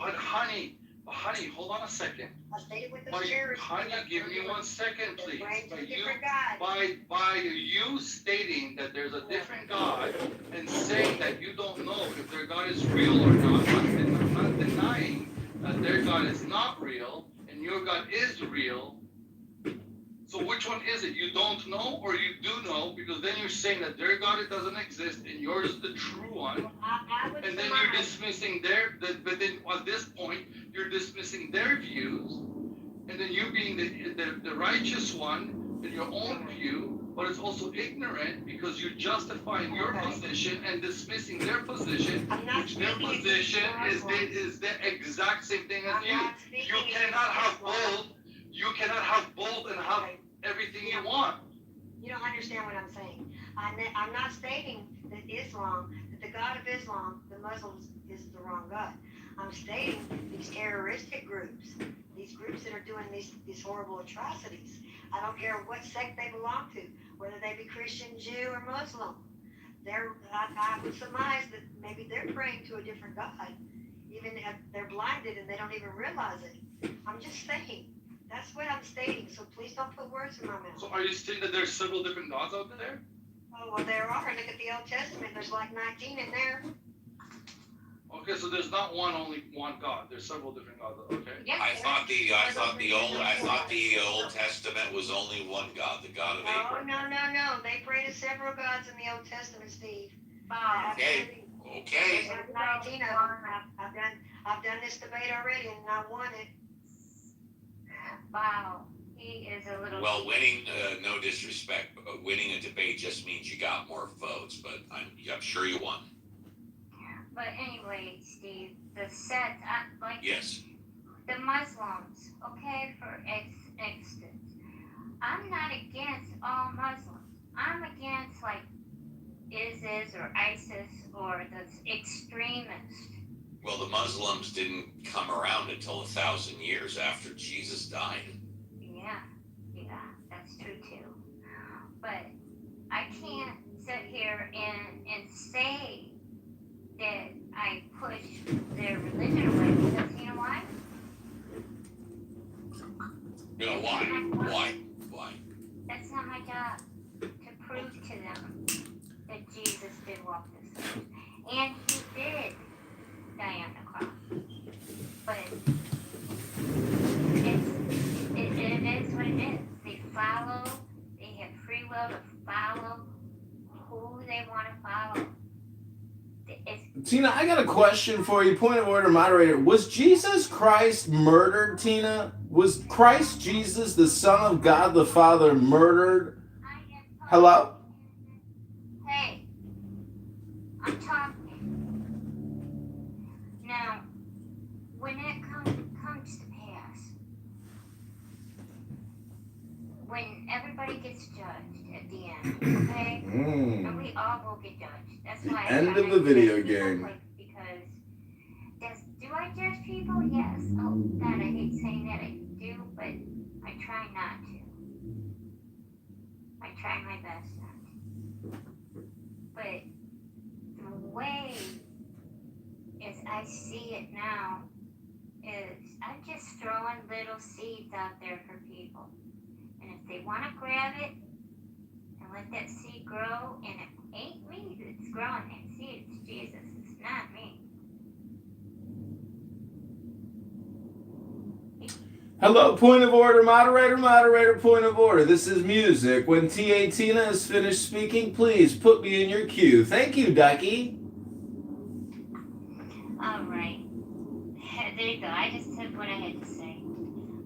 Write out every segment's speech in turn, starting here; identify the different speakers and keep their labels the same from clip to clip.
Speaker 1: But honey, hold on a second.
Speaker 2: I stated with those terrorists.
Speaker 1: Honey, give me 1 second, please.
Speaker 2: By
Speaker 1: you stating that there's a different God and saying that you don't know if their God is real or not, I'm not denying that their God is not real and your God is real. So which one is it? You don't know or you do know? Because then you're saying that their God doesn't exist and yours is the true one. And then you're dismissing but then at this point, you're dismissing their views. And then you being the righteous one in your own view, but it's also ignorant because you're justifying your position and dismissing their position, which their position is the exact same thing as you. You cannot have both. You cannot have both and have everything you want.
Speaker 2: You don't understand what I'm saying. I'm not stating that the God of Islam, the Muslims, is the wrong God. I'm stating these terroristic groups, these groups that are doing these horrible atrocities. I don't care what sect they belong to, whether they be Christian, Jew, or Muslim. I would surmise that maybe they're praying to a different God, even if they're blinded and they don't even realize it. I'm just saying. That's what I'm stating, so please don't put words in my mouth.
Speaker 1: So are you saying that there's several different gods out there?
Speaker 2: Oh, well, there are. Look at the Old Testament. There's like 19 in there.
Speaker 1: Okay, so there's not only one God. There's several different gods. Okay.
Speaker 3: Yes, I thought the Old Testament was only one God, the God of Abraham.
Speaker 2: No. They pray to several gods in the Old Testament, Steve.
Speaker 3: Okay.
Speaker 2: There's 19 of them. I've done this debate already, and I won it.
Speaker 4: Wow, he is a little...
Speaker 3: Well, winning, no disrespect, but winning a debate just means you got more votes, but I'm sure you won.
Speaker 4: But anyway, Steve, the
Speaker 3: yes.
Speaker 4: The Muslims, okay, for instance, I'm not against all Muslims. I'm against, like, ISIS or ISIS or the extremists.
Speaker 3: Well, the Muslims didn't come around until 1,000 years after Jesus died.
Speaker 4: Yeah, that's true too. But I can't sit here and say that I push their religion away because you know why?
Speaker 3: Why?
Speaker 4: That's not my job to prove to them that Jesus did walk this earth. And he did die on the cross. But it is what it is. They have free will to follow who they want to follow.
Speaker 5: Tina, I got a question for you. Point of order, moderator. Was Jesus Christ murdered, Tina? Was Christ Jesus, the Son of God the Father, murdered? Hello?
Speaker 4: Hey, I'm talking. Now, when it comes to pass, when everybody gets judged at the end, okay? And we all will get judged. That's why
Speaker 5: End of the video game.
Speaker 4: Because do I judge people? Yes. Oh God, I hate saying that. I do, but I try not to. I try my best not to. But the way as I see it now is I'm just throwing little seeds out there for people. And if they want to grab it and let that seed grow, and it ain't me that's growing that seed, it's Jesus, it's not me.
Speaker 5: Hello, point of order, moderator, point of order. This is music. When T.A. Tina is finished speaking, please put me in your queue. Thank you, Ducky.
Speaker 4: All right. There you go. I just said what I had to say.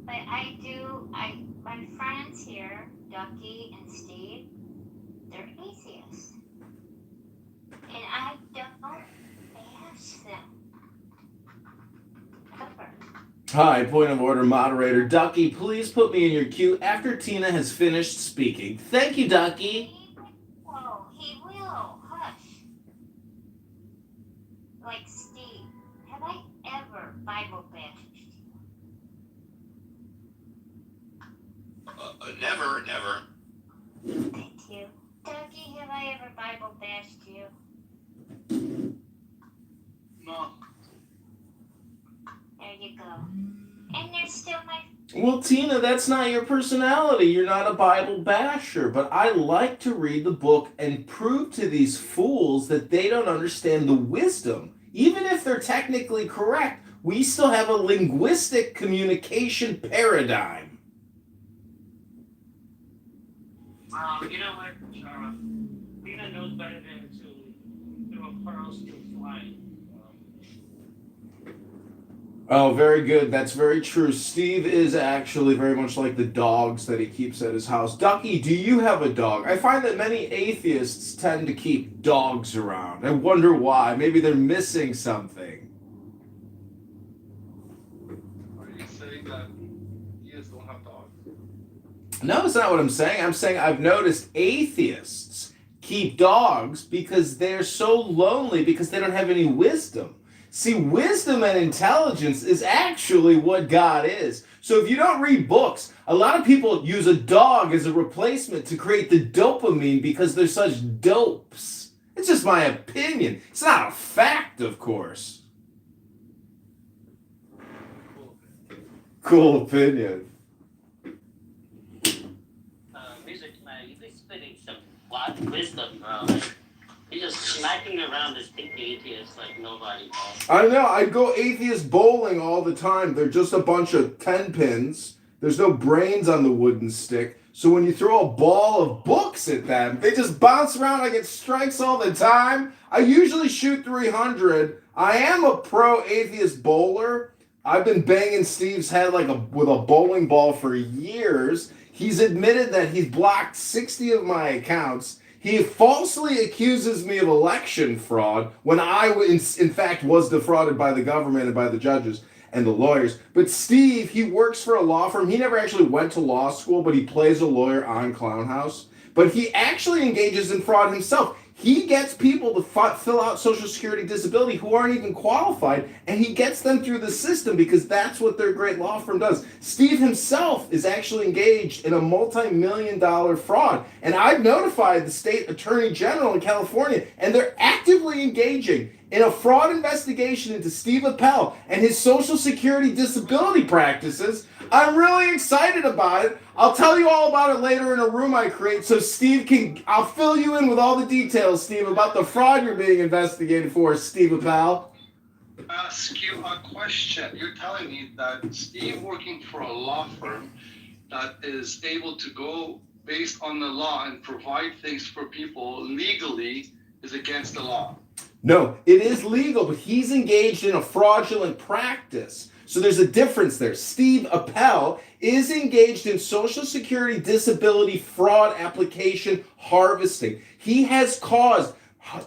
Speaker 4: But my friends here, Ducky and Steve, they're atheists. And I don't ask them. Ever.
Speaker 5: Hi, point of order, moderator. Ducky, please put me in your queue after Tina has finished speaking. Thank you, Ducky.
Speaker 4: He will. Hush. Like, Steve, have I ever Bible bashed you?
Speaker 3: Never.
Speaker 4: Thank you. Ducky, have I ever Bible bashed you?
Speaker 1: No.
Speaker 4: ago. And they're still my.
Speaker 5: Well, Tina, that's not your personality. You're not a Bible basher. But I like to read the book and prove to these fools that they don't understand the wisdom. Even if they're technically correct, we still have a linguistic communication paradigm.
Speaker 6: You know what? Tina knows better than to throw pearls to swine.
Speaker 5: Oh, very good. That's very true. Steve is actually very much like the dogs that he keeps at his house. Ducky, do you have a dog? I find that many atheists tend to keep dogs around. I wonder why. Maybe they're missing something.
Speaker 1: Are you saying that theists don't have dogs?
Speaker 5: No, that's not what I'm saying. I'm saying I've noticed atheists keep dogs because they're so lonely because they don't have any wisdom. See, wisdom and intelligence is actually what God is. So if you don't read books, a lot of people use a dog as a replacement to create the dopamine because they're such dopes. It's just my opinion. It's not a fact, of course. Cool opinion.
Speaker 6: Music man, you've been spitting some wild wisdom, bro. You're just smacking around this big atheist like nobody else.
Speaker 5: I know. I go atheist bowling all the time. They're just a bunch of 10 pins. There's no brains on the wooden stick. So when you throw a ball of books at them, they just bounce around. I get strikes all the time. I usually shoot 300. I am a pro atheist bowler. I've been banging Steve's head with a bowling ball for years. He's admitted that he's blocked 60 of my accounts. He falsely accuses me of election fraud when I, in fact, was defrauded by the government and by the judges and the lawyers. But Steve, he works for a law firm. He never actually went to law school, but he plays a lawyer on Clown House. But he actually engages in fraud himself. He gets people to fill out Social Security disability who aren't even qualified, and he gets them through the system because that's what their great law firm does. Steve himself is actually engaged in a multi-million-dollar fraud, and I've notified the state attorney general in California, and they're actively engaging in a fraud investigation into Steve Appel and his Social Security disability practices. I'm really excited about it. I'll tell you all about it later in a room I create so I'll fill you in with all the details, Steve, about the fraud you're being investigated for, Steve Appel.
Speaker 1: Ask you a question. You're telling me that Steve working for a law firm that is able to go based on the law and provide things for people legally is against the law.
Speaker 5: No, it is legal, but he's engaged in a fraudulent practice. So there's a difference there. Steve Appel is engaged in Social Security disability fraud application harvesting. He has caused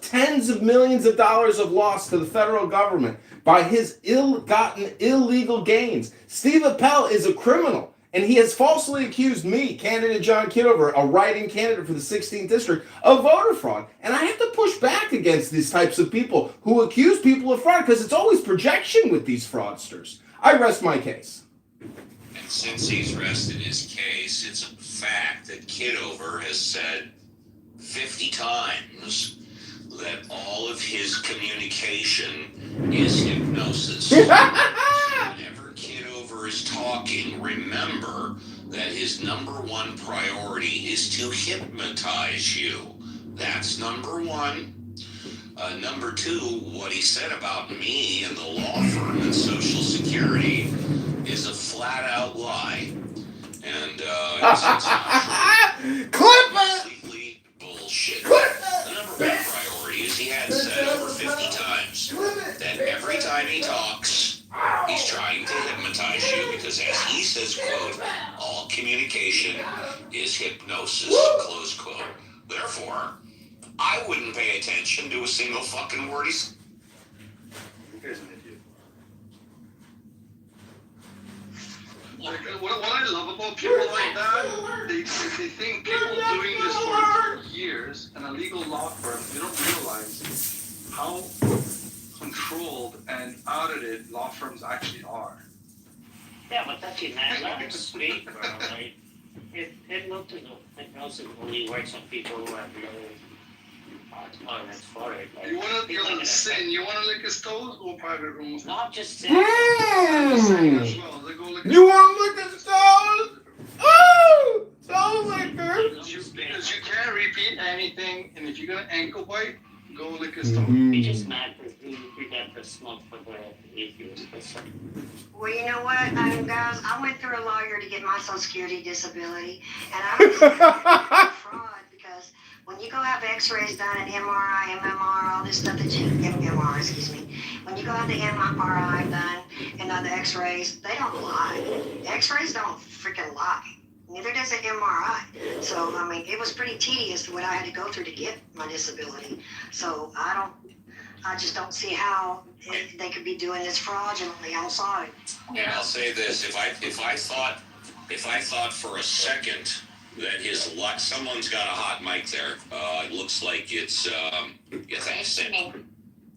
Speaker 5: tens of millions of dollars of loss to the federal government by his ill-gotten illegal gains. Steve Appel is a criminal, and he has falsely accused me, candidate John Kitover, a write-in candidate for the 16th district, of voter fraud. And I have to push back against these types of people who accuse people of fraud because it's always projection with these fraudsters. I rest my case.
Speaker 3: And since he's rested his case, it's a fact that Kitover has said 50 times that all of his communication is hypnosis. So whenever Kitover is talking, remember that his number one priority is to hypnotize you. That's number one. Number two, what he said about me and the law firm and Social Security is a flat-out lie. And it's not true.
Speaker 5: Clip it!
Speaker 3: Completely bullshit.
Speaker 5: Clip it!
Speaker 3: The number one priority is he had said over 50 times that every time he talks, he's trying to hypnotize you because, as he says, quote, all communication is hypnosis, close quote. Therefore, I wouldn't pay attention to a single fucking word he's...
Speaker 1: You guys an idiot. Like, what I love about people like that, they think people doing this for years, in a legal law firm, they don't realize how controlled and audited law firms actually are.
Speaker 6: Yeah, but that's it, man. Let him speak, bro. Like, hypnosis only works on people who have low Oh, that's for it. Like,
Speaker 1: You wanna sin? You wanna lick his toes? Go private room with him.
Speaker 6: not just saying.
Speaker 1: I'm saying as
Speaker 5: Mm.
Speaker 1: well. They go lick
Speaker 5: You want to lick his toes? Oh, toe licker.
Speaker 1: Because you can't repeat anything, and if you're gonna ankle bite, go lick his toes.
Speaker 6: He just
Speaker 5: Mhm.
Speaker 6: mad because he got the smoke for the atheist.
Speaker 2: Well, you know what, guys, I went through a lawyer to get my Social Security disability, and I was fraud because when you go have X-rays done and MRI, MMR, all this stuff that you MRI, excuse me, when you go have the MRI done and the X-rays, they don't lie. The X-rays don't freaking lie. Neither does an MRI. So I mean, it was pretty tedious what I had to go through to get my disability. So I just don't see how they could be doing this fraudulently. I'm sorry.
Speaker 3: And I'll say this: if I thought for a second that his luck, someone's got a hot mic there. It looks like it's yeah, thanks, Sam.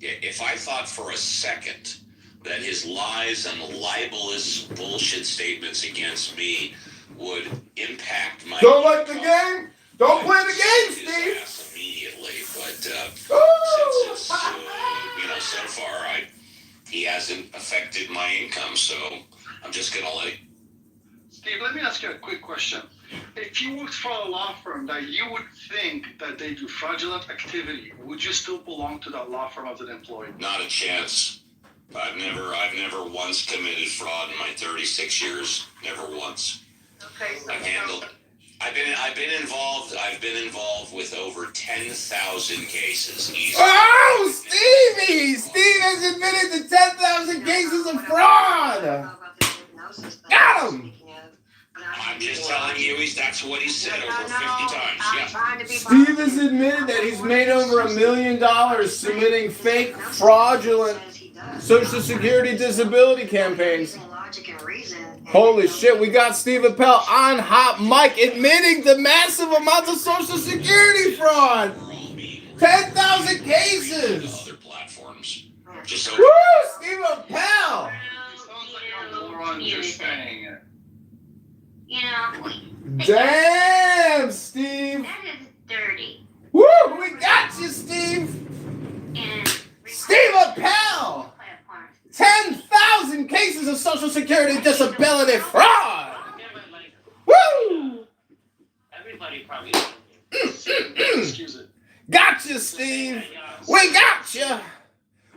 Speaker 3: If I thought for a second that his lies and libelous bullshit statements against me would impact my
Speaker 5: Don't like the game? Don't play the game,
Speaker 3: his
Speaker 5: Steve.
Speaker 3: ass immediately, but since
Speaker 5: Ooh.
Speaker 3: it's so far he hasn't affected my income, so I'm just gonna let it.
Speaker 1: Steve, let me ask you a quick question. If you worked for a law firm that you would think that they do fraudulent activity, would you still belong to that law firm as an employee?
Speaker 3: Not a chance. I've never once committed fraud in my 36 years. Never once.
Speaker 2: Okay, so
Speaker 3: I've been involved with over 10,000 cases. Easy.
Speaker 5: Oh, Stevie! Steve has admitted to 10,000 cases of fraud. Got him.
Speaker 3: I'm just telling you, that's what he said over 50 times. Yeah.
Speaker 5: Steve has admitted that he's made over $1 million submitting fake, fraudulent Social Security disability campaigns. Holy shit, we got Steve Appel on hot mic admitting to massive amounts of Social Security fraud. 10,000 cases.
Speaker 3: Other platforms. Just so
Speaker 5: Woo, Steve Appel.
Speaker 1: It sounds like a moron just saying it.
Speaker 4: You know,
Speaker 5: Damn, Steve.
Speaker 4: that is dirty.
Speaker 5: Woo, we got you, Steve.
Speaker 4: And
Speaker 5: Steve Appel. 10,000 cases of Social Security disability fraud.
Speaker 6: Yeah, but like,
Speaker 5: Woo.
Speaker 6: everybody probably.
Speaker 1: Excuse it.
Speaker 5: Gotcha, Steve. We got you.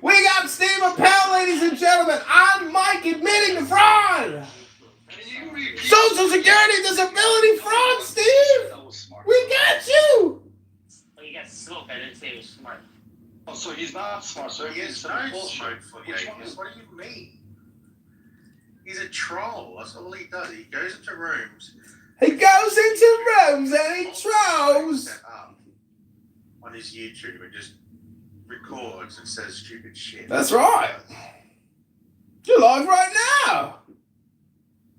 Speaker 5: We got Steve Appel, ladies and gentlemen, on mic admitting to fraud.
Speaker 1: Can you repeat?
Speaker 5: Social Security disability fraud, Steve.
Speaker 1: That was smart.
Speaker 5: We got you.
Speaker 6: Oh, you got smoke. I didn't say it was smart.
Speaker 1: Oh, so he's not smart, so
Speaker 7: He
Speaker 1: he's
Speaker 7: is no smoke for the
Speaker 1: Which one
Speaker 7: atheist.
Speaker 1: is-
Speaker 7: What do you mean? He's a troll. That's all he does. He goes into rooms.
Speaker 5: He goes into rooms and he trolls.
Speaker 7: Set up on his YouTube and just records and says stupid shit.
Speaker 5: That's right. You're live right now.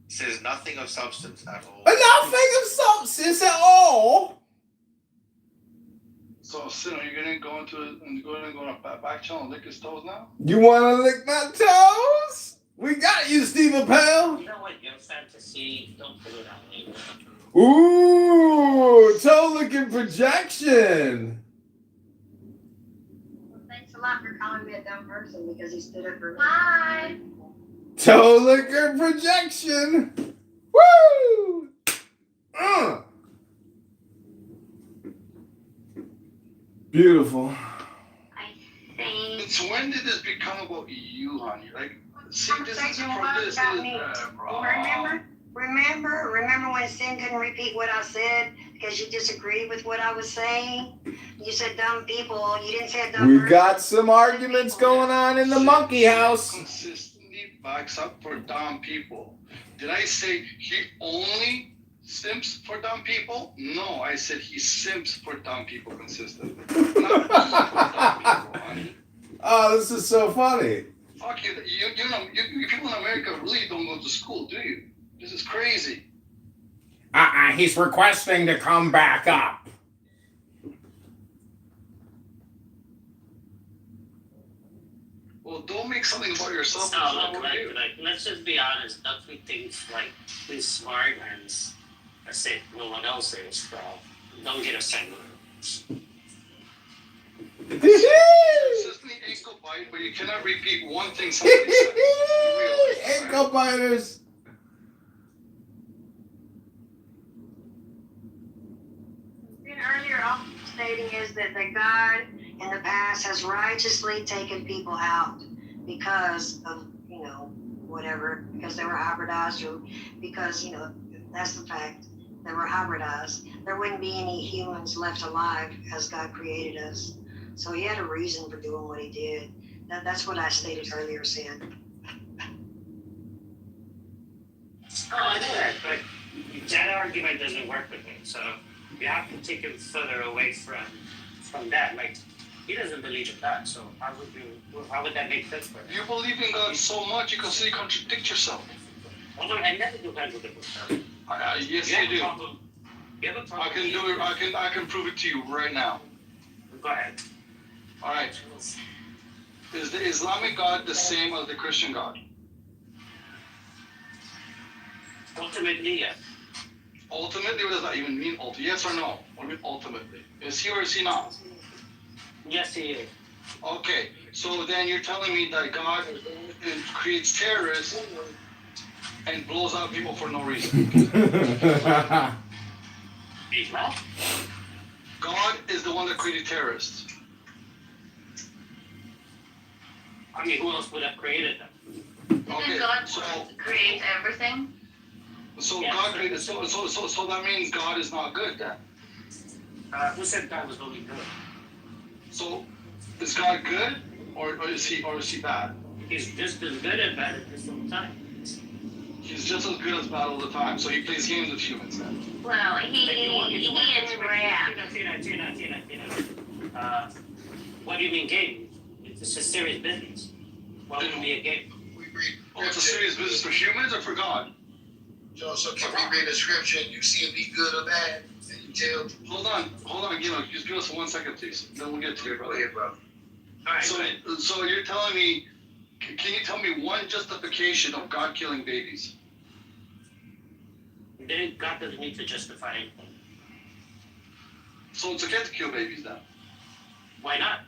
Speaker 7: Says nothing of substance at all.
Speaker 5: Nothing of substance at all.
Speaker 1: So, Sin, are you gonna go on a back channel and lick his toes now?
Speaker 5: You want to lick my toes? We got you, Steve Appel.
Speaker 6: You know what? Your fantasy. Don't put it on me.
Speaker 5: Ooh, toe licking projection.
Speaker 2: Thanks a lot for calling me a dumb person because he stood up for me.
Speaker 4: Bye.
Speaker 5: Toe licker projection. Woo! Beautiful.
Speaker 4: I think.
Speaker 1: Since when did this become about you, honey? Like, see, this is
Speaker 2: Conversation
Speaker 1: from
Speaker 2: was
Speaker 1: this
Speaker 2: about
Speaker 1: is
Speaker 2: me.
Speaker 1: bro.
Speaker 2: Remember when Sin couldn't repeat what I said because you disagreed with what I was saying? You said dumb people. You didn't say dumb
Speaker 5: We
Speaker 2: person.
Speaker 5: got some arguments going on in the monkey house.
Speaker 1: Consistently backs up for dumb people. Did I say he only simps for dumb people? No, I said he simps for dumb people consistently. Not for dumb people, honey.
Speaker 5: Oh, this is so funny.
Speaker 1: Fuck you. You people in America really don't go to school, do you? This is crazy.
Speaker 5: He's requesting to come back up.
Speaker 1: Well, don't make something about yourself.
Speaker 6: So,
Speaker 1: That's not
Speaker 6: look,
Speaker 1: what you do.
Speaker 6: let's just be honest. Duffy thinks like he's smart and that's it. No one else is. So don't get offended.
Speaker 1: consistently ankle bite, but you cannot repeat one thing somebody said. You realize, right?
Speaker 5: Ankle biters.
Speaker 2: Then earlier, also stating is that God in the past has righteously taken people out because of, whatever, because they were hybridized, or because, that's the fact, they were hybridized. There wouldn't be any humans left alive as God created us. So he had a reason for doing what he did. That's what I stated earlier, Sam.
Speaker 6: Oh, I know that, but that argument doesn't work with me. So you have to take him further away from that. Like, he doesn't believe in that. So how would that make sense for him?
Speaker 1: You believe in God so much you constantly contradict yourself.
Speaker 6: Although I never do contradict myself.
Speaker 1: Yes, you do.
Speaker 6: You have a problem.
Speaker 1: I can do it. I can prove it to you right now.
Speaker 6: Go ahead.
Speaker 1: All right. Is the Islamic God the same as the Christian God?
Speaker 6: Ultimately, yes.
Speaker 1: Ultimately, what does that even mean? Yes or no? What do you mean ultimately? Is he or is he not?
Speaker 6: Yes, he is.
Speaker 1: Okay, so then you're telling me that God creates terrorists and blows out people for no reason.
Speaker 6: Well,
Speaker 1: God is the one that created terrorists.
Speaker 6: I mean, who else would have created them?
Speaker 1: Okay,
Speaker 8: Didn't God
Speaker 1: so
Speaker 8: create everything?
Speaker 6: Yes.
Speaker 1: God created. So that means God is not good then.
Speaker 6: Who said God was only good?
Speaker 1: So is God good or is he bad?
Speaker 6: He's just as good and bad at the same time.
Speaker 1: He's just as good as bad all the time. So he plays games with humans then.
Speaker 8: Well, he interacts.
Speaker 6: Tina. What do you mean game? It's a serious business. Why would it be a game?
Speaker 9: We read.
Speaker 1: Oh, it's a serious business for humans or for God?
Speaker 9: So can we read the scripture and you see it be good or bad? And you tell.
Speaker 1: Hold on. Just give us 1 second, please. Then we'll get to your
Speaker 9: Go
Speaker 1: brother.
Speaker 9: ahead, brother.
Speaker 6: All right.
Speaker 1: So you're telling me, can you tell me one justification of God killing babies?
Speaker 6: Then God doesn't need to justify anything.
Speaker 1: So it's okay to kill babies then.
Speaker 6: Why not?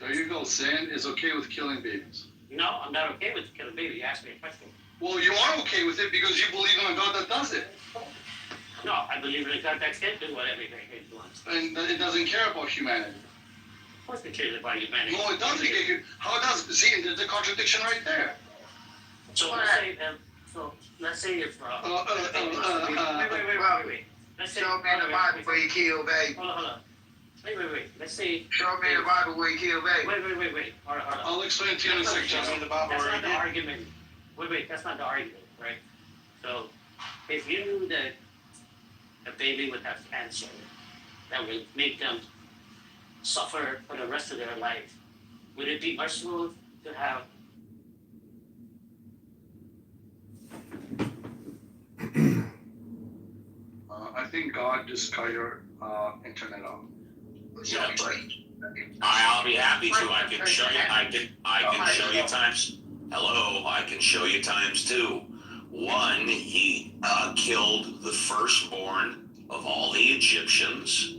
Speaker 1: There you go. Sin is okay with killing babies.
Speaker 6: No, I'm not okay with killing a baby. You asked me a question.
Speaker 1: Well, you are okay with it because you believe in a God that does it.
Speaker 6: No, I believe in a God that can do whatever he wants.
Speaker 1: And it doesn't care about humanity.
Speaker 6: Of course it cares about humanity.
Speaker 1: No, it doesn't. How does? See, there's a contradiction right there.
Speaker 6: So let's say if wait. Let's say
Speaker 9: Show me in the Bible where you kill baby.
Speaker 6: Hold on. Wait. Let's say.
Speaker 9: Show me in the Bible where you kill baby.
Speaker 6: Wait. Hold on.
Speaker 1: I'll explain to you in a second.
Speaker 6: That's not the argument. Wait. That's not the argument, right? So, if you knew that a baby would have cancer, that would make them suffer for the rest of their life, would it be merciful to have?
Speaker 1: I think God just cut your internet off.
Speaker 3: Yeah, but I'll be happy to. I can show you. I can show you times. Hello, I can show you times two. One, he killed the firstborn of all the Egyptians.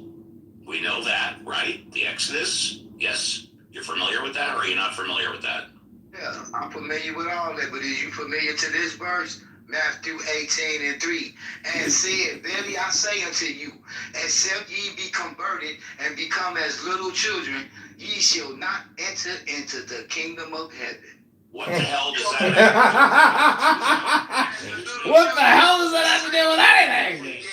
Speaker 3: We know that, right? The Exodus. Yes, you're familiar with that, or are you not familiar with that?
Speaker 9: Yeah, I'm familiar with all that, but is you familiar to this verse? Matthew 18:3. And said, verily I say unto you, except ye be converted and become as little children, ye shall not enter into the kingdom of heaven.
Speaker 3: What the hell does that
Speaker 5: What the hell does that have to do with anything?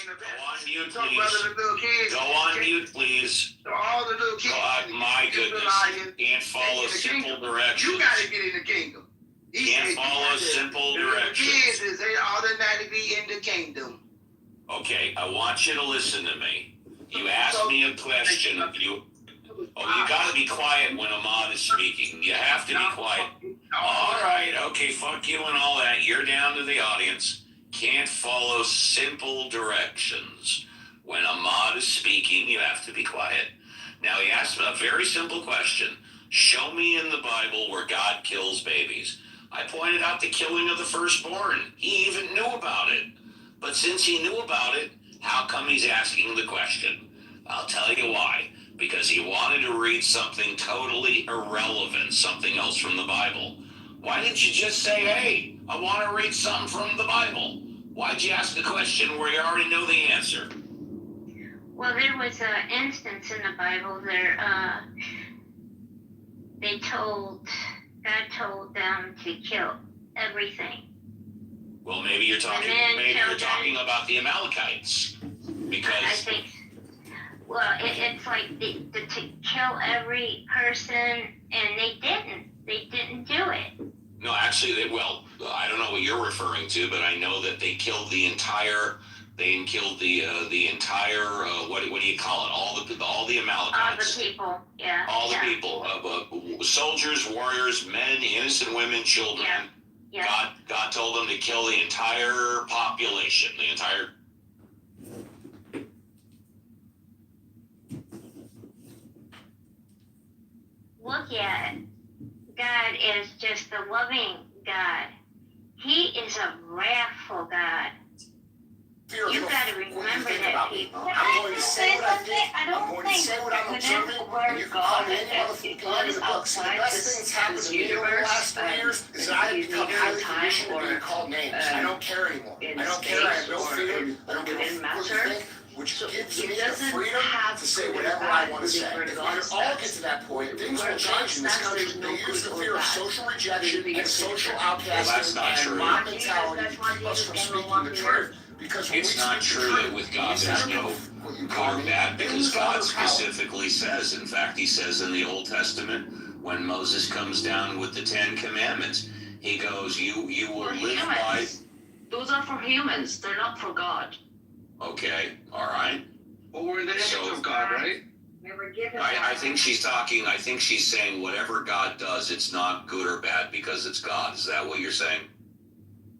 Speaker 3: Go on mute, please. Go on mute, please.
Speaker 9: So all the little kids.
Speaker 3: God, my goodness. Can't follow simple directions.
Speaker 9: You gotta get in the kingdom.
Speaker 3: Can't follow simple
Speaker 9: The
Speaker 3: directions.
Speaker 9: kids is they automatically in the kingdom.
Speaker 3: Okay, I want you to listen to me. You asked me a question. You gotta be quiet when Ahmad is speaking. You have to be quiet. All right, okay, fuck you and all that. You're down to the audience. Can't follow simple directions. When Ahmad is speaking, you have to be quiet. Now, he asked a very simple question. Show me in the Bible where God kills babies. I pointed out the killing of the firstborn. He even knew about it. But since he knew about it, how come he's asking the question? I'll tell you why. because he wanted to read something totally irrelevant, something else from the Bible. Why didn't you just say, hey, I want to read something from the Bible? Why'd you ask a question where you already know the answer?
Speaker 4: Well, there was an instance in the Bible there, God told them to kill everything.
Speaker 3: Well, maybe you're talking about the Amalekites,
Speaker 4: I
Speaker 3: because
Speaker 4: think, well, it's like to kill every person, and they didn't do it.
Speaker 3: no, actually, I don't know what you're referring to, but I know that they killed the entire. They killed the entire what do you call it? All the Amalekites.
Speaker 4: All the people, yeah.
Speaker 3: All the people, soldiers, warriors, men, innocent women, children.
Speaker 4: Yeah.
Speaker 3: God told them to kill the entire population, the entire.
Speaker 4: Look at it. God is just a loving God. He is a wrathful God. You got to remember that, people.
Speaker 10: I'm going to say what I think.
Speaker 8: I
Speaker 10: I'm
Speaker 8: don't
Speaker 10: going to
Speaker 8: think
Speaker 10: say what I'm observing. And you can come in and the books. And the best thing that's happened to me over the last 3 years is that I've become highly conditioned to being called names. I don't care anymore. I don't care. I have no fear. I don't give a fuck what you think, which gives me the freedom to say whatever I want to say. If we all get to that point, things will change in this country. They use the fear of social rejection and social outcasting and mob mentality to keep us from speaking the truth. Because
Speaker 3: It's not true that with God there's no good or bad, because God specifically says, in fact, he says in the Old Testament, when Moses comes down with the 10 Commandments, he goes, you will live by.
Speaker 8: Those are for humans. They're not for God.
Speaker 3: Okay, all right.
Speaker 1: But we're in the image of God, right?
Speaker 2: We were given.
Speaker 3: I think she's saying whatever God does, it's not good or bad because it's God. Is that what you're saying?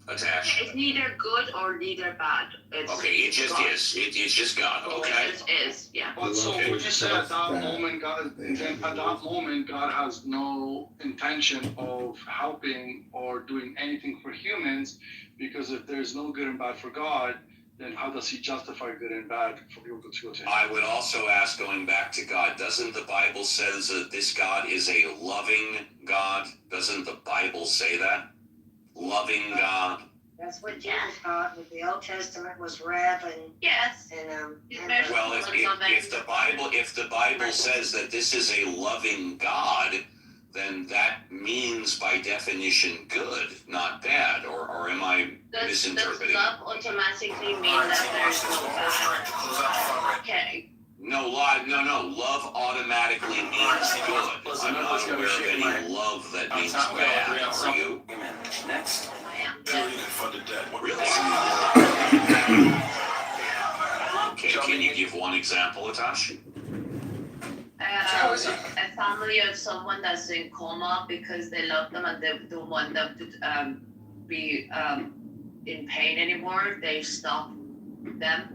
Speaker 3: Attached.
Speaker 8: It's neither good or neither bad.
Speaker 3: Okay, it just
Speaker 8: God.
Speaker 3: is. It's just God. Okay.
Speaker 8: It just is, yeah.
Speaker 1: But so would you say at that moment, God has no intention of helping or doing anything for humans, because if there's no good and bad for God, then how does he justify good and bad for people to go to him?
Speaker 3: I would also ask, going back to God, doesn't the Bible says that this God is a loving God? Doesn't the Bible say that? Loving God.
Speaker 2: That's what Jesus taught. With the Old Testament was wrath and
Speaker 8: Yes.
Speaker 3: Well, if the Bible says that this is a loving God, then that means by definition good, not bad, or am I misinterpreting?
Speaker 8: Does love automatically mean that there's no bad? Okay.
Speaker 3: No, love automatically means good. I'm not aware of any love that means bad, are you?
Speaker 10: Next.
Speaker 3: Really? Okay, can you give one example, Atash?
Speaker 8: A family of someone that's in coma because they love them and they don't want them to be in pain anymore. They stop them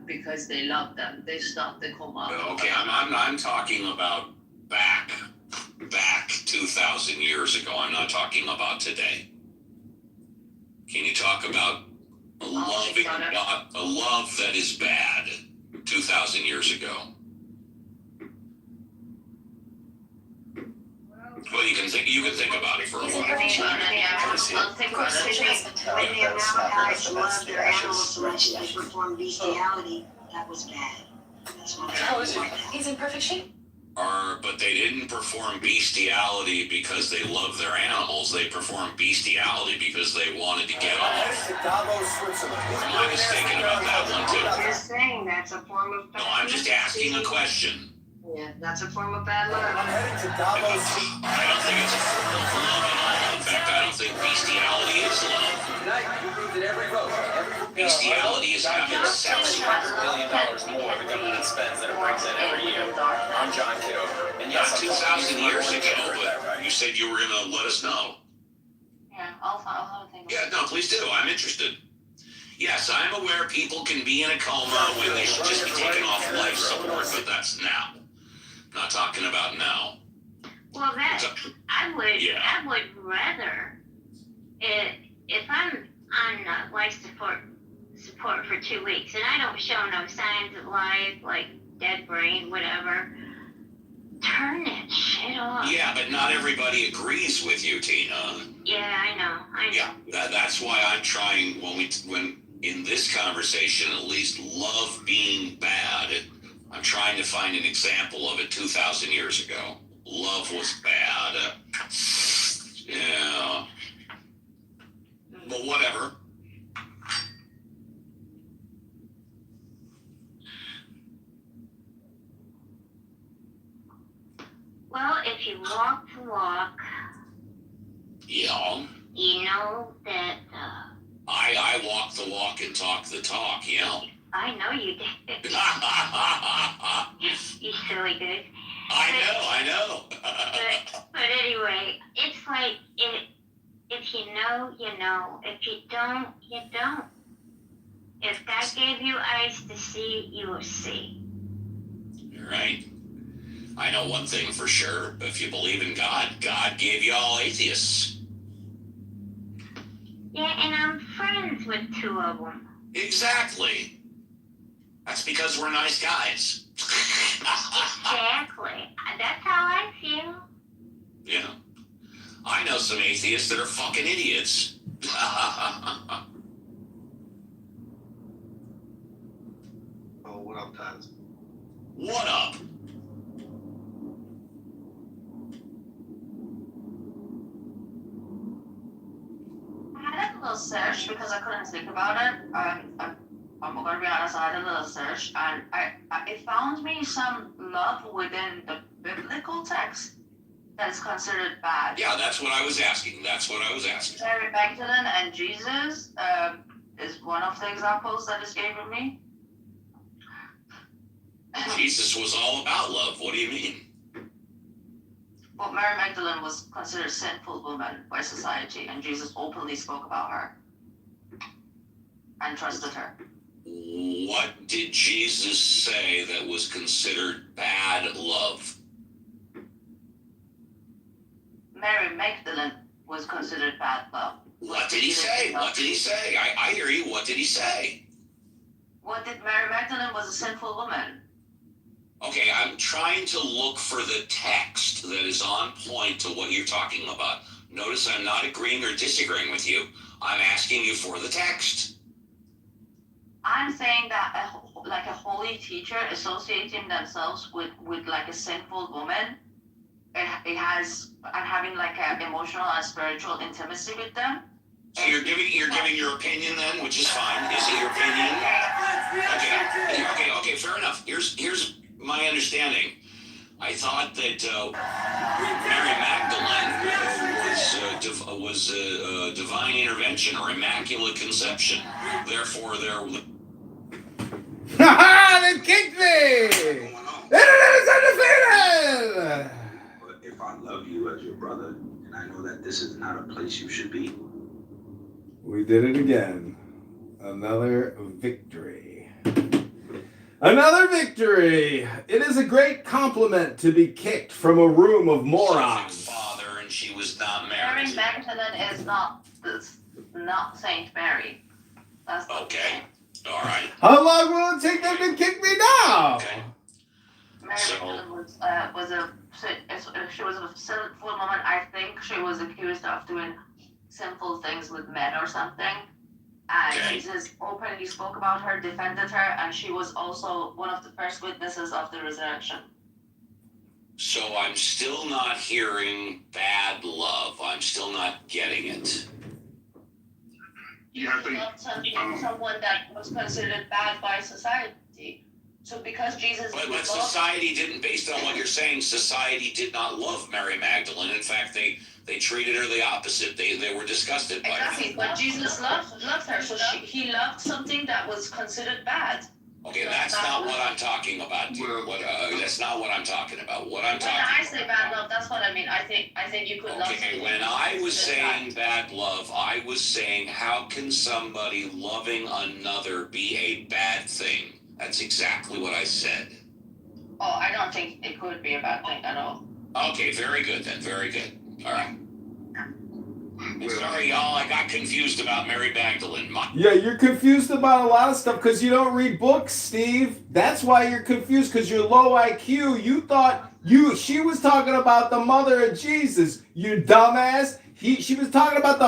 Speaker 8: because they love them. They stop the coma.
Speaker 3: Okay, I'm talking about back 2,000 years ago. I'm not talking about today. Can you talk about a love that is bad 2,000 years ago? Well, you can think about it for a while.
Speaker 8: I'll think about it.
Speaker 2: When the Amalekites loved their animals so much they performed bestiality, that was bad. That's not
Speaker 10: How is it? He's in perfect shape.
Speaker 3: But they didn't perform bestiality because they loved their animals. They performed bestiality because they wanted to get off. Am I mistaken about that one too?
Speaker 2: I'm just saying that's a form of bad
Speaker 3: No, I'm just asking a question.
Speaker 2: Yeah, that's a form of bad love.
Speaker 3: I don't think it's a form of love at all. In fact, I don't think bestiality is love. Bestiality is having sex.
Speaker 10: $200 million more the government spends than it brings in every year. I'm John Kitover. And
Speaker 3: Not 2,000 years ago, but you said you were going to let us know.
Speaker 8: Yeah, I'll have a thing.
Speaker 3: Yeah, no, please do. I'm interested. Yes, I'm aware people can be in a coma when they should just be taken off life support, but that's now. Not talking about now.
Speaker 4: Well, I would rather, if I'm on life support for 2 weeks and I don't show no signs of life, like dead brain, whatever, turn that shit off.
Speaker 3: Yeah, but not everybody agrees with you, Tina.
Speaker 4: Yeah, I know.
Speaker 3: Yeah, that's why I'm trying, when in this conversation, at least, love being bad, I'm trying to find an example of it 2,000 years ago. Love was bad. Yeah. But whatever.
Speaker 4: Well, if you walk the walk,
Speaker 3: Yeah.
Speaker 4: you know that,
Speaker 3: I walk the walk and talk the talk, yeah.
Speaker 4: I know you did. You silly goose.
Speaker 3: I know.
Speaker 4: But anyway, it's like, if you know, you know. If you don't, you don't. If God gave you eyes to see, you will see.
Speaker 3: You're right. I know one thing for sure. If you believe in God, God gave you all atheists.
Speaker 4: Yeah, and I'm friends with 2 of them.
Speaker 3: Exactly. That's because we're nice guys.
Speaker 4: Exactly. That's how I feel.
Speaker 3: Yeah. I know some atheists that are fucking idiots.
Speaker 9: Oh, what up, guys?
Speaker 3: What up?
Speaker 8: I had a little search because I couldn't think about it. I'm gonna be honest, I had a little search and it found me some love within the biblical text that is considered bad.
Speaker 3: Yeah, that's what I was asking.
Speaker 8: Mary Magdalene and Jesus is one of the examples that is given me.
Speaker 3: Jesus was all about love. What do you mean?
Speaker 8: But Mary Magdalene was considered a sinful woman by society, and Jesus openly spoke about her and trusted her.
Speaker 3: What did Jesus say that was considered bad love?
Speaker 8: Mary Magdalene was considered bad love.
Speaker 3: What did he say? I hear you. What did he say?
Speaker 8: What did Mary Magdalene was a sinful woman?
Speaker 3: Okay, I'm trying to look for the text that is on point to what you're talking about. Notice I'm not agreeing or disagreeing with you. I'm asking you for the text.
Speaker 8: I'm saying that like a holy teacher associating themselves with like a sinful woman, it has and having like an emotional and spiritual intimacy with them.
Speaker 3: So you're giving your opinion then, which is fine. Is it your opinion? Okay, fair enough. Here's my understanding. I thought that Mary Magdalene was divine intervention or immaculate conception. Therefore,
Speaker 5: They kicked me! The internet is undefeated!
Speaker 11: But if I love you as your brother, and I know that this is not a place you should be.
Speaker 5: We did it again. Another victory. Another victory! It is a great compliment to be kicked from a room of morons.
Speaker 3: Father, and she was not
Speaker 8: Mary
Speaker 3: married.
Speaker 8: Magdalene is not Saint Mary. That's
Speaker 3: Okay. All right.
Speaker 5: How long will it take them to kick me now?
Speaker 3: Okay.
Speaker 8: Mary
Speaker 3: So-
Speaker 8: Magdalene she was a sinful woman. I think she was accused of doing sinful things with men or something. And
Speaker 3: Okay.
Speaker 8: Jesus openly spoke about her, defended her, and she was also one of the first witnesses of the resurrection.
Speaker 3: So I'm still not hearing bad love. I'm still not getting it.
Speaker 9: Yeah,
Speaker 8: Not someone that was considered bad by society. So because Jesus
Speaker 3: But
Speaker 8: loved-
Speaker 3: society didn't, based on what you're saying, society did not love Mary Magdalene. In fact, they treated her the opposite. They were disgusted by her.
Speaker 8: Exactly, but Jesus loved her, so he loved something that was considered bad.
Speaker 3: Okay, that's not what I'm talking about, dude. That's not what I'm talking about. What I'm
Speaker 8: When
Speaker 3: talking
Speaker 8: I say bad love, that's what I mean. I think you could love
Speaker 3: Okay,
Speaker 8: something
Speaker 3: when I was
Speaker 8: considered
Speaker 3: saying bad love, I was saying how can somebody loving another be a bad thing? That's exactly what I said.
Speaker 8: Oh, I don't think it could be a bad thing at all.
Speaker 3: Okay, very good then. Very good. All right. Sorry, y'all. I got confused about Mary Magdalene.
Speaker 5: Yeah, you're confused about a lot of stuff because you don't read books, Steve. That's why you're confused, because you're low IQ. You thought She was talking about the mother of Jesus, you dumbass. She was talking about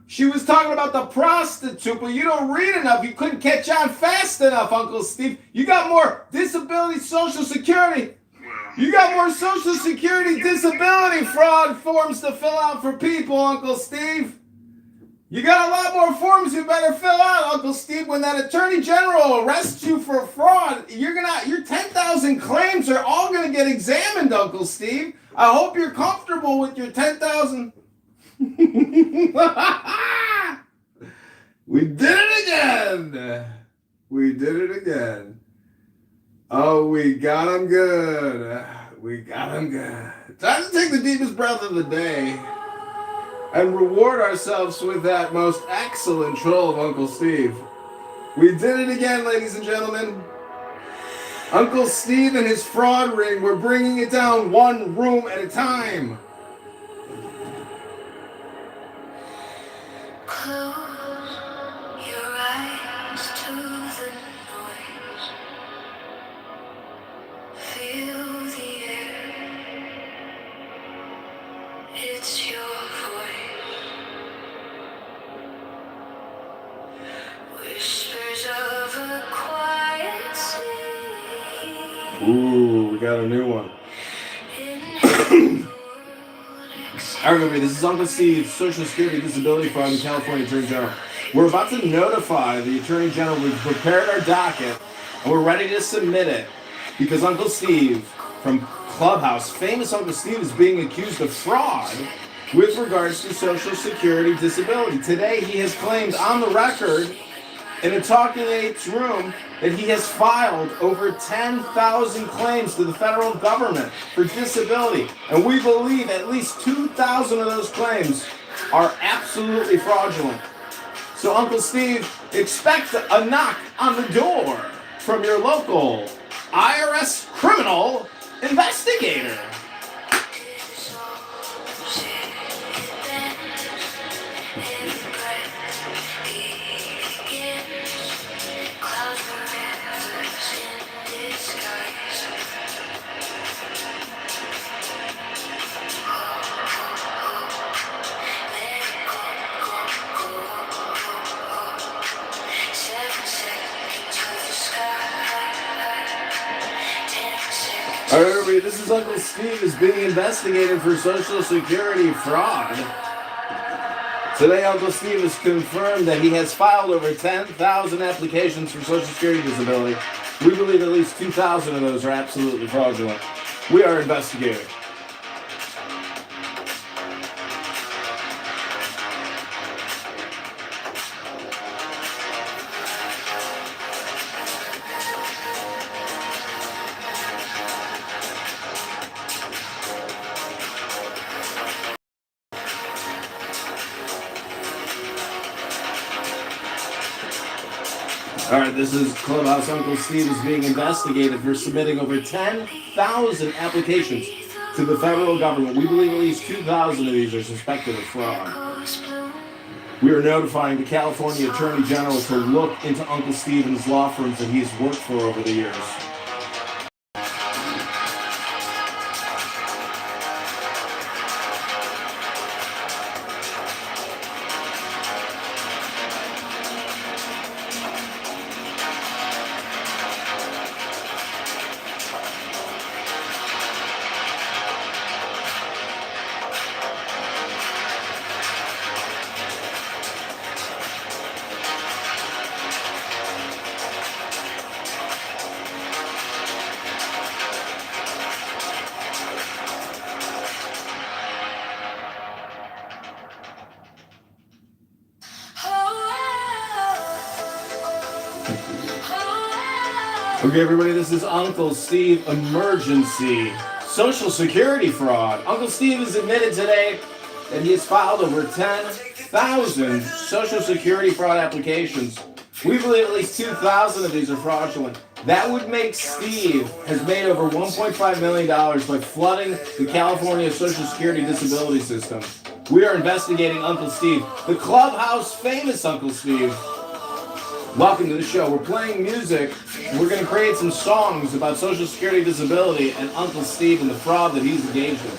Speaker 5: she was talking about the prostitute, but you don't read enough. You couldn't catch on fast enough, Uncle Steve. You got more disability, Social Security. You got more Social Security disability fraud forms to fill out for people, Uncle Steve. You got a lot more forms you better fill out, Uncle Steve. When that Attorney General arrests you for fraud, your 10,000 claims are all gonna get examined, Uncle Steve. I hope you're comfortable with your 10,000. We did it again. We did it again. Oh, we got him good. We got him good. Time to take the deepest breath of the day and reward ourselves with that most excellent troll of Uncle Steve. We did it again, ladies and gentlemen. Uncle Steve and his fraud ring, we're bringing it down one room at a time.
Speaker 12: Close your eyes to the noise. Feel the air. It's your voice. Whispers of a quiet sea.
Speaker 5: Ooh, we got a new one. All right, everybody, this is Uncle Steve's Social Security Disability Fraud in California Attorney General. We're about to notify the Attorney General. We've prepared our docket, and we're ready to submit it because Uncle Steve from Clubhouse, famous Uncle Steve, is being accused of fraud with regards to Social Security disability. Today, he has claimed on the record in a Talking Apes room that he has filed over 10,000 claims to the federal government for disability. And we believe at least 2,000 of those claims are absolutely fraudulent. So Uncle Steve, expect a knock on the door from your local IRS criminal investigator. All right, everybody, this is Uncle Steve is being investigated for Social Security fraud. Today, Uncle Steve has confirmed that he has filed over 10,000 applications for Social Security disability. We believe at least 2,000 of those are absolutely fraudulent. We are investigating. All right, this is Clubhouse. Uncle Steve is being investigated for submitting over 10,000 applications to the federal government. We believe at least 2,000 of these are suspected of fraud. We are notifying the California Attorney General to look into Uncle Steve and his law firms that he's worked for over the years. Okay, everybody, this is Uncle Steve emergency Social Security fraud. Uncle Steve has admitted today that he has filed over 10,000 Social Security fraud applications. We believe at least 2,000 of these are fraudulent. That would make Steve has made over $1.5 million by flooding the California Social Security disability system. We are investigating Uncle Steve, the Clubhouse famous Uncle Steve. Welcome to the show. We're playing music. We're going to create some songs about Social Security disability and Uncle Steve and the fraud that he's engaged in.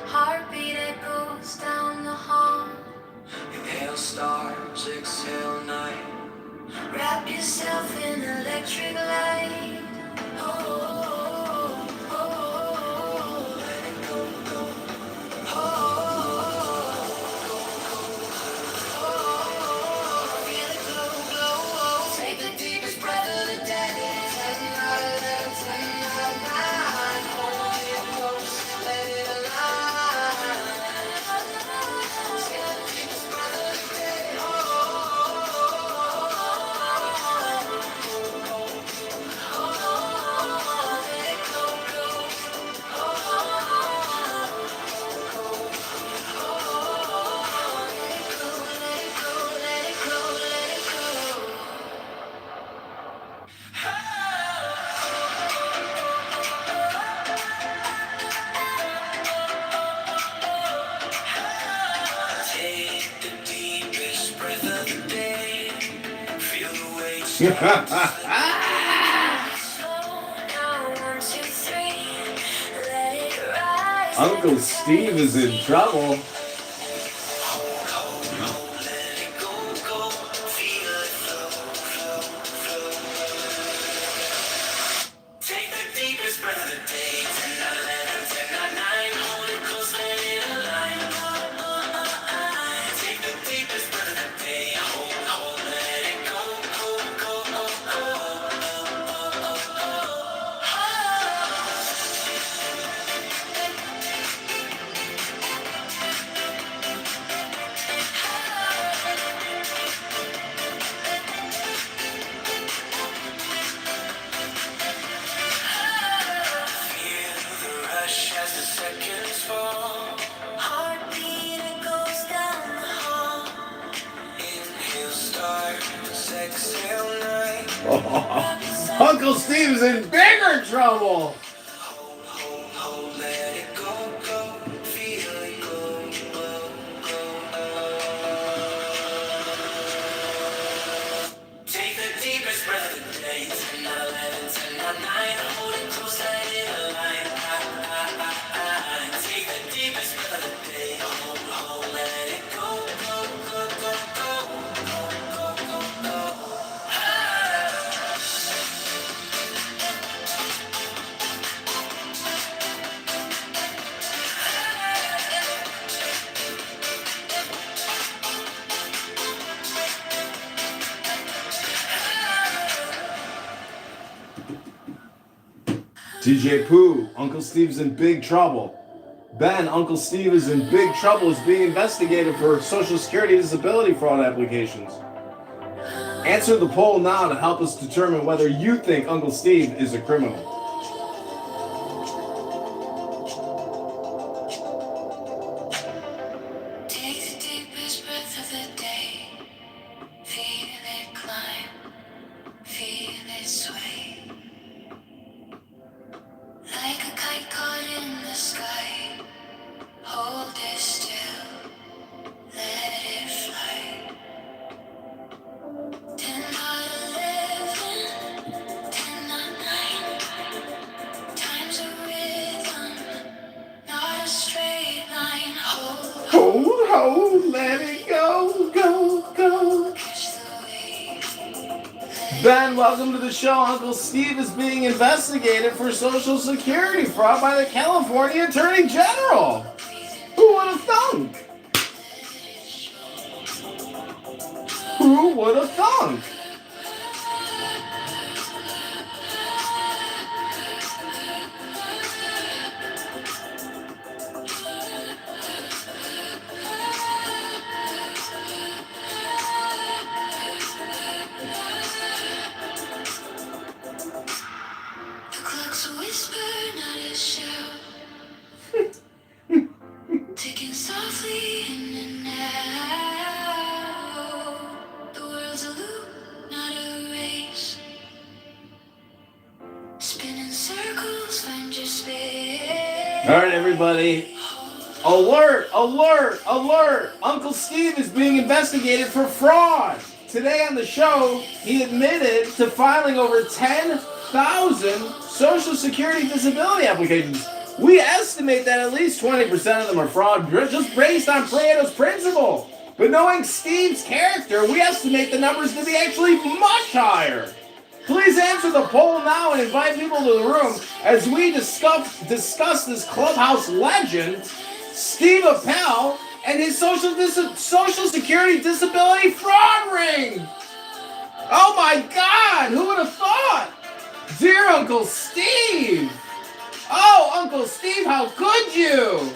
Speaker 12: Heartbeat echoes down the hall. Inhale stars, exhale night. Wrap yourself in electric light. Oh, oh, oh, oh, let it go, go. Feel it glow, glow. Take the deepest breath of the day. Hold it close, let it align. Take the deepest breath of the day. Let it go, go. Let it go, let it go. Take the deepest breath of the day. Feel the weight. Slow down, 1, 2, 3. Let it rise.
Speaker 5: Uncle Steve is in trouble.
Speaker 12: Let it go, go. Feel it flow, flow, flow. Take the deepest breath of the day. 10, 9, 11, 10, 9, 9. Hold it close, let it align. Take the deepest breath of the day. Hold, let it go, go, go, go, go. Feel the rush as the seconds fall. Heartbeat echoes down the hall. Inhale stars, exhale night.
Speaker 5: Uncle Steve's in bigger trouble.
Speaker 12: Hold, let it go, go. Feel it go, go, go. Take the deepest breath of the day. 10, 9, 11, 10, 9, 9. Hold it close, let it align. Take the deepest breath of the day. Hold, let it go, go, go, go, go. Go, go, go.
Speaker 5: DJ Pooh, Uncle Steve's in big trouble. Ben, Uncle Steve is in big trouble, is being investigated for Social Security disability fraud applications. Answer the poll now to help us determine whether you think Uncle Steve is a criminal.
Speaker 12: Take the deepest breath of the day. Feel it climb. Feel it sway. Like a kite caught in the sky. Hold it still. Let it fly. 10, 11, 10, 9. Time's a rhythm, not a straight line.
Speaker 5: Hold, let it go, go, go.
Speaker 12: Catch the wave.
Speaker 5: Ben, welcome to the show. Uncle Steve is being investigated for Social Security fraud by the California Attorney General. Who would have thunk? Who would have thunk? everybody. Alert, alert, alert. Uncle Steve is being investigated for fraud. Today on the show, he admitted to filing over 10,000 Social Security disability applications. We estimate that at least 20% of them are fraud just based on Pareto's principle. But knowing Steve's character, we estimate the numbers to be actually much higher. Please answer the poll now and invite people to the room as we discuss this clubhouse legend, Steve Appel, and his Social Security disability fraud ring. Oh my God, who would have thought? Dear Uncle Steve. Oh, Uncle Steve, how could you?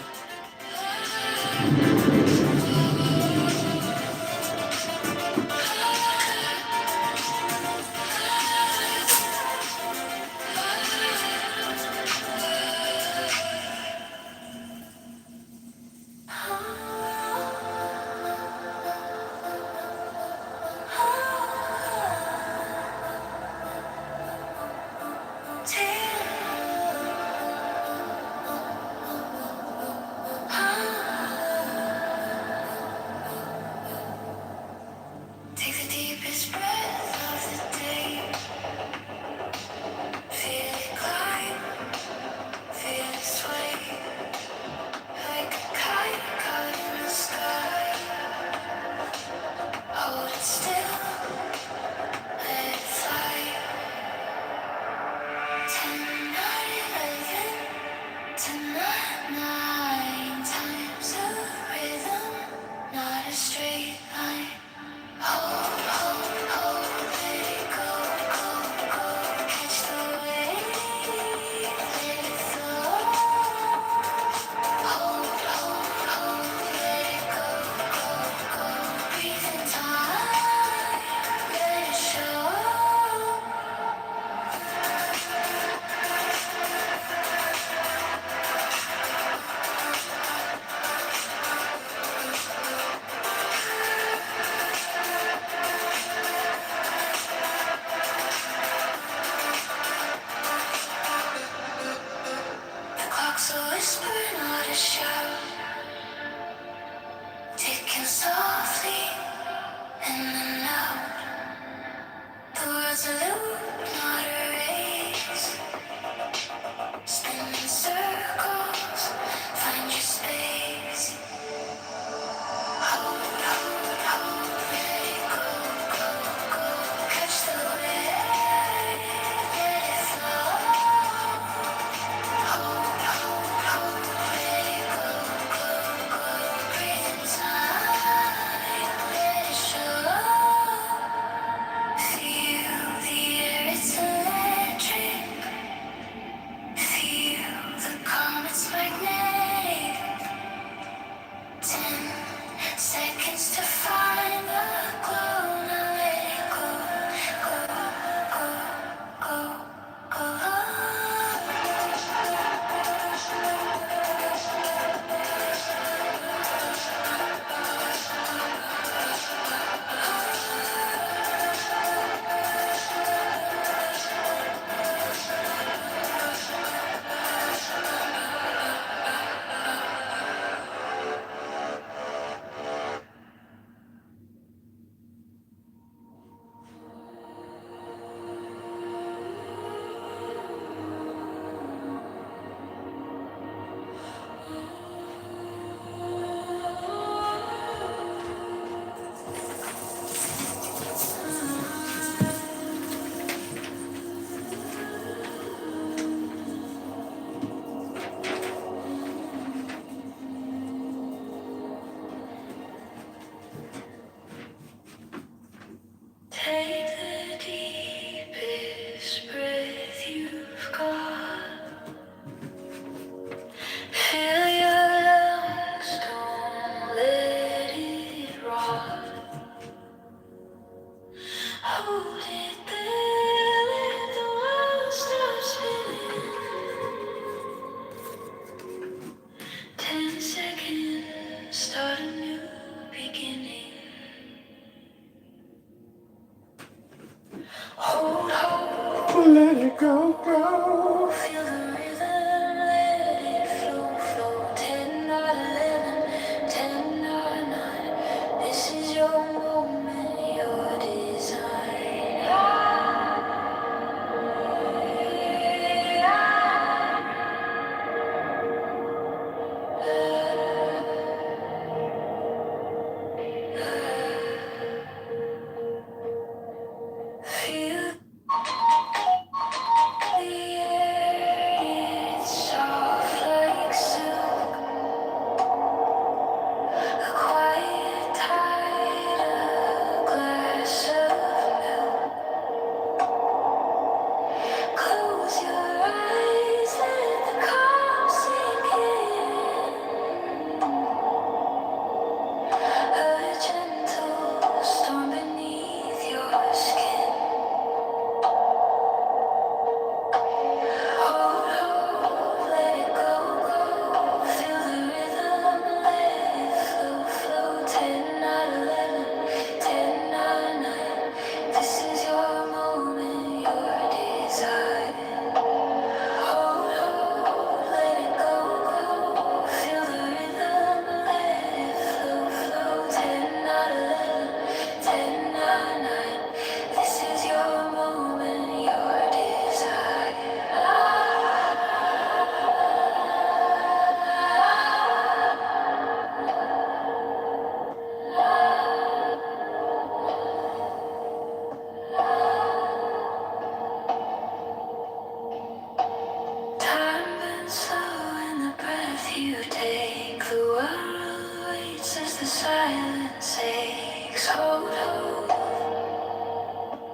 Speaker 12: the silence aches. Hold, hold.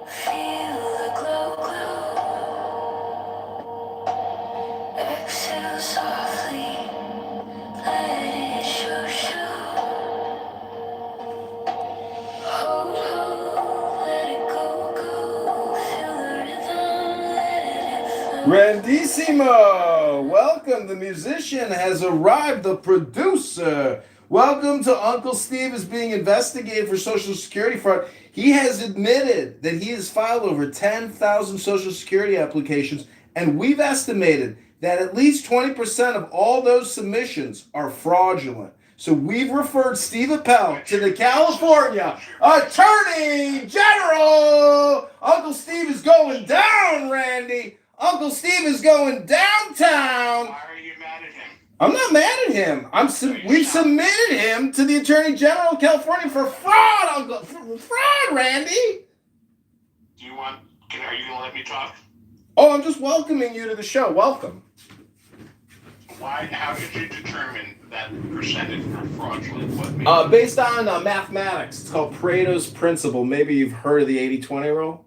Speaker 12: Feel the glow, glow. Exhale softly. Let it show, show. Hold, hold. Let it go, go. Feel the rhythm. Let it flow.
Speaker 5: Grandissimo! Welcome. The musician has arrived, the producer. Welcome to Uncle Steve is being investigated for Social Security fraud. He has admitted that he has filed over 10,000 Social Security applications, and we've estimated that at least 20% of all those submissions are fraudulent. So we've referred Steve Appel to the California Attorney General. Uncle Steve is going down, Randy. Uncle Steve is going downtown.
Speaker 7: Why are you mad at him?
Speaker 5: I'm not mad at him. We've submitted him to the Attorney General of California for fraud, Uncle. Fraud, Randy.
Speaker 7: Do you want? Are you gonna let me talk?
Speaker 5: Oh, I'm just welcoming you to the show. Welcome.
Speaker 7: Why? How did you determine that percentage were fraudulent? What made
Speaker 5: Based on mathematics. It's called Pareto's Principle. Maybe you've heard of the 80-20 rule.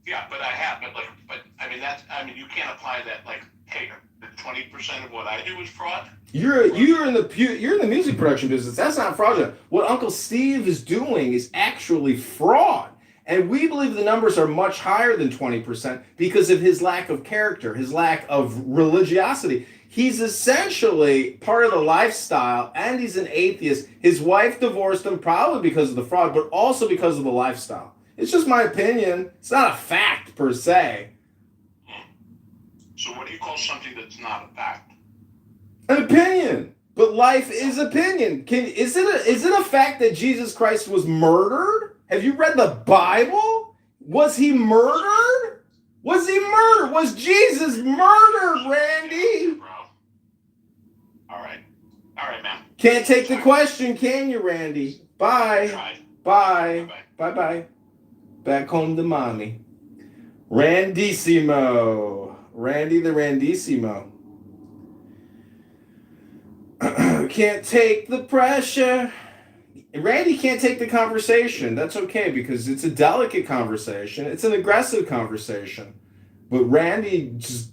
Speaker 7: Yeah, but I have. But I mean you can't apply that. Like, hey, the 20% of what I do is fraud.
Speaker 5: You're in the music production business. That's not fraudulent. What Uncle Steve is doing is actually fraud. And we believe the numbers are much higher than 20% because of his lack of character, his lack of religiosity. He's essentially part of the lifestyle, and he's an atheist. His wife divorced him probably because of the fraud, but also because of the lifestyle. It's just my opinion. It's not a fact per se.
Speaker 7: So what do you call something that's not a fact?
Speaker 5: An opinion. But life is opinion. Is it a fact that Jesus Christ was murdered? Have you read the Bible? Was he murdered? Was he murdered? Was Jesus murdered, Randy?
Speaker 7: Bro. All right, man.
Speaker 5: Can't take the question, can you, Randy? Bye. Bye. Bye. Back home to mommy. Randissimo. Randy the Randissimo. Can't take the pressure. Randy can't take the conversation. That's okay because it's a delicate conversation. It's an aggressive conversation. But Randy's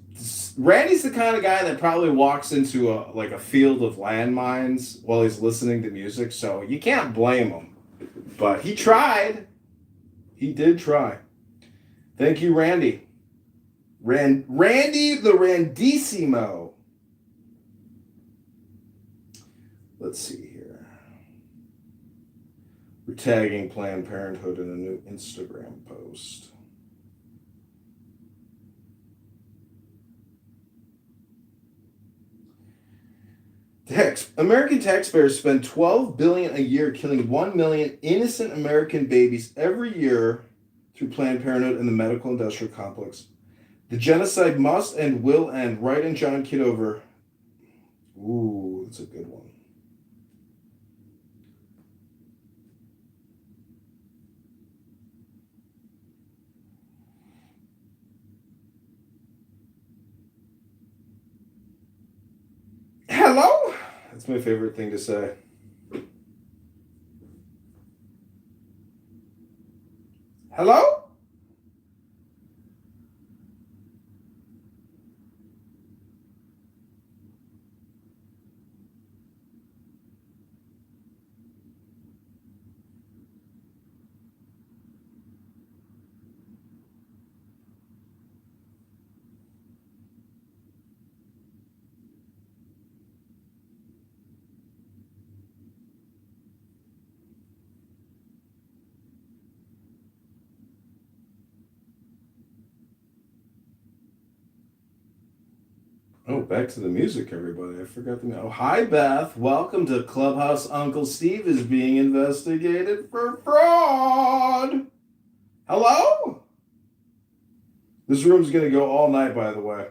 Speaker 5: the kind of guy that probably walks into a field of landmines while he's listening to music. So you can't blame him. But he tried. He did try. Thank you, Randy. Randy the Randissimo. Let's see here. We're tagging Planned Parenthood in a new Instagram post. American taxpayers spend $12 billion a year killing 1 million innocent American babies every year through Planned Parenthood and the medical industrial complex. The genocide must and will end. Right in John Kitover. Ooh, that's a good one. Hello? That's my favorite thing to say. Hello? Oh, back to the music, everybody. I forgot the... Oh, hi, Beth. Welcome to Clubhouse. Uncle Steve is being investigated for fraud. Hello? This room's going to go all night, by the way.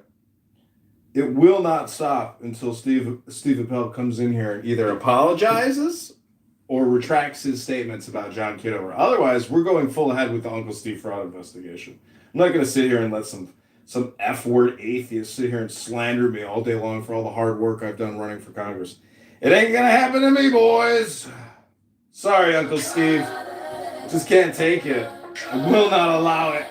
Speaker 5: It will not stop until Steve Appel comes in here and either apologizes or retracts his statements about John Kitover. Otherwise, we're going full ahead with the Uncle Steve fraud investigation. I'm not going to sit here and let some F-word atheist sit here and slander me all day long for all the hard work I've done running for Congress. It ain't gonna happen to me, boys. Sorry, Uncle Steve. Just can't take it. I will not allow it.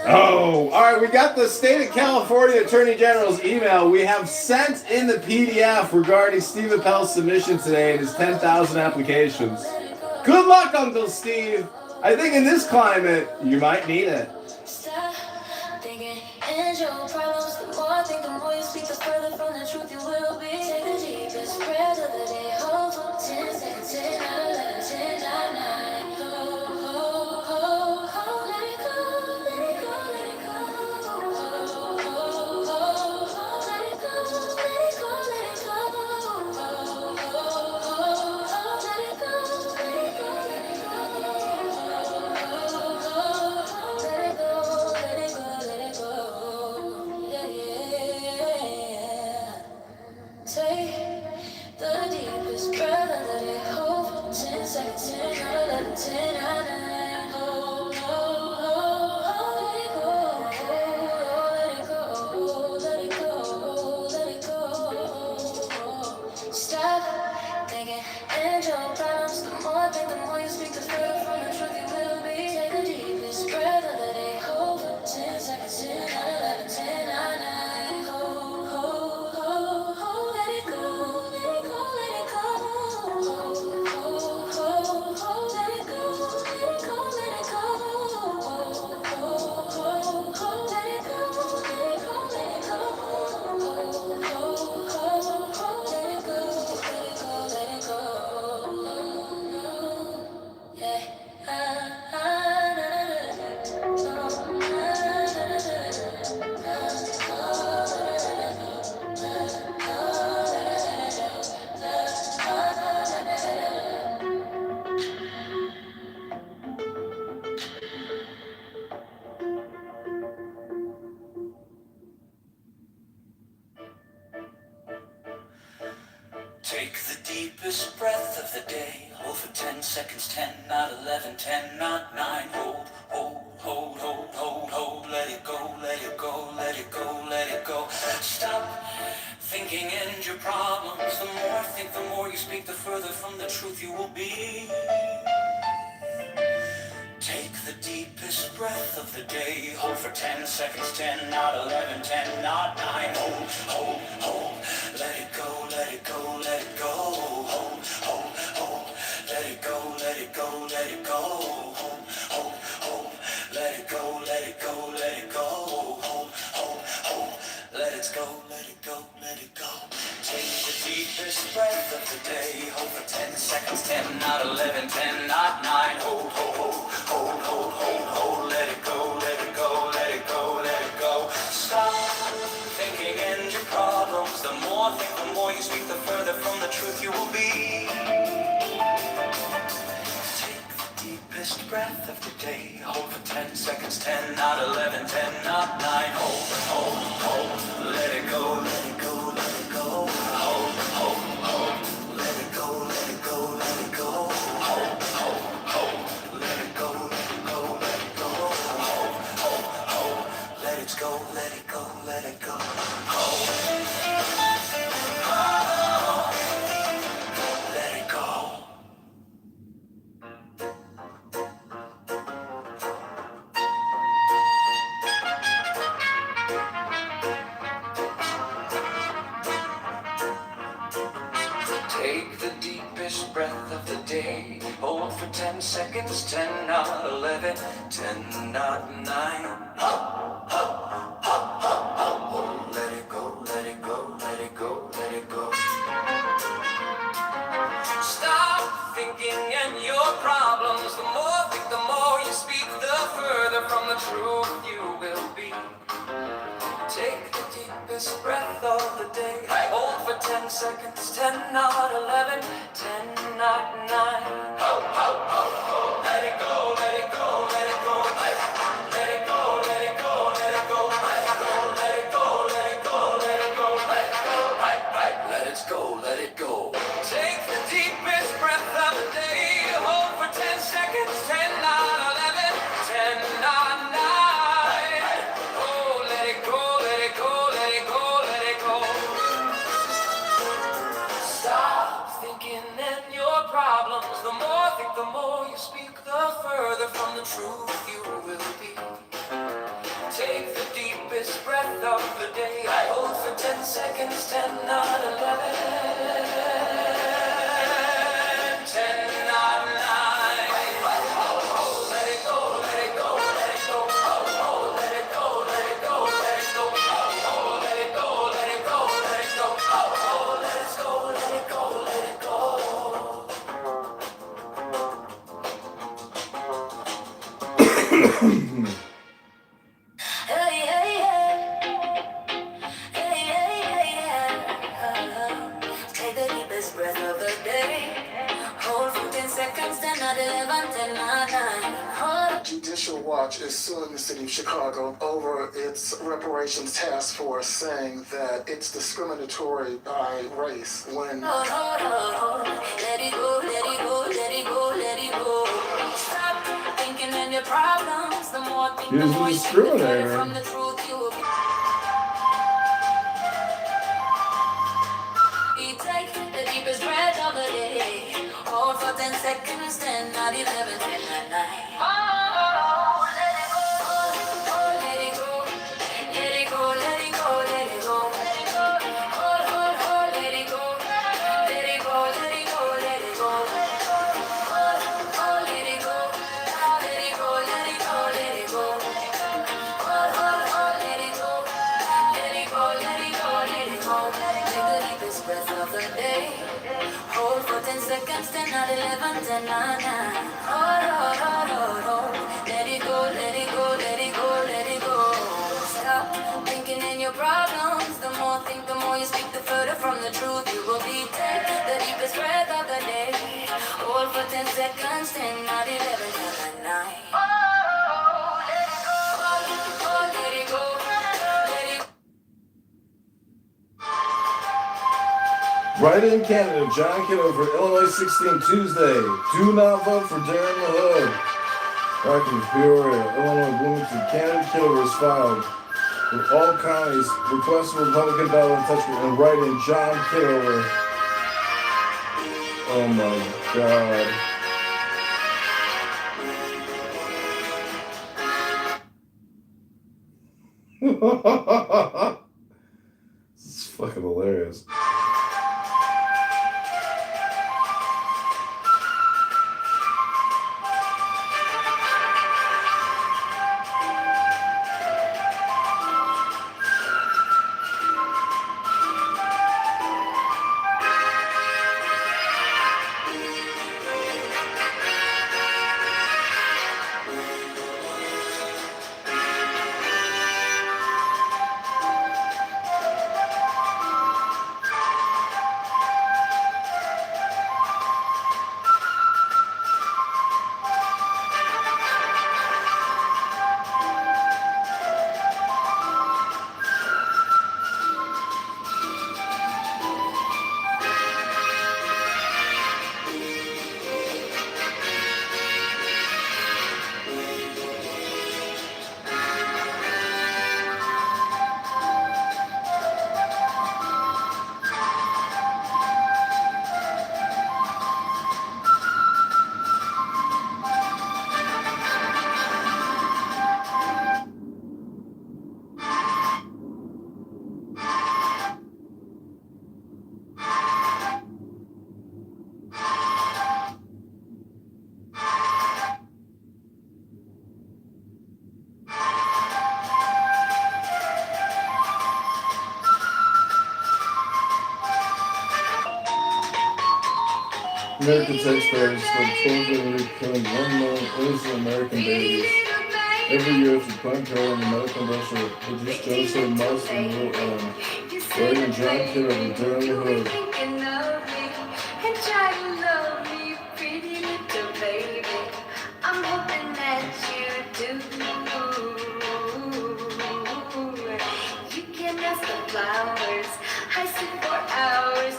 Speaker 5: Oh, all right. We got the State of California Attorney General's email. We have sent in the PDF regarding Steve Appel's submission today and his 10,000 applications. Good luck, Uncle Steve. I think in this climate, you might need it.
Speaker 12: Stop thinking and your problems. The more I think, the more you speak, the further from the truth you will be. Take the deepest breath of the day. Hold for 10 seconds, 10, 9, 10, 9, 9. Hold, let it go, let it go, let it go. Hold, let it go, let it go, let it go. Hold, let it go, let it go, let it go. Let it go, let it go, let it go. Yeah, yeah. Take the deepest breath and let it hold for 10 seconds. 10, 9, 11, 10, 9, 9. Hold, let it go. Let it go, let it go, let it go. Stop thinking and your problems. The more I think, the more you speak, the further from the truth you will be. Take the deepest breath and let it hold for 10 seconds. 10, 9, 11, 10, 9, 9. Hold, let it go, let it go, let it go. Hold, let it go, let it go, let it go. Hold, let it go, let it go, let it go. Let it go, let it go, let it go. Yeah.
Speaker 13: Take the deepest breath of the day. Hold for 10 seconds. 10, not 11, 10, not 9. Hold, hold, hold, hold, hold, hold. Let it go, let it go, let it go, let it go. Stop thinking and your problems. The more I think, the more you speak, the further from the truth you will be. Take the deepest breath of the day. Hold for 10 seconds. 10, not 11, 10, not 9. Hold, hold, hold. Let it go, let it go, let it go. Hold, hold, hold. Let it go, let it go, let it go. Hold, hold, hold. Let it go, let it go, let it go. Hold, hold, hold. Let it go, let it go, let it go. Take the deepest breath of the day. Hold for 10 seconds. 10, not 11, 10, not 9. Hold, hold, hold. Hold, hold, hold, hold. Let it go, let it go, let it go, let it go. Stop thinking and your problems. The more I think, the more you speak, the further from the truth you will be. Take the deepest breath of the day. Hold for 10 seconds. 10, not 11, 10, not 9. Hold, hold, hold. Let it go, let it go, let it go. Hold, hold, hold. Let it go, let it go, let it go. Hold, hold, hold. Let it go, let it go, let it go. Hold, hold, hold. Let it go, let it go, let it go. Hold, let it go. Take the deepest breath of the day. Hold for 10 seconds. 10, not 11, 10, not 9. Let it go, let it go, let it go, let it go. Stop thinking and your problems. The more think, the more you speak, the further from the truth you will be. Take the deepest breath of the day. Hold for 10 seconds. 10, not 11, 10, not 9. Let it go, let it go, let it go. Let it go, let it go, let it go. Let it go, let it go, let it go. Let it go, let it go, let it go. Take the deepest breath of the day. Hold for 10 seconds. 10, not 11, 10, not 9. Oh, let it go, let it go, let it go, let it go.
Speaker 12: truth you will be. Take the deepest breath of the day. I hold for 10 seconds, 10, not 11. 10, not 9. Let it go, let it go, let it go. Let it go, let it go, let it go. Let it go, let it go, let it go. Let it go, let it go, let it go. Hey, hey, hey. Hey, hey, hey, yeah. Take the deepest breath of the day. Hold for 10 seconds, 10, not 11, 10, not 9. Hold.
Speaker 14: Judicial Watch is suing the city of Chicago over its reparations task force, saying that it's discriminatory by race when.
Speaker 12: Hold, hold, hold, hold. Let it go, let it go, let it go, let it go. Stop thinking in your problems. The more think, the more you speak the further from the truth you will be. Take the deepest breath of the day. Hold for 10 seconds, 10, not 11, 10, not 9. Oh, let it go, let it go, let it go, let it go, let it go, let it go. Hold, let it go, let it go, let it go, let it go. Hold, let it go, let it go, let it go, let it go. Hold, let it go, let it go, let it go, let it go. Take the deepest breath of the day. Hold for 10 seconds, 10, not 11, 10, not 9. Hold. Let it go, let it go, let it go, let it go. Stop thinking in your problems. The more think, the more you speak, the further from the truth you will be. Take the deepest breath of the day. Hold for 10 seconds, 10, not 11, 10, not 9. Let it go, let it go.
Speaker 5: Right in Canada, John Kitover, Illinois 16, Tuesday. Do not vote for Darren the Hood. Back in Peoria, Illinois, Bloomington, Canada, Kitover is filed with all counties. Request for Republican ballot attachment and write in John Kitover. Oh my God. This is fucking hilarious. American taxpayers spend $12 billion killing 1 million innocent American babies every year through Planned Parenthood and the medical industrial. But this genocide must and will end. Writing John Kitover, Darren the Hood.
Speaker 12: I'm hoping that you do. You can ask the flowers. I sit for hours.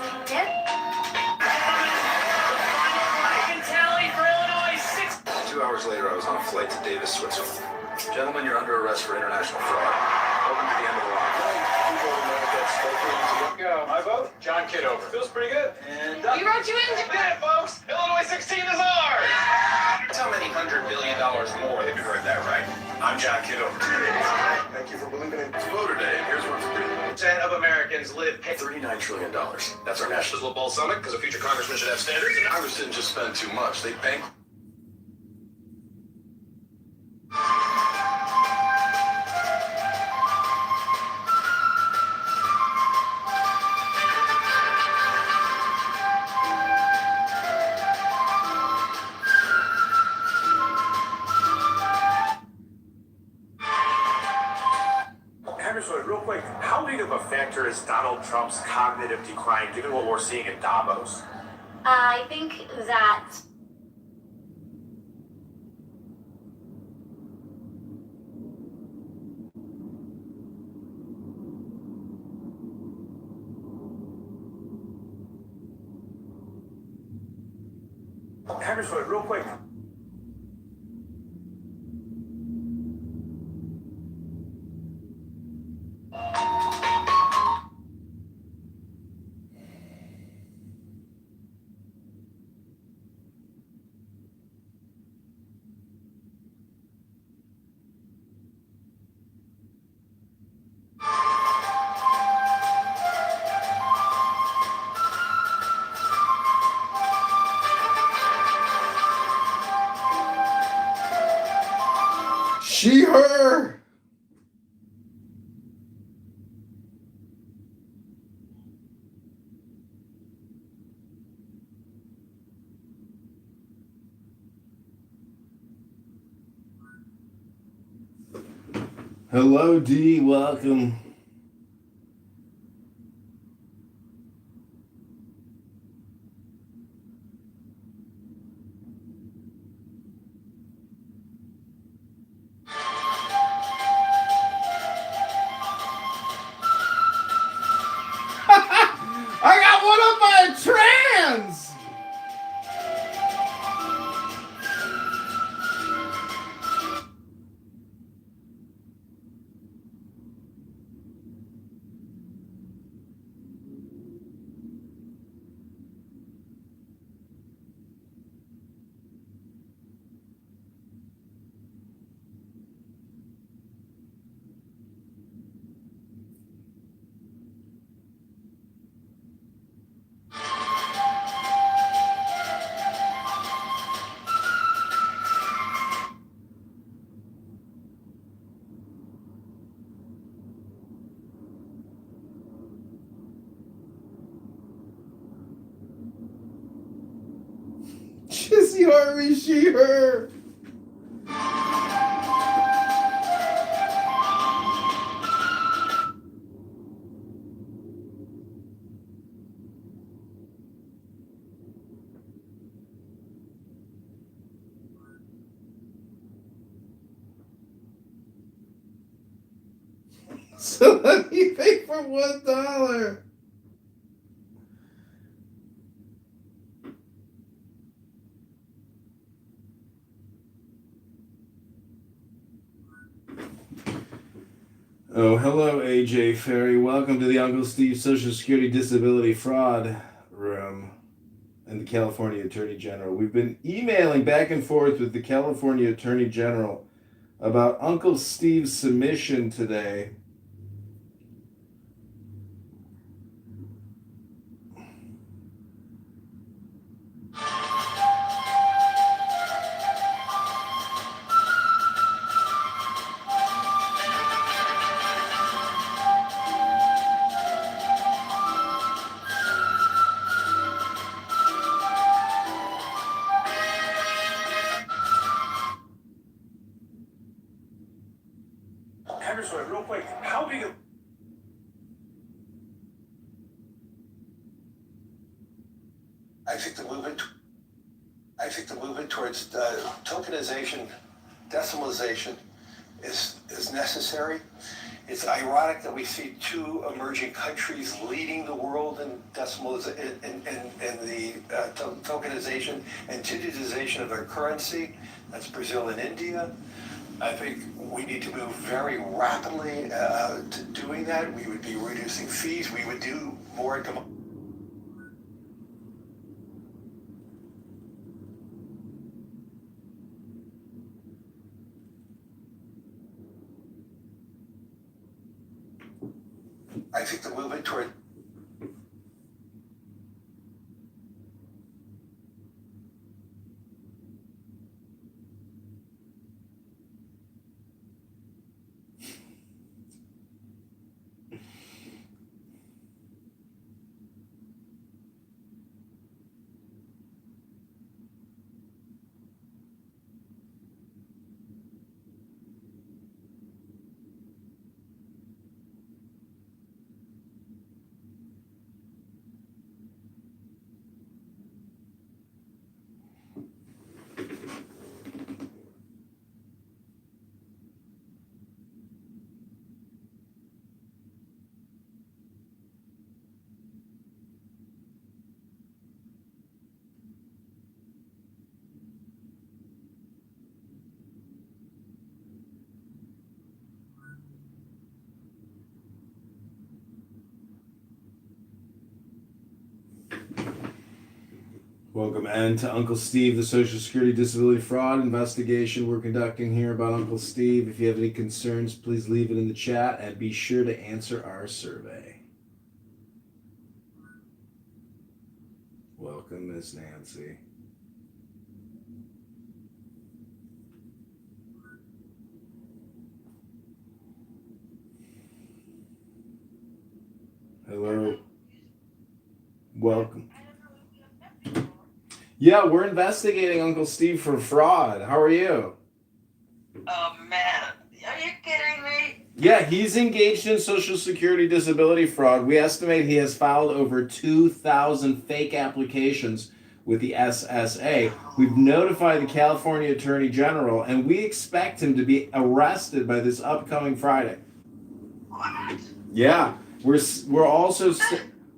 Speaker 12: I can tally for Illinois 6.
Speaker 11: 2 hours later, I was on a flight to Davis, Switzerland. Gentlemen, you're under arrest for international fraud. Welcome to the end of the line.
Speaker 15: Go. My vote, John Kitover. Feels pretty good. And
Speaker 12: We wrote you in.
Speaker 15: did it, folks. Illinois 16 is ours.
Speaker 11: how many $100 billion more. If you heard that right. I'm John Kitover.
Speaker 14: Thank you for believing in
Speaker 11: It's voter day, and here's what's due. 10% of Americans live pay $39 trillion. That's our National Ball Summit, because a future congressman should have standards. Congress didn't just spend too much. They bank.
Speaker 15: Congressman, real quick, how big of a factor is Donald Trump's cognitive decline given what we're seeing in Davos?
Speaker 4: I think that
Speaker 15: Congressman, real quick.
Speaker 5: She, her. Hello, D. Welcome. I got one up by a trans! Jesse Harvey, she, her. So let me pay for $1. Oh, hello, AJ Ferry. Welcome to the Uncle Steve Social Security Disability Fraud Room and the California Attorney General. We've been emailing back and forth with the California Attorney General about Uncle Steve's submission today.
Speaker 15: Congressman, real quick, how big of
Speaker 16: I think the movement towards tokenization, decimalization is necessary. It's ironic that we see two emerging countries leading the world in decimalization in the tokenization and digitization of their currency. That's Brazil and India. I think we need to move very rapidly to doing that. We would be reducing fees. We would do more. think the movement toward
Speaker 5: Welcome, and to Uncle Steve, the Social Security Disability Fraud investigation we're conducting here about Uncle Steve. If you have any concerns, please leave it in the chat and be sure to answer our survey. Welcome, Miss Nancy. Hello. Welcome. Yeah, we're investigating Uncle Steve for fraud. How are you?
Speaker 17: Oh man, are you kidding me?
Speaker 5: Yeah, he's engaged in Social Security disability fraud. We estimate he has filed over 2,000 fake applications with the SSA. We've notified the California Attorney General, and we expect him to be arrested by this upcoming Friday.
Speaker 17: What?
Speaker 5: Yeah, we're also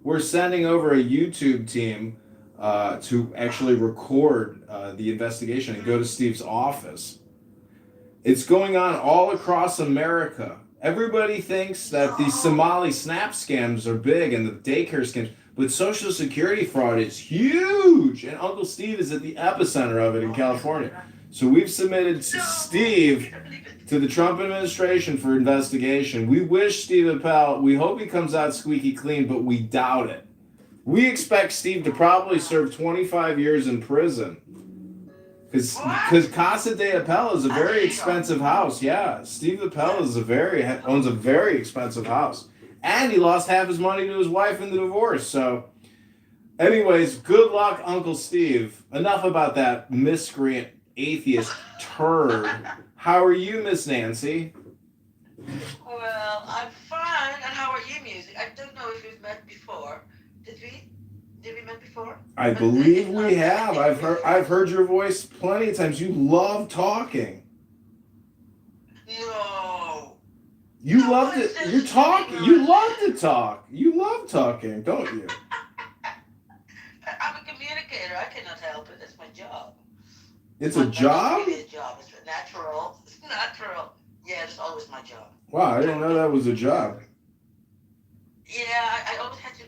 Speaker 5: we're sending over a YouTube team to actually record the investigation and go to Steve's office. It's going on all across America. Everybody thinks that these Somali snap scams are big and the daycare scams, but Social Security fraud is huge, and Uncle Steve is at the epicenter of it in California. So we've submitted Steve to the Trump administration for investigation. We wish Steve Appel, we hope he comes out squeaky clean, but we doubt it. We expect Steve to probably serve 25 years in prison. Because Casa de Appel is a very expensive house. Yeah, Steve Appel owns a very expensive house. And he lost half his money to his wife in the divorce. So, anyways, good luck, Uncle Steve. Enough about that miscreant atheist turd. How are you, Miss Nancy?
Speaker 17: Well, I'm fine. And how are you, music? I don't know if we've met before. Did we? Did we met before?
Speaker 5: I believe we have. I've heard your voice plenty of times. You love talking.
Speaker 17: No.
Speaker 5: You love to. You talk. You love to talk. You love talking, don't you?
Speaker 17: I'm a communicator. I cannot help it. That's my job.
Speaker 5: It's a job?
Speaker 17: It's a job. It's natural. It's natural. Yeah, it's always my job.
Speaker 5: Wow, I didn't know that was a job.
Speaker 17: Yeah, I always have to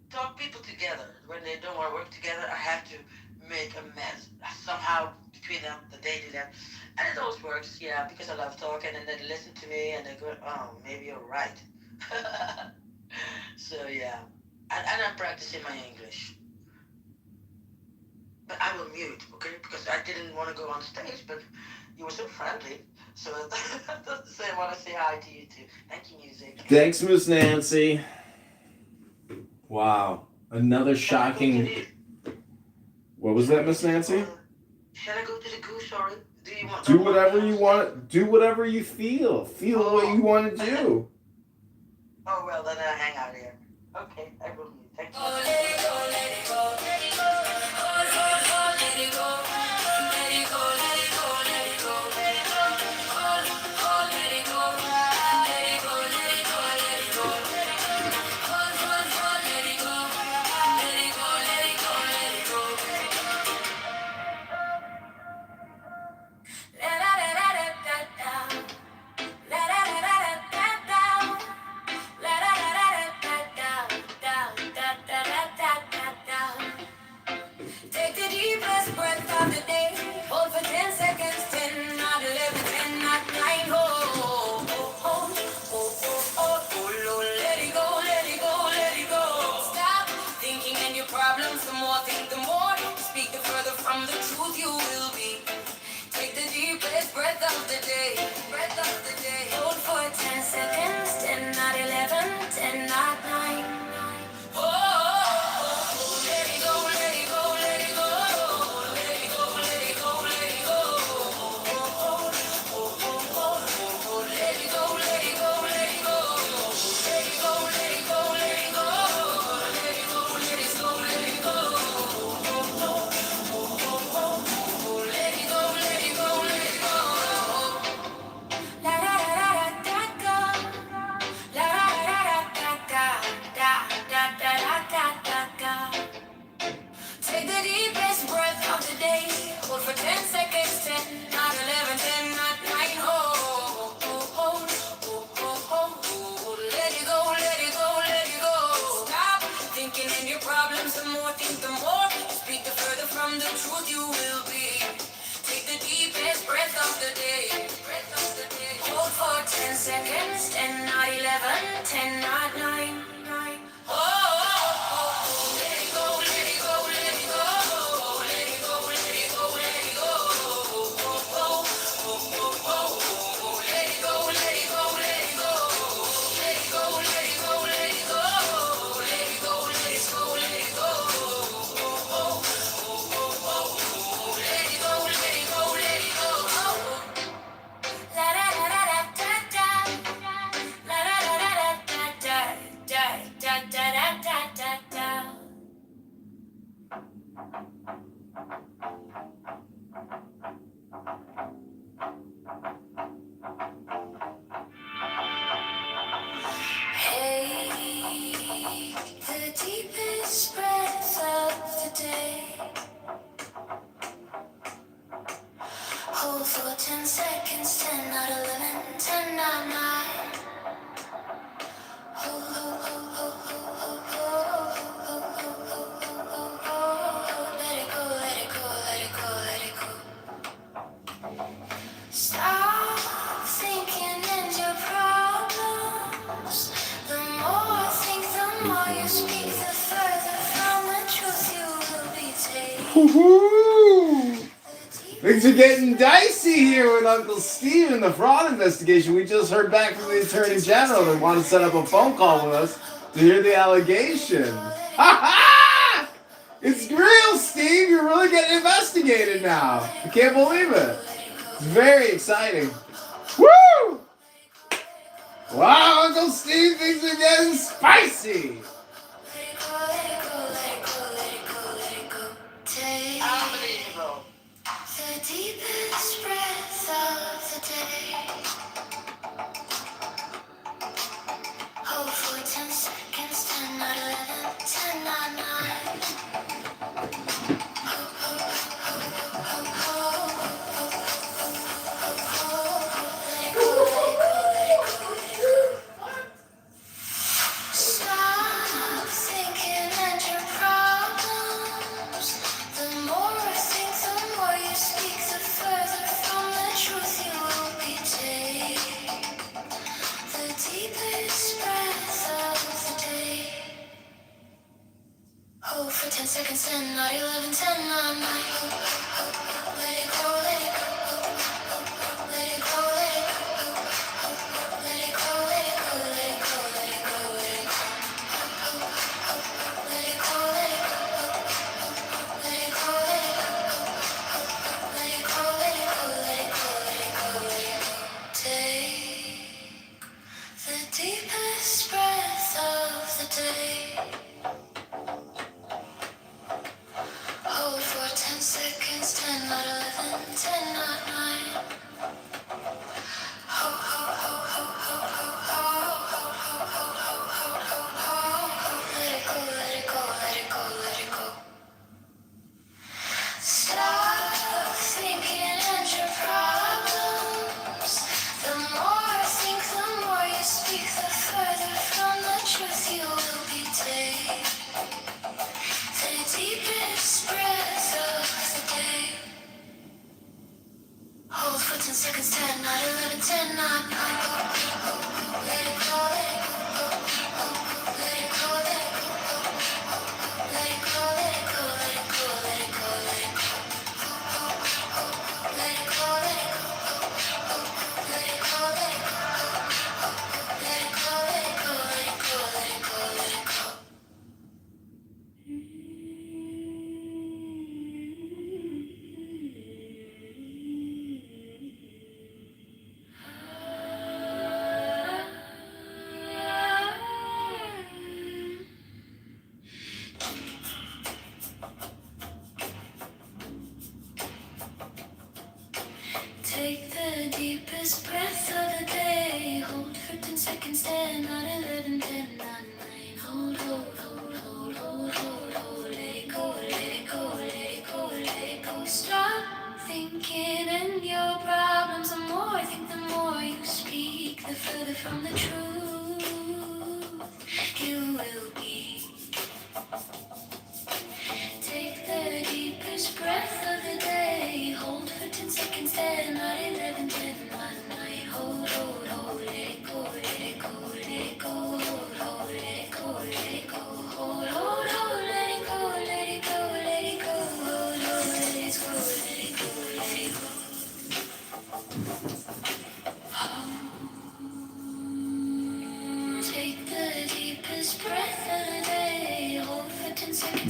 Speaker 17: talk people together. When they don't want to work together, I have to make a mess somehow between them that they do that. And it always works, yeah, because I love talking and they listen to me and they go, oh, maybe you're right. So, yeah. And I'm practicing my English. But I will mute, okay? Because I didn't want to go on stage, but you were so friendly. So I want to say hi to you too. Thank you, music.
Speaker 5: Thanks, Miss Nancy. Wow. Another shocking. What was that, Miss Nancy?
Speaker 17: Shall I go to the goose, sorry?
Speaker 5: Do whatever you want. Do whatever you feel. Feel what you want to do.
Speaker 17: Oh, well, then I'll hang out here. Okay, I will mute. Thank you.
Speaker 12: Let it go, let it go, let it go. Hold, hold, hold, let it go. Let it go, let it go, let it go, let it go. Hold, hold, let it go. Let it go, let it go, let it go. Hold, hold, hold, let it go. Let it go, let it go, let it go. La la la la la da da. La la la la la da da. La la la la la da da da da da da. and your problems, the more think, the more you speak, the further from the truth you will be. Take the deepest breath of the day. Hold for 10 seconds, 10, not 11, 10, not 9. Oh, let it go, let it go, let it go. Let it go, let it go, let it go. Let it go, let it go, let it go. Let it go, let it go, let it go. Let it go, let it go, let it go. Let it go, let it go, let it go. La da da da da da. La da da da da da da da da da da. Hey, the deepest breath of the day. Hold for 10 seconds, 10, not 11, 10, not 9. Let it go, let it go, let it go, let it go. Stop thinking and your problems. The more I think, the more you speak, the further from the truth you will be taken.
Speaker 5: Woohoo! Things are getting dicey here with Uncle Steve in the fraud investigation. We just heard back from the Attorney General. They want to set up a phone call with us to hear the allegations. Ha ha! It's real, Steve. You're really getting investigated now. I can't believe it. It's very exciting. Woo! Wow, Uncle Steve, things are getting spicy.
Speaker 17: Unbelievable.
Speaker 12: The deepest breath of the day. Hold for 10 seconds, 10, not 11, 10, not 9. Stop thinking and your problems. The more I think, the more you speak, the further from the truth you will be taken. The deepest breath of the day. Hold for 10 seconds, 10, not 11, 10, not 9. Let it go, let it go. Let it go, let it go. Let it go, let it go, let it go, let it go, let it go. Let it go, let it go. Let it go, let it go. Let it go, let it go, let it go, let it go, let it go. Take the deepest breath of the day. Hold for 10 seconds, 10, not 11, 10, not 9. Ho, ho, ho, ho, ho, ho, ho, ho, ho, ho, ho, ho, ho. Let it go, let it go, let it go, let it go. Stop thinking and your problems. The more I think, the more you speak, the further from the truth you will be taken. The deepest breath of the day. Hold for 10 seconds, 10, not 11, 10, not 9. Let it go, let it go. Let it go, let it go. Let it go, let it go, let it go, let it go, let it go. Let it go, let it go. Let it go, let it go. Let it go, let it go, let it go, let it go, let it go. Take the deepest breath of the day. Hold for 10 seconds, 10, not 11, 10, not 9. Hold, hold, hold, hold, hold, hold, hold. Let it go, let it go, let it go, let it go. Stop thinking and your problems. The more I think, the more you speak, the further from the truth you will be.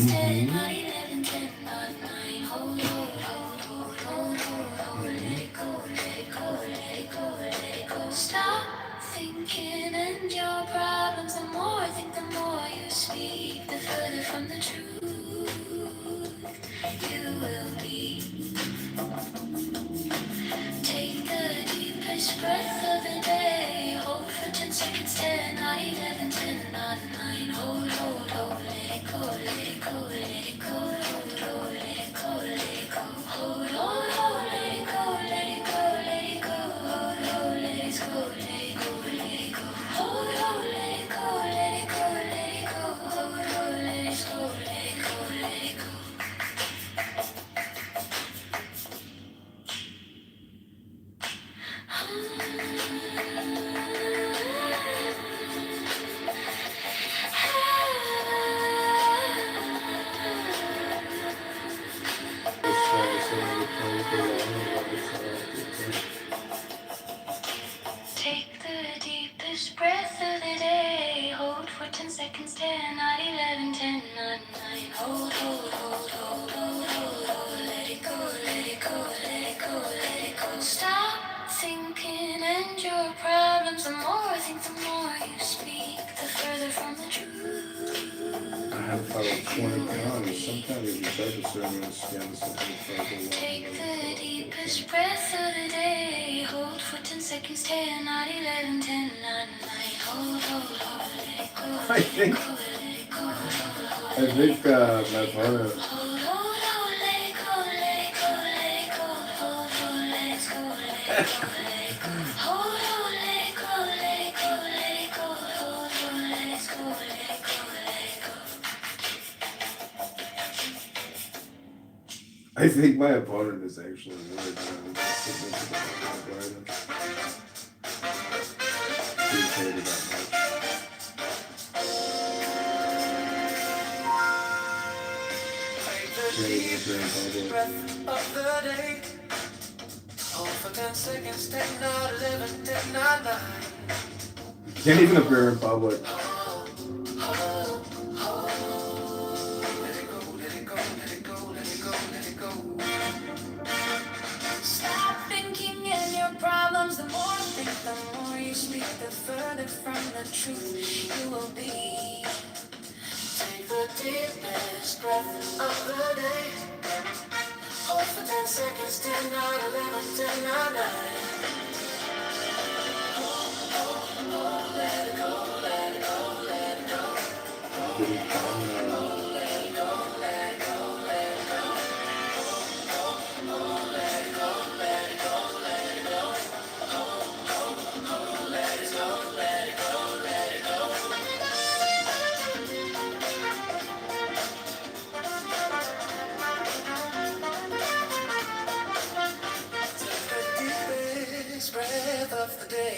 Speaker 12: seconds, 10, 9, 11, 10, 9, hold, let it go, let it go, let it go, let it go. Stop thinking and your problems, the more I think, the more you speak, the further from the truth you will be. Take the deepest breath of the day. Hold for 10 seconds, 10, 9, 11, 10, 9, hold, let it go, let it go, let it go, hold, let it go, let it go, hold, let it go, let it go, let it go, hold, let it go, let it go, let it go, hold, let it go, let it go, let it go, hold, let it go, let it go, let it go. Take the deepest breath of the day. Hold for 10 seconds, 10, 9, 11, 10, 9, hold, let it go, let it go, let it go, let it go. Stop thinking and your problems, the more I think, the more you speak, the further from the truth.
Speaker 5: I have about 20 pounds. Sometimes you try to serve me in skins.
Speaker 12: Take the deepest breath of the day. Hold for 10 seconds, 10, 9, 11, 10, 9, hold, let it go.
Speaker 5: I think my partner. I think my opponent is actually weird.
Speaker 12: Breath of the day. Hold for 10 seconds, 10, 9, 11, 10, 9, 9.
Speaker 5: Can't even appear in public.
Speaker 12: Stop thinking in your problems. The more you think, the more you speak, the further from the truth you will be. Take the deepest breath of the day. Hold for 10 seconds, 10, 9, 11, 10, 9, 9. Let it go, let it go, let it go. Let it go, let it go, let it go, let it go. Let it go, let it go, let it go. Let it go, let it go, let it go. Breath of the day.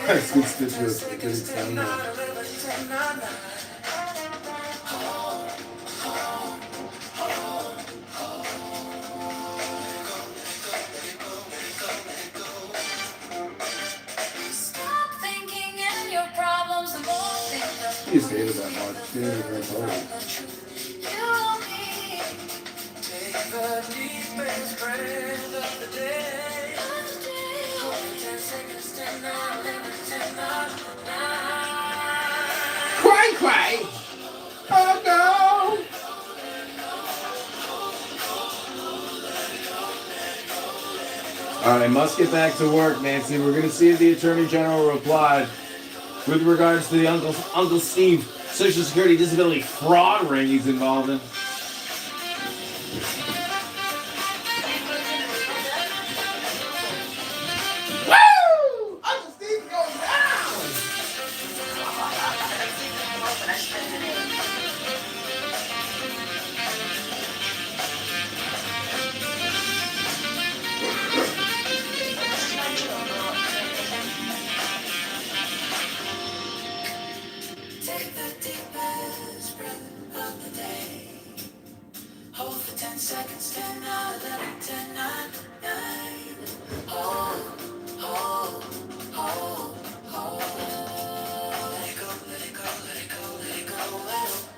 Speaker 5: That's constituents. Getting sound.
Speaker 12: Stop thinking in your problems, the more
Speaker 5: He just hated that much. He didn't even know it.
Speaker 12: take the deepest breath of the day. Hold 10 seconds, 10, 9, 11, 10, 9, 9.
Speaker 5: Cry, cry. Oh no. All right, must get back to work, Nancy. We're going to see if the Attorney General replied with regards to the Uncle Steve Social Security disability fraud ring he's involved in. Woo! Uncle Steve goes down!
Speaker 12: Take the deepest breath of the day. Hold for 10 seconds, 10, 9, 11, 10, 9, 9. Hold, hold, hold, hold. Let it go, let it go, let it go, let it go, let it go.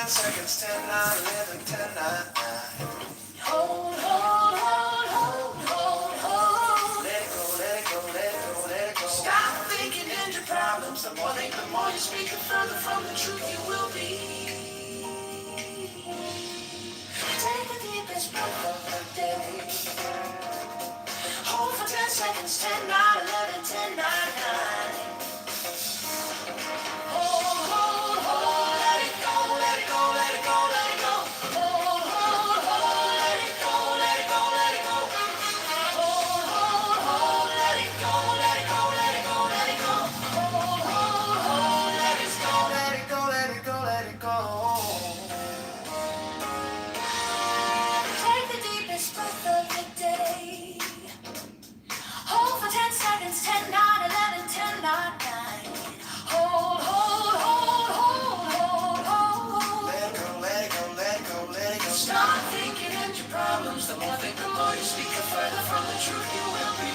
Speaker 12: seconds, 10, 9, 11, 10, 9, 9.
Speaker 13: Hold, hold, hold, hold, hold, hold.
Speaker 12: Let it go, let it go, let it go, let it go.
Speaker 13: Stop thinking and your problems. The more think, the more you speak, the further from the truth you will be. Take the deepest breath of the day. Hold for 10 seconds, 10, 9, 11, 10, 9, 9. Hold, hold, hold, let it go, let it go, let it go, let it go. Hold, hold, hold, let it go, let it go, let it go. Hold, hold, hold, let it go, let it go, let it go, let it go. Hold, hold, hold, let it go, let it go, let it go, let it go. Take the deepest breath of the day. Hold for 10 seconds, 10, 9, 11, 10, 9, 9. Hold, hold, hold, hold, hold, hold.
Speaker 12: Let it go, let it go, let it go, let it go.
Speaker 13: Stop thinking and your problems. The more think, the more you speak, the further from the truth you will be.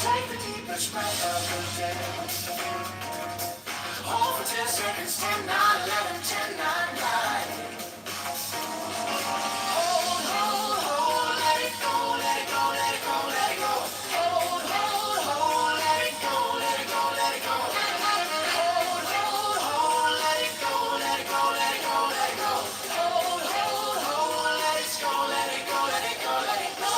Speaker 13: Take the deepest breath of the day. Hold for 10 seconds, 10, 9, 11, 10, 9, 9. Hold, hold, hold, let it go, let it go, let it go, let it go. Hold, hold, hold, let it go, let it go, let it go. Hold, hold, hold, let it go, let it go, let it go, let it go. Hold, hold, hold, let it go, let it go, let it go, let it go.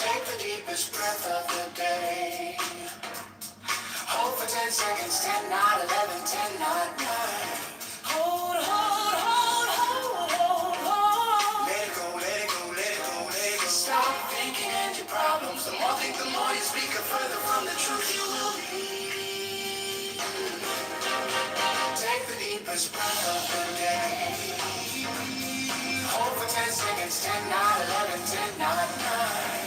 Speaker 12: Take the deepest breath of the day. Hold for 10 seconds, 10, 9, 11, 10, 9, 9.
Speaker 13: Hold, hold, hold, hold, hold, hold.
Speaker 12: Let it go, let it go, let it go, let it go.
Speaker 13: Stop thinking and your problems. The more think, the more you speak, the further from the truth you will be.
Speaker 12: Take the deepest breath of the day. Hold for 10 seconds, 10, 9, 11, 10, 9, 9.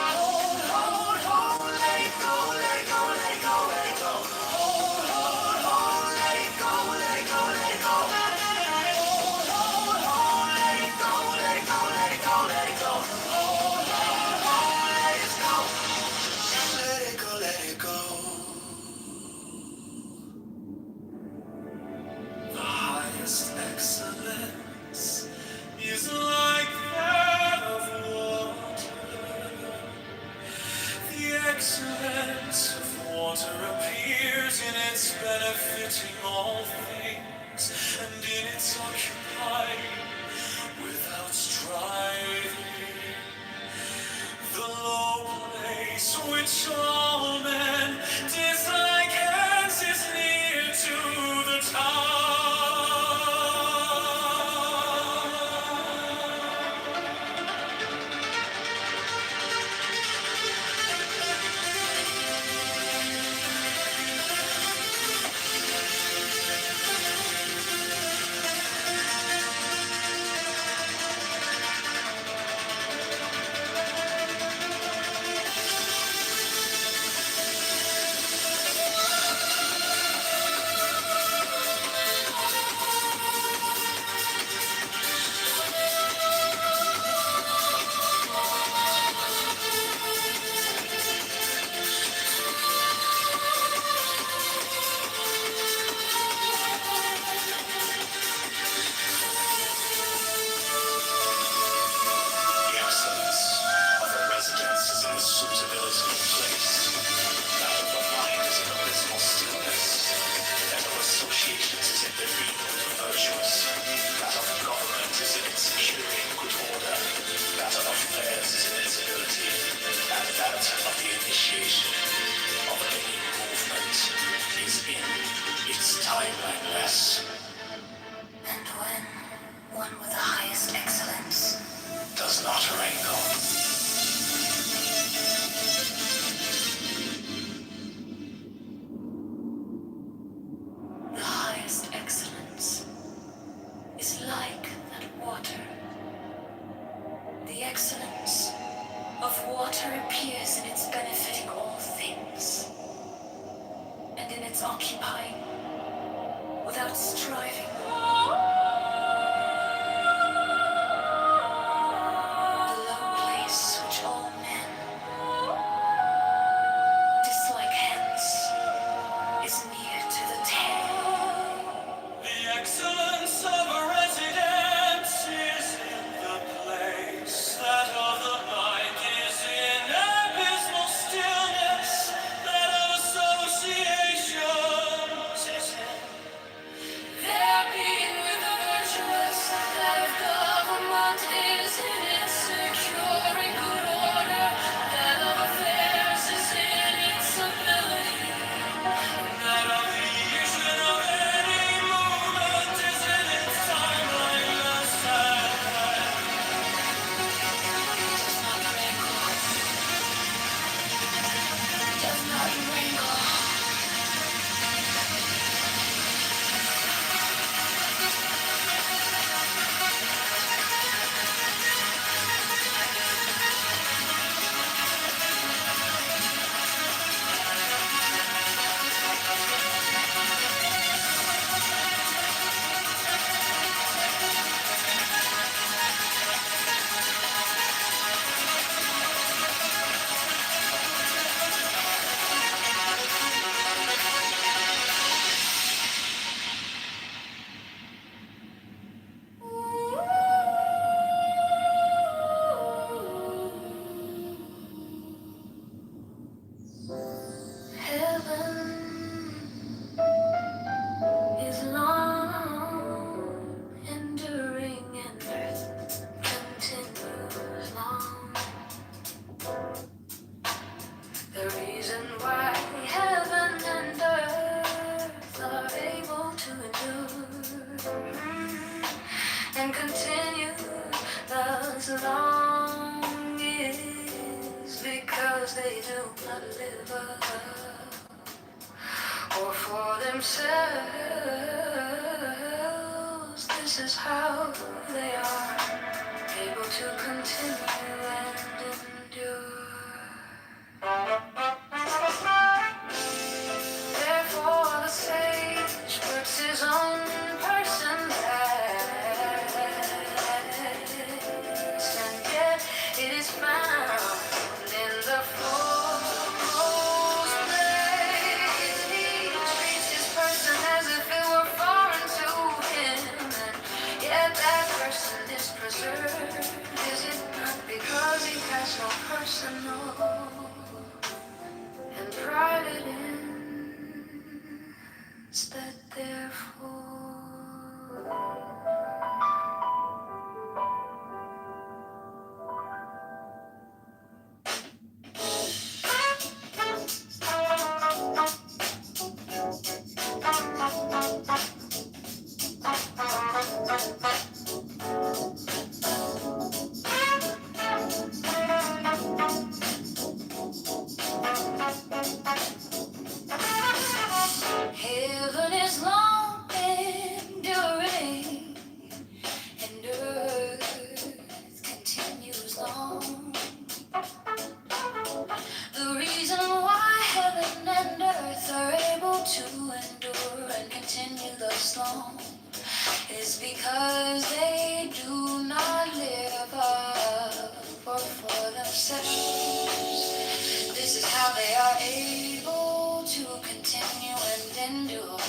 Speaker 13: Hold, hold, hold, let it go, let it go, let it go, let it go. Hold, hold, hold, let it go, let it go, let it go. Hold, hold, hold, let it go, let it go, let it go, let it go. Hold, hold, hold, let it go.
Speaker 12: Let it go, let it go.
Speaker 13: The highest excellence is like that of water.
Speaker 12: like that water. The excellence of water appears in its benefiting all things, and in its occupying without striving. The low place which all men dislike hence is near to the tail.
Speaker 13: The excellence of a residence is in the place that of the mind is in abysmal stillness, that of associations is in
Speaker 12: There being with the virtuous, that of government is in its securing good order, that of affairs is in its ability.
Speaker 13: that of the action of any movement is in its timeliness and
Speaker 12: Does not wrinkle. Heaven is long, enduring, and earth continues long. The reason why heaven and earth are able to endure and continue thus long is because they do not live or for themselves. This is how they are able to continue and endure. Therefore, the sage puts his own person last, and yet it is found in the foremost place. He treats his person as if it were foreign to him, and yet that person is preserved. Is it not because he has no personal and private ends that therefore heaven is long enduring, and earth continues long. The reason why heaven and earth are able to endure and continue thus long is because they do not live up or for themselves. This is how they are able to continue and endure.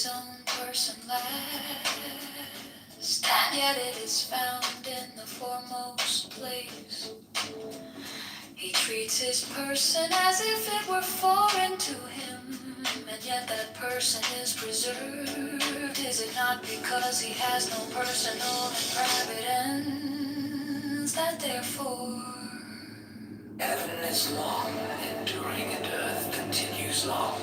Speaker 12: his own person last, and yet it is found in the foremost place. He treats his person as if it were foreign to him, and yet that person is preserved. Is it not because he has no personal and private ends that therefore
Speaker 13: Heaven is long, enduring, and earth continues long.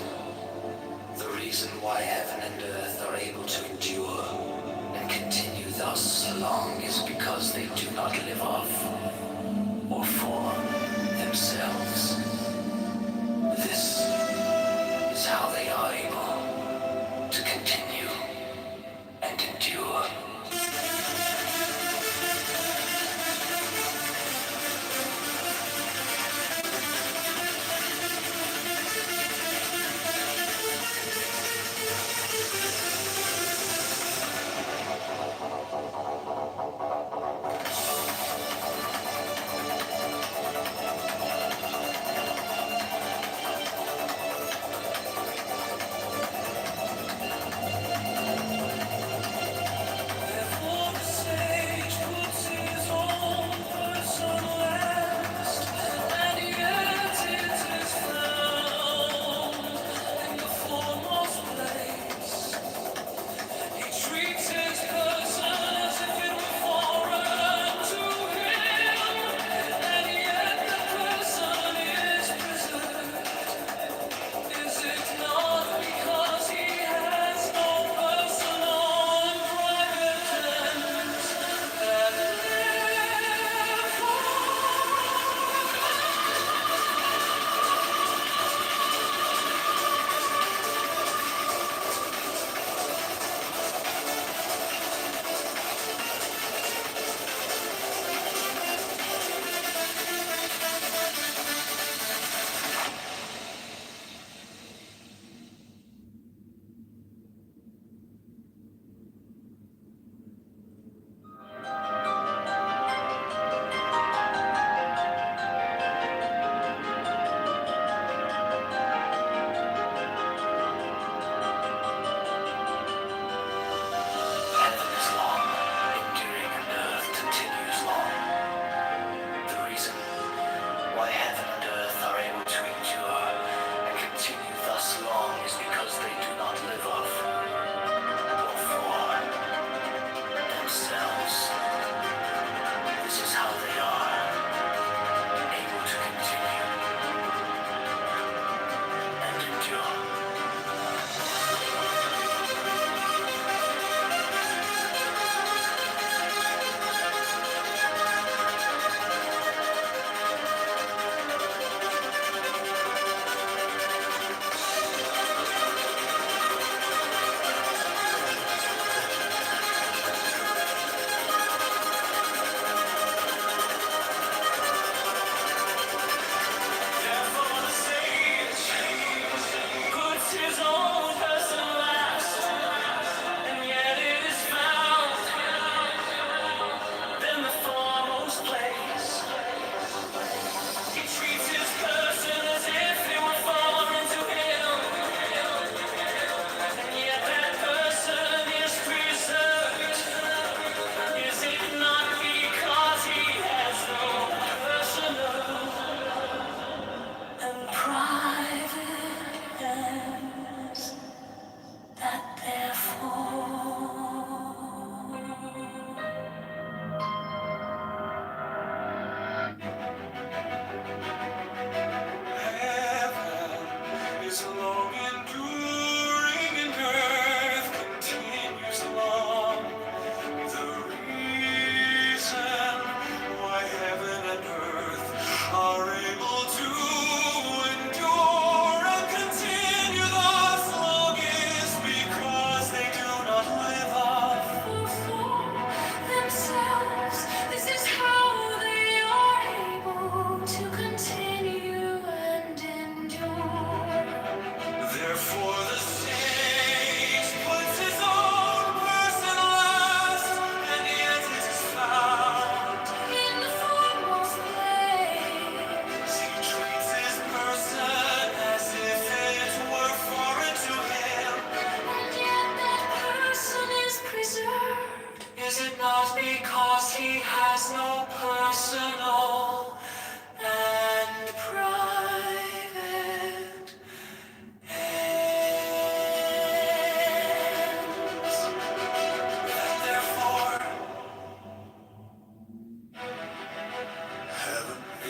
Speaker 13: The reason why heaven and earth are able to endure and continue thus long is because they do not live off or for themselves. This is how they are able to continue and endure.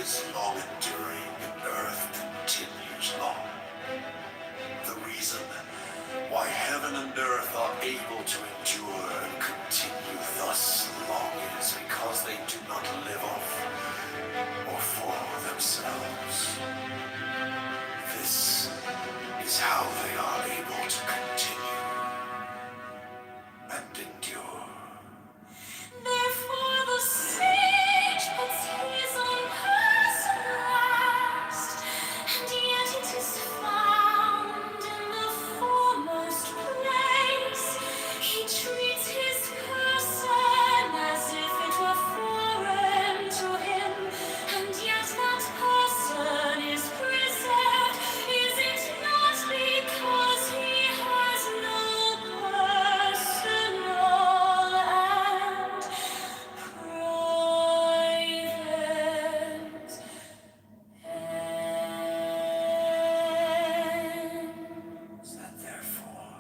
Speaker 13: is long enduring and earth continues long. The reason why heaven and earth are able to endure and continue thus long is because they do not live off or for themselves. This is how they are able to continue and endure.
Speaker 12: Therefore the sage puts his own person last, and yet it is found in the foremost place. He treats his person as if it were foreign to him, and yet that person is preserved. Is it not because he has no personal and private ends?
Speaker 13: That therefore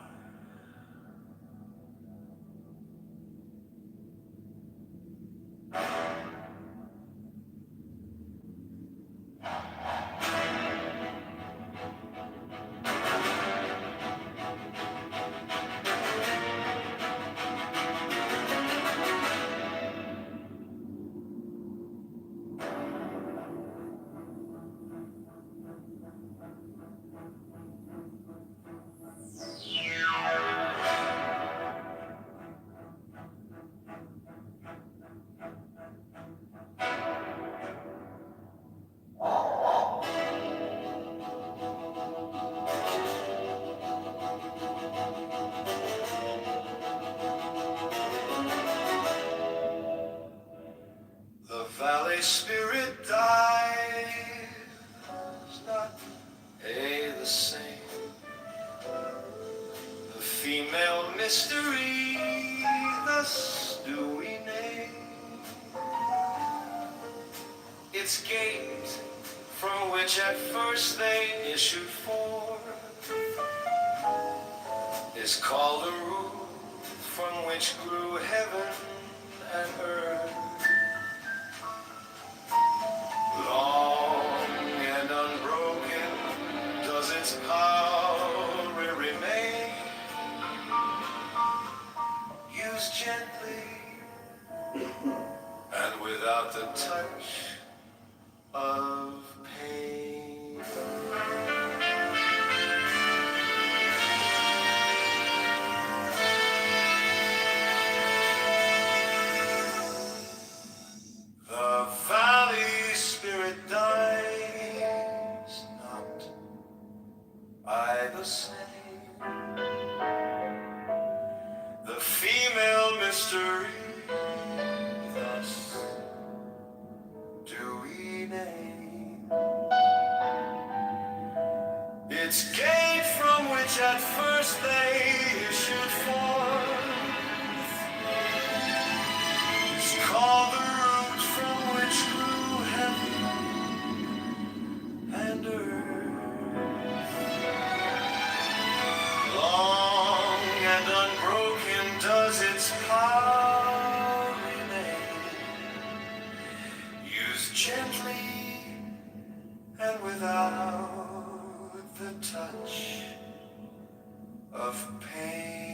Speaker 13: the valley spirit dies not the same. The female mystery thus do we name. Its gate from which at first they issued forth is called the root from which grew heaven and earth. Long and unbroken does its power remain. Used gently and without the touch of pain. The valley spirit dies not by the same. The female mystery thus do we name. Its gate from which at first they issued forth is called the root from which grew heaven and earth. Long and unbroken does its power remain, used gently and without the touch of pain.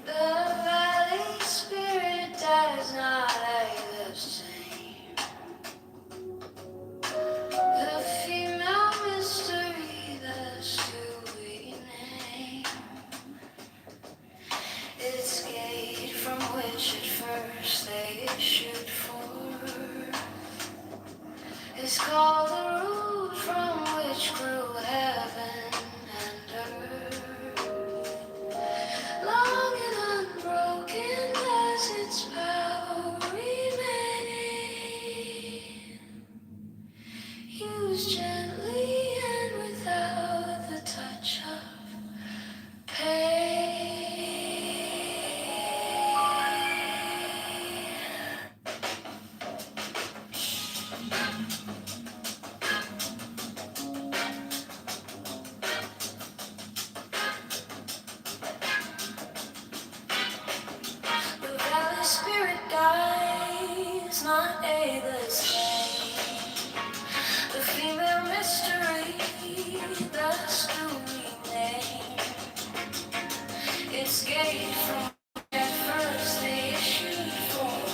Speaker 12: The valley spirit dies not the same. The female mystery thus do we name. Its gate from which at first they issued forth is called the root from which grew heaven and earth. Long and unbroken does its power remain. A the same. The female mystery, the story name. Escape from at first they issued for.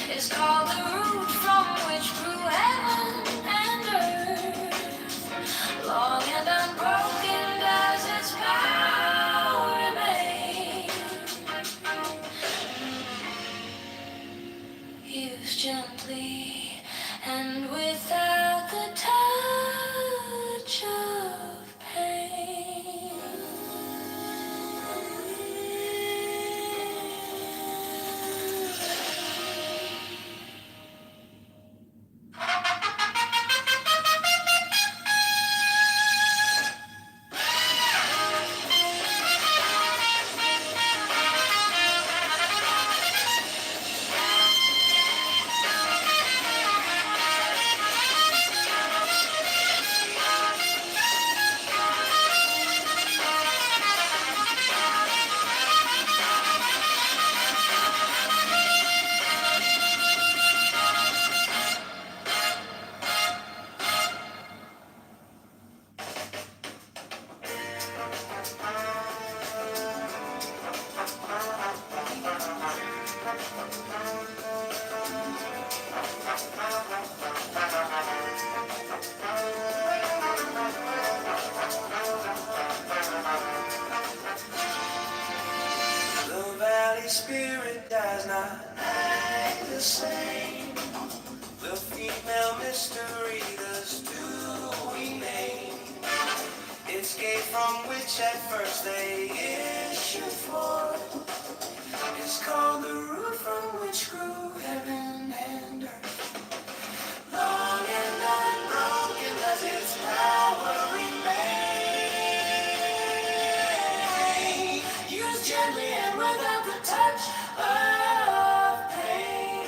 Speaker 12: It's called the root from which grew heaven and earth. Long and unbroken does its power remain. Used gently and without the touch of pain.
Speaker 13: The valley spirit does not act the same. The female mystery does do remain. Escape from which at first they issued forth. It's called the root from which grew heaven and earth. Long and unbroken does its power remain. Used gently and without the touch of pain.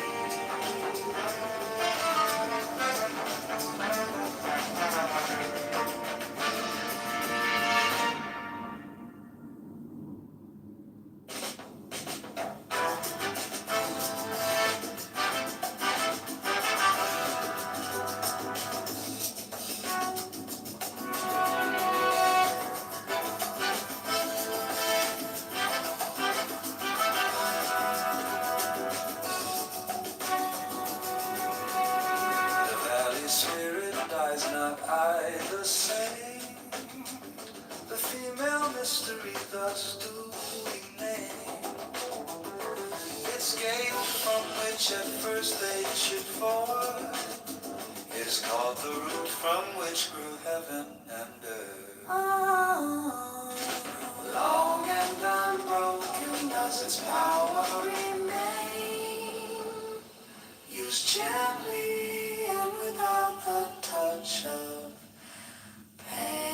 Speaker 13: The valley spirit dies not I the same. The female mystery thus do we name. Escape from which at first they issued forth. It is called the root from which grew heaven and earth. Long and unbroken does its power remain. Used gently and without the touch of heaven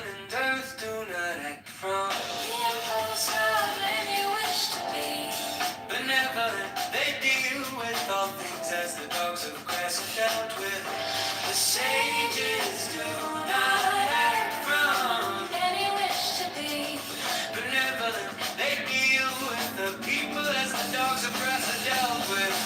Speaker 13: and earth do not act from the impulse of any wish to be benevolent. They deal with all things as the dogs of grass have dealt with. The sages do not act from any wish to be benevolent. They deal with the people as the dogs of grass have dealt with.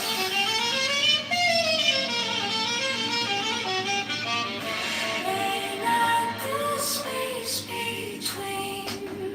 Speaker 13: May not the space between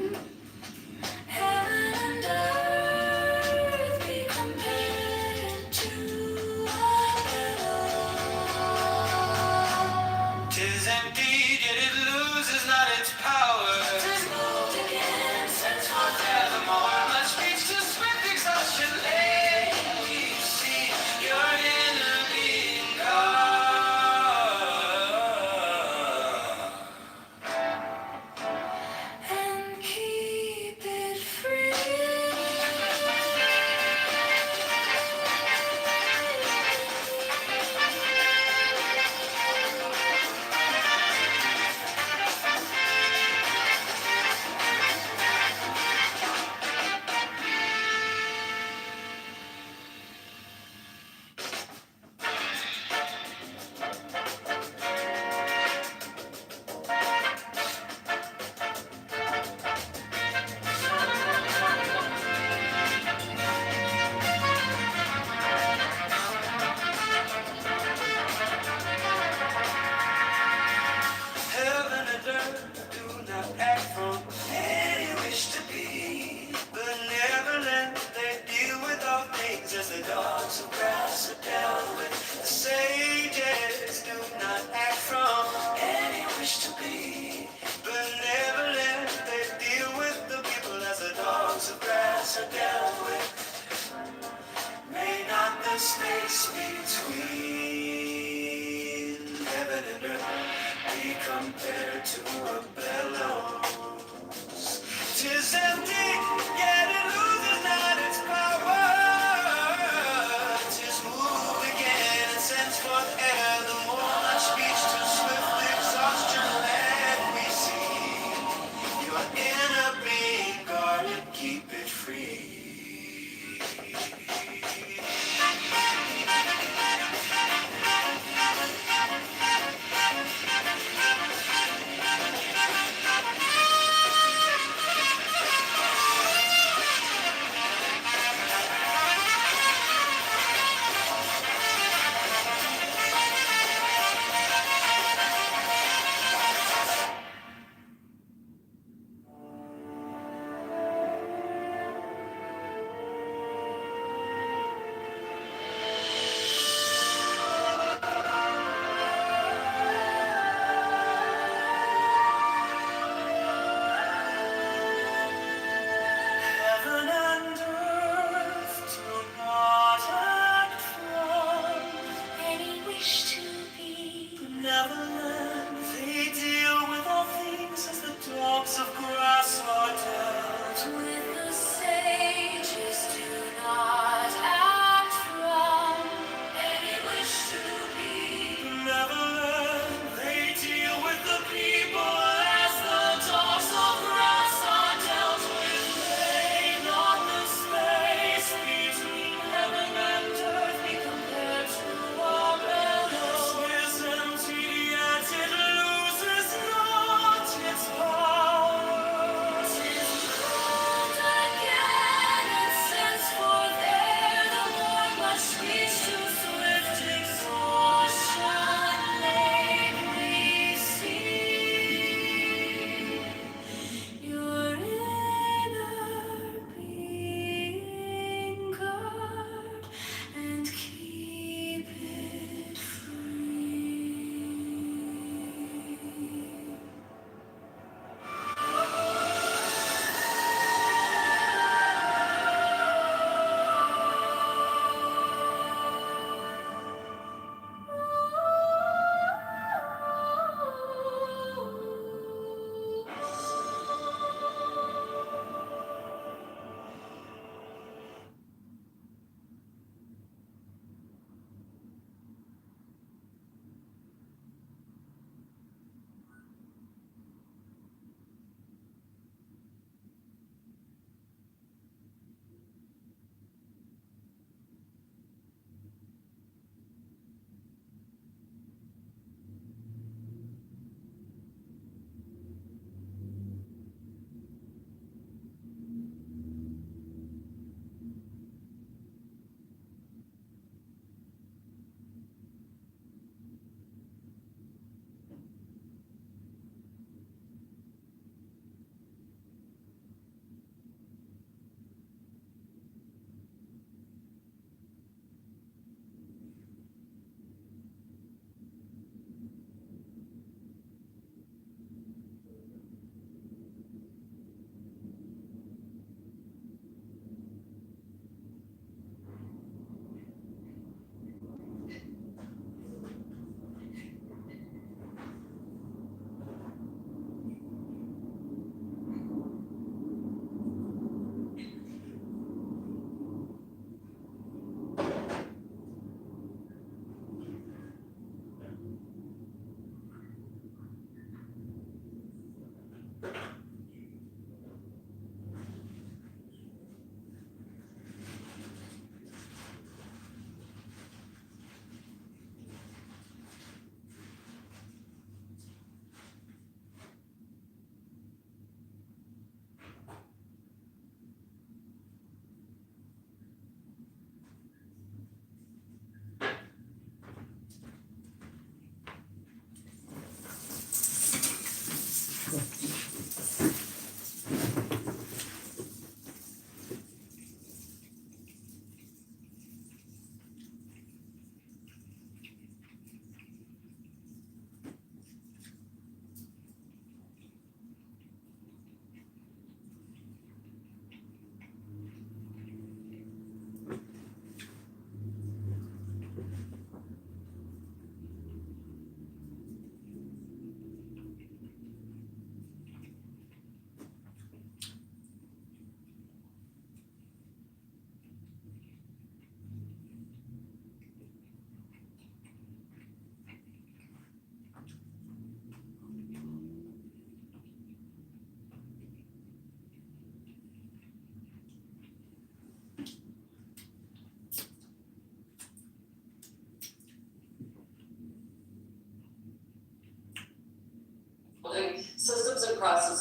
Speaker 13: your inner being, guard it, keep it free.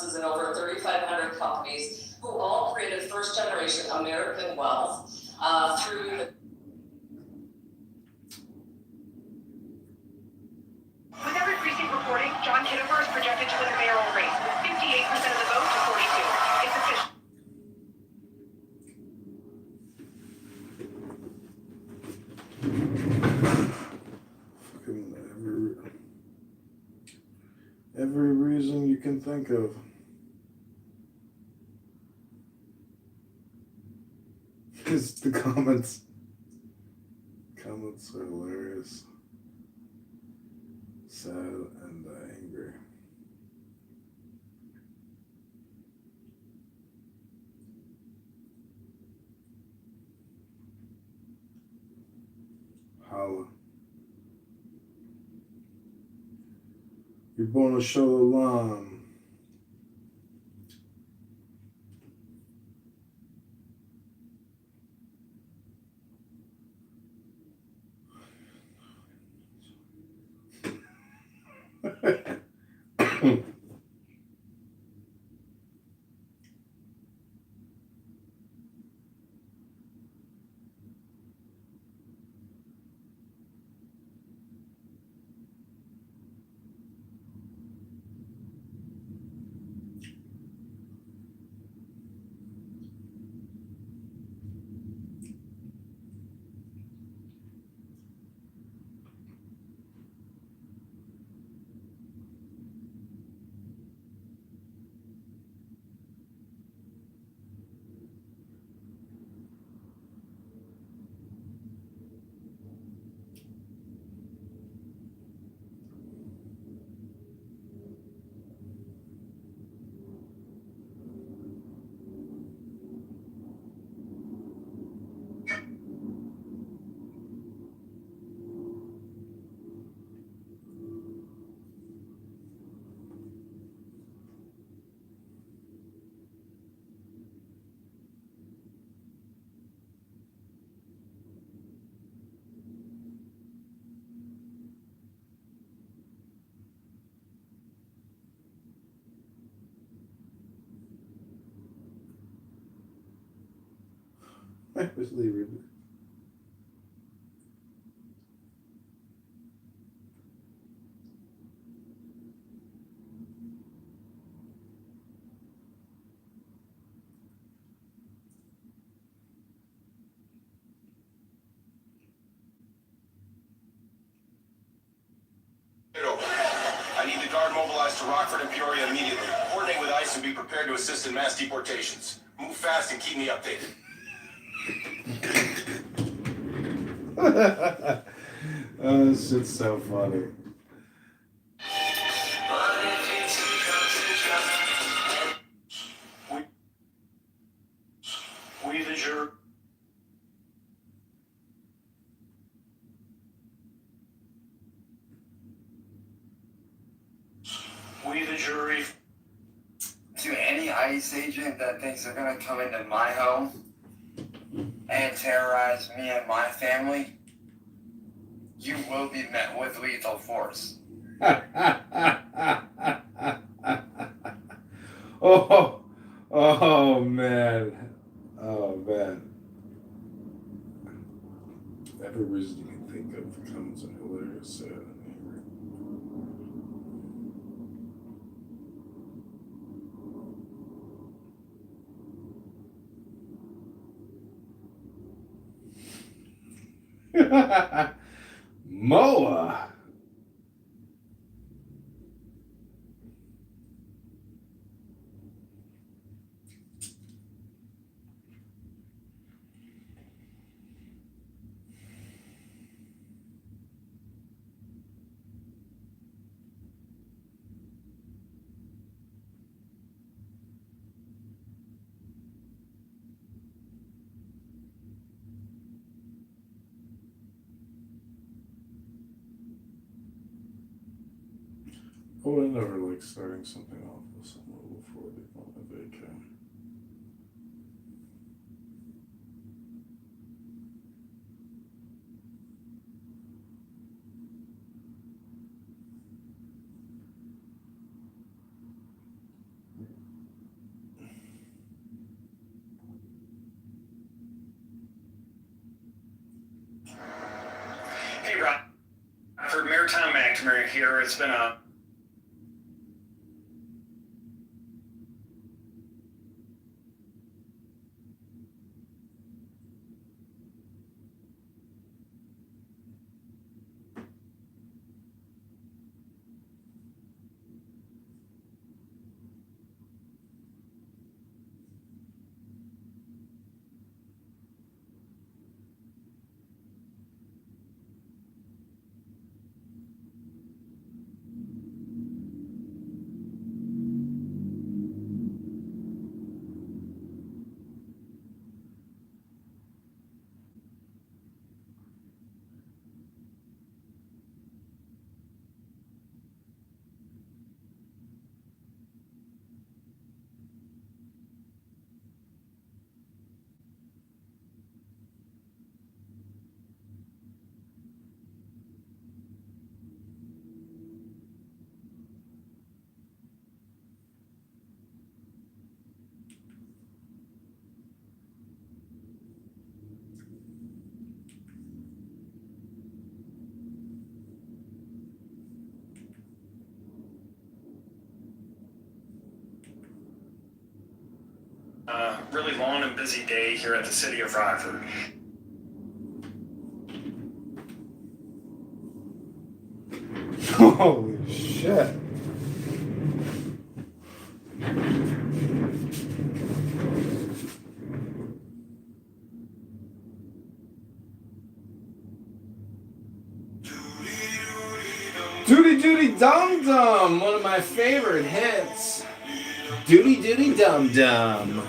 Speaker 18: offices in over 3,500 companies who all created first-generation American wealth through the.
Speaker 19: With every precinct reporting, John Kitover is projected to win the mayoral race with 58% of the vote to 42. It's official.
Speaker 5: Every reason you can think of. Because the comments are hilarious. Sad and angry. Holla. You're born to show the line. I was leaving.
Speaker 11: I need the guard mobilized to Rockford and Peoria immediately. Coordinate with ICE and be prepared to assist in mass deportations. Move fast and keep me updated.
Speaker 5: Oh, this shit's so funny.
Speaker 11: We the jury. We the jury.
Speaker 20: To any ICE agent that thinks they're gonna come into my home and terrorize me and my family, you will be met with lethal force.
Speaker 5: Oh man. Oh man. Every reason you can think of, the comments are hilarious, sad and angry. Moa. Oh, I never like starting something off with someone before they go on a vacation.
Speaker 15: here. It's been a really long and busy day here at the city of Rockford.
Speaker 5: Holy shit. Doody Doody Dum Dum, one of my favorite hits. Doody Doody Dum Dum.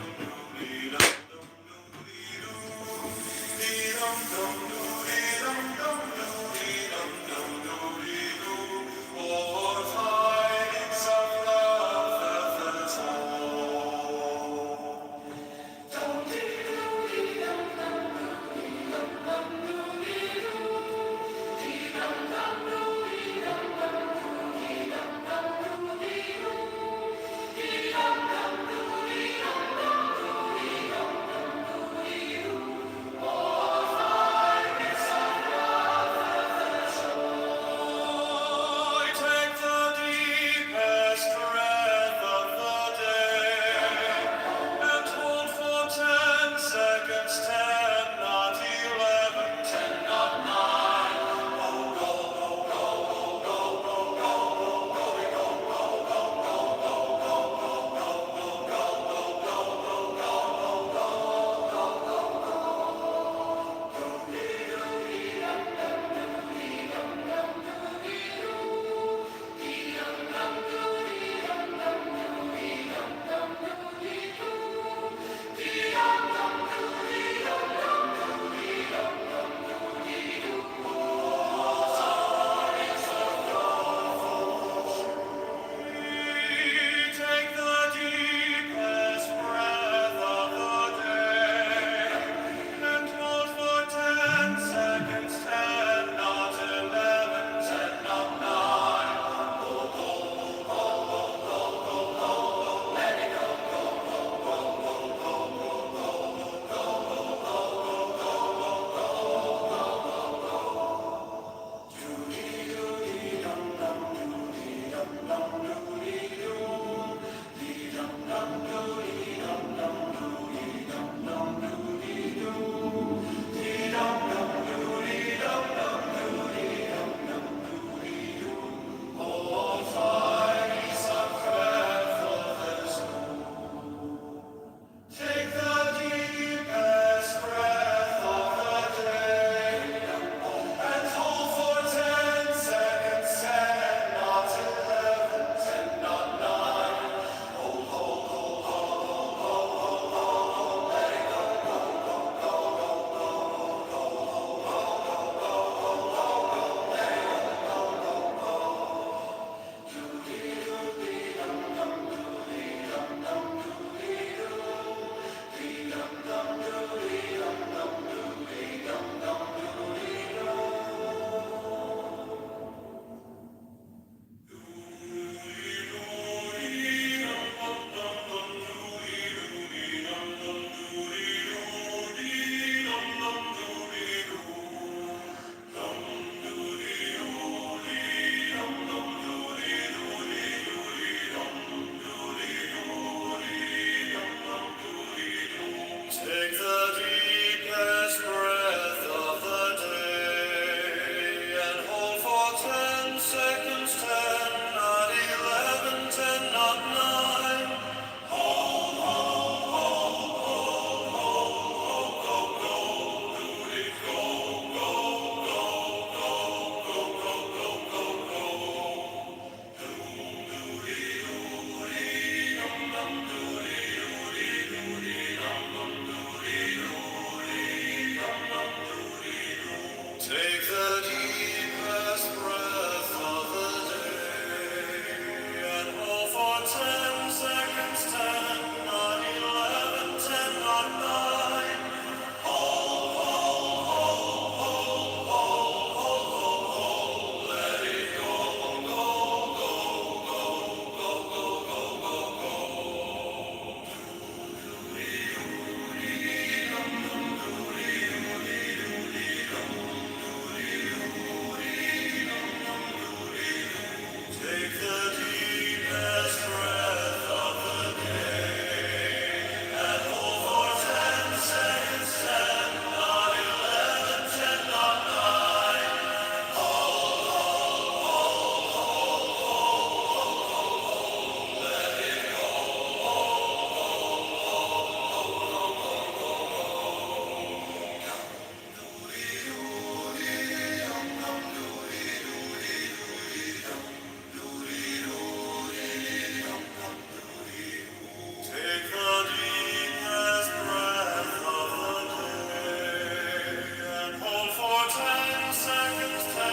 Speaker 13: 10 seconds, 10,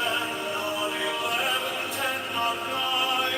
Speaker 13: not 11, 10, not 9.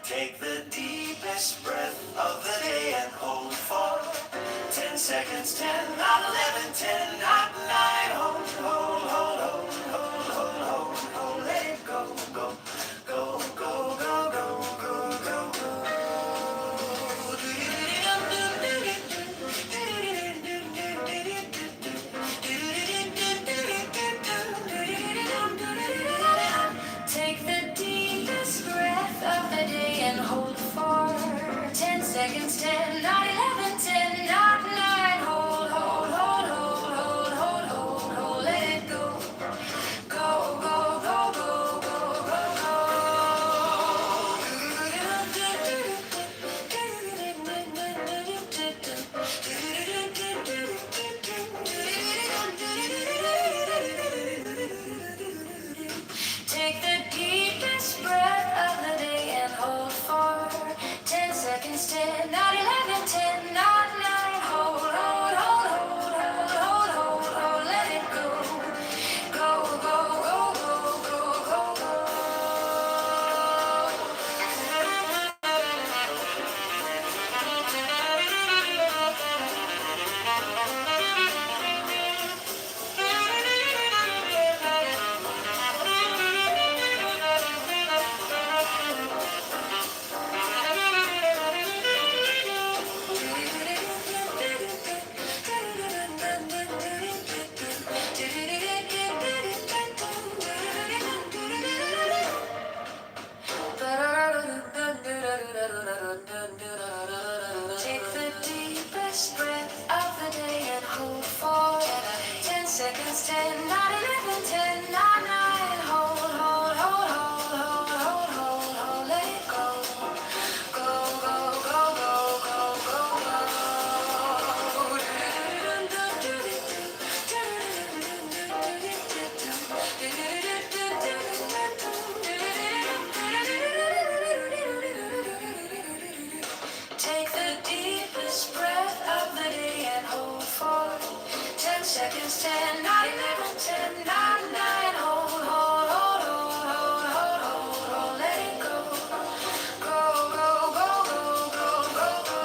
Speaker 13: Take the deepest breath of the day and hold for 10 seconds, 10, not 11, 10, not 9. Hold, hold, hold, hold, hold, hold, hold, hold, let it go, go, go, go, go, go, go, go, go. Take the deepest breath of the day and hold for 10 seconds, 10, not 11, 10, not 9. Hold, hold, hold, hold, hold, hold, hold, hold, let it go. Go, go, go, go, go, go, Take the deepest breath of the day and hold for 10 seconds, 10, not 11, 10, not 9. Hold, hold, hold, hold, hold, hold, hold, hold, let it go. Go, go, go, go, go, go, go. Take the deepest breath of the day and hold for 10 seconds, 10, not 11, 10, not 9. Hold, hold, hold, hold, hold, hold, hold, hold, let it go. Go, go, go, go, go, go, Take the deepest breath of the day and hold for 10 seconds, 10, not 11, 10, not 9. Hold, hold, hold, hold, hold, hold, hold, hold, let it go. Go, go, go, go, go, go, go.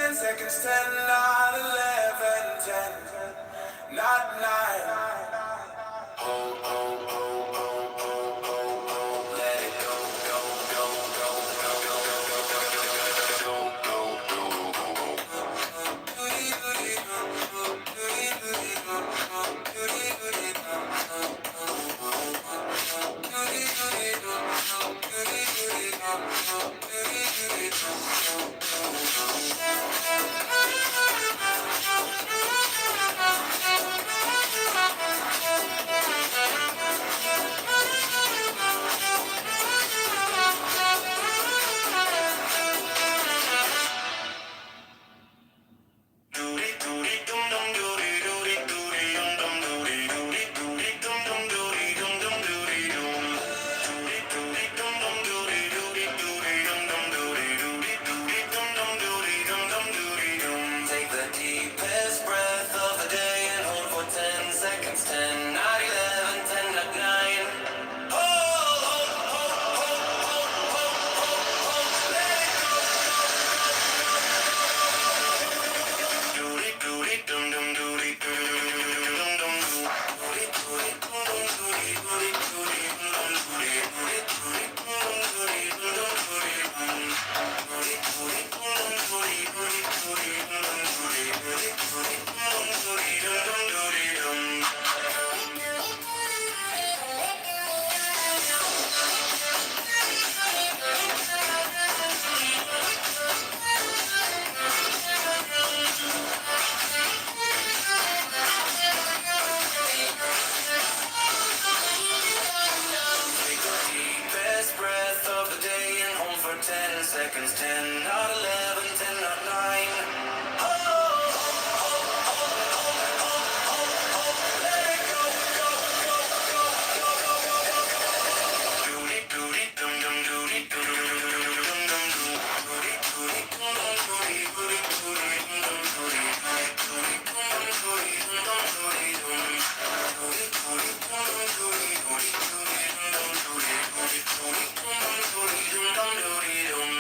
Speaker 13: 10 seconds, 10, not 11, 10, not 9. Hold, hold, hold, hold, hold, hold, hold. Let it go, go, go, go, go, go, go, go, go, go, go, Take the deepest breath of the day and hold for 10 seconds. 10, not 11, 10, not 9. Hold, hold, hold, hold, hold, hold, hold, hold. Let it go. Doody, doody, dum, dum, doody, doody, dum, dum, doo. Doody, doody, dum, dum, doody, doody, doody, dum, dum, doody, doody, doody, dum, dum, doody, dum, dum, doody, doody, doody, dum, dum, doody, doody, doody, dum, dum, doody, doody, doody, dum, dum, doody, dum, dum, doody, dum. Take the deepest breath of the day and hold for 10 seconds. 10, not 11, 10, not 9. Doody, doody, dum, dum, doody, doody, dum, dum, doo. Doody, doody, dum, dum, doody, doody, doody, dum, dum, doody, doody, doody, dum, dum, doody, dum, dum, doody, dum. Doody, doody, dum, dum, doody, doody, doody, dum, dum, doody, doody, doody, dum, dum, doody, dum, dum, doody, dum.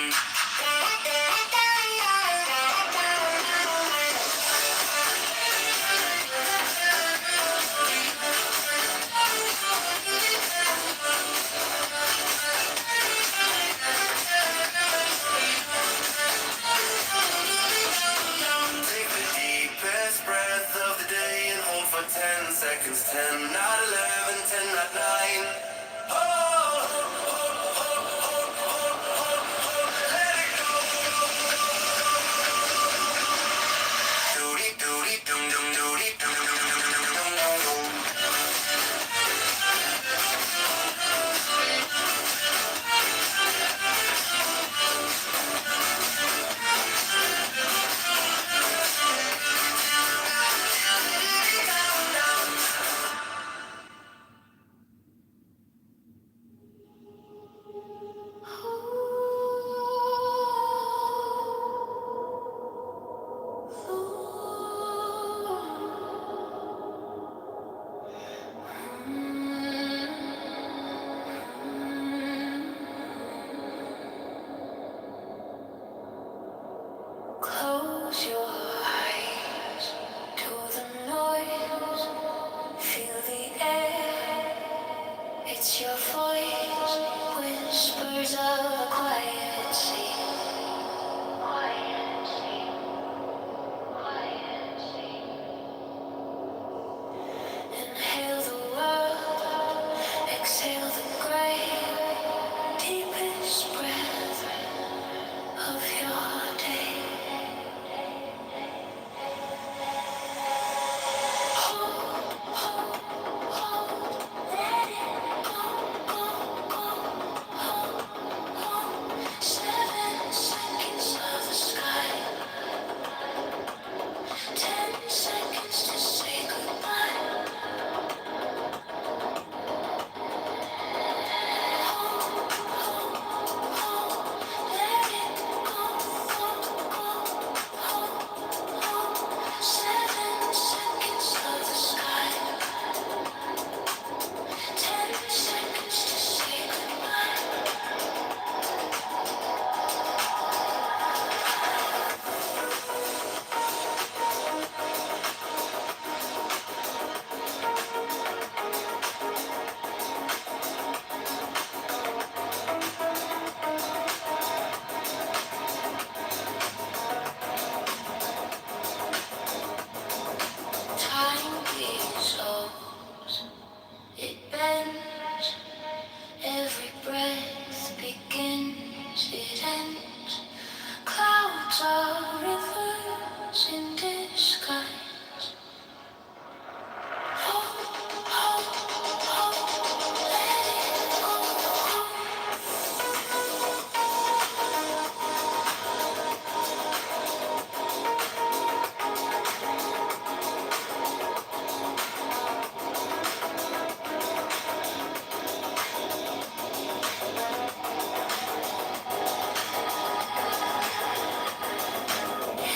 Speaker 12: clouds are rivers in disguise. Oh, oh, oh, let it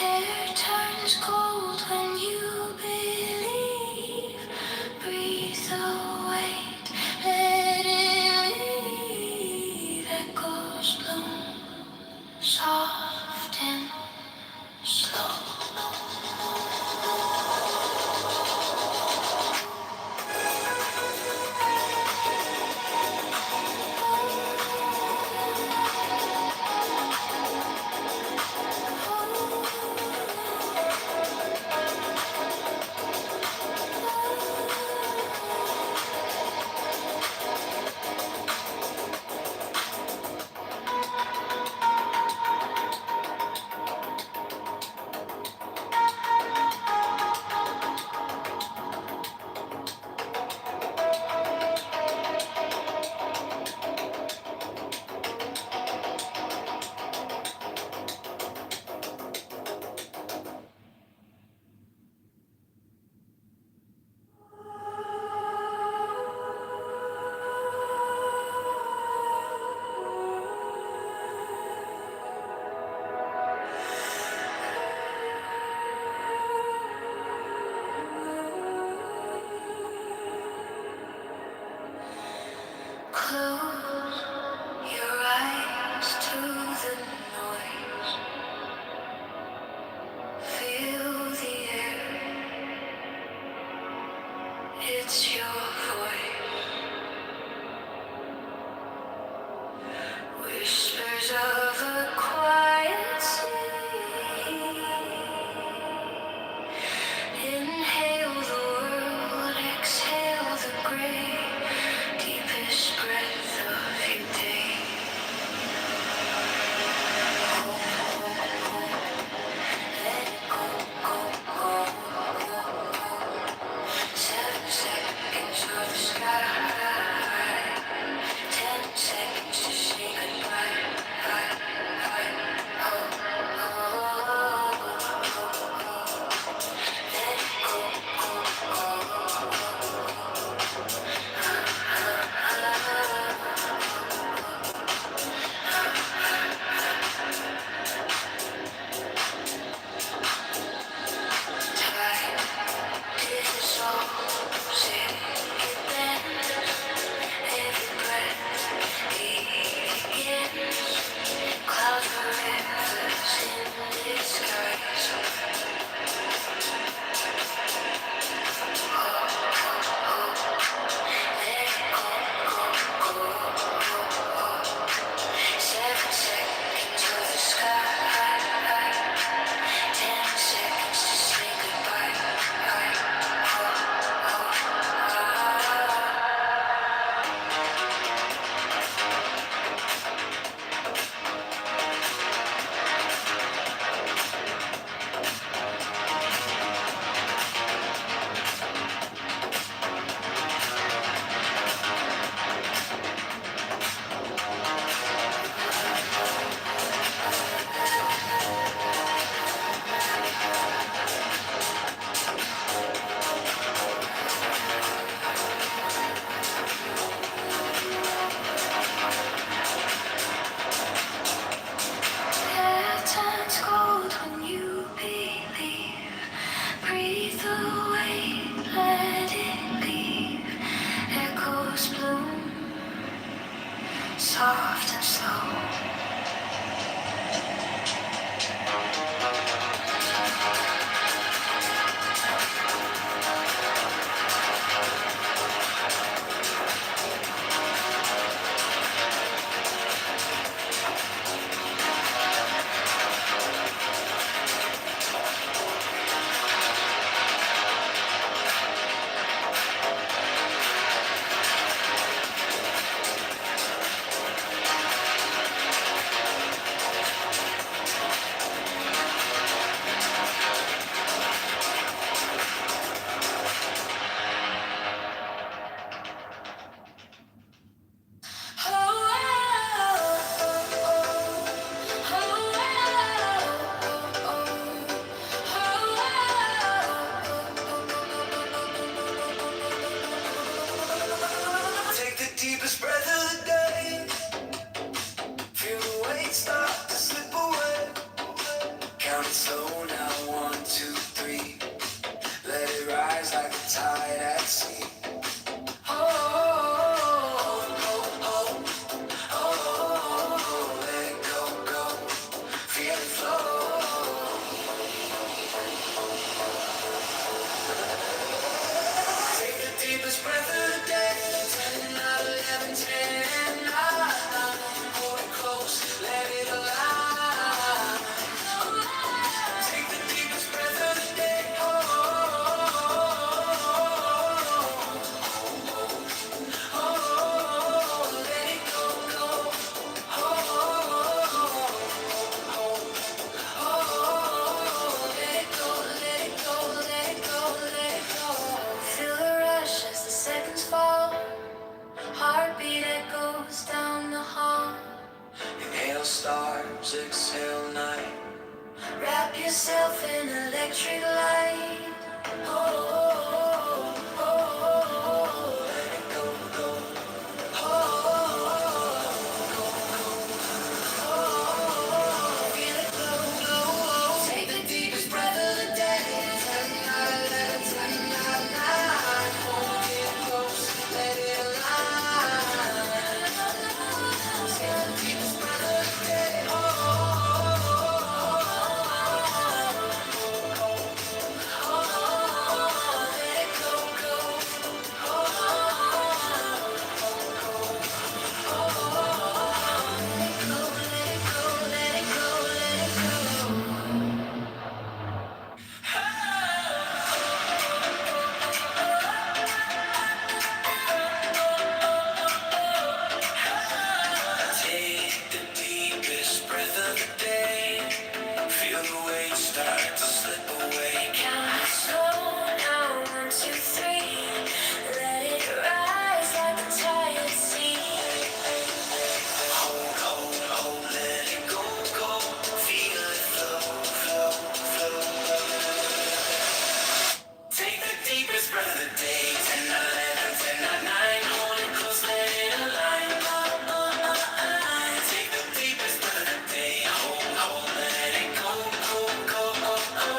Speaker 12: hair turns cold when you believe. Breathe the weight, let it leave. Echoes bloom, soft and slow. Inhale stars, exhale night. Wrap yourself in electric light. Oh, oh, oh, oh, oh, let it go, go. Oh, oh, oh, feel it glow, glow. Take the deepest breath of the day. Hold it close, let it align. Take the deepest breath of the day. Oh, let it go, go. Take the deepest breath of the day. Feel the weight start to slip away. Count slow now, 1, 2, 3. Let it rise like a tired sea. Hold, hold, hold, let it go, go. Feel it flow, flow, flow. Take the deepest breath of the day. 10, 11, 10, 9. Hold it close, let it align. Take the deepest breath of the day. Hold, hold, let it go, go, go, go, go.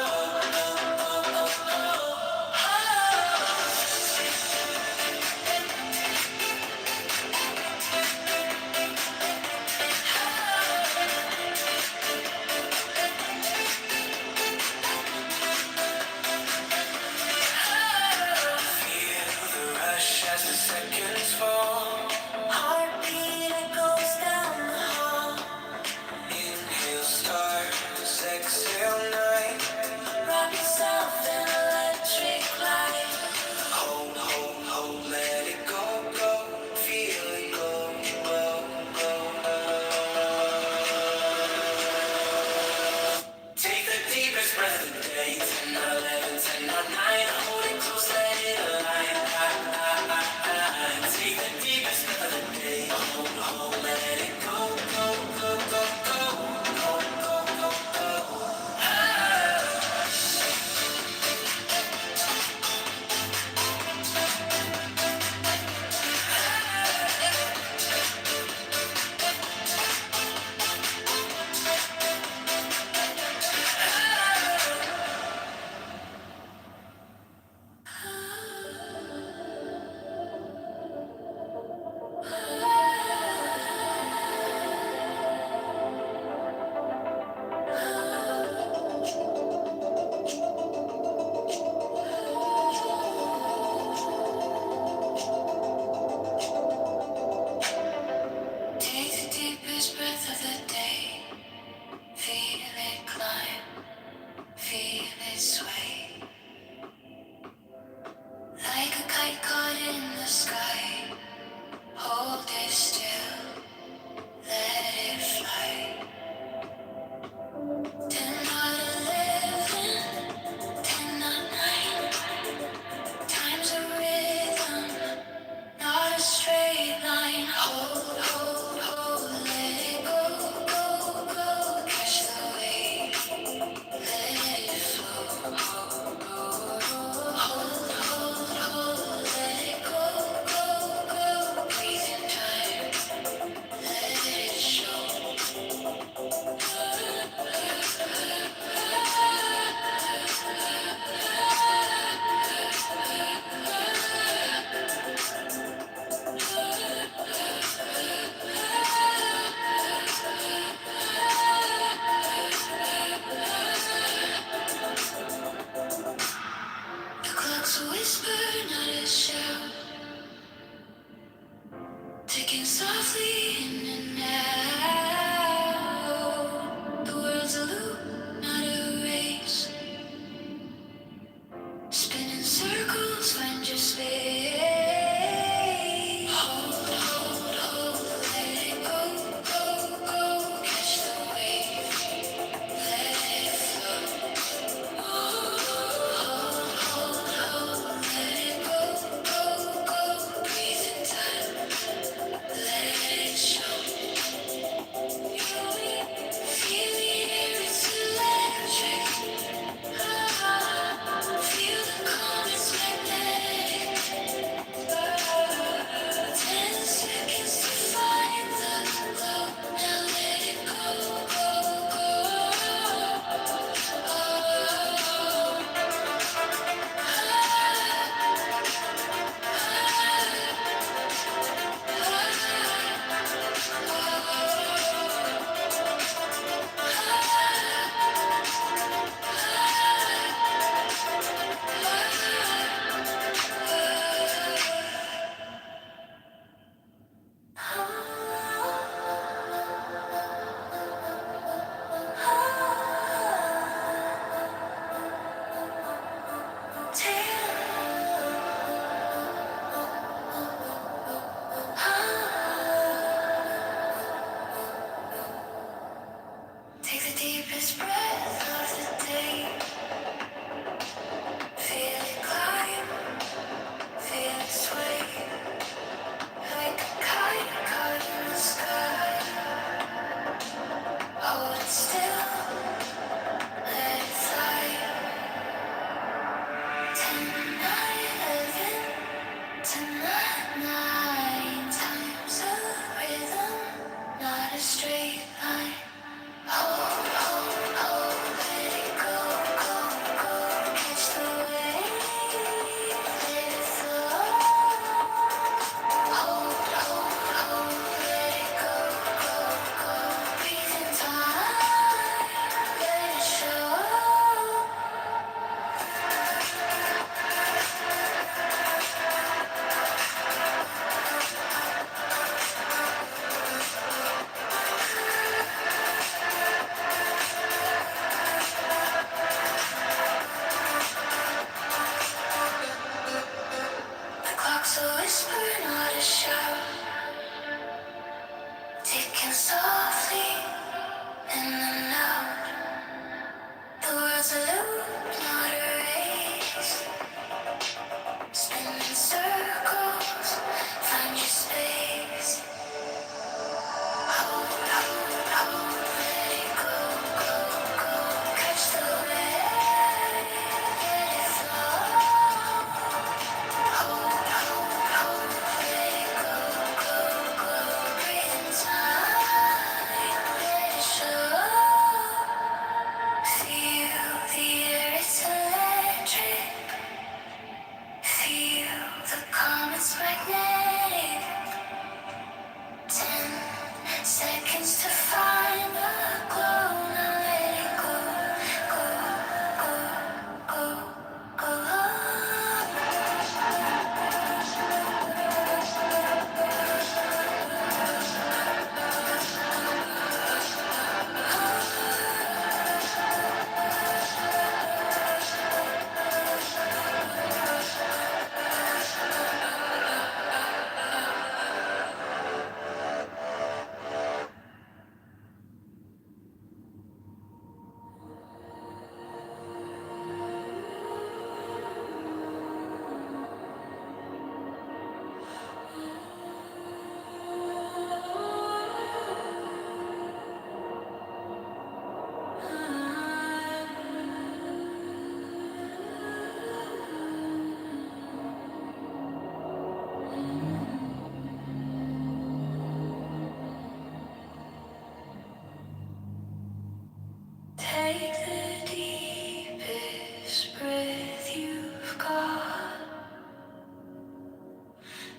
Speaker 12: Take the deepest breath you've got.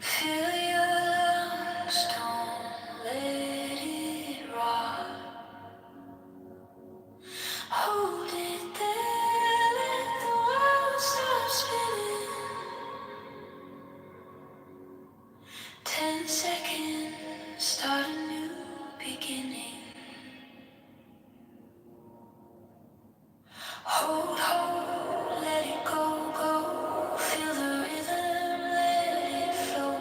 Speaker 12: Fill your lungs, don't let it rot. Hold it there, let the world stop spinning. 10 seconds, start a new beginning. Hold, let it go. Feel the rhythm, let it flow.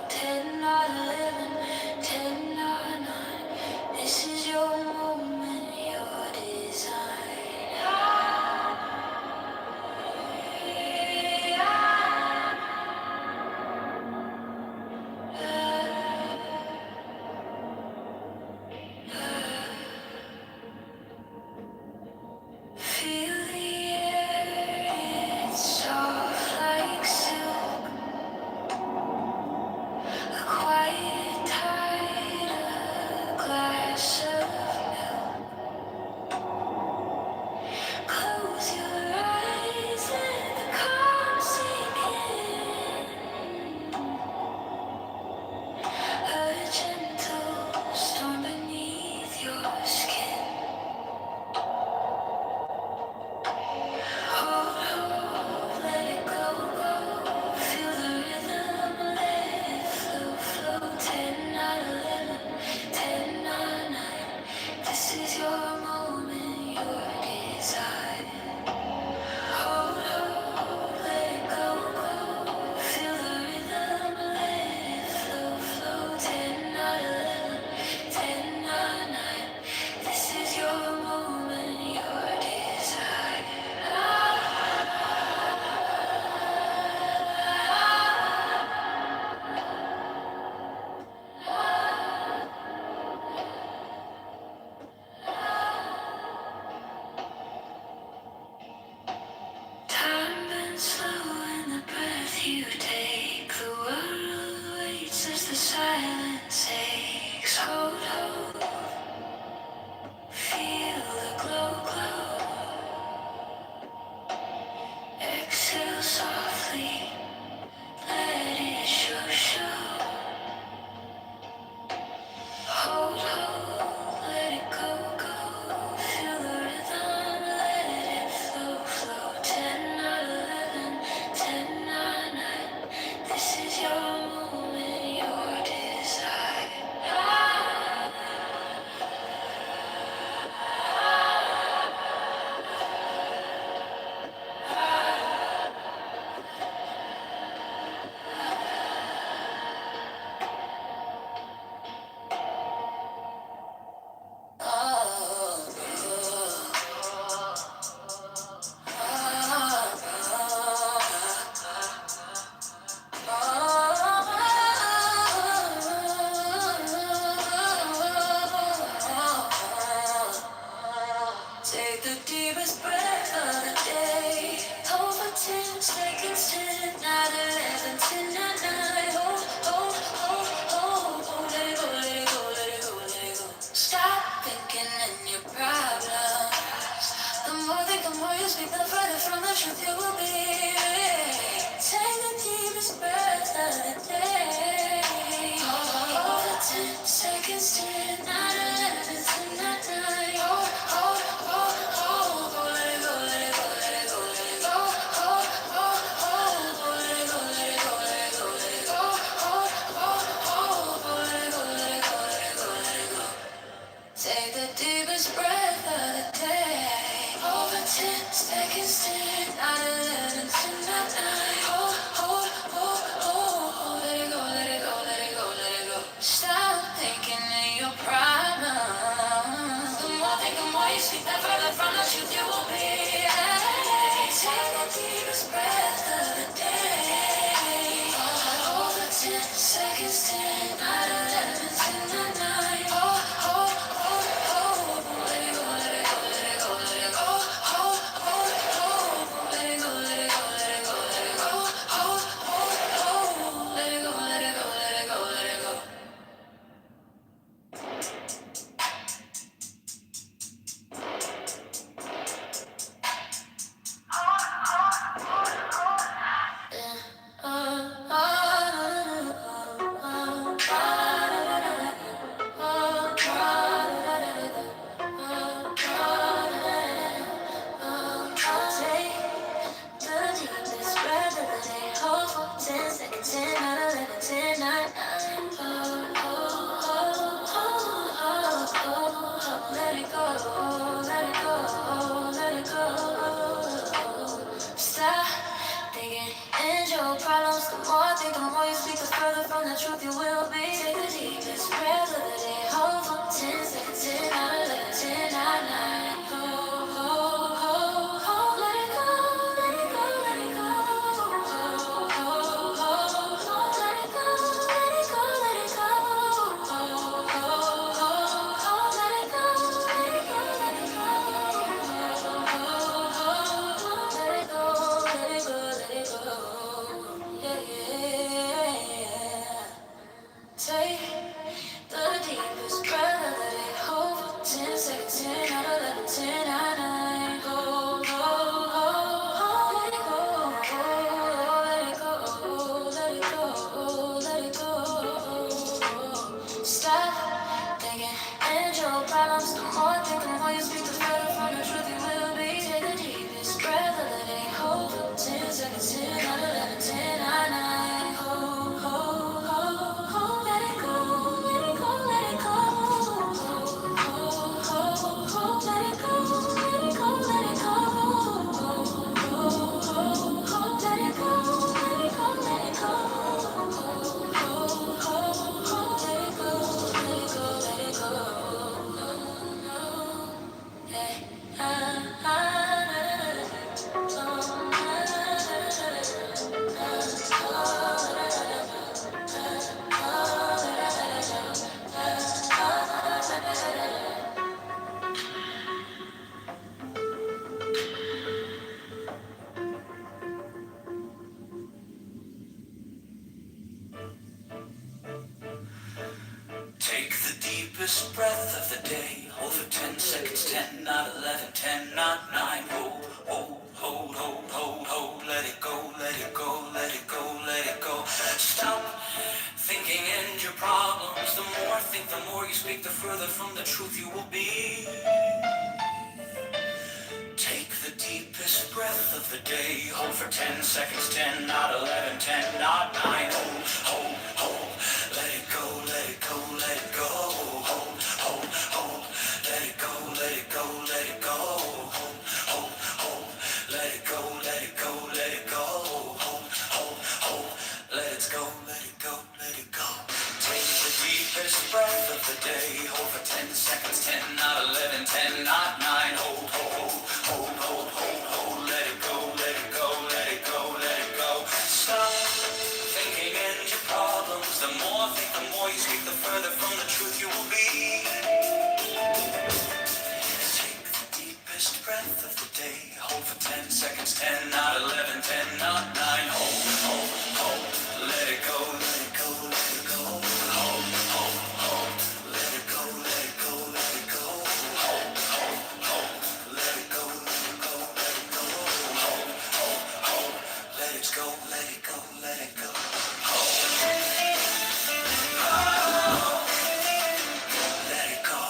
Speaker 12: 10, 9, 11, 10, 9, 9. This is your moment, your design. Feel the air, it's soft like silk. A quiet tide, a glass of milk. Close your eyes, let the calm sink in. A gentle storm beneath your skin. Hold, let it go. Feel the rhythm, let it flow. 10, 9, 11, 10, 9, 9. This is your moment, your desire. Hold, let it go. Feel the rhythm, let it flow. 10, 9, 11, 10, 9, 9. This is your moment, your desire. Time bends slow in the breath you take. The world waits as the silence aches. Hold, feel the glow. Exhale softly, let it show. Hold, let it go. Feel the rhythm, let it flow. 10, 9, 11, 10, 9, 9. This is your moment, your desire. Take the deepest breath of the day. Hold for 10 seconds, 10, 9, 11, 10, 9, 9. Hold. Let it go, let it go, let it go, let it go. Stop thinking in your problems. The more think, the more you speak, the further from the truth you will be. Take the deepest breath of the day. Hold for 10 seconds, 10, 9, 11, 10, 9, 9. Hold, let it go, let it go, let it go, let it go. Hold, let it go, let it go, let it go, let it go. Hold, let it go, let it go, let it go, let it go. Take the deepest breath of the day. Over 10 seconds, 10, 9, 11, 10, 9, 9. Hold, let it go, let it go, let it go, let it go. Stop thinking in your problems. The more think, the more you speak, the further from the truth you will be. Take the deepest breath of the day. Over 10 seconds, 10, 9, 11, 10, 9, 9. Let it go, let it go, let it go, let it go. Let it go, let it go, let it go, let it go. Let it go, let it go, let it go, let it go.
Speaker 13: breath of the day. Hold for 10 seconds, 10, not 11, 10, not 9. Hold, hold, hold, hold, hold, hold. Let it go, let it go, let it go, let it go. Stop thinking and your problems. The more I think, the more you speak, the further from the truth you will be. Take the deepest breath of the day. Hold for 10 seconds, 10, not 11, 10, not 9. Hold, hold, hold. Let it go, let it go, let it go. Hold, hold, hold. Let it go, let it go, let it go. Hold, hold, hold. Let it go, let it go, let it go. Hold, hold, hold. Let it go, let it go, let it go. Take the deepest breath of the day. Hold for 10 seconds, 10, not 11, 10, not 9. Hold, hold, hold, hold, hold, hold. Let it go, let it go, let it go, let it go. Stop thinking and your problems. The more I think, the more you speak, the further from the truth you will be. Take the deepest breath of the day. Hold for 10 seconds, 10, not 11, 10, not 9. Hold, hold, hold. Let it go, let it go, let it go. Hold, hold, hold. Let it go, let it go, let it go. Hold, hold, hold. Let it go, let it go, let it go. Hold, hold, hold. Let it go, let it go, let it go. Hold, hold. Let it go.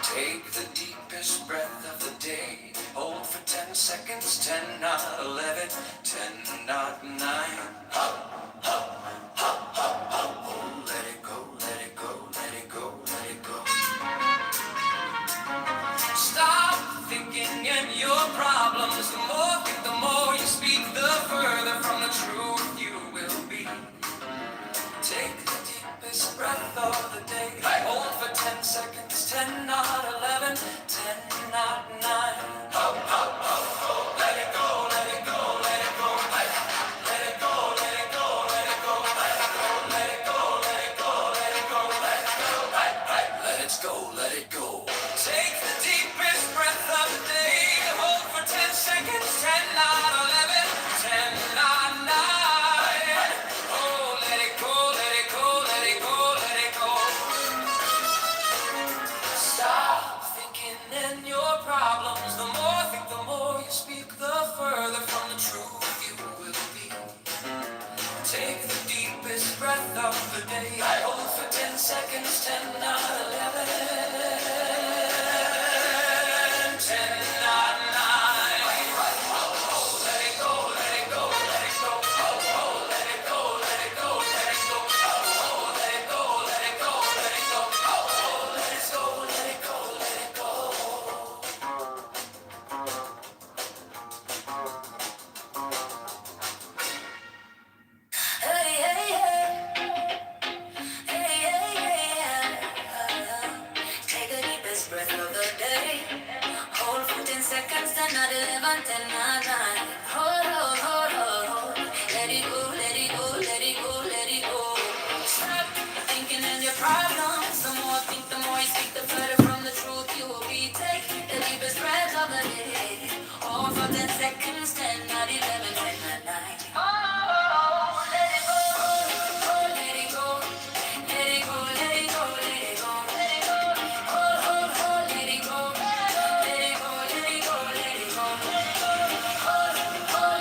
Speaker 13: Take the deepest breath of the day. Hold for 10 seconds, 10, not 11, 10, not 9. Hop, hop, hop, hop, hop. Oh, let it go, let it go, let it go, let it go. Stop thinking in your problems. The more you speak, the further from the truth you will be. Take the deepest breath of the day. Hold for 10 seconds, 10, not 11, 10, not 9. Hop, hop, hop, hop. Let it go, let it go, let it go. Let it go, let it go, let it go. Let it go, let it go, let it go. Let it go, let it go, let it go. Take the deepest breath of the day. Hold for 10 seconds, 10, not 11, 10, not 9. Oh, let it go, let it go, let it go, let it go. Stop thinking in your problems. The more I think, the more you speak, the further from the truth you will be. Take the deepest breath of the day. I hold for 10 seconds, 10, not 11, 10, not 9. Oh, let it go, let it go, let it go. Oh, let it go, let it go, let it go. Oh, let it go, let it go, let it go. Oh, let it go, let it go, let it go.
Speaker 12: Hey, hey, hey. Hey, hey, hey. Take the deepest breath of the day. Hold for 10 seconds, 10, not 11, 10, not 9. Hold, hold, hold, hold, hold. Let it go, let it go, let it go, let it go. Stop thinking in your problems. The more I think, the more you speak, the further from the truth you will be. Take the deepest breath of the day. Hold for 10 seconds, 10, not 11, 10, not 9. Oh, let it go, oh, let it go. Let it go, let it go, let it go, let it go. Hold, hold, hold, let it go. Let it go, let it go, let it go. Hold, hold,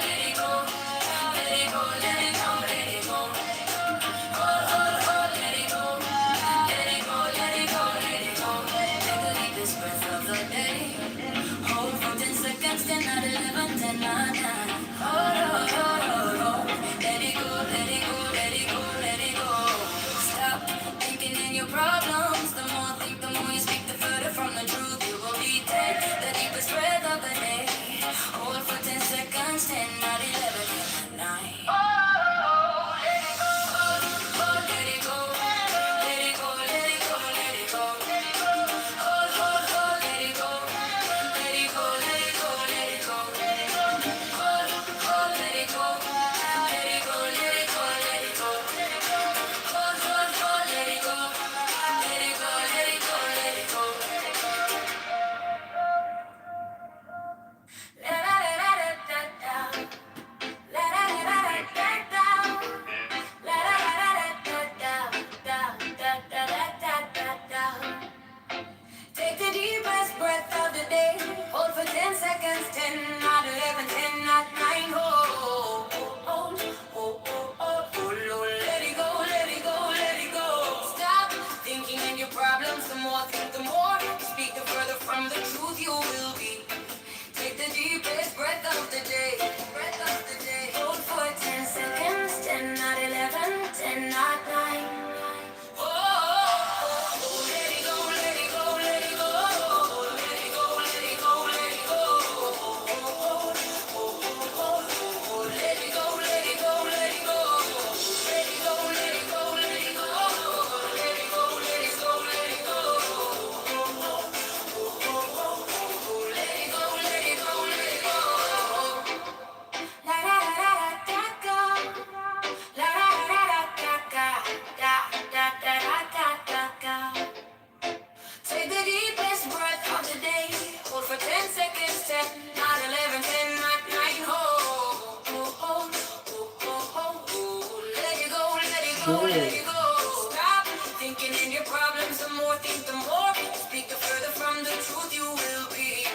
Speaker 12: let it go. Stop thinking in your problems. The more think, the more you speak, the further from the truth you will be.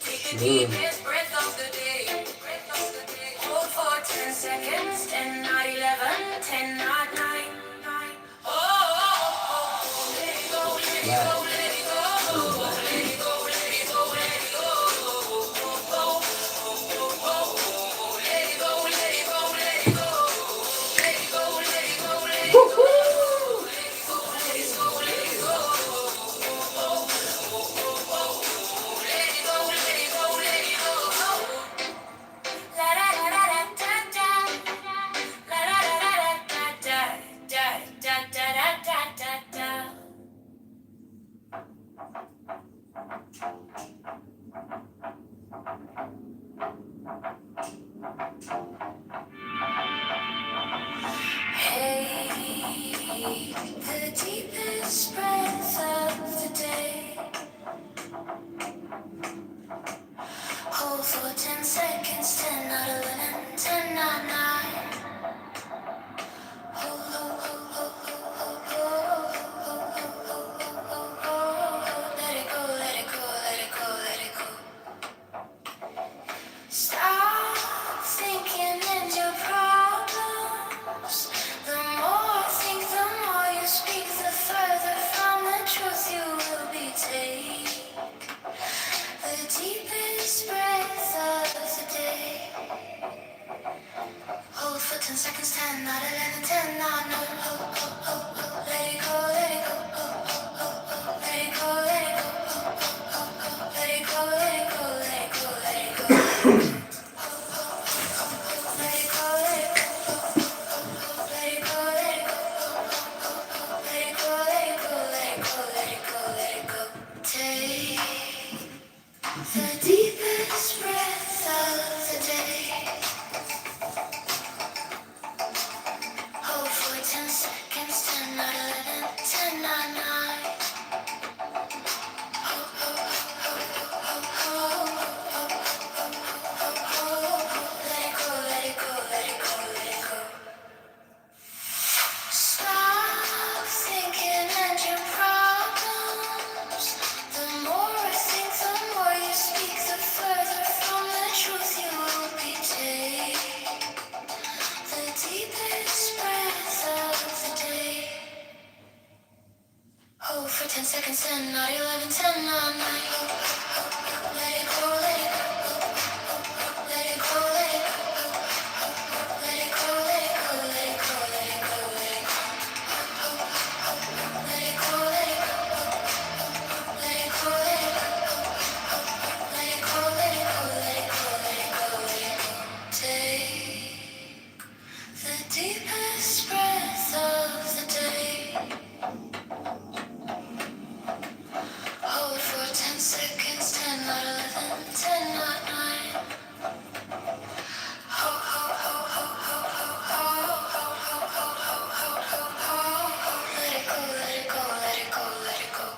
Speaker 12: Take the deepest breath of the day. Hold for 10 seconds, 10, not 11, 10, not 9. Oh, let it go, let it go, let it go. Let it go, let it go, let it go. Let it go, let it go, let it go. Let it go, let it go, let it go. Let it go, let it go, let it go. Let it go, let it go, let it go. La da da da da da. La da da da da da da da da da da. Hey, the deepest breath of the day. Hold for 10 seconds, 10, not 11, 10, not 9. Hold, hold, hold, hold, hold, hold, hold. Let it go, let it go, let it go, let it go. Stop thinking in your problems. The more I think, the more you speak, the further from the truth you will be. Take the deepest breath of the day. Hold for 10 seconds, 10, not 11, 10, not 9. Let it go, let it go. Let it go, let it go. Let it go, let it go, let it go, let it go. Let it go, let it go. Let it go, let it go. Let it go, let it go, let it go, let it go, let it go. Take the deepest breath of the day. Hold for 10 seconds, 10, not 11, 10, not 9. Let it go, let it go, let it go, let it go. Stop thinking and your problems. The more I think, the more you speak, the further from the truth you will be. Take the deepest breath of the day. Hold for 10 seconds, 10, not 11, 10, not 9. Let it go, let it go. Let it go, let it go. Let it go, let it go, let it go, let it go, let it go. Let it go, let it go. Let it go, let it go. Let it go, let it go, let it go, let it go, let it go. Take the deepest breath of the day. Hold for 10 seconds, 10, not 11, 10, not 9. Ho, ho, ho, ho, ho, ho, ho, ho, ho, ho, ho, ho, ho. Let it go, let it go, let it go, let it go.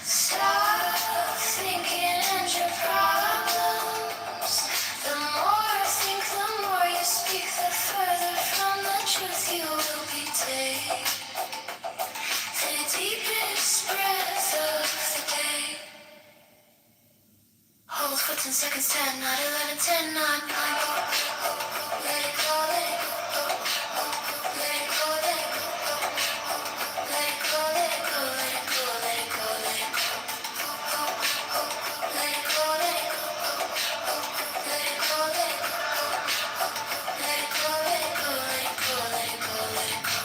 Speaker 12: Stop thinking and your problems. The more I think, the more you speak, the further from the truth you will be. Take the deepest breath of the day. Hold for 10 seconds, 10, not 11, 10, not 9. Let it go, let it go. Let it go, let it go. Let it go, let it go, let it go, let it go, let it go. Let it go, let it go. Let it go, let it go. Let it go, let it go, let it go, let it go, let it go.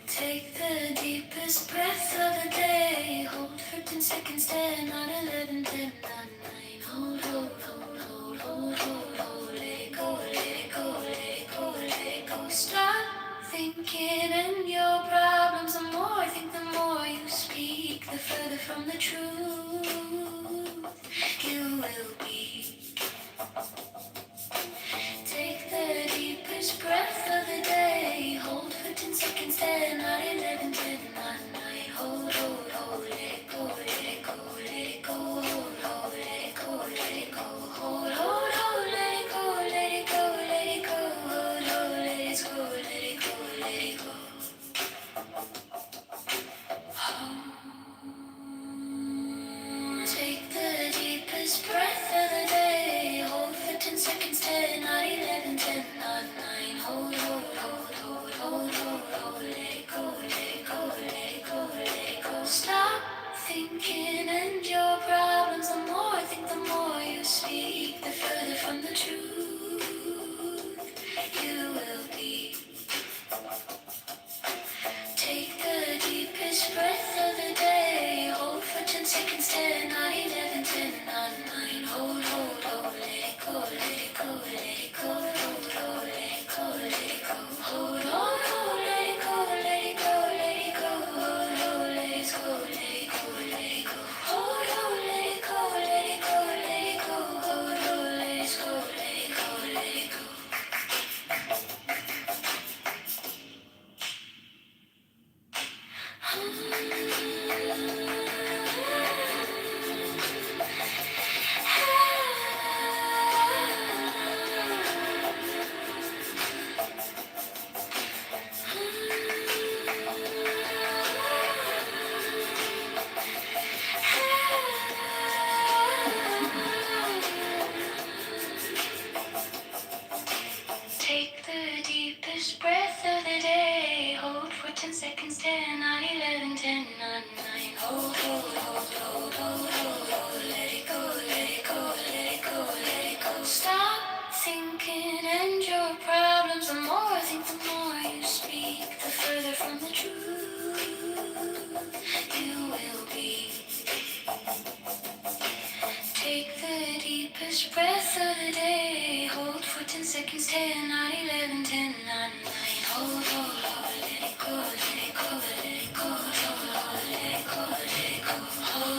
Speaker 12: Take the deepest breath of the day. Hold for 10 seconds, 10, not 11, 10, not 9. Hold, hold, hold, hold, hold, hold, hold. Let it go, let it go, let it go, let it go. Stop thinking in your problems. The more I think, the more you speak, the further from the truth. deepest breath of the day. Hold for 10 seconds, 10, 9, 11, 10, 9, 9. Hold, let it go, let it go, let it go. Hold, let it go, let it go. Hold on, let it go, let it go, let it go. Hold, let it go, let it go, let it go. Hold on, let it go, let it go, let it go. Hold, let it go, let it go, let it go. Take the deepest breath of the day. Hold for 10 seconds, 10, 9, 11, 10, 9, 9. Hold, let it go, let it go, let it go, let it go. Stop thinking and your problems. The more I think, the more you speak, the further from the truth you will be. Take the deepest breath of the day. Hold for 10 seconds, 10, 9, 11, 10, 9, 9. Hold, let it go, let it go, let it go. Hold, let it go, let it go. Hold,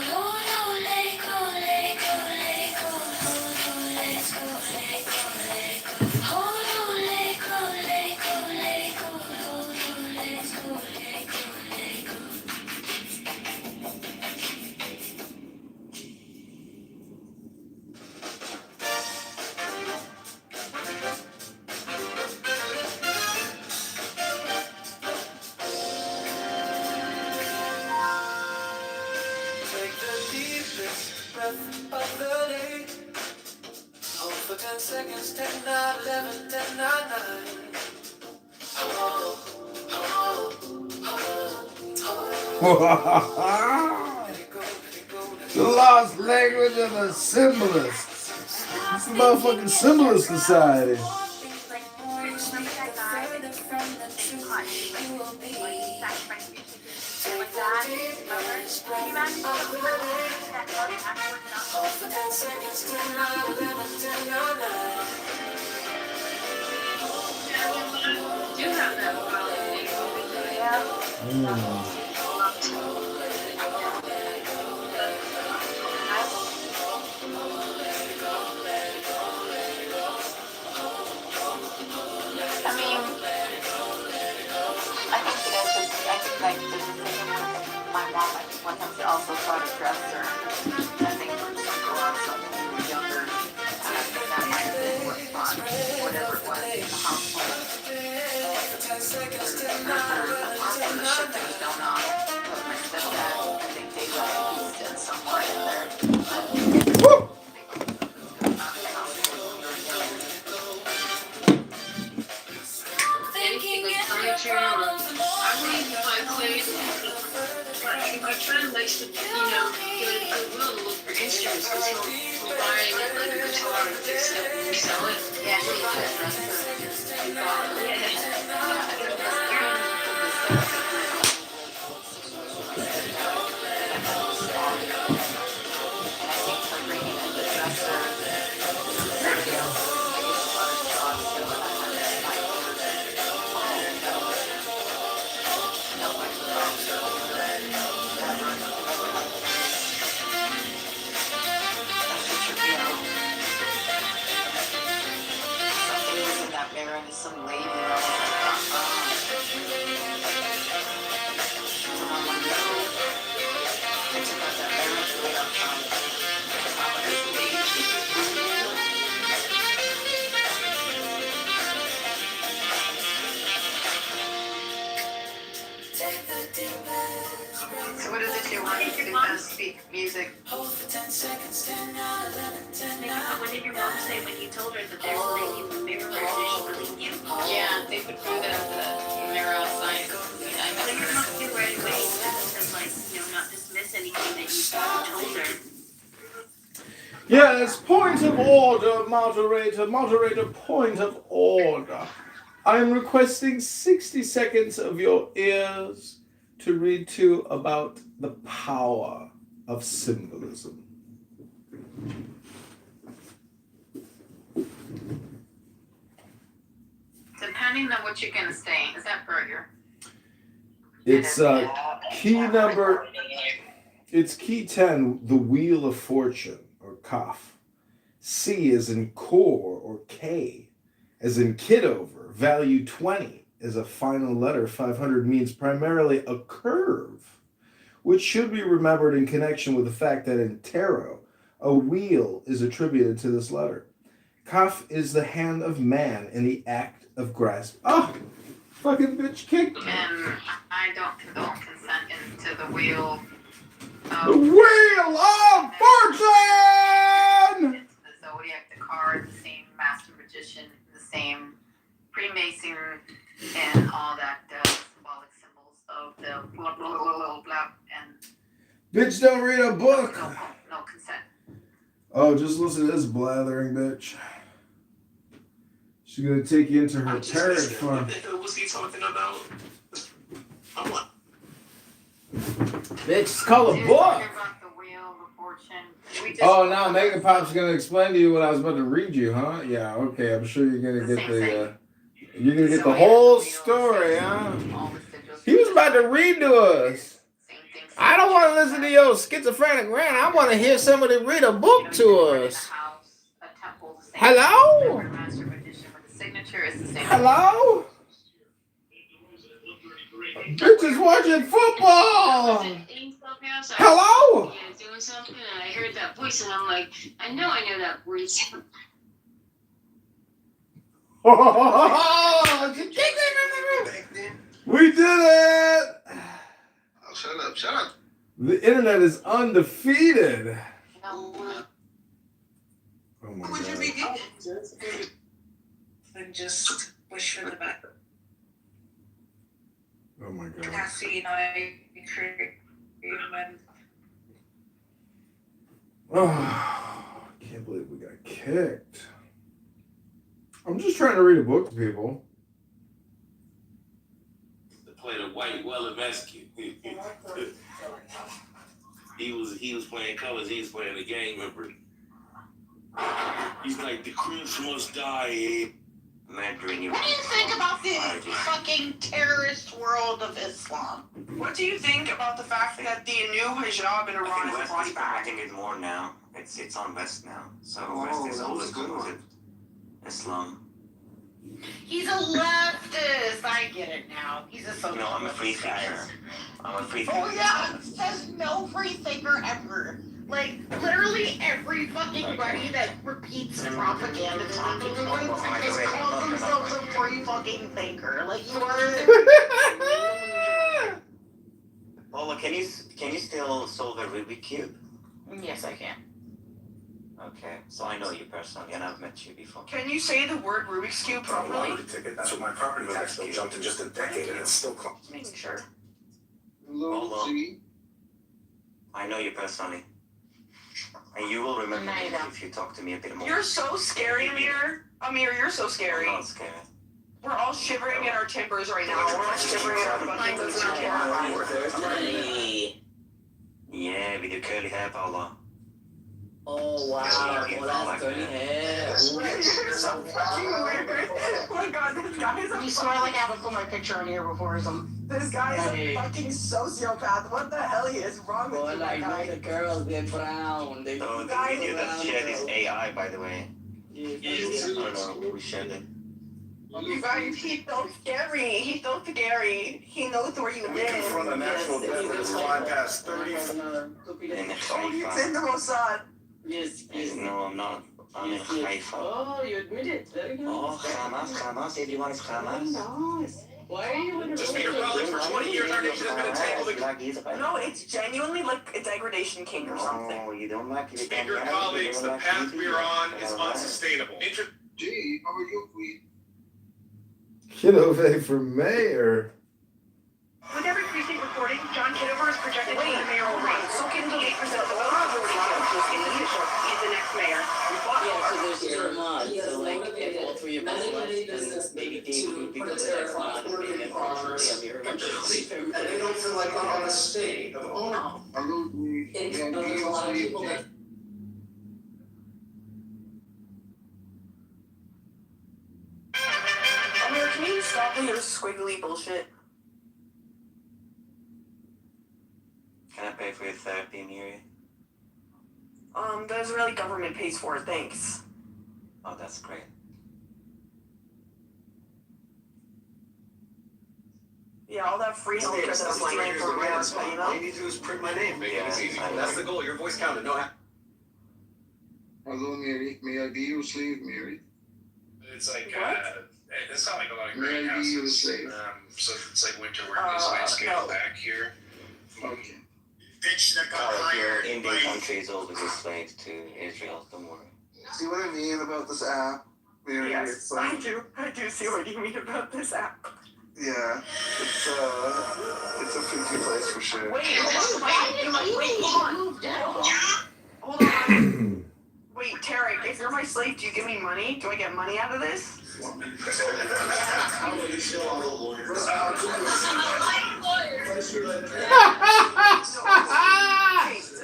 Speaker 12: let it go, let it go, let it go. Hold, let it go, let it go, let it go. Hold, let it go, let it go, let it go. Hold, let it go, let it go, let it go.
Speaker 13: Take the deepest breath of the day. Hold for 10 seconds, 10, 9, 11, 10, 9, 9.
Speaker 5: The lost language of the symbolists. It's the motherfucking symbolist society.
Speaker 8: Do have that quality.
Speaker 2: I mean, I think that as I think like there's a thing with my mom. I just want him to also try to dress her. I think for some girls, when he was younger, I think that might have been what fun, whatever it was in the household. On the shit that was going on with my stepdad, I think they used it somewhere in there.
Speaker 8: My friend likes to, get a Goodwill for instruments because he'll buy like a guitar and fix it and resell it.
Speaker 2: Yeah, he bought some lady, So what is it you want to do? Speak music.
Speaker 8: What did your mom say when you told her that there's a lady in the mirror and she believed you?
Speaker 2: Yeah, they would do that at the mirror outside.
Speaker 8: So your mom knew right away to not dismiss anything that you told her.
Speaker 5: Yes, point of order, moderator. Moderator, point of order. I am requesting 60 seconds of your ears to read to you about the power of symbolism.
Speaker 2: Depending on what you're gonna say, is that burger?
Speaker 5: It's it's key 10, the Wheel of Fortune, or Kaf. C as in core, or K as in Kitover. Value 20 is a final letter. 500 means primarily a curve, which should be remembered in connection with the fact that in tarot, a wheel is attributed to this letter. Kaf is the hand of man in the act of grasp. Oh, fucking bitch kicked me.
Speaker 2: And I don't condone consent into the wheel of
Speaker 5: The Wheel of Fortune!
Speaker 2: into the zodiac, the card, the same master magician, the same Freemason, and all that symbolic symbols of the blah blah blah blah blah, and
Speaker 5: Bitch, don't read a book.
Speaker 2: no consent.
Speaker 5: Oh, just listen to this blathering bitch. She's gonna take you into her parrot farm.
Speaker 7: What was he talking about? I'm like,
Speaker 5: Bitch, it's called a book. Oh, now Mega Pop's gonna explain to you what I was about to read you, huh? Yeah, okay. I'm sure you're gonna get the whole story, huh? He was about to read to us. I don't want to listen to your schizophrenic rant. I want to hear somebody read a book to us. Hello? Hello? Bitches watching football. Hello?
Speaker 21: Yeah, doing something, and I heard that voice, and I'm like, I know that voice.
Speaker 5: We did it!
Speaker 9: Oh, shut up.
Speaker 5: The internet is undefeated. Oh my
Speaker 21: Would you
Speaker 5: god.
Speaker 21: be good? And just wish for the best.
Speaker 5: Oh my god.
Speaker 21: Cassie and I create and
Speaker 5: Oh, I can't believe we got kicked. I'm just trying to read a book to people.
Speaker 22: To play the white well rescue. He was playing colors, he was playing the game, remember? He's like, the Crips must die.
Speaker 17: What do you think about the fucking terrorist world of Islam?
Speaker 23: What do you think about the fact that the new hijab in Iran is brought back?
Speaker 24: I think it's more now. It's on West now. So West is all exclusive Islam.
Speaker 17: He's a leftist. I get it now. He's a socialist.
Speaker 24: No, I'm a free thinker. I'm a free thinker.
Speaker 17: Oh yeah, says no free thinker ever. Like literally every fucking buddy that repeats propaganda talking points just calls themselves a free fucking thinker. Like you are.
Speaker 24: Paula, can you still solve a Rubik's Cube?
Speaker 17: Yes, I can.
Speaker 24: Okay, so I know you personally, and I've met you before.
Speaker 23: Can you say the word Rubik's Cube properly?
Speaker 11: Ticket. That's what my property tax bill jumped in just a decade, and it's still close.
Speaker 23: Making sure.
Speaker 24: Paula, I know you personally. And you will remember me if you talk to me a bit more.
Speaker 23: You're so scary, Amir. Amir, you're so scary.
Speaker 24: I'm not scared.
Speaker 23: We're all shivering in our timbers right now. We're all shivering in our fucking boots and terrified.
Speaker 24: Yeah, with your curly hair, Paula.
Speaker 25: Oh wow, well that's curly hair.
Speaker 17: You're so fucking weird. Oh my god, this guy is a. You swear like I haven't put my picture on here before or something. This guy is a fucking sociopath. What the hell is wrong with you,
Speaker 25: like
Speaker 17: guy?
Speaker 25: the girls, they're brown. They
Speaker 24: So the video that shared is AI, by the way.
Speaker 25: Yes.
Speaker 24: I don't know who shared it.
Speaker 17: You guys, he's so scary. He's so scary. He knows where you live.
Speaker 11: We confront a national debt that has fly past 30.
Speaker 24: In
Speaker 17: Oh, he's in the Mossad.
Speaker 25: Yes.
Speaker 24: No, I'm not. I'm in Haifa.
Speaker 25: Oh, you admit it. Very good.
Speaker 24: Oh, Hamas, everyone is Hamas.
Speaker 25: Nice. Why are you in
Speaker 11: Just being around for 20 years, our nation has been entangled in.
Speaker 23: No, it's genuinely like a degradation king or something.
Speaker 24: No, you don't like it.
Speaker 11: And your colleagues, the path we are on is unsustainable.
Speaker 9: Gee, how are you, Queen?
Speaker 5: Kitover for mayor.
Speaker 19: With every precinct reporting, John Kitover is projected to win the mayoral race. 58% of the vote, 42 is official. He's the next mayor.
Speaker 25: Yeah, so there's 2 months. So like if all 3 of us left, then maybe Dave would be good at that.
Speaker 11: like on the state of Omaha.
Speaker 18: There's a lot of people that.
Speaker 23: Amir, can you stop with your squiggly bullshit?
Speaker 24: Can I pay for your therapy, Miri?
Speaker 23: The Israeli government pays for it, thanks.
Speaker 24: Oh, that's great.
Speaker 23: Yeah, all that free healthcare that's flying for America, you
Speaker 11: All
Speaker 23: know?
Speaker 11: you need to do is print my name. Make
Speaker 24: Yeah,
Speaker 11: it easy.
Speaker 24: I know.
Speaker 11: That's the goal. Your voice counted. No.
Speaker 9: Hello, Mary. May I be your slave, Mary?
Speaker 15: It's like, it's not like a lot of
Speaker 9: May I be your
Speaker 15: greenhouses.
Speaker 9: slave?
Speaker 15: So it's like winter work is landscaped back here.
Speaker 9: Okay.
Speaker 24: Bitch that got hired. Indian country is always a slave to Israel, don't worry.
Speaker 9: See what I mean about this app? Mary,
Speaker 23: Yes,
Speaker 9: it's
Speaker 23: I do see what you mean about this app.
Speaker 9: yeah, it's a freaky place for sure.
Speaker 23: Wait, hold on. Wait, Tarek, if you're my slave, do you give me money? Do I get money out of this?
Speaker 11: How will you steal all the lawyers?
Speaker 23: Does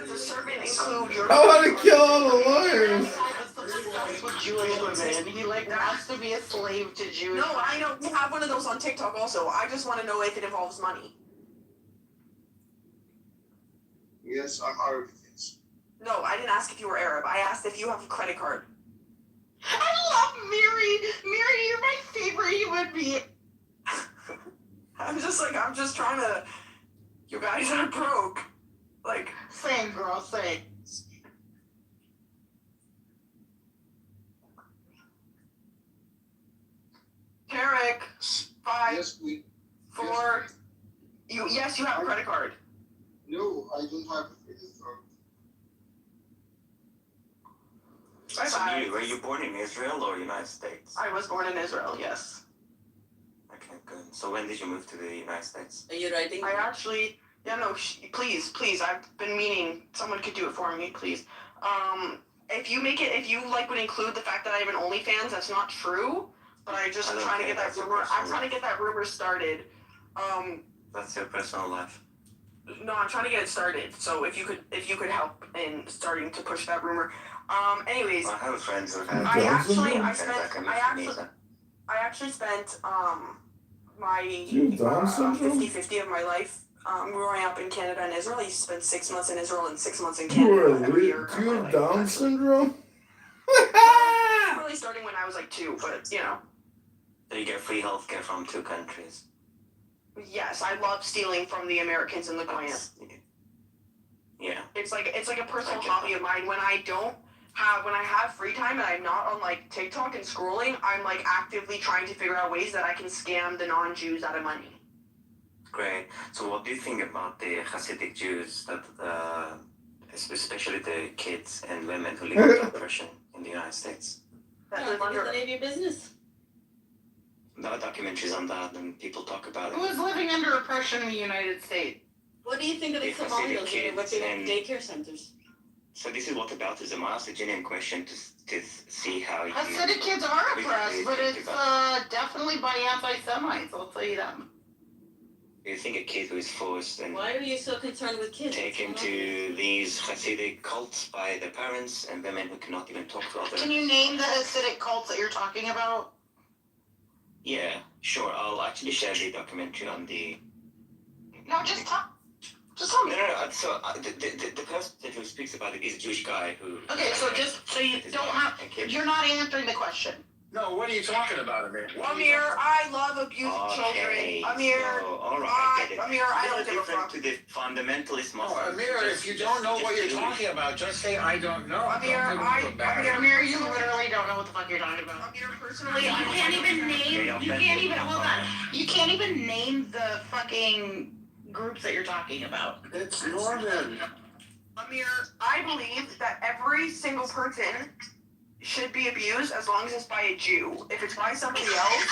Speaker 23: the servant include your...
Speaker 5: I want to kill all the lawyers.
Speaker 17: That's what Jewish women. He like wants to be a slave to Jewish.
Speaker 23: No, I know. We have one of those on TikTok also. I just want to know if it involves money.
Speaker 9: Yes, I'm Arabic.
Speaker 23: No, I didn't ask if you were Arab. I asked if you have a credit card.
Speaker 17: I love Miri. Miri, you're my favorite human being.
Speaker 23: I'm just trying to... You guys are broke. Like...
Speaker 17: Same, girl, same.
Speaker 23: Tarek, 5,
Speaker 9: Yes, we.
Speaker 23: 4... Yes, you have a credit card.
Speaker 9: No, I don't have a credit card.
Speaker 23: Bye-bye.
Speaker 24: Were you born in Israel or United States?
Speaker 23: I was born in Israel, yes.
Speaker 24: Okay, good. So when did you move to the United States?
Speaker 17: Are you writing?
Speaker 23: I actually... Yeah, no, please, I've been meaning someone could do it for me, please. If you would include the fact that I have an OnlyFans, that's not true, but I'm trying to get that rumor started.
Speaker 24: That's your personal life.
Speaker 23: No, I'm trying to get it started, so if you could help in starting to push that rumor. Anyways.
Speaker 24: I have a friend who has...
Speaker 23: I actually spent, my 50-50 of my life growing up in Canada and Israel. I spent 6 months in Israel and 6 months in Canada every year.
Speaker 5: Do you have Down syndrome?
Speaker 23: Really starting when I was like 2, but you know.
Speaker 24: So you get free healthcare from 2 countries.
Speaker 23: Yes, I love stealing from the Americans in the Goyim.
Speaker 24: Yeah.
Speaker 23: It's like a personal hobby of mine. When I have free time and I'm not on like TikTok and scrolling, I'm like actively trying to figure out ways that I can scam the non-Jews out of money.
Speaker 24: Great. So what do you think about the Hasidic Jews, that especially the kids and women who live under oppression in the United States?
Speaker 23: That live under...
Speaker 17: None of your business.
Speaker 24: There are documentaries on that and people talk about it.
Speaker 17: Who is living under oppression in the United States? What do you think of the
Speaker 24: Hasidic
Speaker 17: Somalis that are
Speaker 24: kids
Speaker 17: working at
Speaker 24: and...
Speaker 17: daycare centers?
Speaker 24: So this is what aboutism. I asked a genuine question to see how you...
Speaker 17: Hasidic kids are oppressed, but it's definitely by anti-Semites, I'll tell you that.
Speaker 24: Do you think a kid who is forced and
Speaker 17: Why are you so concerned with kids?
Speaker 24: taken to these Hasidic cults by their parents and women who cannot even talk to others?
Speaker 17: Can you name the Hasidic cults that you're talking about?
Speaker 24: Yeah, sure. I'll actually share the documentary on the...
Speaker 17: No, just tell me.
Speaker 24: No. So the person who speaks about it is a Jewish guy who...
Speaker 17: Okay, so you don't have... You're not answering the question.
Speaker 11: No, what are you talking about, Amir?
Speaker 23: Amir, I love abused children. Amir,
Speaker 24: all right,
Speaker 23: Amir, I don't give a fuck.
Speaker 24: To the fundamentalist Muslims.
Speaker 11: Oh, Amir, if you don't know what you're talking about, just say I don't know.
Speaker 17: Amir, you literally don't know what the fuck you're talking about.
Speaker 23: Amir, personally,
Speaker 17: You can't even name the fucking groups that you're talking about.
Speaker 11: It's Norman.
Speaker 23: Amir, I believe that every single person should be abused as long as it's by a Jew. If it's by somebody else,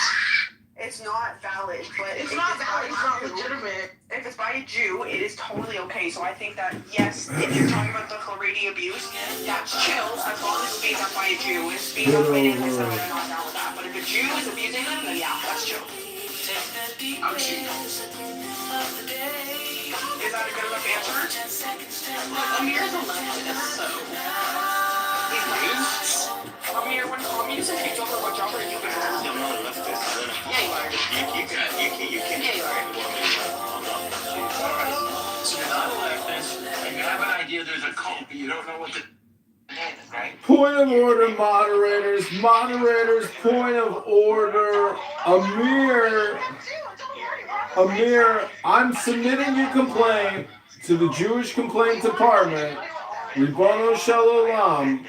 Speaker 23: it's not valid. But
Speaker 17: it's not valid, it's not legitimate.
Speaker 23: If it's by a Jew, it is totally okay. So I think that, yes, if you're talking about the Haredi abuse, that's chill as long as it's being done by a Jew. If it's being done by an anti-Semite, I'm not down with that. But if a Jew is abusing them, then yeah, that's chill. Amir's a leftist, so. Amir, when communism takes over, what job are you gonna have?
Speaker 22: I'm not a leftist.
Speaker 23: Yeah, you are.
Speaker 22: You can.
Speaker 23: Yeah, you are.
Speaker 22: So you're not a leftist, and you have an idea there's a cult, but you don't know what the name is, right?
Speaker 5: Point of order, moderators. Moderators, point of order. Amir, I'm submitting your complaint to the Jewish Complaint Department. Ribono Shel Olam.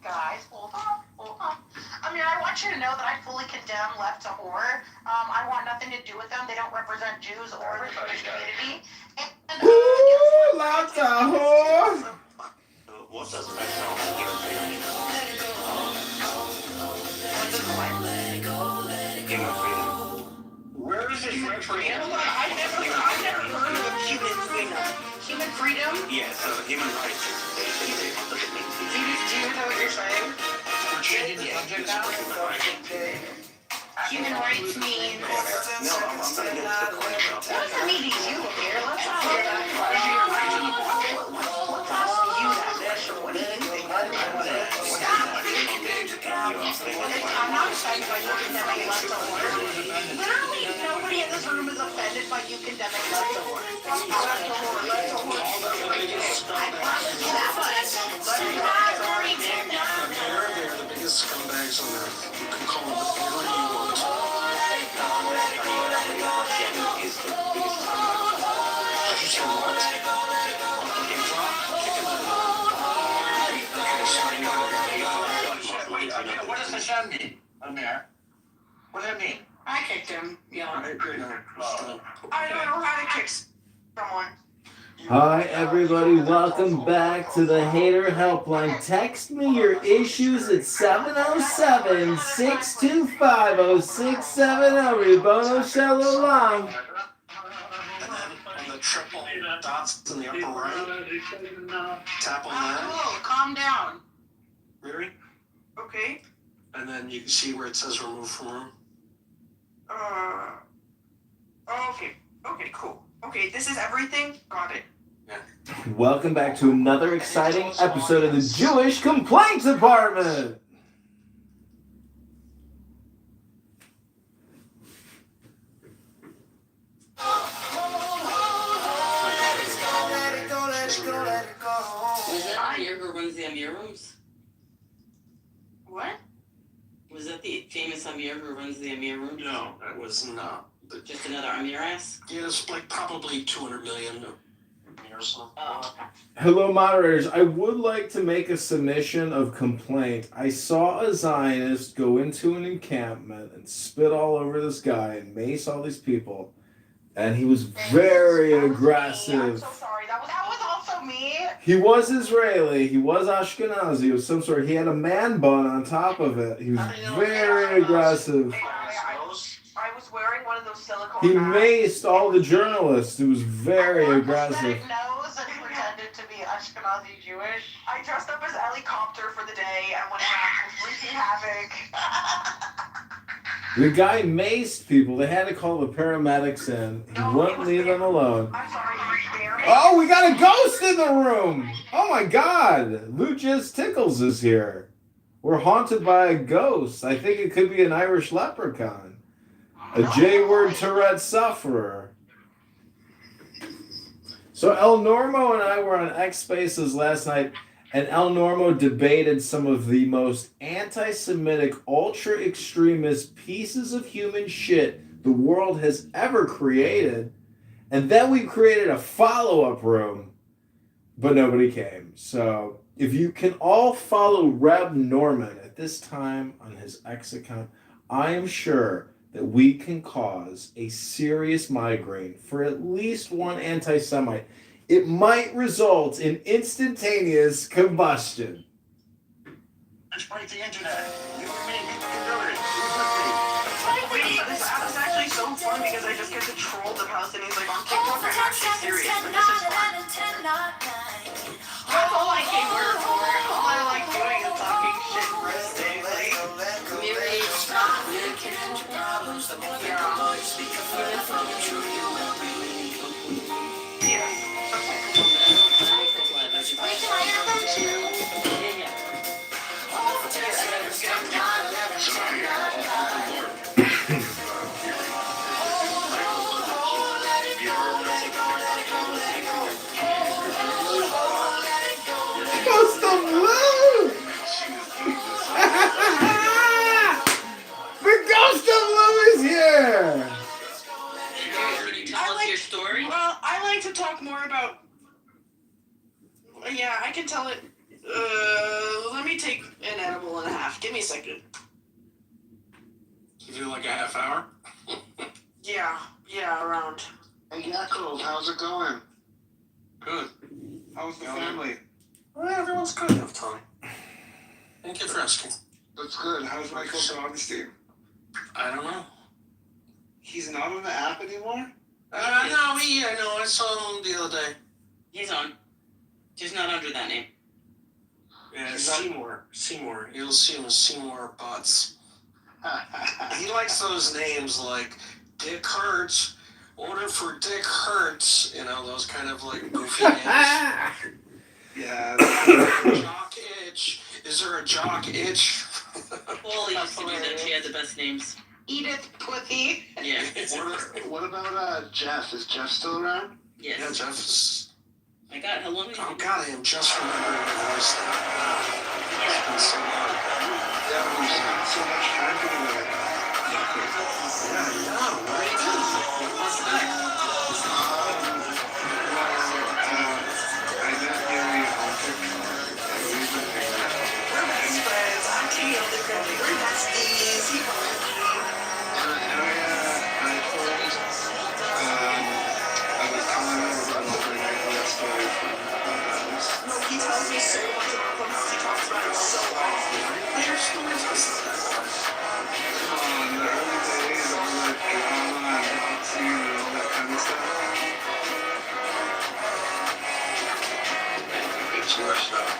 Speaker 23: Guys, hold on. Amir, I want you to know that I fully condemn left to whore. I want nothing to do with them. They don't represent Jews or the Jewish community. And
Speaker 5: Ooh, left to whore.
Speaker 22: What's that?
Speaker 23: Where is this human freedom? I've never heard of a human freedom. Human freedom?
Speaker 22: Yeah, so human rights.
Speaker 23: Do you know what you're saying?
Speaker 22: We're changing the subject now?
Speaker 23: Human rights means.
Speaker 22: No, I'm gonna get to the point about
Speaker 23: What does it mean to you, Amir? Let's not hear that. Let's ask you that question. What do you think? I'm not offended by you condemning left to whore. Literally, nobody in this room is offended by you condemning left to whore. Left to whore. I promise you that much.
Speaker 11: They're the biggest scumbags on earth. You can call them whatever you want.
Speaker 22: What does Hashem mean, Amir? What does it mean?
Speaker 23: I kicked him. Yeah.
Speaker 11: I don't
Speaker 23: know how to kick someone.
Speaker 5: Hi, everybody. Welcome back to the Hater Helpline. Text me your issues at 707-625-0670. Ribono Shel Olam.
Speaker 11: And the triple dots in the upper right. Tap on that.
Speaker 23: Whoa, calm down.
Speaker 11: Really?
Speaker 23: Okay.
Speaker 11: And then you can see where it says remove from room.
Speaker 23: Okay. Okay, cool. Okay, this is everything? Got it.
Speaker 5: Welcome back to another exciting episode of the Jewish Complaint Department.
Speaker 25: Was that Amir who runs the Amir rooms?
Speaker 23: What?
Speaker 25: Was that the famous Amir who runs the Amir rooms?
Speaker 11: No, that was not.
Speaker 25: Just another Amir ass?
Speaker 11: Yeah, it's like probably 200 million or so.
Speaker 25: Oh.
Speaker 5: Hello, moderators. I would like to make a submission of complaint. I saw a Zionist go into an encampment and spit all over this guy and mace all these people, and he was very aggressive.
Speaker 23: I'm so sorry. That was also me.
Speaker 5: He was Israeli. He was Ashkenazi of some sort. He had a man bun on top of it. He was very aggressive.
Speaker 23: I was wearing one of those silicone
Speaker 5: He
Speaker 23: masks.
Speaker 5: maced all the journalists. It was very aggressive.
Speaker 23: Nose and pretended to be Ashkenazi Jewish. I dressed up as helicopter for the day and went around wreaking havoc.
Speaker 5: The guy maced people. They had to call the paramedics in. He wouldn't leave them alone.
Speaker 23: I'm sorry,
Speaker 5: Oh, we got a ghost in the room! Oh my god! Lucius Tickles is here. We're haunted by a ghost. I think it could be an Irish leprechaun. A J-word Tourette sufferer. So El Normo and I were on X Spaces last night, and El Normo debated some of the most anti-Semitic, ultra-extremist pieces of human shit the world has ever created. And then we created a follow-up room, but nobody came. So if you can all follow Reb Norman at this time on his X account, I am sure that we can cause a serious migraine for at least one anti-Semite. It might result in instantaneous combustion.
Speaker 22: Let's break the internet. You and me, we can do it.
Speaker 23: This app is actually so fun because I just get to troll the Palestinians like on TikTok. I'm actually serious, but this is fun. That's all I came here for. All I like doing is talking shit for a day. Like, yeah. I like to talk more about. Yeah, I can tell it. Let me take an edible and a half. Give me a second.
Speaker 11: Give you like a half hour?
Speaker 23: Yeah, around.
Speaker 9: Hey, Yaakov, how's it going?
Speaker 11: Good.
Speaker 9: How's the family?
Speaker 11: Well, everyone's good enough, Tommy. Thank you for asking.
Speaker 9: That's good. How's Michael Dogstein?
Speaker 11: I don't know.
Speaker 9: He's not on the app anymore?
Speaker 11: No, I know. I saw him the other day.
Speaker 1: He's on. Just not under that name.
Speaker 11: Yeah, Seymour. You'll see him as Seymour Butts. He likes those names like Dick Hurts, order for Dick Hurts, those kind of like goofy names.
Speaker 9: Yeah.
Speaker 11: Jock Itch. Is there a Jock Itch?
Speaker 1: Holy shit, she had the best names.
Speaker 23: Edith Pussy.
Speaker 1: Yeah.
Speaker 9: What about Jeff? Is Jeff still around?
Speaker 1: Yes.
Speaker 11: Yeah, Jeff is...
Speaker 1: My God, how long have you
Speaker 11: Oh, God, I am just remembering the voice now. It's been so long.
Speaker 9: Yeah, we've spent so much time together.
Speaker 11: Yeah, what are you doing?
Speaker 1: What's that?
Speaker 9: I met Mary on TikTok, and we've been hanging out.
Speaker 23: We're best friends. I'm Katie on the credit. We're besties. He calls me.
Speaker 9: I told, I was telling her about my that story from
Speaker 23: No, he tells me so much about Clubhouse. He talks about it so often.
Speaker 11: Your stories are so
Speaker 9: in the early days, all the drama and boxing and all that kind of stuff. It's worse stuff,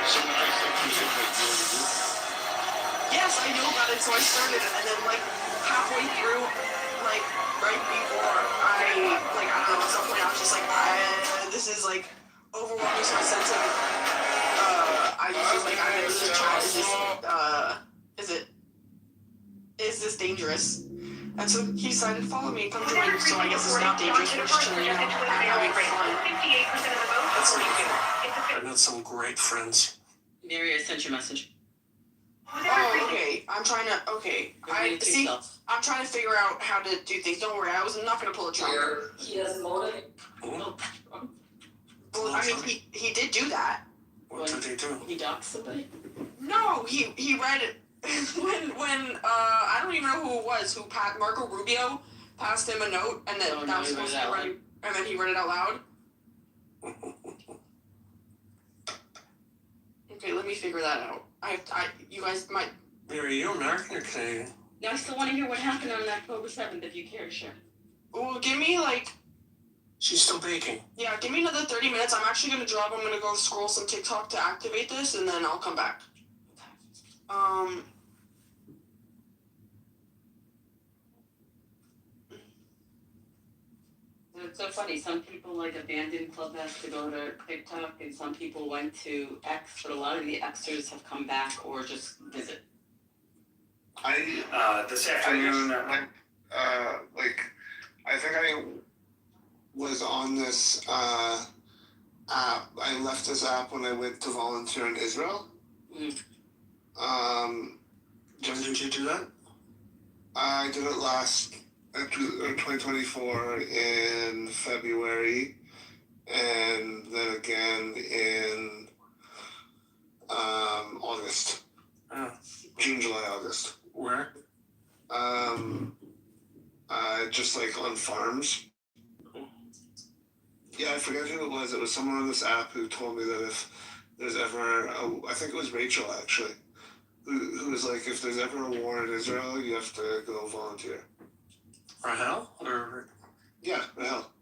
Speaker 9: So I think you should make really good.
Speaker 23: Yes, I knew about it, so I started it, and then like halfway through, like right before I don't know, at some point I was just like, this is like overwhelming my sense of I was just like, I'm in this chat, is this dangerous? And so he decided to follow me and come join, so I guess it's not dangerous, we're just chilling out, having fun.
Speaker 11: That's like, I met some great friends.
Speaker 1: Mary, I sent you a message.
Speaker 23: Oh, okay. I'm trying to
Speaker 1: See,
Speaker 23: I'm trying to figure out how to do things. Don't worry, I was not gonna pull a trigger.
Speaker 18: He has motive.
Speaker 23: Well, I mean, he did do that.
Speaker 11: What did he do?
Speaker 1: He doxed somebody?
Speaker 23: No, he read it when I don't even know who it was who Marco Rubio passed him a note and that was supposed to be read, and then he read it out loud. Okay, let me figure that out. You guys might.
Speaker 11: Mary, are you American or Canadian?
Speaker 1: No, I still want to hear what happened on October 7th, if you care to share.
Speaker 23: Well, give me
Speaker 11: She's still baking.
Speaker 23: Yeah, give me another 30 minutes. I'm actually gonna drop. I'm gonna go scroll some TikTok to activate this, and then I'll come back.
Speaker 1: It's so funny. Some people abandoned Clubhouse to go to TikTok, and some people went to X, but a lot of the Xers have come back or just visit.
Speaker 9: This afternoon, I think I was on this app. I left this app when I went to volunteer in Israel.
Speaker 11: When did you do that?
Speaker 9: I did it last 2024 in February, and then again in August. June, July, August.
Speaker 11: Where?
Speaker 9: Just on farms. Yeah, I forget who it was. It was someone on this app who told me that if there's ever, I think it was Rachel actually, who was like, if there's ever a war in Israel, you have to go volunteer.
Speaker 11: Rahel? Or?
Speaker 9: Yeah, Rahel.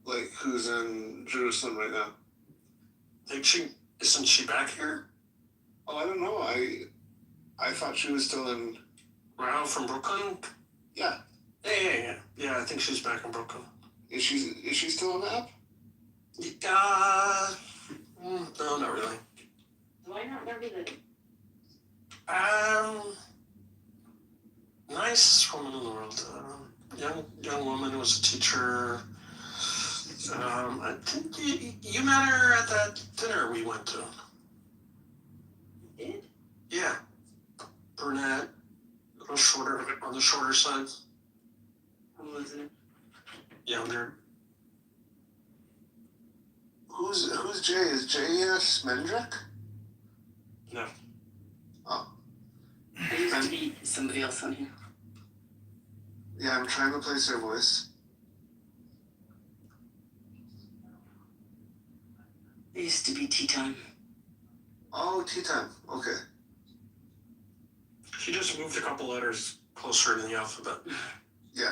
Speaker 9: Who's in Jerusalem right now.
Speaker 11: Isn't she back here?
Speaker 9: Oh, I don't know. I thought she was still in.
Speaker 11: Rahel from Brooklyn?
Speaker 9: Yeah.
Speaker 11: Yeah, I think she's back in Brooklyn.
Speaker 9: Is she still on the app?
Speaker 11: No, not really.
Speaker 1: Why not everything?
Speaker 11: Nicest woman in the world. Young woman who was a teacher. I think you met her at that dinner we went to.
Speaker 1: You did?
Speaker 11: Yeah. Brunette. A little shorter, on the shorter side.
Speaker 1: Who was it?
Speaker 11: younger.
Speaker 3: Who's Jay? Is Jay Smendrick?
Speaker 11: No.
Speaker 3: Oh.
Speaker 1: I used to be somebody else on here.
Speaker 3: Yeah, I'm trying to place their voice.
Speaker 1: It used to be tea time.
Speaker 3: Oh, tea time. Okay.
Speaker 11: She just moved a couple letters closer in the alphabet.
Speaker 3: Yeah.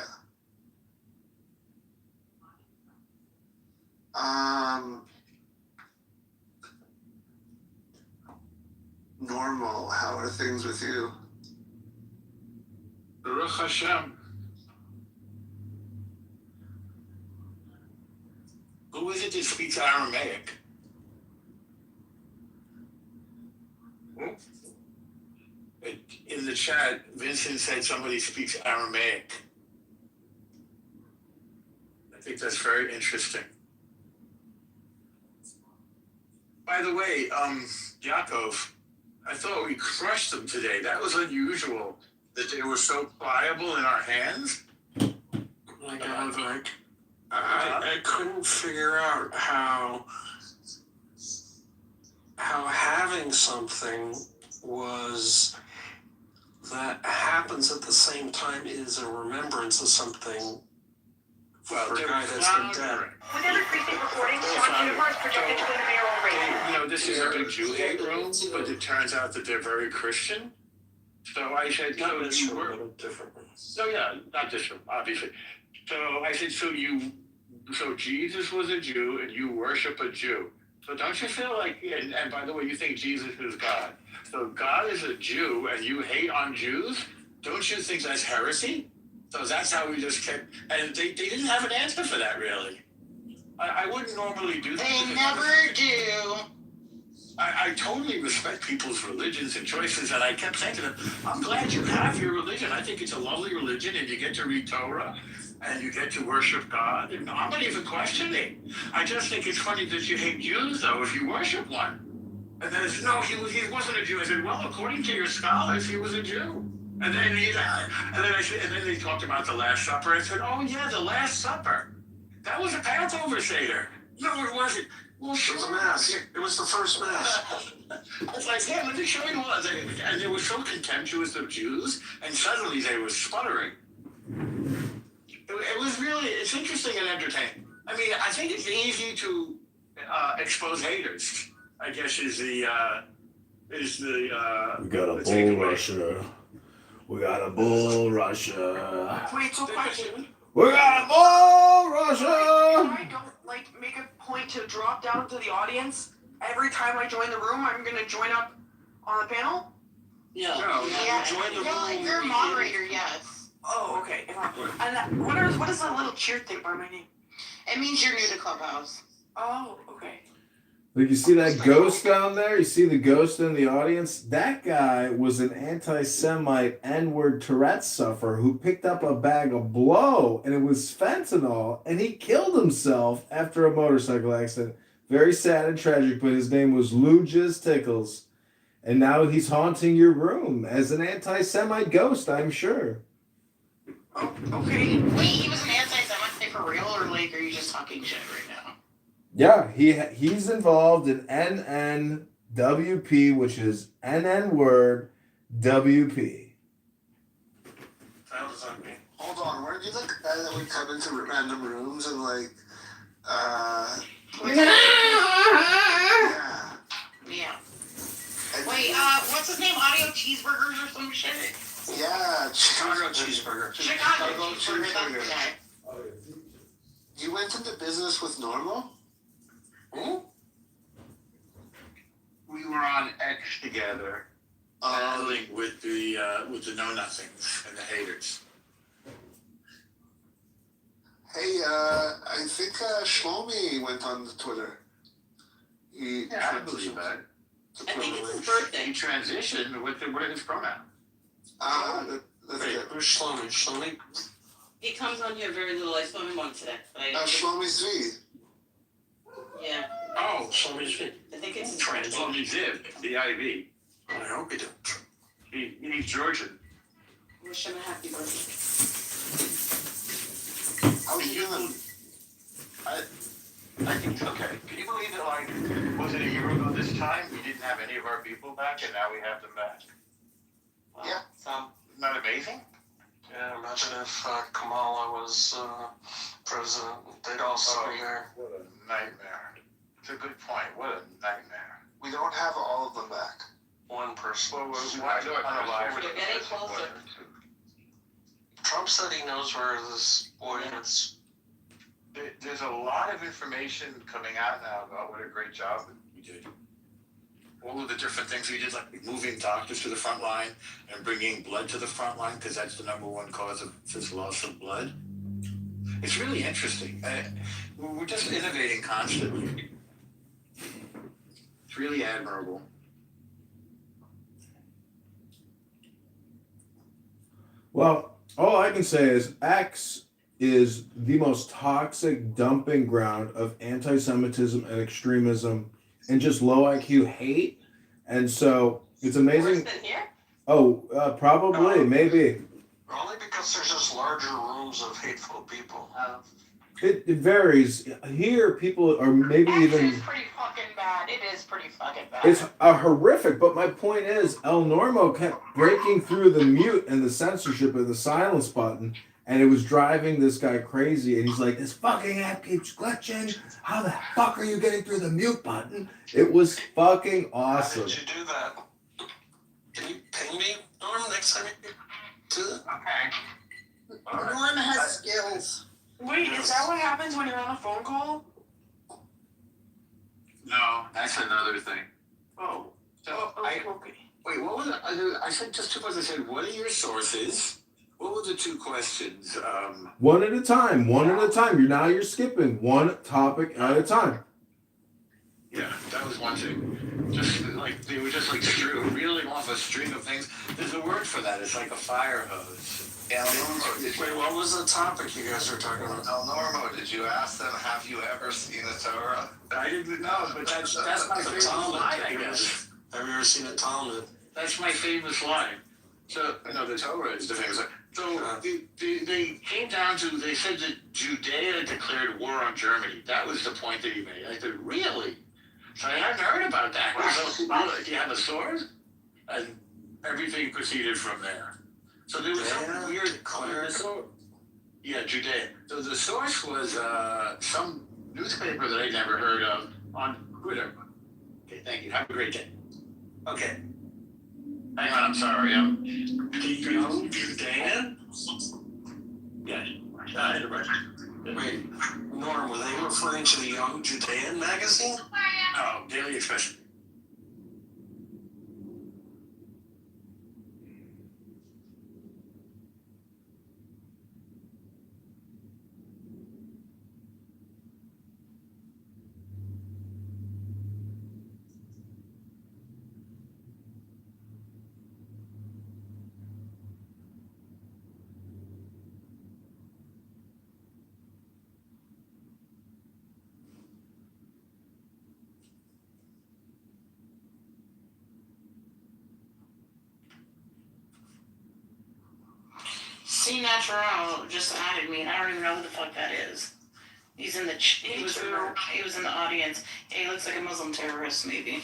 Speaker 3: Normal. How are things with you?
Speaker 22: Baruch Hashem. Who is it that speaks Aramaic? In the chat, Vincent said somebody speaks Aramaic. I think that's very interesting. By the way, Yaakov, I thought we crushed them today. That was unusual that they were so pliable in our hands.
Speaker 11: Like I couldn't figure out how having something was that happens at the same time is a remembrance of something for a guy that's been dead.
Speaker 19: With every precinct reporting, John Kitover is projected to win the mayoral race.
Speaker 22: You know, this is a big Jew hate room, but it turns out that they're very Christian. So I said, so you were
Speaker 11: different.
Speaker 22: So yeah, not this room, obviously. So I said, so Jesus was a Jew and you worship a Jew. So don't you feel like, and by the way, you think Jesus is God. So God is a Jew and you hate on Jews? Don't you think that's heresy? So that's how we just kept, and they didn't have an answer for that really. I wouldn't normally do that.
Speaker 17: They never do.
Speaker 22: I totally respect people's religions and choices, and I kept saying to them, I'm glad you have your religion. I think it's a lovely religion, and you get to read Torah, and you get to worship God. And I'm not even questioning. I just think it's funny that you hate Jews, though, if you worship one. And then it's, no, he wasn't a Jew. I said, well, according to your scholars, he was a Jew. And then they talked about the Last Supper. I said, oh, yeah, the Last Supper. That was a Passover Seder. No, it wasn't. Well, sure.
Speaker 11: It was a mass. It was the first mass.
Speaker 22: It's like, yeah, let me show you what. And they were so contemptuous of Jews, and suddenly they were sputtering. It was really, it's interesting and entertaining. I mean, I think it's easy to expose haters, I guess is the
Speaker 5: we got a bull rusher. We got a bull rusher.
Speaker 23: Wait, so question.
Speaker 5: We got a bull rusher.
Speaker 23: I don't make a point to drop down to the audience every time I join the room. I'm gonna join up on the panel.
Speaker 22: No, join the room.
Speaker 17: You're a moderator, yes.
Speaker 23: Oh, okay. And what is that little cheer thing by my name?
Speaker 17: It means you're new to Clubhouse.
Speaker 23: Oh, okay.
Speaker 5: Look, you see that ghost down there? You see the ghost in the audience? That guy was an anti-Semite N-word Tourette sufferer who picked up a bag of blow, and it was fentanyl, and he killed himself after a motorcycle accident. Very sad and tragic, but his name was Lou Jizz Tickles. And now he's haunting your room as an anti-Semite ghost, I'm sure.
Speaker 23: Oh, okay.
Speaker 17: Wait, he was an anti-Semite for real, or like, are you just talking shit right now?
Speaker 5: Yeah, he's involved in NNWP, which is NN word WP.
Speaker 3: Hold on, weren't you the guy that would come into random rooms and like,
Speaker 17: Yeah. Wait, what's his name? Audio Cheeseburgers or some shit?
Speaker 3: Yeah,
Speaker 11: Chicago cheeseburger.
Speaker 17: Chicago Cheeseburger, that's the guy.
Speaker 3: You went into business with Normal?
Speaker 22: Who? We were on X together, battling with the know nothings and the haters.
Speaker 3: Hey, I think Shlomi went on the Twitter.
Speaker 22: Yeah, I believe that.
Speaker 1: I think it's his birthday.
Speaker 22: He transitioned with his pronoun.
Speaker 3: That's good.
Speaker 11: Who's Shlomi? Shlomi?
Speaker 1: He comes on here very little. I saw him on today.
Speaker 3: Shlomi Zvi.
Speaker 1: Yeah.
Speaker 22: Oh, Shlomi Zvi.
Speaker 1: I think it's his
Speaker 22: Shlomi Ziv, the IV.
Speaker 11: I hope he did.
Speaker 22: He's Georgian.
Speaker 1: Wish him a happy birthday.
Speaker 3: I human.
Speaker 7: I think, okay, can you believe that, like, was it a year ago this time, we didn't have any of our people back, and now we have them back?
Speaker 3: Yeah.
Speaker 7: Isn't that amazing?
Speaker 11: Yeah, imagine if Kamala was president. They'd all still be there.
Speaker 7: What a nightmare. It's a good point, what a nightmare.
Speaker 3: We don't have all of them back.
Speaker 11: One person.
Speaker 7: Well, why do I?
Speaker 17: We're getting closer.
Speaker 11: Trump said he knows where this boy is.
Speaker 7: There's a lot of information coming out now about what a great job we did. All of the different things we did, like moving doctors to the front line and bringing blood to the front line, because that's the number one cause of this loss of blood. It's really interesting. We're just innovating constantly. It's really admirable.
Speaker 5: Well, all I can say is X is the most toxic dumping ground of anti-Semitism and extremism and just low IQ hate. And so it's amazing.
Speaker 17: Worse than here?
Speaker 5: Oh, probably, maybe.
Speaker 11: Only because there's just larger rooms of hateful people.
Speaker 5: It varies. Here, people are maybe
Speaker 23: X
Speaker 5: even.
Speaker 23: is pretty fucking bad. It is pretty fucking bad.
Speaker 5: It's horrific, but my point is, El Normo kept breaking through the mute and the censorship and the silence button, and it was driving this guy crazy. And he's like, "This fucking app keeps glitching. How the fuck are you getting through the mute button?" It was fucking awesome.
Speaker 11: How did you do that? Can you ping me, Norm, next time you do it?
Speaker 7: Okay.
Speaker 17: Norm has skills.
Speaker 23: Wait, is that what happens when you're on a phone call?
Speaker 7: No, that's another thing.
Speaker 23: Oh.
Speaker 7: So
Speaker 23: Okay.
Speaker 7: wait, what was it? I said just 2 questions. I said, what are your sources? What were the 2 questions?
Speaker 5: One at a time. One at a time. You're skipping one topic at a time.
Speaker 7: Yeah, that was one thing. Just like they were just like reeling off a string of things. There's a word for that. It's like a fire hose.
Speaker 3: El Normo,
Speaker 11: Wait, what was the topic you guys were talking about?
Speaker 3: El Normo, did you ask them, have you ever seen a Torah?
Speaker 7: I didn't know, but that's my favorite line, I guess.
Speaker 11: Have you ever seen a Talmud?
Speaker 7: That's my famous line. So, no, the Torah is the famous line. So, they came down to, they said that Judea declared war on Germany. That was the point that he made. I said, really? So I hadn't heard about that. So, do you have a source? And everything proceeded from there. So there was some weird yeah, Judea. So the source was some newspaper that I never heard of on Twitter. Okay, thank you. Have a great day. Okay. Hang on, I'm sorry. Judea? Yeah.
Speaker 11: Wait, Norm, were they referring to the Young Judean magazine?
Speaker 7: No, Daily Expression.
Speaker 23: C Natural just added me, and I don't even know who the fuck that is. He's in the he was in the audience. He looks like a Muslim terrorist, maybe.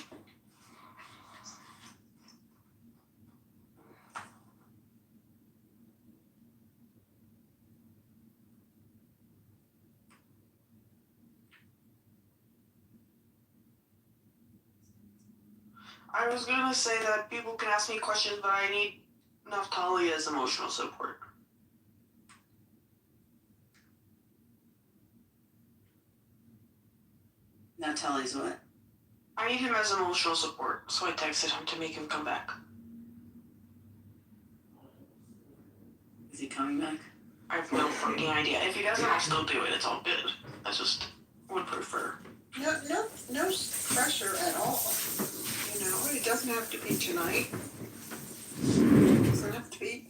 Speaker 23: I was gonna say that people can ask me questions, but I need Naftali's emotional support.
Speaker 1: Naftali's what?
Speaker 23: I need him as emotional support, so I texted him to make him come back.
Speaker 1: Is he coming back?
Speaker 23: I have no fucking idea. If he doesn't, I'll still do it. It's all good. I just would prefer.
Speaker 17: No pressure at all. You know, it doesn't have to be tonight. It doesn't have to be,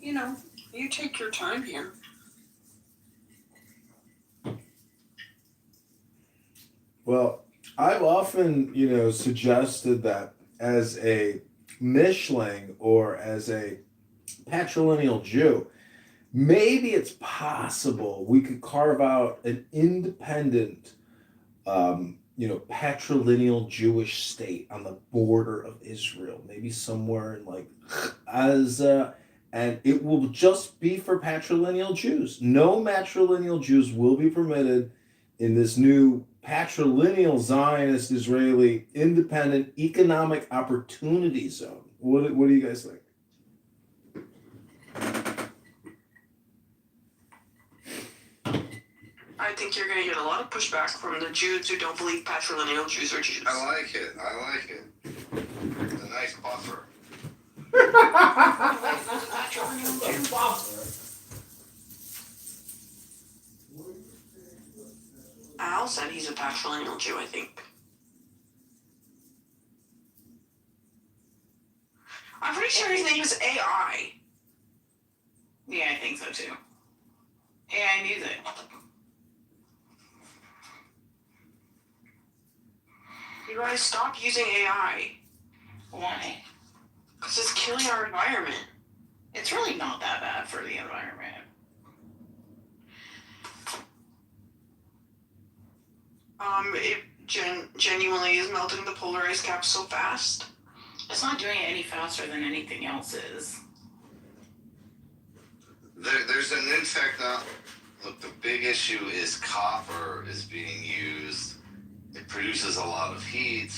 Speaker 17: you take your time here.
Speaker 5: Well, I've often, suggested that as a Mischling or as a patrilineal Jew, maybe it's possible we could carve out an independent, patrilineal Jewish state on the border of Israel, maybe somewhere in like Gaza, and it will just be for patrilineal Jews. No matrilineal Jews will be permitted in this new patrilineal Zionist Israeli independent economic opportunity zone. What do you guys think?
Speaker 23: I think you're going to get a lot of pushback from the Jews who don't believe patrilineal Jews are Jews.
Speaker 9: I like it. It's a nice buffer.
Speaker 23: Al said he's a patrilineal Jew, I think. I'm pretty sure his name is AI.
Speaker 1: Yeah, I think so too. AI music.
Speaker 23: You guys stop using AI.
Speaker 1: Why?
Speaker 23: Because it's killing our environment.
Speaker 1: It's really not that bad for the environment.
Speaker 23: It genuinely is melting the polar ice cap so fast.
Speaker 1: It's not doing it any faster than anything else is.
Speaker 9: There's an impact now. Look, the big issue is copper is being used. It produces a lot of heat,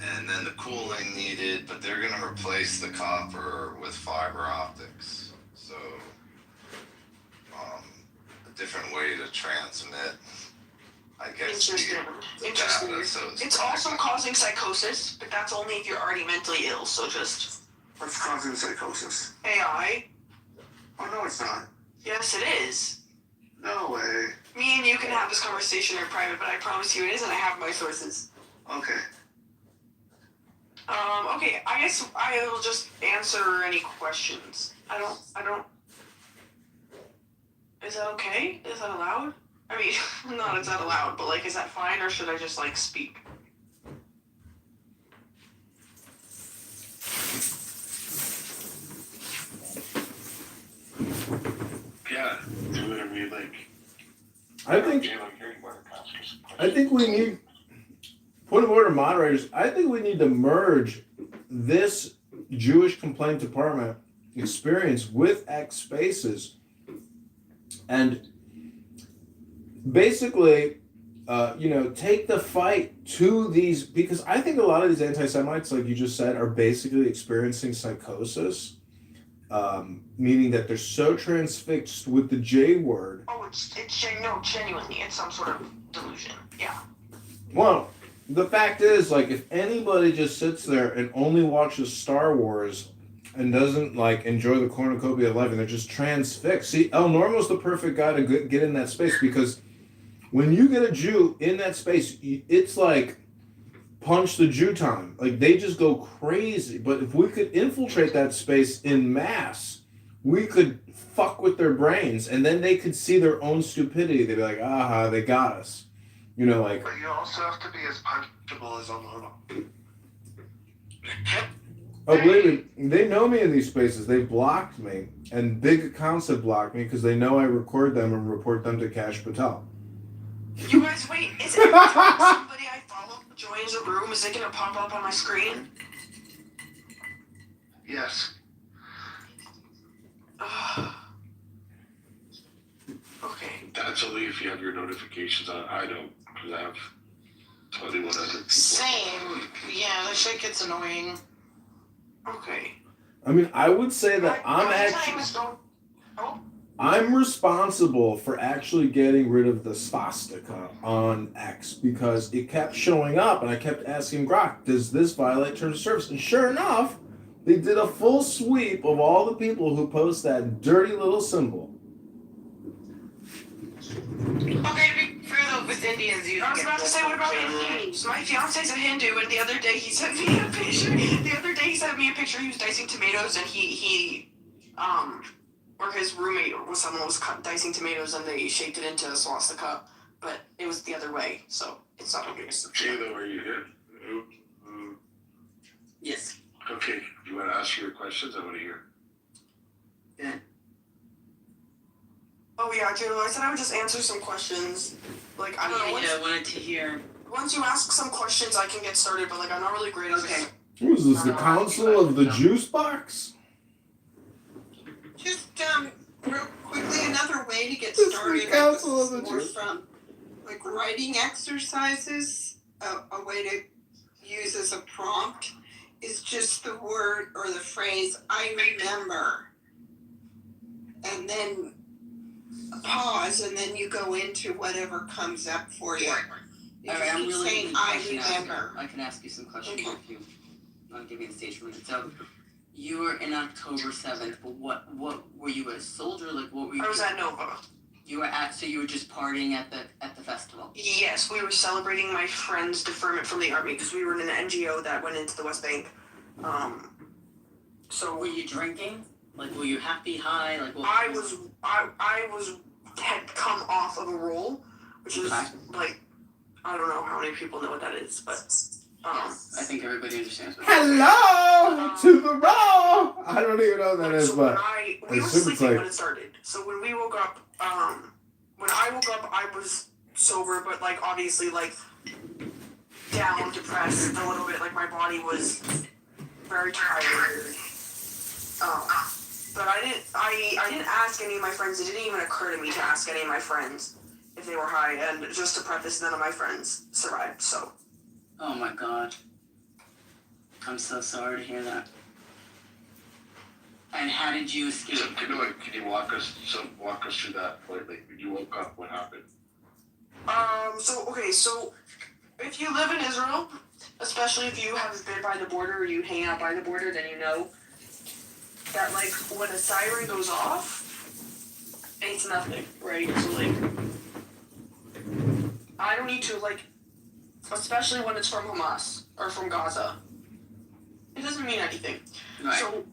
Speaker 9: and then the cooling needed, but they're going to replace the copper with fiber optics. So, a different way to transmit, I guess.
Speaker 23: Interesting.
Speaker 9: Data, so
Speaker 23: it's also causing psychosis, but that's only if you're already mentally ill, so just...
Speaker 9: What's causing psychosis?
Speaker 23: AI.
Speaker 9: Oh, no, it's not.
Speaker 23: Yes, it is.
Speaker 9: No way.
Speaker 23: Me and you can have this conversation in private, but I promise you it is, and I have my sources.
Speaker 9: Okay.
Speaker 23: Okay, I guess I will just answer any questions. I don't... Is that okay? Is that allowed? I mean, not is that allowed, but like, is that fine, or should I just like speak?
Speaker 22: Yeah, do whatever you like.
Speaker 5: I think we need, point of order, moderators, I think we need to merge this Jewish complaint department experience with X Spaces and basically, take the fight to these, because I think a lot of these anti-Semites, like you just said, are basically experiencing psychosis, meaning that they're so transfixed with the J word.
Speaker 23: Oh, genuinely, it's some sort of delusion. Yeah.
Speaker 5: Well, the fact is, like, if anybody just sits there and only watches Star Wars and doesn't, like, enjoy the cornucopia of life and they're just transfixed. See, El Normo's the perfect guy to get in that space, because when you get a Jew in that space, it's like punch the Jew time. Like, they just go crazy. But if we could infiltrate that space in mass, we could fuck with their brains, and then they could see their own stupidity. They'd be like, aha, they got us. Like...
Speaker 9: But you also have to be as punchable as El Normo.
Speaker 5: Oh, believe me, they know me in these spaces. They blocked me, and big accounts have blocked me because they know I record them and report them to Cash Patel.
Speaker 23: You guys, wait, is every time somebody I follow joins a room, is it gonna pop up on my screen?
Speaker 9: Yes.
Speaker 23: Okay.
Speaker 22: That's only if you have your notifications on. I don't, because I have 21 other people.
Speaker 17: Same. Yeah, that shit gets annoying.
Speaker 23: Okay.
Speaker 5: I mean, I would say that I'm responsible for actually getting rid of the swastika on X, because it kept showing up, and I kept asking Grok, does this violate terms of service? And sure enough, they did a full sweep of all the people who post that dirty little symbol.
Speaker 17: Okay, to be fair though, with Indians, you.
Speaker 23: I was about to say, what about Hindus? My fiance's a Hindu, and the other day he sent me a picture. He was dicing tomatoes, and or his roommate or someone was dicing tomatoes, and they shaped it into a swastika, but it was the other way, so it's not okay.
Speaker 22: Jayla, are you here?
Speaker 1: Yes.
Speaker 22: Okay, you want to ask your questions? I want to hear.
Speaker 1: Yeah.
Speaker 23: Oh yeah, Jado, I said I would just answer some questions. Like, I don't know.
Speaker 1: Yeah, I wanted to hear.
Speaker 23: Once you ask some questions, I can get started, but like, I'm not really great at
Speaker 1: Okay.
Speaker 5: What is this, the Council of the Juice Box?
Speaker 4: Just real quickly, another way to get
Speaker 5: This is
Speaker 4: started.
Speaker 5: the Council of the
Speaker 4: more
Speaker 5: Juice.
Speaker 4: from like writing exercises. A way to use as a prompt is just the word or the phrase "I remember," and then pause, and then you go into whatever comes up for you. You
Speaker 1: All right, I'm
Speaker 4: keep
Speaker 1: really
Speaker 4: saying
Speaker 1: good
Speaker 4: "I
Speaker 1: question
Speaker 4: remember."
Speaker 1: asker. I can ask you some questions
Speaker 4: Okay.
Speaker 1: if you want to give me the stage for a minute. So, you were in October 7th, but what were you a soldier? Like, what were you?
Speaker 23: I was at Nova.
Speaker 1: You were so you were just partying at the festival.
Speaker 23: Yes, we were celebrating my friend's deferment from the army because we were in an NGO that went into the West Bank. So
Speaker 1: were you drinking? Like, were you happy, high? Like, what?
Speaker 23: I had come off of a roll, which is like, I don't know how many people know what that is, but
Speaker 1: I think everybody understands. What
Speaker 5: Hello to the raw. I don't even know what that is, but
Speaker 23: we were sleeping when it started. So when we woke up, when I woke up, I was sober, but like obviously like down, depressed a little bit. Like my body was very tired. But I didn't ask any of my friends. It didn't even occur to me to ask any of my friends if they were high. And just to preface, none of my friends survived. So.
Speaker 1: Oh my God. I'm so sorry to hear that. And how did you escape?
Speaker 7: So can you walk us through that? Like when you woke up, what happened?
Speaker 23: So if you live in Israel, especially if you have been by the border or you hang out by the border, then you know that like when a siren goes off, it's nothing, right? So like, I don't need to like, especially when it's from Hamas or from Gaza, it doesn't mean anything.
Speaker 1: Right.
Speaker 23: So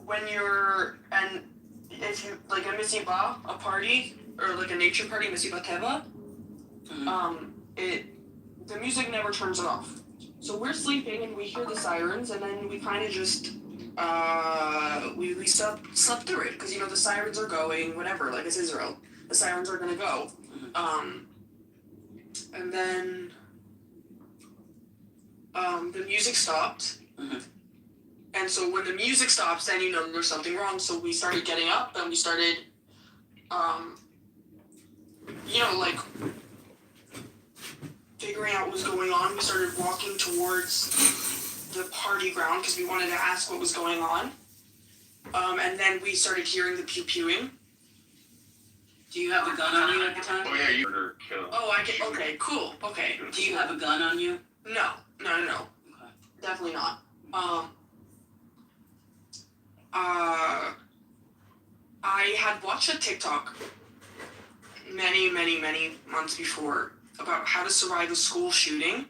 Speaker 23: when you're, and if you, like a misiba, a party, or like a nature party, misiba teva, the music never turns off. So we're sleeping and we hear the sirens, and then we kind of just, we slept through it, because, you know, the sirens are going, whatever, like it's Israel. The sirens are gonna go. And then, the music stopped. And so when the music stops, then you know there's something wrong. So we started getting up and we started, you know, like figuring out what was going on. We started walking towards the party ground because we wanted to ask what was going on. And then we started hearing the pew-pewing.
Speaker 1: Do you have a gun on you at the time?
Speaker 7: Oh yeah, you murder, kill.
Speaker 23: Oh, I can. Okay, cool. Okay.
Speaker 1: Do you have a gun on you?
Speaker 23: No.
Speaker 1: Okay.
Speaker 23: Definitely not. I had watched a TikTok many months before about how to survive a school shooting.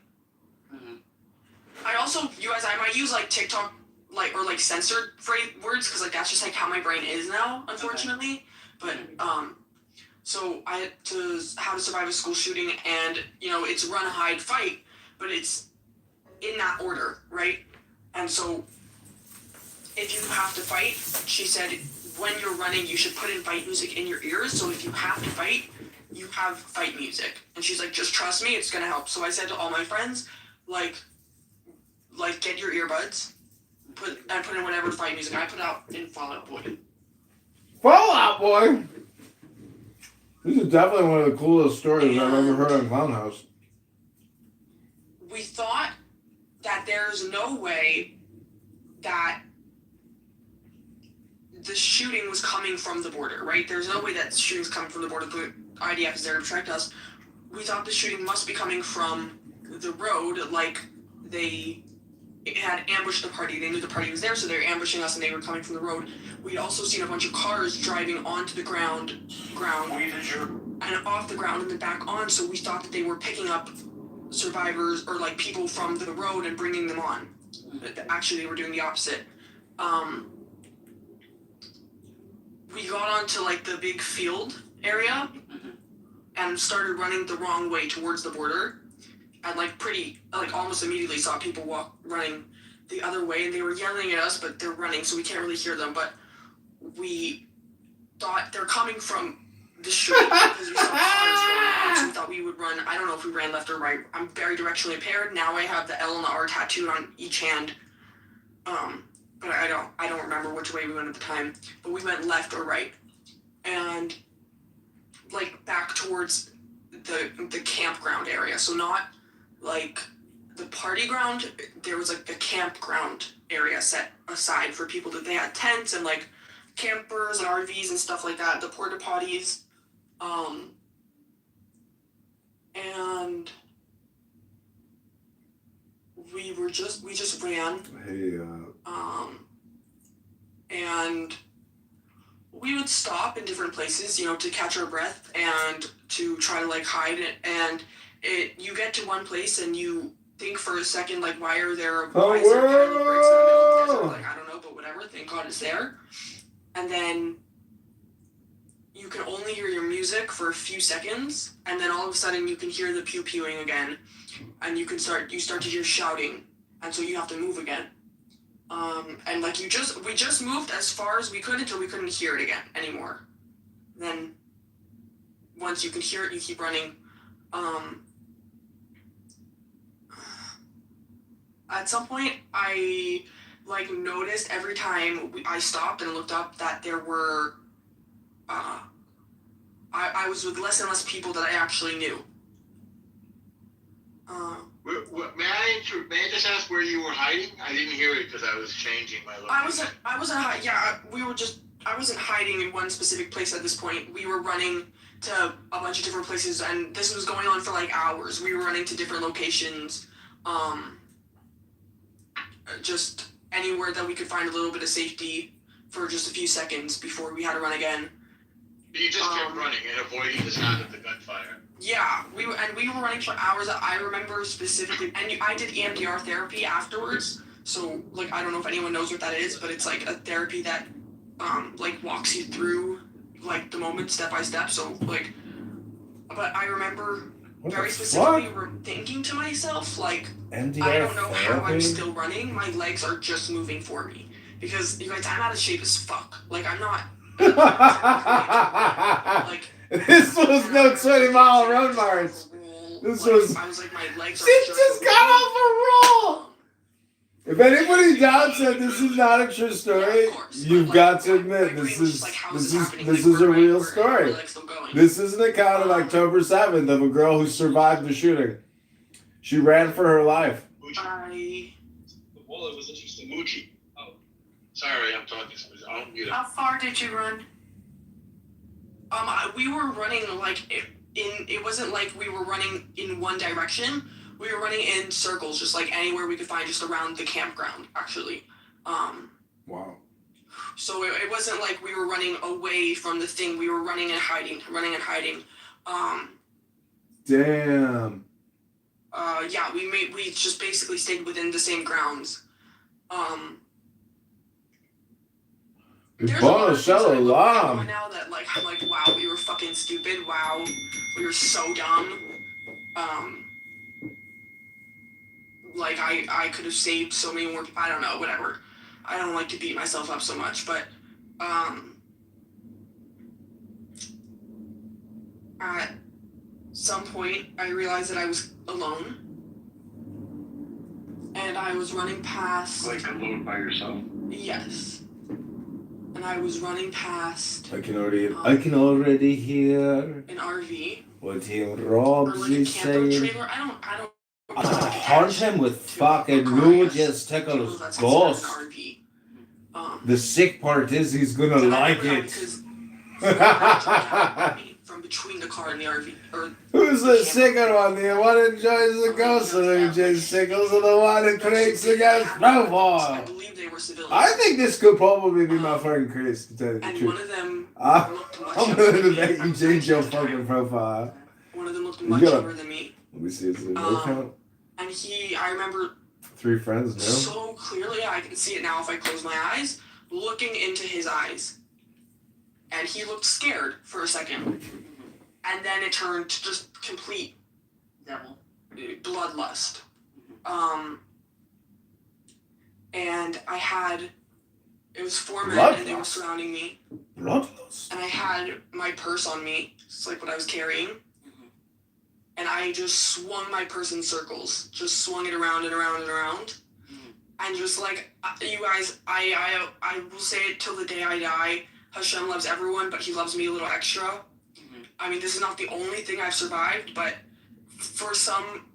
Speaker 23: I also, you guys, I might use like TikTok, like, or like censored words, because like that's just like how my brain is now, unfortunately. But so I had to how to survive a school shooting, and you know it's run, hide, fight, but it's in that order, right? And so if you have to fight, she said, when you're running, you should put in fight music in your ears. So if you have to fight, you have fight music. And she's like, just trust me, it's gonna help. So I said to all my friends, like get your earbuds, put in whatever fight music. I put out in Fall Out Boy.
Speaker 5: Fall Out Boy. This is definitely one of the coolest stories I've ever heard on Clown House.
Speaker 23: We thought that there's no way that the shooting was coming from the border, right? There's no way that the shooting's coming from the border. The IDF is there to protect us. We thought the shooting must be coming from the road, like they had ambushed the party. They knew the party was there, so they were ambushing us, and they were coming from the road. We'd also seen a bunch of cars driving onto the ground, and off the ground, and then back on. So we thought that they were picking up survivors or like people from the road and bringing them on. But actually, they were doing the opposite. We got onto like the big field area and started running the wrong way towards the border, and like almost immediately saw people running the other way, and they were yelling at us, but they're running, so we can't really hear them. But we thought they're coming from the street because we saw cars going on, so we thought we would run. I don't know if we ran left or right. I'm very directionally impaired. Now I have the L and the R tattooed on each hand. But I don't remember which way we went at the time. But we went left or right, and like back towards the campground area. So not like the party ground. There was like a campground area set aside for people that they had tents and like campers and RVs and stuff like that. The porta potties, and we just ran.
Speaker 5: Hey,
Speaker 23: And we would stop in different places, you know, to catch our breath and to try to like hide it. And you get to one place and you think for a second, like, why is there pile of bricks in the middle of the desert? Like, I don't know, but whatever. Thank God it's there. And then you can only hear your music for a few seconds, and then all of a sudden you can hear the pew-pewing again, and you start to hear shouting, and so you have to move again. And like we just moved as far as we could until we couldn't hear it again anymore. Then once you can hear it, you keep running. At some point, I like noticed every time I stopped and looked up that there were. I was with less and less people that I actually knew.
Speaker 7: May I just ask where you were hiding? I didn't hear it because I was changing my location.
Speaker 23: I wasn't hiding. Yeah, I wasn't hiding in one specific place at this point. We were running to a bunch of different places, and this was going on for like hours. We were running to different locations, just anywhere that we could find a little bit of safety for just a few seconds before we had to run again.
Speaker 7: You just kept running and avoiding the sound of the gunfire.
Speaker 23: Yeah, we were running for hours. I remember specifically, and I did EMDR therapy afterwards. So like, I don't know if anyone knows what that is, but it's like a therapy that like walks you through like the moment step by step. So like, but I remember very specifically thinking to myself like,
Speaker 5: MDR
Speaker 23: I don't know how I'm
Speaker 5: therapy?
Speaker 23: still running. My legs are just moving for me because you guys, I'm out of shape as fuck. Like I'm not. Like.
Speaker 5: This was no 20-mile road march. This was.
Speaker 23: I was like, my legs are
Speaker 5: She just got off a roll. If anybody doubts that this is not a true story, you've got to admit this is a real story. This is an account of October 7th of a girl who survived the shooting. She ran for her life.
Speaker 7: Well, it was interesting. Moochie. Oh, sorry, I'm talking. I'll mute it.
Speaker 23: How far did you run? We were running like it wasn't like we were running in one direction. We were running in circles, just like anywhere we could find, just around the campground, actually.
Speaker 5: Wow.
Speaker 23: So it wasn't like we were running away from the thing. We were running and hiding.
Speaker 5: Damn.
Speaker 23: Yeah, we just basically stayed within the same grounds. There's a lot of things that I look back on now that like I'm like, wow, we were fucking stupid. Wow, we were so dumb. Like I could have saved so many more. I don't know, whatever. I don't like to beat myself up so much, but at some point I realized that I was alone, and I was running past.
Speaker 7: Like alone by yourself?
Speaker 23: Yes. And I was running past.
Speaker 5: I can already hear
Speaker 23: an RV.
Speaker 5: what Team Robsy saying.
Speaker 23: Trailer. I don't.
Speaker 5: Punch him with fucking Lujas Tickles Ghost. The sick part is he's gonna like it.
Speaker 23: From between the car and the RV.
Speaker 5: Who's the sicker one? The one that enjoys the ghost of Lujas Tickles, or the one that creates the ghost profile? I think this could probably be my friend Chris, to tell you the truth.
Speaker 23: One of them
Speaker 5: I'm gonna make you change your fucking profile.
Speaker 23: One of them looked much younger than me.
Speaker 5: Let me see, is it no count?
Speaker 23: And I remember
Speaker 5: 3 friends now.
Speaker 23: so clearly, I can see it now if I close my eyes, looking into his eyes. And he looked scared for a second. And then it turned to just complete bloodlust. And it was 4 men and they were surrounding me.
Speaker 5: Bloodlust.
Speaker 23: and I had my purse on me. It's like what I was carrying. And I just swung my purse in circles. Just swung it around and around and around. And just like, you guys, I will say it till the day I die. Hashem loves everyone, but he loves me a little extra. I mean, this is not the only thing I've survived, but for some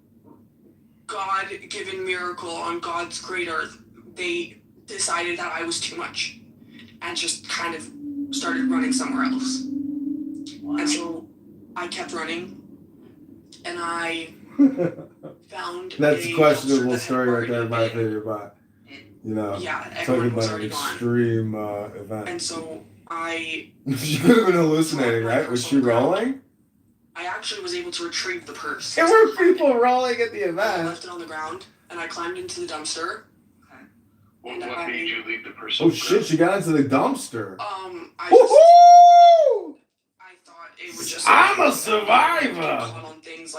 Speaker 23: God-given miracle on God's great earth, they decided that I was too much and just kind of started running somewhere else. And so I kept running, and I found
Speaker 5: That's
Speaker 23: a
Speaker 5: a questionable
Speaker 23: dumpster that
Speaker 5: story
Speaker 23: had
Speaker 5: right there, my
Speaker 23: already been-
Speaker 5: favorite, but you know,
Speaker 23: Yeah,
Speaker 5: talking
Speaker 23: everyone was
Speaker 5: about an
Speaker 23: already gone.
Speaker 5: extreme event.
Speaker 23: And so I
Speaker 5: She could have been hallucinating, right? Was she rolling?
Speaker 23: I actually was able to retrieve the purse.
Speaker 5: There were people rolling at the
Speaker 23: I
Speaker 5: event.
Speaker 23: left it on the ground, and I climbed into the dumpster.
Speaker 7: What made you leave the person?
Speaker 5: Oh shit, she got into the dumpster.
Speaker 23: I
Speaker 5: Woohoo!
Speaker 23: thought it would just.
Speaker 5: I'm a survivor.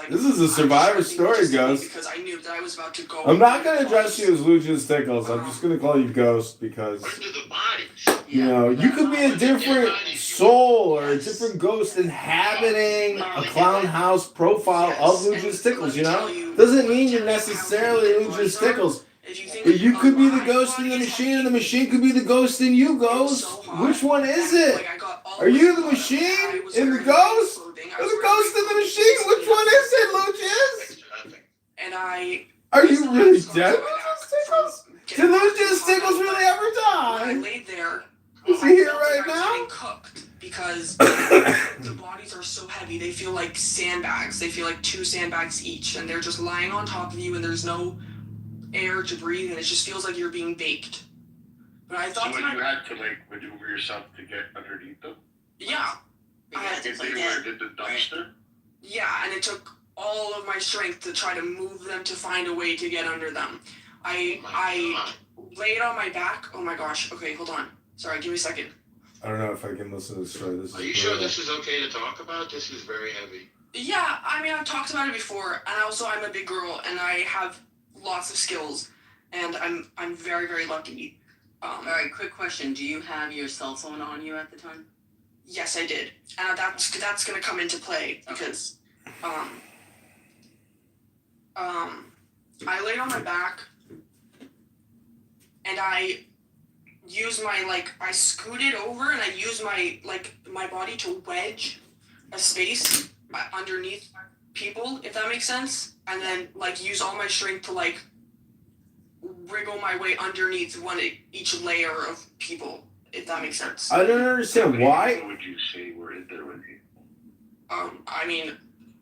Speaker 5: This is a survivor story, Ghost.
Speaker 23: Because I knew that I was about to go.
Speaker 5: I'm not gonna address you as Lucius Tickles. I'm just gonna call you Ghost because you know you could be a different soul or a different ghost inhabiting a clown house profile of Lucius Tickles. You know, doesn't mean you're necessarily Lucius Tickles. You could be the ghost in the machine, and the machine could be the ghost in you, Ghost. Which one is it? Are you the machine in the ghost? Or the ghost in the machine? Which one is it, Lucius?
Speaker 23: And I.
Speaker 5: Are you really dead, Lucius Tickles? Did Lucius Tickles really ever die?
Speaker 23: I laid there.
Speaker 5: Is he here right
Speaker 23: I was
Speaker 5: now?
Speaker 23: getting cooked because the bodies are so heavy. They feel like sandbags. They feel like 2 sandbags each, and they're just lying on top of you, and there's no air to breathe, and it just feels like you're being baked. But I thought
Speaker 7: So you had to like maneuver yourself to get underneath them?
Speaker 23: yeah. I had to
Speaker 7: If they were in the dumpster?
Speaker 23: Yeah, and it took all of my strength to try to move them to find a way to get under them. I laid on my back. Oh my gosh. Okay, hold on. Sorry, give me a second.
Speaker 5: I don't know if I can listen to this story. This is
Speaker 9: Are you sure this is okay to talk about? This is very heavy.
Speaker 23: Yeah, I mean, I've talked about it before, and also I'm a big girl, and I have lots of skills, and I'm very, very lucky.
Speaker 1: All right, quick question. Do you have your cell phone on you at the time?
Speaker 23: Yes, I did, and that's gonna come into play because I laid on my back, and I used I scooted over, and I used my body to wedge a space underneath people, if that makes sense, and then use all my strength to wriggle my way underneath each layer of people, if that makes sense.
Speaker 5: I don't understand why.
Speaker 7: What would you say were in there with you?
Speaker 23: I mean,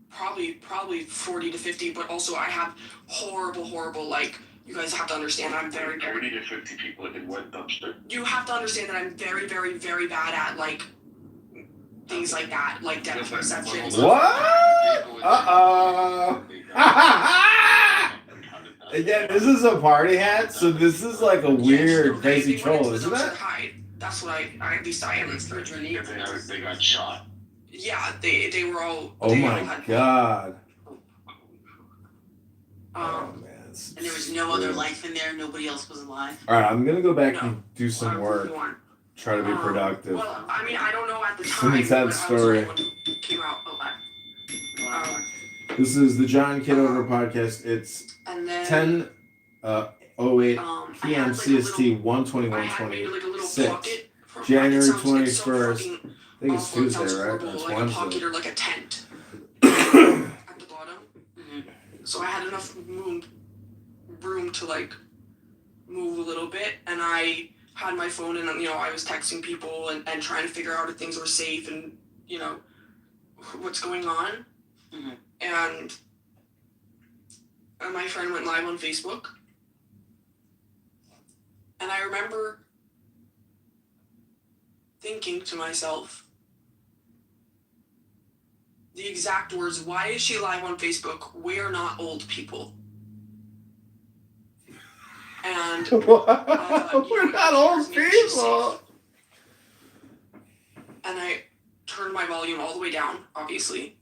Speaker 23: probably 40 to 50, but also I have horrible, you guys have to understand, I'm very,
Speaker 7: 40 to 50 people in one dumpster?
Speaker 23: You have to understand that I'm very, very, very bad at, things like that, depth perception.
Speaker 5: What? Again, this is a party hat, so this is like a weird, crazy troll, isn't it?
Speaker 23: That's what at least I am.
Speaker 7: They got shot.
Speaker 23: Yeah, they were all.
Speaker 5: Oh my god.
Speaker 1: And there was no other life in there. Nobody else was alive.
Speaker 5: All right, I'm gonna go back and do some work. Try to be productive.
Speaker 23: Well, I mean, I don't know at the
Speaker 5: It's an
Speaker 23: time.
Speaker 5: intense story.
Speaker 23: Came out.
Speaker 5: This is the John Kitover podcast. It's
Speaker 23: And then,
Speaker 5: 10:08 p.m. CST 121:26. January 21st. I think it's Tuesday, right? It's
Speaker 23: like a
Speaker 5: Wednesday.
Speaker 23: pocket or like a tent at the bottom. So I had enough room to move a little bit, and I had my phone, and I was texting people and trying to figure out if things were safe and what's going on. And my friend went live on Facebook, and I remember thinking to myself the exact words, "Why is she live on Facebook? We're not old people." And
Speaker 5: we're not old people.
Speaker 23: And I turned my volume all the way down, obviously,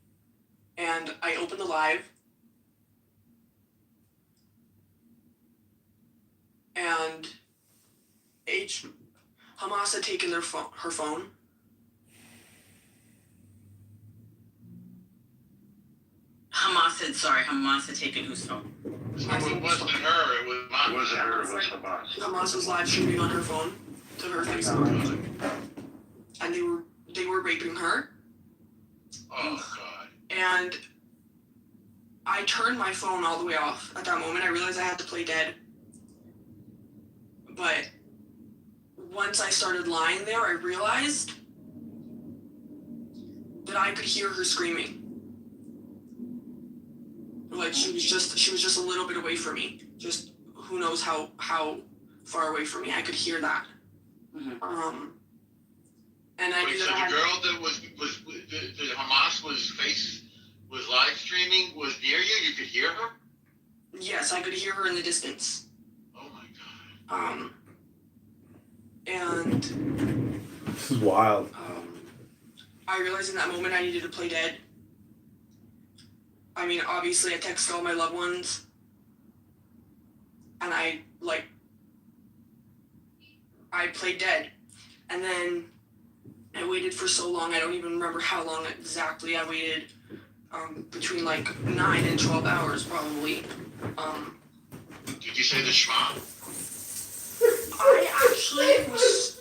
Speaker 23: and I opened the live, and Hamas had taken her phone,
Speaker 1: had taken whose phone?
Speaker 7: It wasn't her, it was Hamas.
Speaker 22: It wasn't her, it was Hamas.
Speaker 23: Hamas was live streaming on her phone to her Facebook, and they were raping her.
Speaker 7: Oh, God.
Speaker 23: And I turned my phone all the way off at that moment. I realized I had to play dead. But once I started lying there, I realized that I could hear her screaming. Like she was just a little bit away from me. Just who knows how far away from me. I could hear that.
Speaker 1: Mm-hmm.
Speaker 23: And I
Speaker 7: Wait,
Speaker 23: knew
Speaker 7: so
Speaker 23: that
Speaker 7: the girl that was Hamas was live streaming was near you? You could hear her?
Speaker 23: Yes, I could hear her in the distance.
Speaker 7: Oh my God.
Speaker 23: And
Speaker 5: This is wild.
Speaker 23: I realized in that moment I needed to play dead. I mean, obviously I texted all my loved ones. And I played dead. And then I waited for so long, I don't even remember how long exactly I waited. Between 9 and 12 hours probably.
Speaker 7: Did you say the Shema?
Speaker 23: I actually was,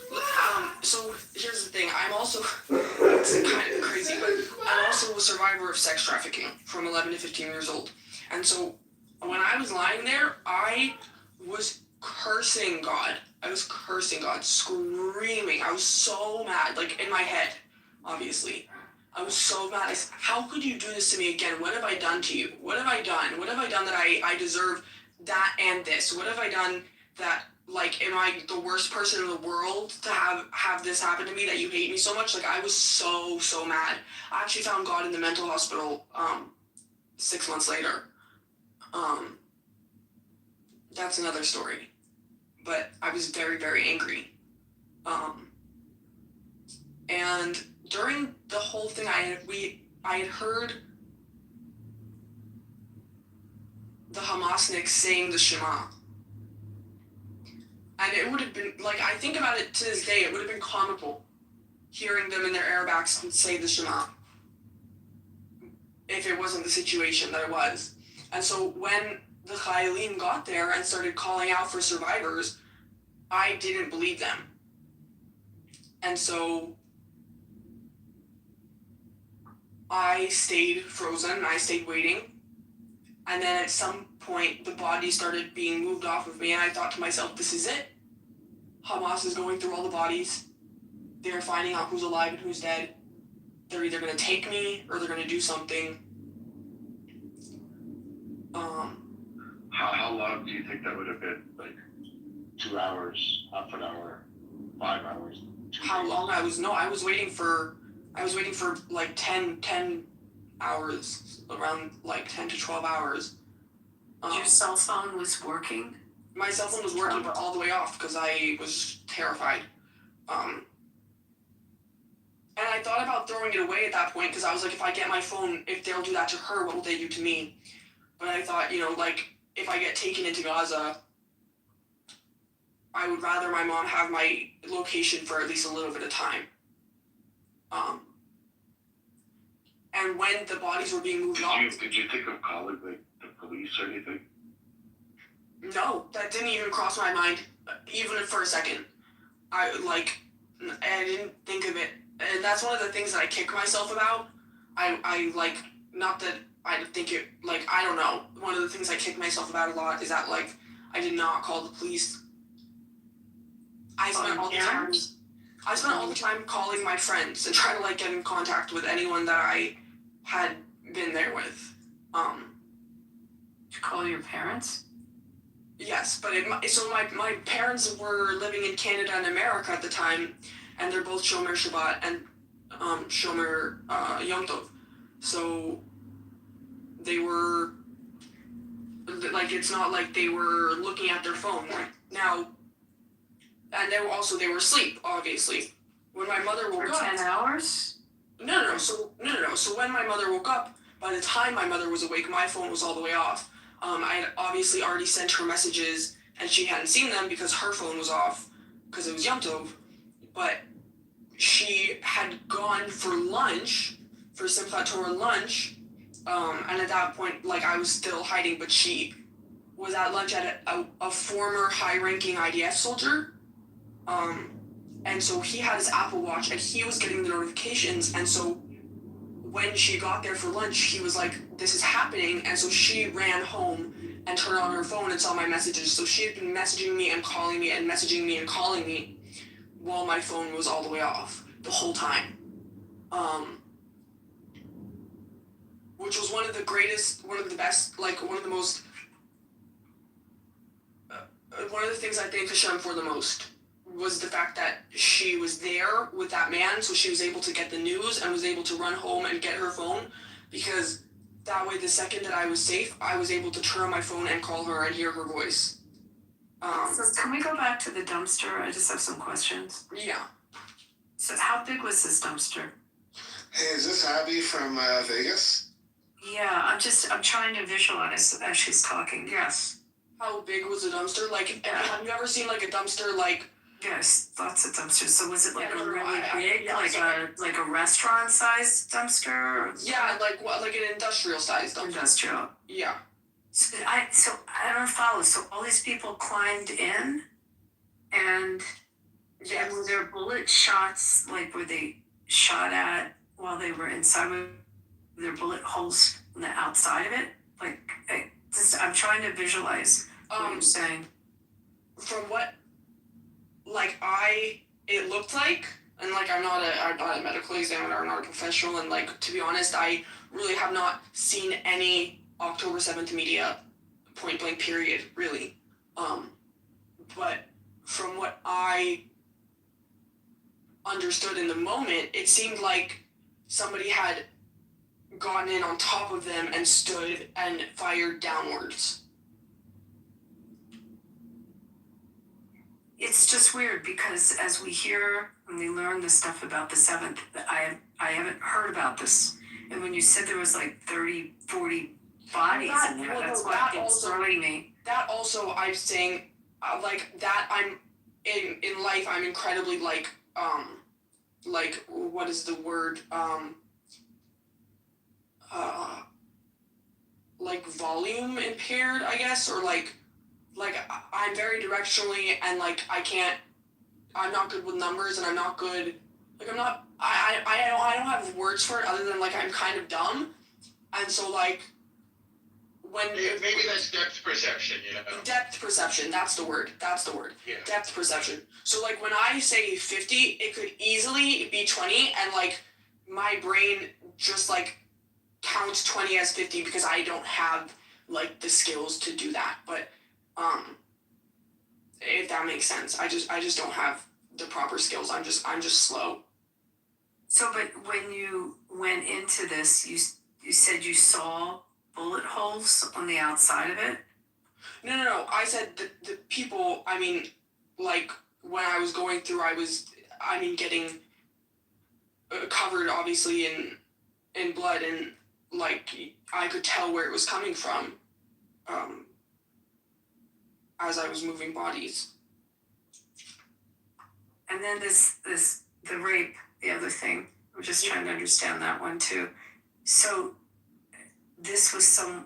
Speaker 23: so here's the thing, I'm also, it's kind of crazy, but I'm also a survivor of sex trafficking from 11 to 15 years old. And so when I was lying there, I was cursing God. Screaming. I was so mad, in my head, obviously. I was so mad. How could you do this to me again? What have I done to you? What have I done? What have I done that I deserve that and this? What have I done that, am I the worst person in the world to have this happen to me, that you hate me so much? I was so mad. I actually found God in the mental hospital 6 months later. That's another story. But I was very, very angry. And during the whole thing, I had heard the Hamasniks saying the Shema. And it would have been, I think about it to this day, it would have been comical hearing them in their airbacks say the Shema. If it wasn't the situation that it was. And so when the Chayalim got there and started calling out for survivors, I didn't believe them. And so I stayed frozen, I stayed waiting. And then at some point, the body started being moved off of me, and I thought to myself, this is it. Hamas is going through all the bodies. They're finding out who's alive and who's dead. They're either going to take me, or they're going to do something.
Speaker 22: How long do you think that would have been? 2 hours, half an hour, 5 hours?
Speaker 23: How long I was waiting for 10 hours, around 10 to 12 hours.
Speaker 21: Your cell phone was working?
Speaker 23: My cell phone was working, but all the way off because I was terrified. And I thought about throwing it away at that point because I was like, if I get my phone, if they'll do that to her, what will they do to me? But I thought, if I get taken into Gaza, I would rather my mom have my location for at least a little bit of time. And when the bodies were being moved off...
Speaker 22: Did you think of calling the police or anything?
Speaker 23: No, that didn't even cross my mind, even for a second. I didn't think of it. And that's one of the things that I kick myself about. Not that I think it, I don't know. One of the things I kick myself about a lot is that, I did not call the police. I spent all the time calling my friends and trying to, get in contact with anyone that I had been there with.
Speaker 21: Did you call your parents?
Speaker 23: Yes, but my parents were living in Canada and America at the time, and they're both Shomer Shabbat and Shomer Yom Tov. So they were it's not like they were looking at their phone now. And they were asleep, obviously. When my mother woke up...
Speaker 21: For 10 hours?
Speaker 23: No. So when my mother woke up, by the time my mother was awake, my phone was all the way off. I had obviously already sent her messages, and she hadn't seen them because her phone was off, because it was Yom Tov. But she had gone for lunch, for Simchat Torah lunch, And at that point, like, I was still hiding, but she was at lunch at a former high-ranking IDF soldier. And so he had his Apple Watch, and he was getting the notifications, and so when she got there for lunch, he was like, this is happening, and so she ran home and turned on her phone and saw my messages. So she had been messaging me and calling me and messaging me and calling me while my phone was all the way off the whole time. Which was one of the greatest, one of the best, like one of the most, one of the things I thank Hashem for the most was the fact that she was there with that man, so she was able to get the news and was able to run home and get her phone, because that way the second that I was safe, I was able to turn on my phone and call her and hear her voice.
Speaker 6: So can we go back to the dumpster? I just have some questions.
Speaker 23: Yeah.
Speaker 6: So how big was this dumpster?
Speaker 3: Hey, is this Abby from Vegas?
Speaker 6: Yeah, I'm trying to visualize as she's talking. Yes.
Speaker 23: How big was the dumpster? Like, have you ever seen like a dumpster like?
Speaker 6: Yes, lots of dumpsters. So was it like a really big, like a restaurant-sized dumpster? Or
Speaker 23: yeah, like what, like an industrial-sized dumpster.
Speaker 6: Industrial.
Speaker 23: Yeah.
Speaker 6: So I don't follow. So all these people climbed in, and were there bullet shots? Like, were they shot at while they were inside? Were there bullet holes on the outside of it? Like, I'm trying to visualize what you're saying.
Speaker 23: From what, like, it looked like, and like I'm not a medical examiner, I'm not a professional, and like, to be honest, I really have not seen any October 7th media, point blank period, really. But from what I understood in the moment, it seemed like somebody had gotten in on top of them and stood and fired downwards.
Speaker 6: It's just weird because as we hear and we learn the stuff about the 7th, I haven't heard about this. And when you said there was like 30, 40 bodies in there, that's what keeps throwing me.
Speaker 23: That also, I'm saying, like, that I'm, in life, I'm incredibly, like, what is the word, like, volume impaired, I guess, or like, I'm very directionally, and like I'm not good with numbers, and I'm not good, like I don't have words for it other than like I'm kind of dumb, and so like when
Speaker 7: maybe that's depth perception, you know.
Speaker 23: Depth perception, that's the word.
Speaker 7: Yeah.
Speaker 23: Depth perception. So like when I say 50, it could easily be 20, and like my brain just like counts 20 as 50 because I don't have like the skills to do that, but if that makes sense. I just don't have the proper skills. I'm just slow.
Speaker 6: So, but when you went into this, you said you saw bullet holes on the outside of it?
Speaker 23: No. I said the people, I mean, like, when I was going through, getting covered, obviously, in blood, and, like, I could tell where it was coming from, as I was moving bodies.
Speaker 6: And then the rape, the other thing, I'm just trying to understand that one too. So this was a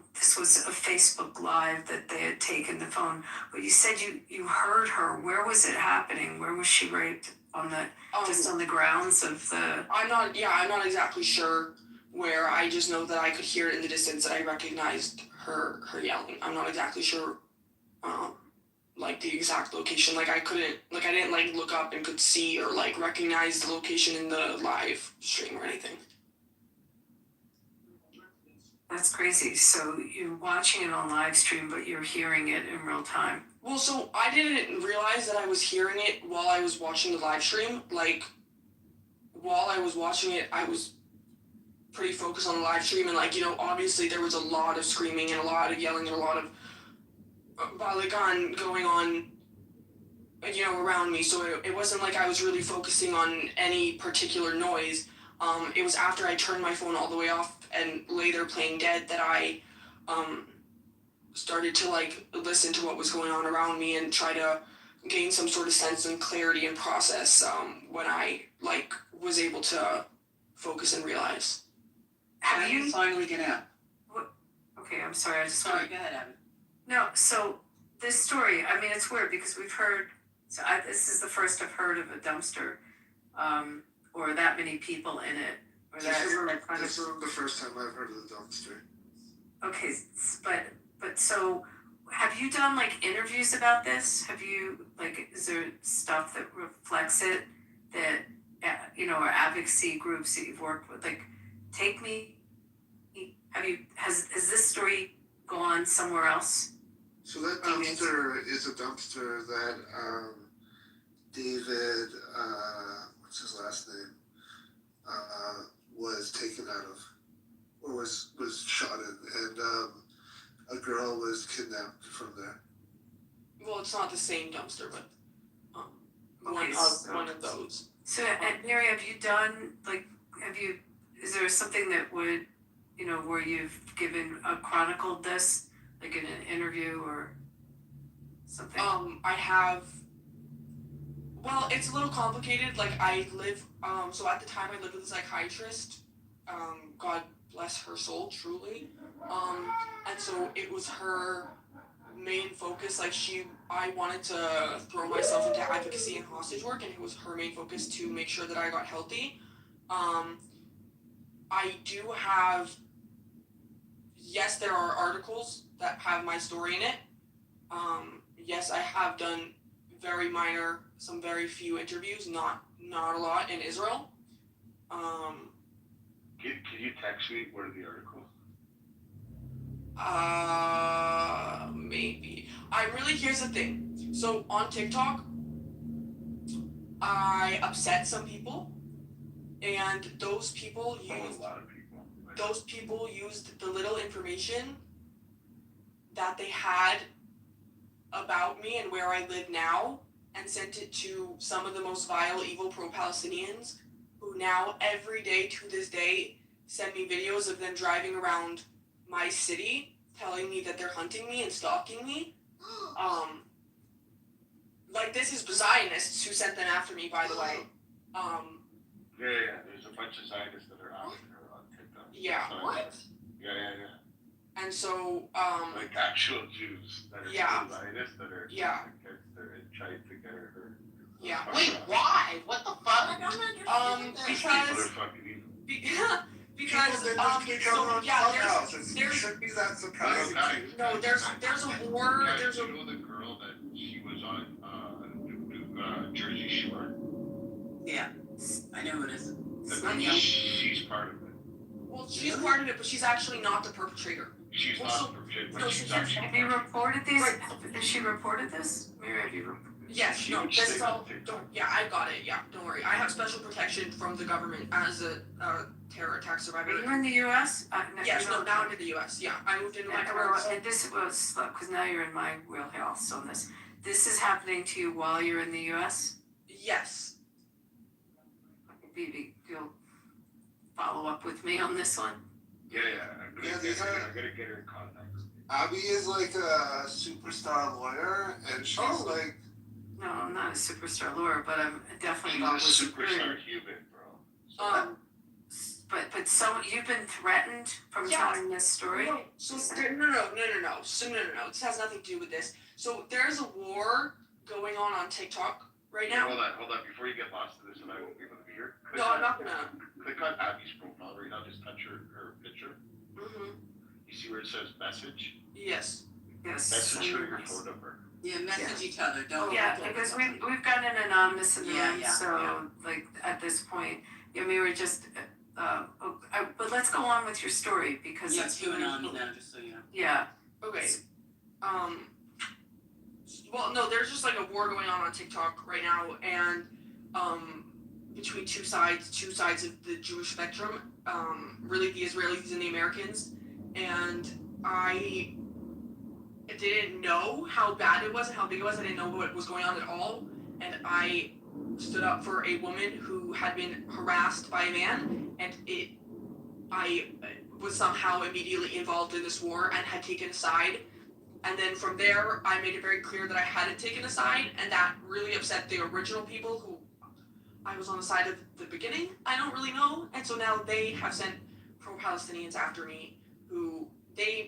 Speaker 6: Facebook Live that they had taken the phone. But you said you heard her. Where was it happening? Where was she raped? Just on the grounds of the...
Speaker 23: I'm not exactly sure where. I just know that I could hear it in the distance, and I recognized her yelling. I'm not exactly sure, like, the exact location. Like, I didn't, like, look up and could see or, like, recognize the location in the live stream or anything.
Speaker 6: That's crazy. So you're watching it on live stream, but you're hearing it in real time.
Speaker 23: Well, so I didn't realize that I was hearing it while I was watching the live stream. Like, while I was watching it, I was pretty focused on the live stream, and, like, you know, obviously there was a lot of screaming and a lot of yelling and a lot of baligan going on, you know, around me. So it wasn't like I was really focusing on any particular noise. It was after I turned my phone all the way off and lay there playing dead that I started to, like, listen to what was going on around me and try to gain some sort of sense and clarity and process when I, like, was able to focus and realize.
Speaker 1: How do you finally get out?
Speaker 6: sorry, I just
Speaker 1: Sorry,
Speaker 6: want.
Speaker 1: go ahead, Abby.
Speaker 6: No, so this story, I mean, it's weird because we've heard, this is the first I've heard of a dumpster, or that many people in it, or that kind
Speaker 3: This
Speaker 6: of.
Speaker 3: is the first time I've heard of the dumpster.
Speaker 6: Okay, but so, have you done like interviews about this? Have you, like, is there stuff that reflects it that, or advocacy groups that you've worked with? Like, take me, has this story gone somewhere else?
Speaker 3: So that dumpster is a dumpster that David, what's his last name, was taken out of, or was shot in, and a girl was kidnapped from there.
Speaker 23: Well, it's not the same dumpster, but
Speaker 6: Okay,
Speaker 23: one of those.
Speaker 6: So, and Mary, have you done, like, is there something that would, where you've chronicled this, like in an interview or something?
Speaker 23: I have. Well, it's a little complicated. Like I live. So at the time I lived with a psychiatrist. God bless her soul, truly. And so it was her main focus. Like I wanted to throw myself into advocacy and hostage work, and it was her main focus to make sure that I got healthy. I do have. Yes, there are articles that have my story in it. Yes, I have done some very few interviews, not a lot in Israel.
Speaker 7: Can you text me one of the articles?
Speaker 23: Maybe. Here's the thing. So on TikTok, I upset some people, and those people used the little information that they had about me and where I live now, and sent it to some of the most vile, evil pro-Palestinians, who now every day to this day send me videos of them driving around my city, telling me that they're hunting me and stalking me. This is Zionists who sent them after me, by the way.
Speaker 7: Yeah, there's a bunch of Zionists that are out there on TikTok.
Speaker 23: Yeah. What?
Speaker 7: Yeah.
Speaker 23: And so,
Speaker 7: like actual Jews that are
Speaker 23: yeah.
Speaker 7: Zionists that are trying to get her.
Speaker 23: Yeah.
Speaker 11: Wait, why? What the fuck?
Speaker 23: Because
Speaker 7: people are fucking evil.
Speaker 23: because
Speaker 3: there's that surprising.
Speaker 23: No, there's a war. There's a
Speaker 7: the girl that she was on Jersey Shore.
Speaker 1: Yeah, I know who it is.
Speaker 7: She's part of it.
Speaker 23: Well, she's part of it, but she's actually not the perpetrator.
Speaker 7: She's not the perpetrator, but she's actually.
Speaker 6: Have you reported these? Has she reported this? Mary, have you reported?
Speaker 23: Yes, no, this is all. I got it. Yeah, don't worry. I have special protection from the government as a terror attack survivor.
Speaker 6: Are you in the U.S.?
Speaker 23: Yes, no, now I'm in the U.S. Yeah, I moved into my
Speaker 6: house. And this was because now you're in my wheelhouse on this. This is happening to you while you're in the U.S.?
Speaker 23: Yes.
Speaker 6: Maybe you'll follow up with me on this one.
Speaker 7: Yeah. I'm gonna get her in contact with me.
Speaker 3: Abby is like a superstar lawyer, and she's like.
Speaker 6: No, I'm not a superstar lawyer, but I'm definitely involved with
Speaker 7: superstar human, bro.
Speaker 6: But so you've been threatened from telling this story?
Speaker 23: No. So no. So no. This has nothing to do with this. So there's a war going on TikTok right now.
Speaker 7: Hold on. Before you get lost in this, and I won't be able to be here.
Speaker 23: I'm not gonna.
Speaker 7: Click on Abby's profile right now. Just touch her picture.
Speaker 23: Mhm.
Speaker 7: You see where it says message?
Speaker 23: Yes.
Speaker 7: Message her your phone number.
Speaker 1: Yeah, message each other. Don't.
Speaker 6: Yeah, because we've got an anonymous in the room, so like at this point, we were just. But let's go on with your story because
Speaker 1: it's anonymous now, just so you know.
Speaker 6: Yeah.
Speaker 23: Okay. Well, no, there's just like a war going on TikTok right now, and between two sides of the Jewish spectrum, really the Israelis and the Americans, and I didn't know how bad it was and how big it was. I didn't know what was going on at all, and I stood up for a woman who had been harassed by a man, and I was somehow immediately involved in this war and had taken a side. And then from there, I made it very clear that I hadn't taken a side, and that really upset the original people who I was on the side of the beginning. I don't really know. And so now they have sent pro-Palestinians after me,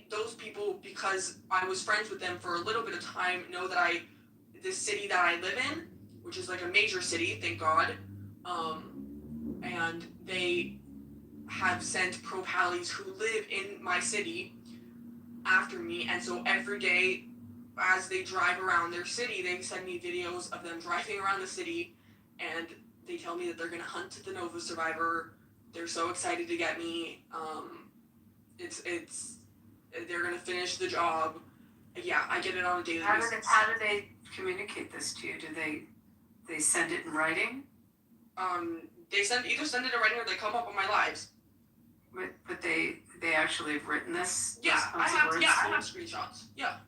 Speaker 23: those people people, because I was friends with them for a little bit of time, know that this city that I live in, which is like a major city, thank God, and they have sent pro-pallies who live in my city after me, and so every day as they drive around their city, they send me videos of them driving around the city, and they tell me that they're gonna hunt the Nova survivor. They're so excited to get me. They're gonna finish the job. Yeah, I get it on a daily basis.
Speaker 6: How do they communicate this to you? Do they send it in writing?
Speaker 23: They either send it in writing or they come up on my lives.
Speaker 6: But they actually have written this?
Speaker 23: Yeah, I have screenshots. Yeah.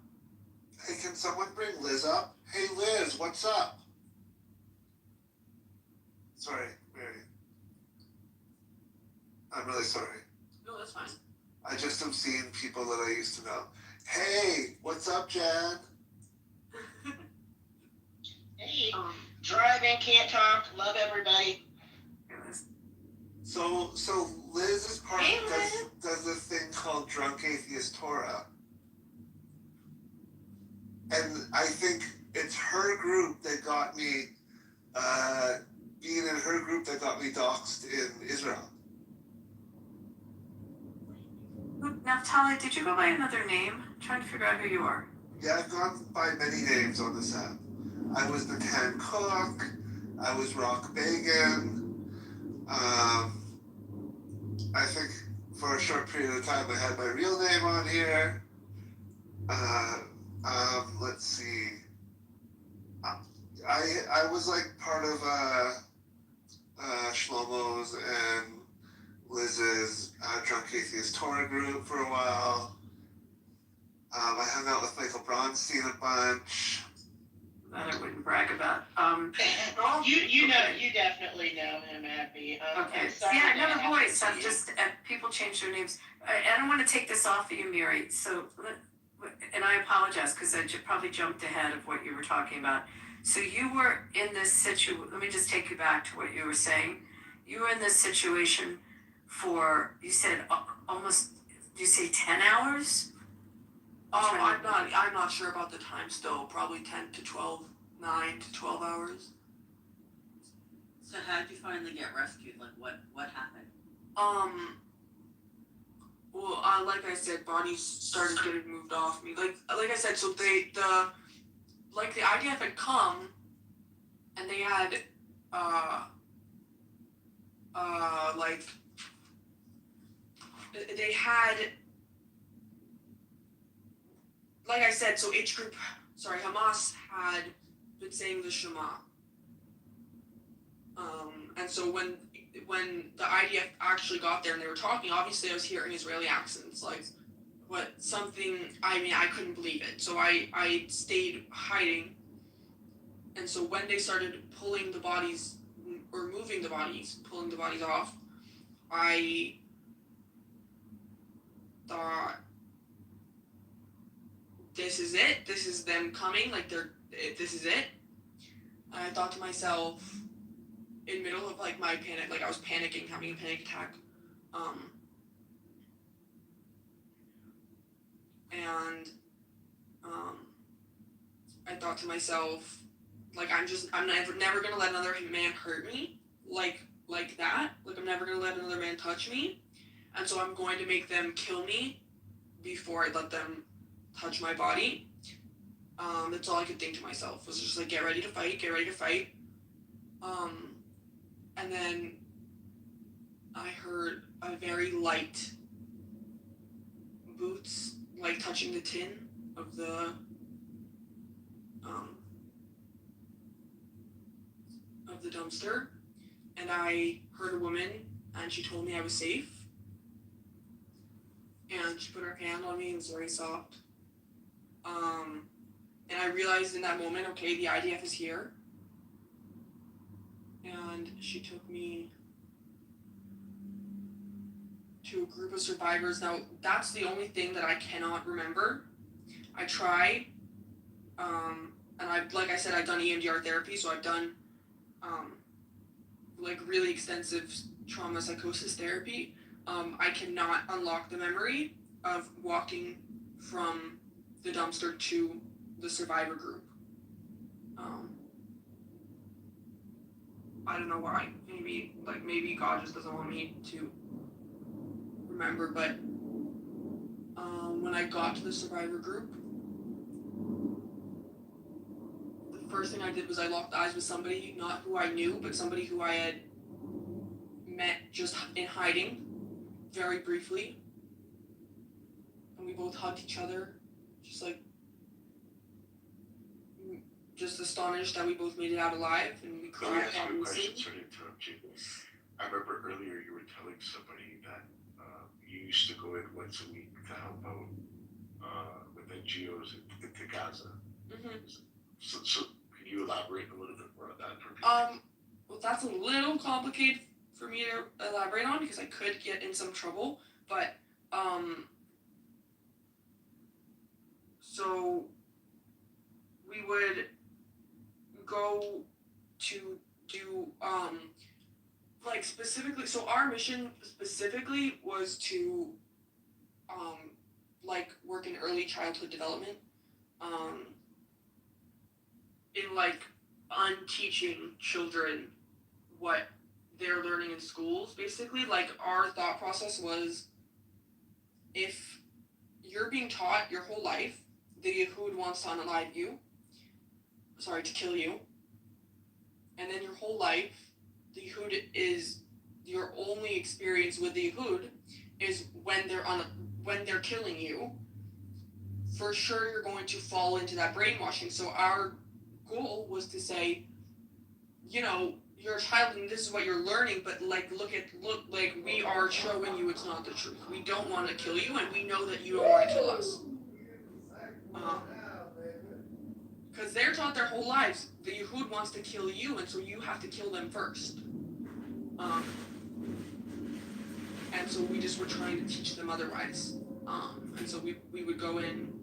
Speaker 3: Hey, can someone bring Liz up? Hey, Liz, what's up? Sorry, Mary. I'm really sorry.
Speaker 23: No, that's fine.
Speaker 3: I just have seen people that I used to know. Hey, what's up, Jan?
Speaker 10: Hey, driving, can't talk, love everybody.
Speaker 3: So Liz is does this thing called Drunk Atheist Torah. And I think it's her group that got me, being in her group that got me doxxed in Israel.
Speaker 6: Naftali, did you go by another name? I'm trying to figure out who you are.
Speaker 3: Yeah, I've gone by many names on this app. I was the Tan Cook, I was Rock Bacon, I think for a short period of time I had my real name on here. Let's see. I was like part of Shlomo's and Liz's Drunk Atheist Torah group for a while. I hung out with Michael Bronstein a bunch.
Speaker 6: That I wouldn't brag about.
Speaker 10: You definitely know him, Abby.
Speaker 6: Okay. Yeah, I know the voice. I've just people change their names. I don't want to take this off of you, Mary. So, and I apologize because I probably jumped ahead of what you were talking about. So you were in this situation. Let me just take you back to what you were saying. You were in this situation for, you said almost. Did you say 10 hours?
Speaker 23: I'm not sure about the time still. Probably 10 to 12, 9 to 12 hours.
Speaker 1: So how did you finally get rescued? Like what happened?
Speaker 23: Well, like I said, bodies started getting moved off me. Like I said, so the IDF had come, and they had they had, like I said, so Hamas had been saying the Shema. And so when the IDF actually got there and they were talking, obviously I was hearing Israeli accents, like I couldn't believe it. So I stayed hiding. And so when they started pulling the bodies, or moving the bodies, pulling the bodies off, I thought, this is it. This is them coming. Like this is it. And I thought to myself, in the middle of like my panic, like I was panicking, having a panic attack, and I thought to myself, like I'm never gonna let another man hurt me, like that. Like I'm never gonna let another man touch me, and so I'm going to make them kill me before I let them touch my body. That's all I could think to myself, was just like, get ready to fight. And then I heard a very light boots, like touching the tin of the dumpster, and I heard a woman, and she told me I was safe, and she put her hand on me and it was very soft. And I realized in that moment, okay, the IDF is here. And she took me to a group of survivors. Now, that's the only thing that I cannot remember. I try, and like I said, I've done EMDR therapy, so I've done like really extensive trauma psychosis therapy. I cannot unlock the memory of walking from the dumpster to the survivor group. I don't know why. Maybe God just doesn't want me to remember, but when I got to the survivor group, the first thing I did was I locked eyes with somebody, not who I knew, but somebody who I had met just in hiding, very briefly. And we both hugged each other, just astonished that we both made it out alive, and we
Speaker 7: Let me
Speaker 23: cried.
Speaker 7: ask you a
Speaker 23: obviously.
Speaker 7: question, sorry to interrupt you. I remember earlier you were telling somebody that you used to go in once a week to help out with NGOs into Gaza.
Speaker 23: Mm-hmm.
Speaker 7: So can you elaborate a little bit more on that for people?
Speaker 23: Well, that's a little complicated for me to elaborate on because I could get in some trouble, but so we would go to do specifically, so our mission specifically was to work in early childhood development, in unteaching children what they're learning in schools. Basically, our thought process was, if you're being taught your whole life the Yehud wants to unalive you, to kill you, and then your whole life the Yehud is your only experience with the Yehud is when they're killing you, for sure you're going to fall into that brainwashing. So our goal was to say, you're a child and this is what you're learning, but we are showing you it's not the truth. We don't want to kill you, and we know that you don't want to kill us. Because they're taught their whole lives the Yehud wants to kill you, and so you have to kill them first. And so we just were trying to teach them otherwise. And so we would go in,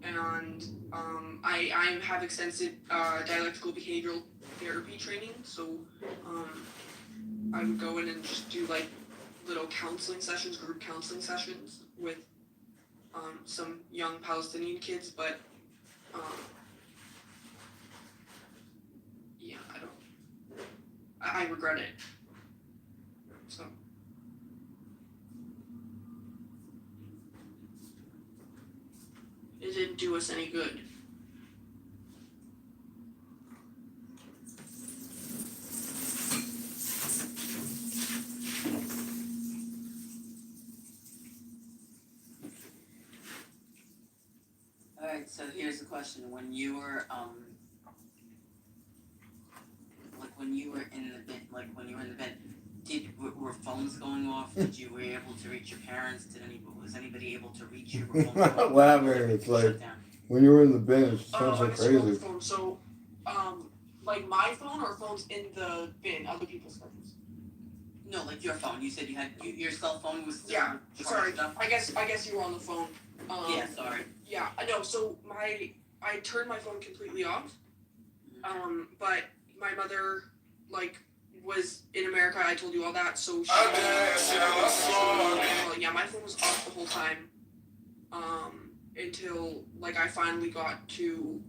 Speaker 23: and I have extensive dialectical behavioral therapy training, so I would go in and just do little counseling sessions, group counseling sessions with some young Palestinian kids, but yeah, I regret it. So. It didn't do us any good.
Speaker 1: Alright, so here's the question. When you were when you were in the bin, were phones going off? Were you able to reach your parents? Was anybody able to reach you?
Speaker 5: Laughing, it's like when you were in the bin, it sounds so crazy.
Speaker 23: Phone. So, my phone or phones in the bin, other people's phones?
Speaker 1: No, your phone. You said you had your cell phone was still.
Speaker 23: Yeah. Sorry. I guess you were on the phone.
Speaker 1: Yeah. Sorry.
Speaker 23: Yeah. No. So I turned my phone completely off. But my mother was in America. I told you all that. So she. Yeah, my phone was off the whole time. Until I finally got to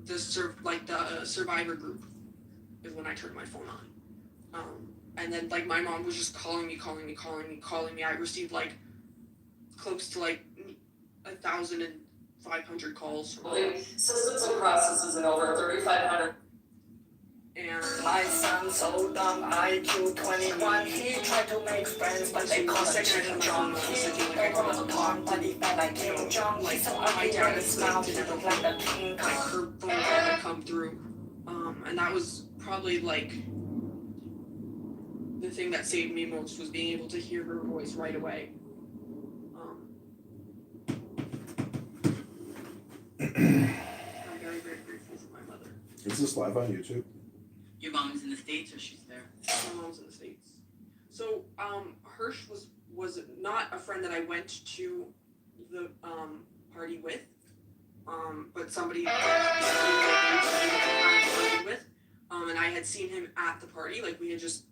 Speaker 23: the survivor group is when I turned my phone on. And then my mom was just calling me. I received close to 1,500 calls from her.
Speaker 18: Systems and processes in over 3,500.
Speaker 23: And
Speaker 12: my son so dumb, IQ 21. He tried to make friends, but they concentrated on John. He over the pond, but he felt like Kim Jong. He's so ugly and his mouth didn't look like the king.
Speaker 23: Her phone call had come through, and that was probably the thing that saved me most, was being able to hear her voice right away. I'm very, very grateful for my mother.
Speaker 5: Is this live on YouTube?
Speaker 1: Your mom's in the States or she's there?
Speaker 23: My mom's in the States. So, Hirsch was not a friend that I went to the party with, but somebody with, and I had seen him at the party. We had just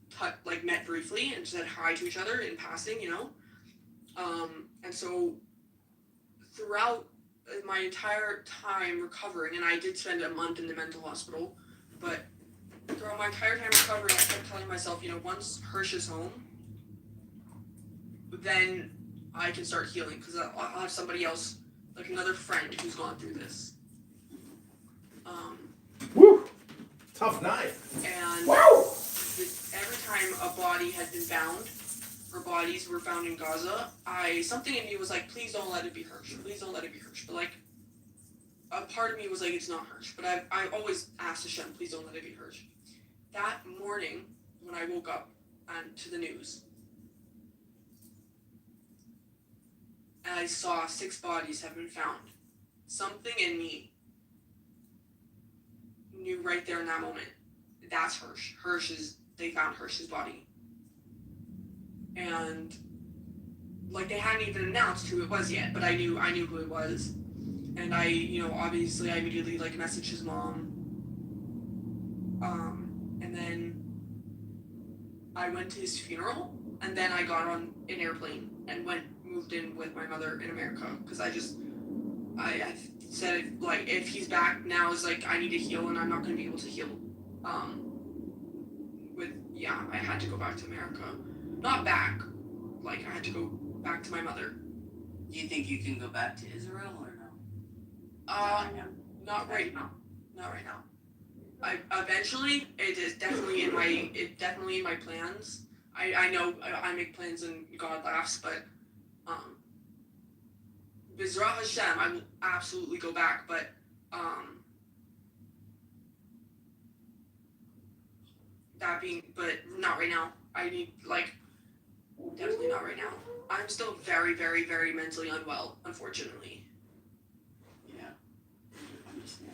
Speaker 23: met briefly and said hi to each other in passing, And so throughout my entire time recovering, and I did spend a month in the mental hospital, but throughout my entire time recovering, I kept telling myself, once Hirsch is home, then I can start healing, because I'll have somebody else, like another friend who's gone through this.
Speaker 5: Woo! Tough night.
Speaker 23: And
Speaker 5: Wow!
Speaker 23: Every time a body had been found, or bodies were found in Gaza, something in me was like, please don't let it be Hirsch. Please don't let it be Hirsch. But like, a part of me was like, it's not Hirsch. But I always asked Hashem, please don't let it be Hirsch. That morning, when I woke up to the news, and I saw 6 bodies have been found, something in me knew right there in that moment, that's Hirsch. They found Hirsch's body. And like, they hadn't even announced who it was yet, but I knew who it was. And obviously I immediately like messaged his mom. And then I went to his funeral, and then I got on an airplane and moved in with my mother in America, because I said, like, if he's back now, is like, I need to heal, and I'm not going to be able to heal. I had to go back to America. Not back, like, I had to go back to my mother.
Speaker 1: Do you think you can go back to Israel or no?
Speaker 23: Not right now. Not right now. Eventually, it is definitely in my plans. I know I make plans and God laughs, but B'ezrat Hashem, I will absolutely go back, but but not right now. I need, like, definitely not right now. I'm still very, very, very mentally unwell, unfortunately.
Speaker 1: Yeah, I understand.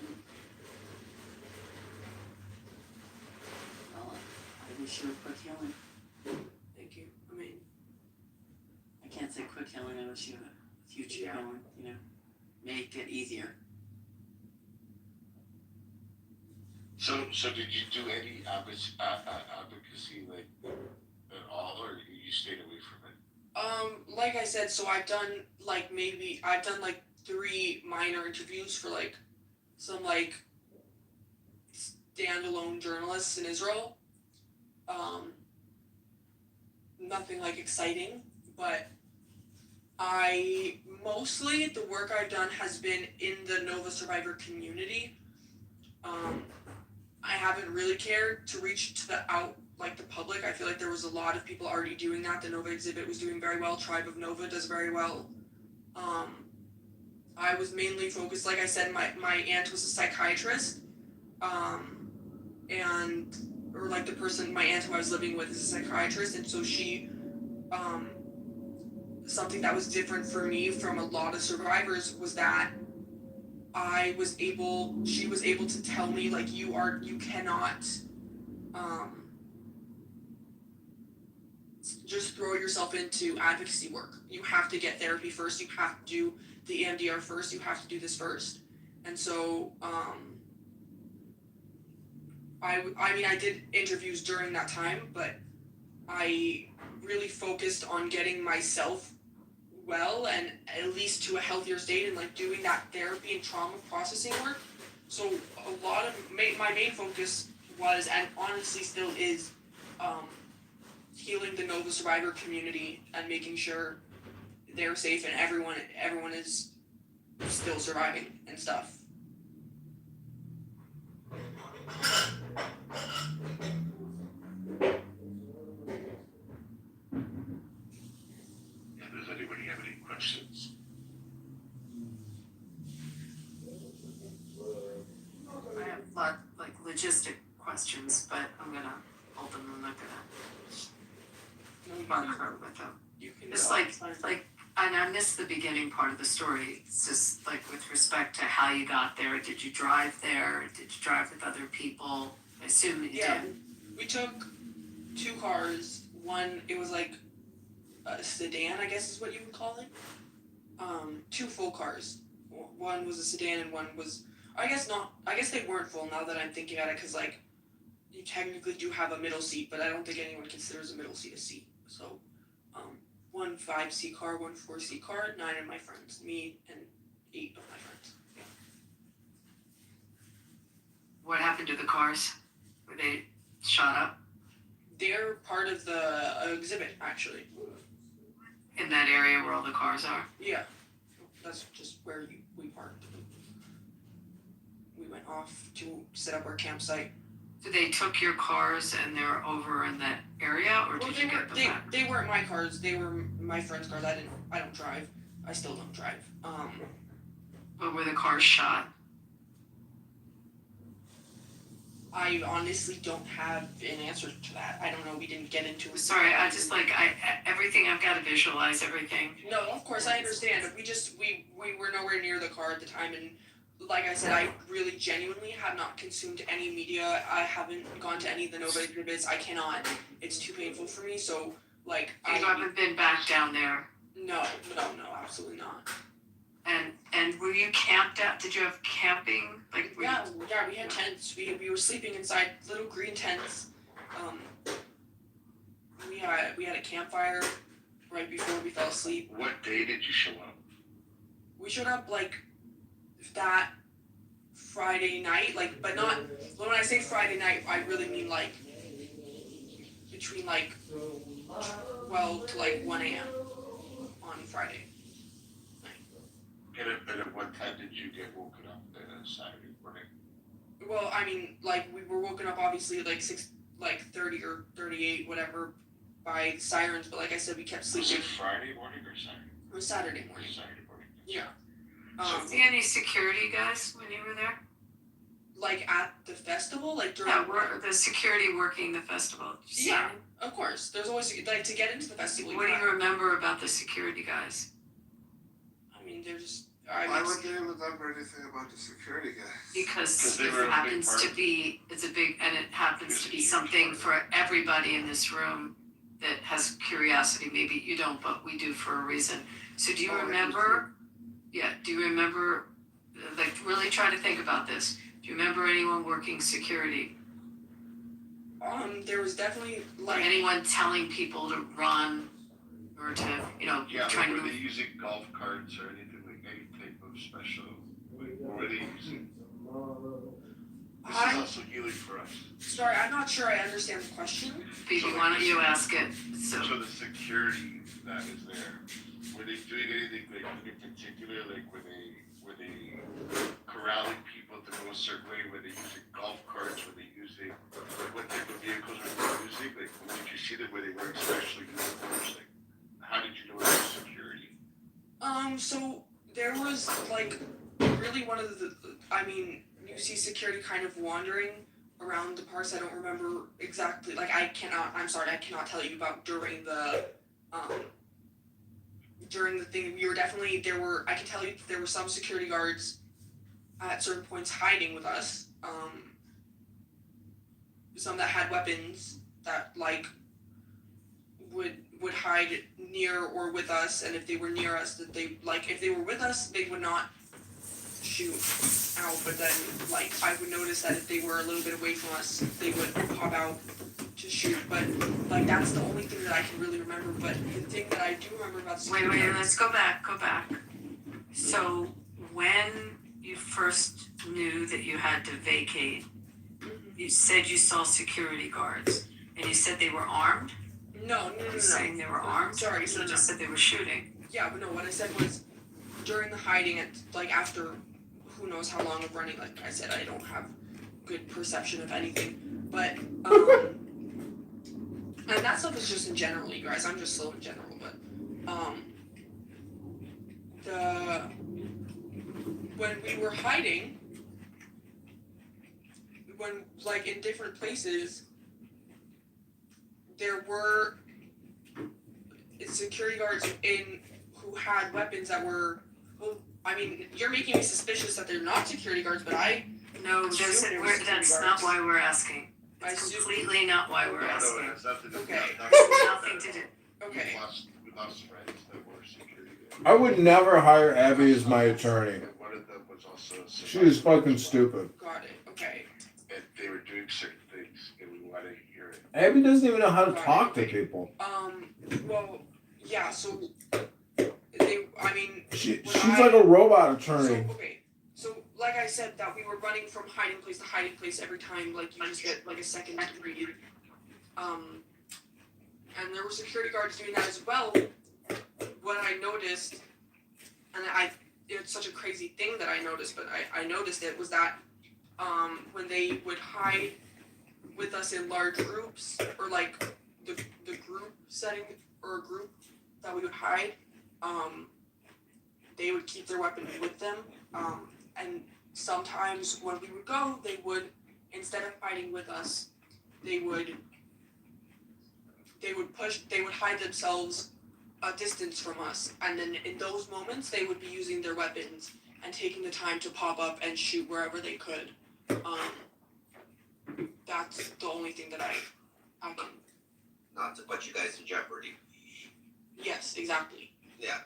Speaker 1: Well, I wish you a quick healing.
Speaker 23: Thank you. I mean,
Speaker 1: I can't say quick healing, I wish you a future healing, may it get easier.
Speaker 7: So did you do any advocacy like at all, or you stayed away from it?
Speaker 23: Like I said, so I've done like 3 minor interviews for like some like standalone journalists in Israel. Nothing like exciting, but mostly the work I've done has been in the Nova survivor community. I haven't really cared to reach to the public. I feel like there was a lot of people already doing that. The Nova exhibit was doing very well. Tribe of Nova does very well. I was mainly focused, like I said, my aunt was a psychiatrist, my aunt who I was living with is a psychiatrist, and so she, something that was different for me from a lot of survivors was that she was able to tell me, like, you cannot, just throw yourself into advocacy work. You have to get therapy first. You have to do the EMDR first. You have to do this first. And so, I did interviews during that time, but I really focused on getting myself well and at least to a healthier state, and like doing that therapy and trauma processing work. So a lot of my main focus was, and honestly still is, healing the Nova survivor community and making sure they're safe and everyone is still surviving and stuff.
Speaker 7: Does anybody have any questions?
Speaker 6: I have a lot like logistic questions, but I'm gonna hold them. I'm not gonna bother with them. It's like, and I missed the beginning part of the story. It's just like with respect to how you got there. Did you drive there? Did you drive with other people? I assume that you did.
Speaker 23: We took 2 cars. One, it was like a sedan, I guess is what you would call it. 2 full cars. One was a sedan and one was, I guess they weren't full now that I'm thinking about it, because like you technically do have a middle seat, but I don't think anyone considers a middle seat a seat. So
Speaker 8: 1 5-seat car, 1 4-seat car, 9 of my friends, me and 8 of my friends. Yeah.
Speaker 6: What happened to the cars? Were they shot up?
Speaker 8: They're part of the exhibit, actually.
Speaker 6: In that area where all the cars are?
Speaker 8: Yeah. That's just where we parked. We went off to set up our campsite.
Speaker 6: So they took your cars and they're over in that area, or
Speaker 8: Well,
Speaker 6: did you get them back?
Speaker 8: they weren't my cars. They were my friend's cars. I don't drive. I still don't drive.
Speaker 6: But were the cars shot?
Speaker 8: I honestly don't have an answer to that. I don't know. We didn't get into it.
Speaker 6: Sorry, I just everything. I've got to visualize everything.
Speaker 8: No, of course I understand. We were nowhere near the car at the time, and like I said, I really genuinely have not consumed any media. I haven't gone to any of the Nova exhibits. I cannot. It's too painful for me. So like
Speaker 6: You haven't been back down there.
Speaker 8: No, absolutely not.
Speaker 6: And were you camped out? Did you have camping? Like
Speaker 8: Yeah, we had tents. We were sleeping inside little green tents. We had a campfire right before we fell asleep.
Speaker 7: What day did you show up?
Speaker 8: We showed up like that Friday night, but not. When I say Friday night, I really mean like between 12 to 1 a.m. on Friday.
Speaker 7: And at what time did you get woken up Saturday morning?
Speaker 8: Well, I mean, we were woken up obviously at 6:30 or 38, whatever, by the sirens. But like I said, we kept sleeping.
Speaker 7: Was it Friday morning or Saturday?
Speaker 8: It was Saturday morning.
Speaker 7: Saturday morning.
Speaker 8: Yeah.
Speaker 6: See any security guys when you were there?
Speaker 8: At the festival, during.
Speaker 6: Yeah, the security working the festival.
Speaker 8: Yeah, of course. There's always to get into the festival.
Speaker 6: What do you remember about the security guys?
Speaker 8: I mean, they're just.
Speaker 3: Why would they remember anything about the security guys?
Speaker 6: Because it happens to be, it happens to be something for everybody in this room that has curiosity. Maybe you don't, but we do for a reason. So do you remember, really try to think about this. Do you remember anyone working security?
Speaker 8: There was definitely,
Speaker 6: anyone telling people to run or to, trying to
Speaker 7: were they using golf carts or anything? Any type of special, what were they using? This is also healing for us.
Speaker 8: Sorry, I'm not sure I understand the question.
Speaker 6: Phoebe, why don't you ask it?
Speaker 7: So the security that is there, were they doing anything in particular? Were they corralling people to go a certain way? Were they using golf carts? Were they using, what type of vehicles were they using? Did you see them where they were especially uniforms? How did you know it was security?
Speaker 8: So there was really one of you see security kind of wandering around the parks. I don't remember exactly. I cannot tell you about during the thing. We were definitely I can tell you that there were some security guards at certain points hiding with us. Some that had weapons that would hide near or with us, and if they were near us, that they if they were with us, they would not shoot out. But then I would notice that if they were a little bit away from us, they would pop out to shoot. But that's the only thing that I can really remember. But the thing that I do remember about security.
Speaker 6: Wait, let's go back. So when you first knew that you had to vacate, you said you saw security guards, and you said they were armed?
Speaker 8: No.
Speaker 6: Saying they were armed?
Speaker 8: Sorry,
Speaker 6: you just said they were shooting.
Speaker 8: Yeah, but no, what I said was during the hiding at after who knows how long of running, like I said, I don't have good perception of anything. But and that stuff is just in general, you guys. I'm just slow in general, but when we were hiding, when in different places, there were security guards who had weapons that were. Well, I mean, you're making me suspicious that they're not security guards, but
Speaker 6: No, that's not why we're asking. It's completely not why we're asking.
Speaker 7: No, it has nothing to do.
Speaker 8: Okay.
Speaker 6: Nothing to do.
Speaker 8: Okay.
Speaker 7: We lost friends that were security guards.
Speaker 5: I would never hire Abby as my attorney.
Speaker 7: One of them was also
Speaker 5: She is fucking stupid.
Speaker 8: Got it. Okay.
Speaker 7: And they were doing certain things, and we wanted to hear it.
Speaker 5: Abby doesn't even know how to talk to people.
Speaker 8: Well, yeah, so
Speaker 5: She's
Speaker 8: when
Speaker 5: like a robot attorney.
Speaker 8: So like I said, that we were running from hiding place to hiding place every time, like you just get like a second to breathe. And there were security guards doing that as well. What I noticed, and it's such a crazy thing that I noticed, but I noticed it was that when they would hide with us in large groups, or like the group setting, or a group that we would hide, they would keep their weapons with them. And sometimes when we would go, they would, instead of fighting with us, they would hide themselves a distance from us, and then in those moments they would be using their weapons and taking the time to pop up and shoot wherever they could. That's the only thing that I can.
Speaker 2: Not to put you guys in jeopardy.
Speaker 8: Yes, exactly.
Speaker 2: Yeah.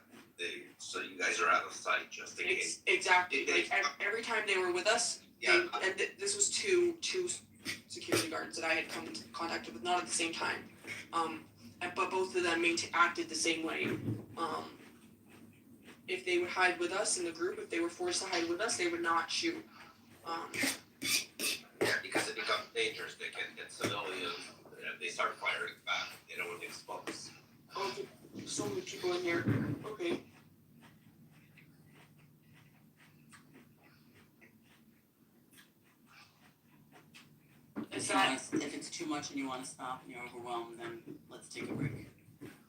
Speaker 2: So you guys are out of sight just in case.
Speaker 8: Exactly. Like every time they were with us,
Speaker 2: yeah.
Speaker 8: This was two security guards that I had come into contact with, not at the same time. But both of them acted the same way. If they would hide with us in the group, if they were forced to hide with us, they would not shoot.
Speaker 2: Yeah, because it becomes dangerous. They can get civilians, and they start firing back. They don't want to expose.
Speaker 8: Oh, so many people in here. Okay.
Speaker 1: If it's too much and you want to stop and you're overwhelmed, then let's take a break.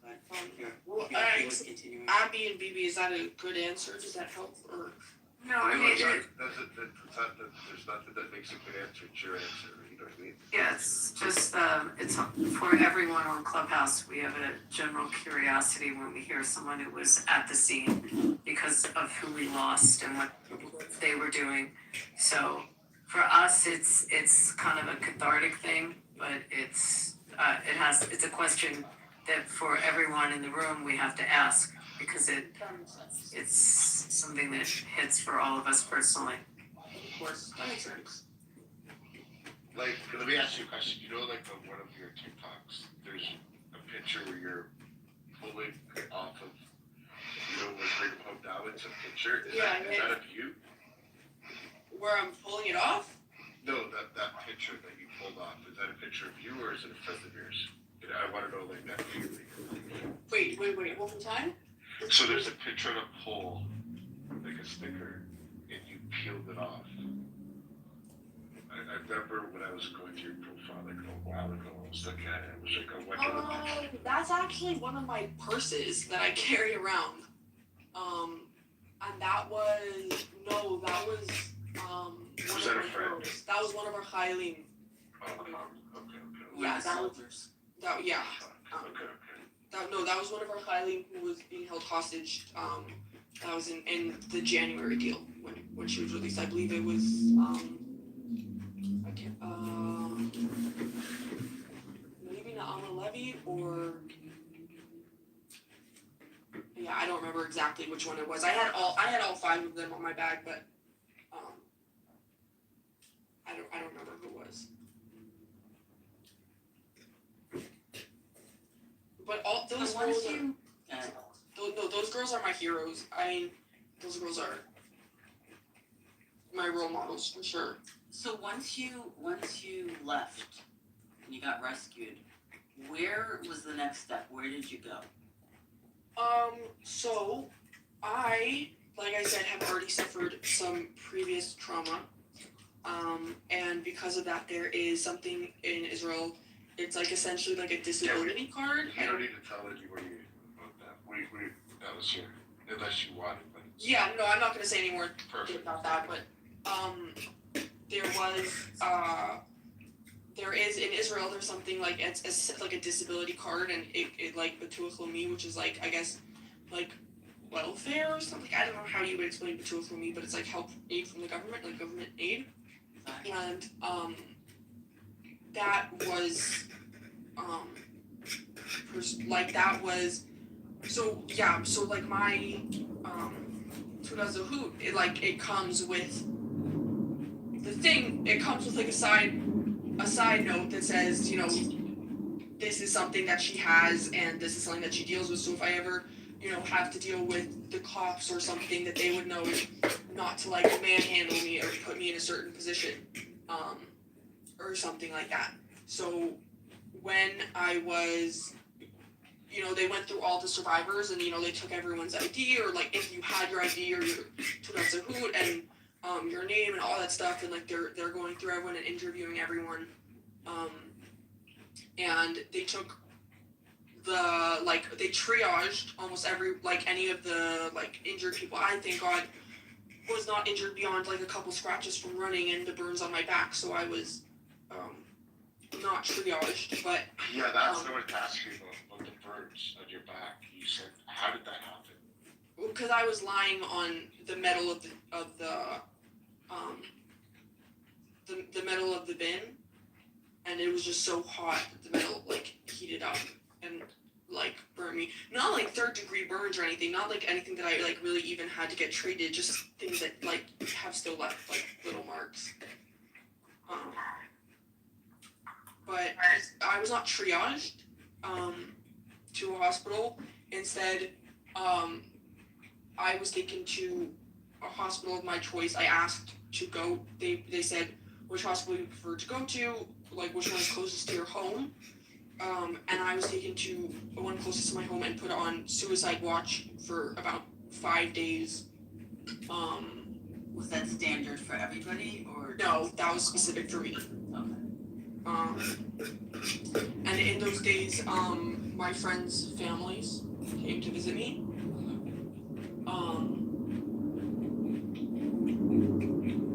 Speaker 1: But if you're okay with continuing.
Speaker 8: Abby and BB, is that a good answer? Does that help? Or
Speaker 6: no, I mean,
Speaker 13: there's nothing that makes a good answer. It's your answer. You know what I mean?
Speaker 6: Yeah, it's just it's for everyone on Clubhouse. We have a general curiosity when we hear someone who was at the scene because of who we lost and what they were doing. So for us, it's kind of a cathartic thing, but it's a question that for everyone in the room we have to ask because it's something that hits for all of us personally.
Speaker 8: Of course, that makes sense.
Speaker 13: Like, let me ask you a question. You know, like on one of your TikToks, there's a picture where you're pulling off of, where Freedom Hope Now. It's a picture. Is that of you?
Speaker 8: Where I'm pulling it off?
Speaker 13: No, that picture that you pulled off. Is that a picture of you or is it a friend of yours? I want to know like that feeling.
Speaker 8: Wait, one more time?
Speaker 13: So there's a picture on a pole, like a sticker, and you peeled it off. I remember when I was going through your profile like a while ago, I was looking at it, I was like, I wonder
Speaker 8: that's actually one of my purses that I carry around. And that was one
Speaker 13: that a friend?
Speaker 8: Girls. That was one of our Hailim.
Speaker 13: Okay.
Speaker 8: Yeah, that was one of our Hailim who was being held hostage. That was in the January deal when she was released. I believe it was maybe Naama Levy or I don't remember exactly which one it was. I had all five of them on my bag, but I don't remember who it was. But all those girls those girls are my heroes. I mean, those girls are my role models for sure.
Speaker 1: So once you left and you got rescued, where was the next step? Where did you go?
Speaker 8: So I, like I said, have already suffered some previous trauma. And because of that, there is something in Israel. It's like essentially like a disability card.
Speaker 13: You don't need to tell anybody about that. That was here, unless you wanted. But
Speaker 8: yeah, no, I'm not gonna say any more about that. But there is in Israel. There's something like it's like a disability card, and it like Bituach Leumi, which is like I guess like welfare or something. I don't know how you would explain Bituach Leumi, but it's like help aid from the government, like government aid. And that was so like my Tuna Zahut, it comes with the thing. It comes with like a side note that says, this is something that she has and this is something that she deals with. So if I ever, have to deal with the cops or something, that they would know not to like manhandle me or put me in a certain position, or something like that. So when I was, they went through all the survivors and, they took everyone's ID, or like if you had your ID or your Toots Hoot and your name and all that stuff, and like they're going through everyone and interviewing everyone. And they took they triaged almost any of the injured people. I, thank God, was not injured beyond like a couple scratches from running and the burns on my back, so I was not triaged, but
Speaker 13: yeah, that's what I would ask you about the burns on your back. You said, how did that happen?
Speaker 8: Because I was lying on the metal of the metal of the bin, and it was just so hot that the metal heated up and burned me. Not like 3rd-degree burns or anything, not like anything that I really even had to get treated, just things that have still left little marks. But I was not triaged to a hospital. Instead, I was taken to a hospital of my choice. I asked to go. They said, which hospital you prefer to go to, which one is closest to your home. And I was taken to the one closest to my home and put on suicide watch for about 5 days.
Speaker 1: Was that standard for everybody, or?
Speaker 8: No, that was specific for me.
Speaker 1: Okay.
Speaker 8: And in those days, my friends' families came to visit me.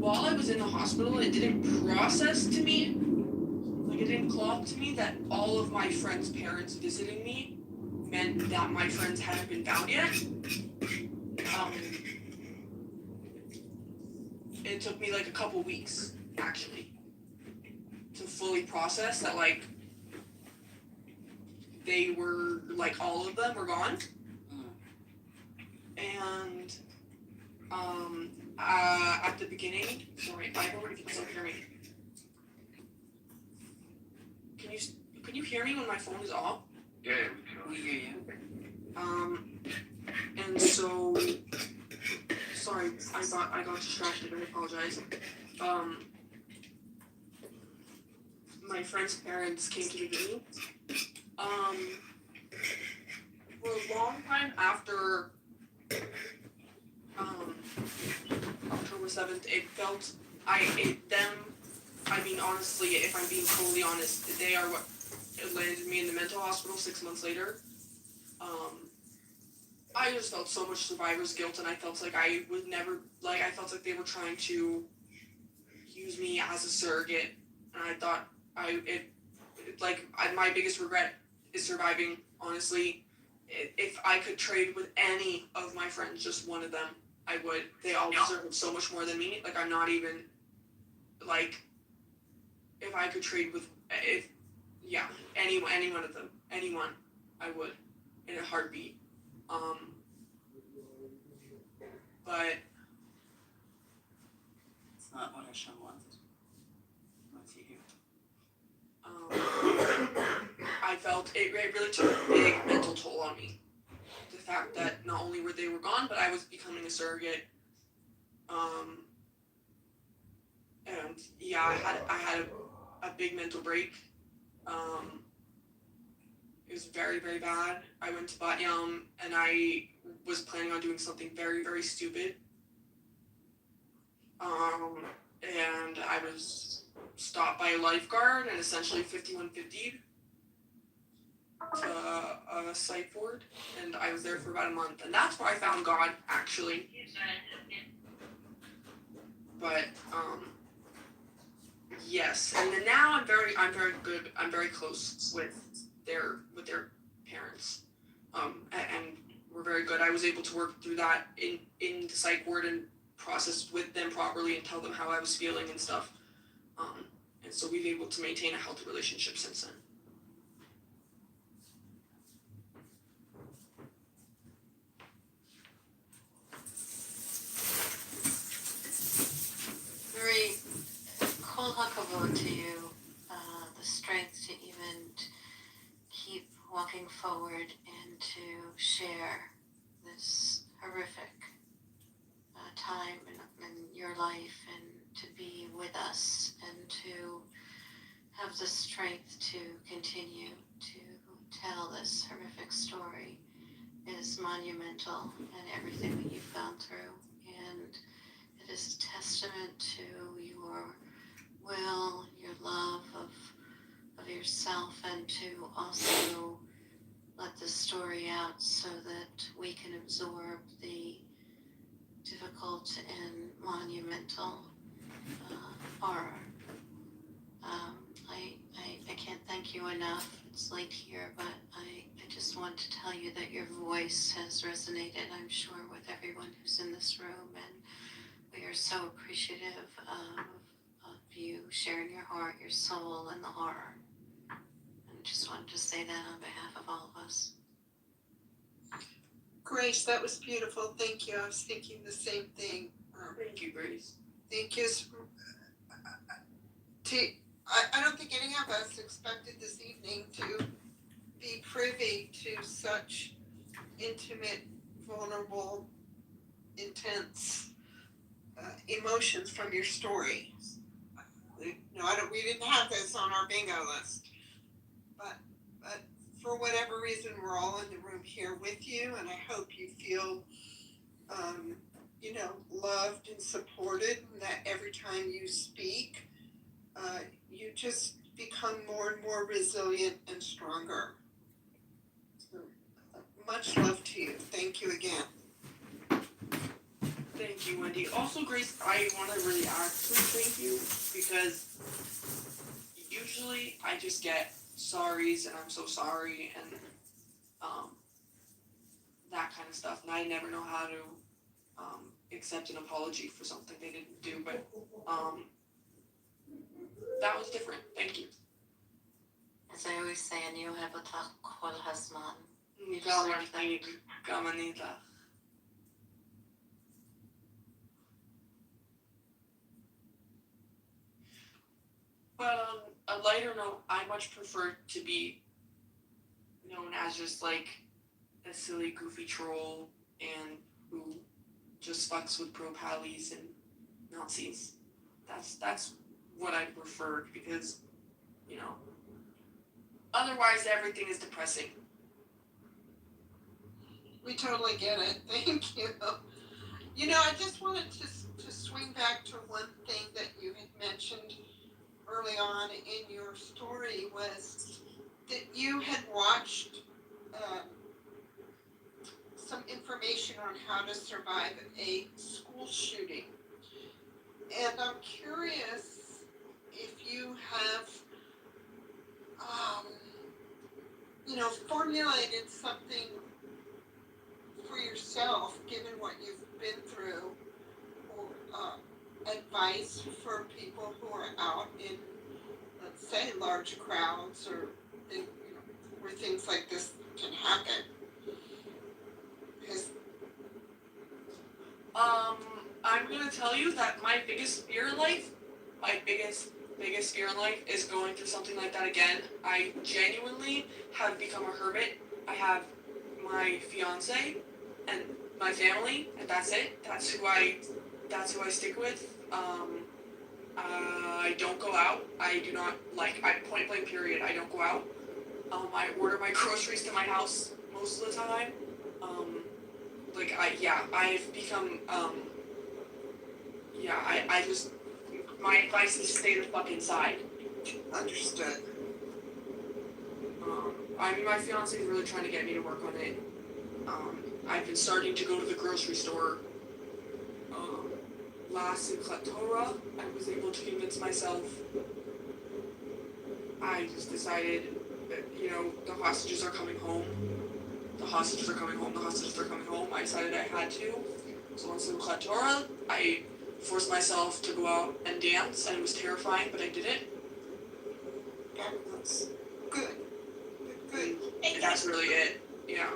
Speaker 8: While I was in the hospital, it didn't process to me, it didn't clock to me that all of my friends' parents visiting me meant that my friends hadn't been found yet. It took me a couple weeks, actually, to fully process that they were all of them were gone. And at the beginning, sorry, I don't know if you can still hear me. Can you hear me when my phone is off?
Speaker 13: Yeah,
Speaker 1: we hear you.
Speaker 8: And so, sorry, I got distracted. I apologize. My friend's parents came to visit me. For a long time after October 7th, it felt honestly, if I'm being totally honest, they are what landed me in the mental hospital 6 months later. I just felt so much survivor's guilt, and I felt like I would never, I felt like they were trying to use me as a surrogate, and I thought my biggest regret is surviving, honestly. If I could trade with any of my friends, just one of them, I would. They all deserve so much more than me. I'm not even, if I could trade with, any one of them, anyone, I would, in a heartbeat. But
Speaker 1: it's not what Hashem wanted. What's he here?
Speaker 8: I felt it really took a big mental toll on me. The fact that not only were they gone, but I was becoming a surrogate. And yeah, I had a big mental break. It was very, very bad. I went to Bat Yam and I was planning on doing something very, very stupid. And I was stopped by a lifeguard and essentially 5150'd to a psych ward, and I was there for about a month, and that's where I found God, actually. But yes, and then now I'm very good. I'm very close with their parents, and we're very good. I was able to work through that in the psych ward and process with them properly and tell them how I was feeling and stuff. And so we've been able to maintain a healthy relationship since then.
Speaker 14: Very kol hakavod to you, the strength to even coming forward and to share this horrific time in your life, and to be with us, and to have the strength to continue to tell this horrific story is monumental, and everything that you've gone through. And it is a testament to your will, your love of yourself, and to also let this story out so that we can absorb the difficult and monumental horror. I can't thank you enough. It's late here, but I just want to tell you that your voice has resonated, I'm sure, with everyone who's in this room, and we are so appreciative of you sharing your heart, your soul, and the horror. And just wanted to say that on behalf of all of us.
Speaker 4: Grace, that was beautiful. Thank you. I was thinking the same thing.
Speaker 8: Thank you, Grace.
Speaker 4: Thank you. I don't think any of us expected this evening to be privy to such intimate, vulnerable, intense emotions from your story. We didn't have this on our bingo list, but for whatever reason, we're all in the room here with you, and I hope you feel, loved and supported, and that every time you speak, you just become more and more resilient and stronger. So, much love to you. Thank you again.
Speaker 8: Thank you, Wendy. Also, Grace, I want to really actually thank you, because usually I just get sorries and I'm so sorry and that kind of stuff, and I never know how to accept an apology for something they didn't do, but that was different. Thank you.
Speaker 14: As I always say, אני אוהב אותך כל הזמן.
Speaker 8: גם אני איתך. But on a lighter note, I much prefer to be known as just like a silly, goofy troll and who just fucks with pro-pallies and Nazis. That's what I prefer, because, otherwise everything is depressing.
Speaker 4: We totally get it. Thank you. I just wanted to swing back to one thing that you had mentioned early on in your story, was that you had watched some information on how to survive a school shooting. And I'm curious if you have, formulated something for yourself, given what you've been through, or advice for people who are out in, let's say, large crowds, or where things like this can happen.
Speaker 8: I'm gonna tell you that my biggest fear in life, is going through something like that again. I genuinely have become a hermit. I have my fiance and my family, and that's it. That's who I stick with. I don't go out. I do not, point blank period, I don't go out. I order my groceries to my house most of the time. I've become, my advice is stay the fuck inside.
Speaker 4: Understood.
Speaker 8: My fiance is really trying to get me to work on it. I've been starting to go to the grocery store. Last in Kitover, I was able to convince myself. I just decided that, the hostages are coming home. I decided I had to. So once in Kitover, I forced myself to go out and dance, and it was terrifying, but I did it.
Speaker 4: That's good. Good.
Speaker 8: And that's really it. Yeah.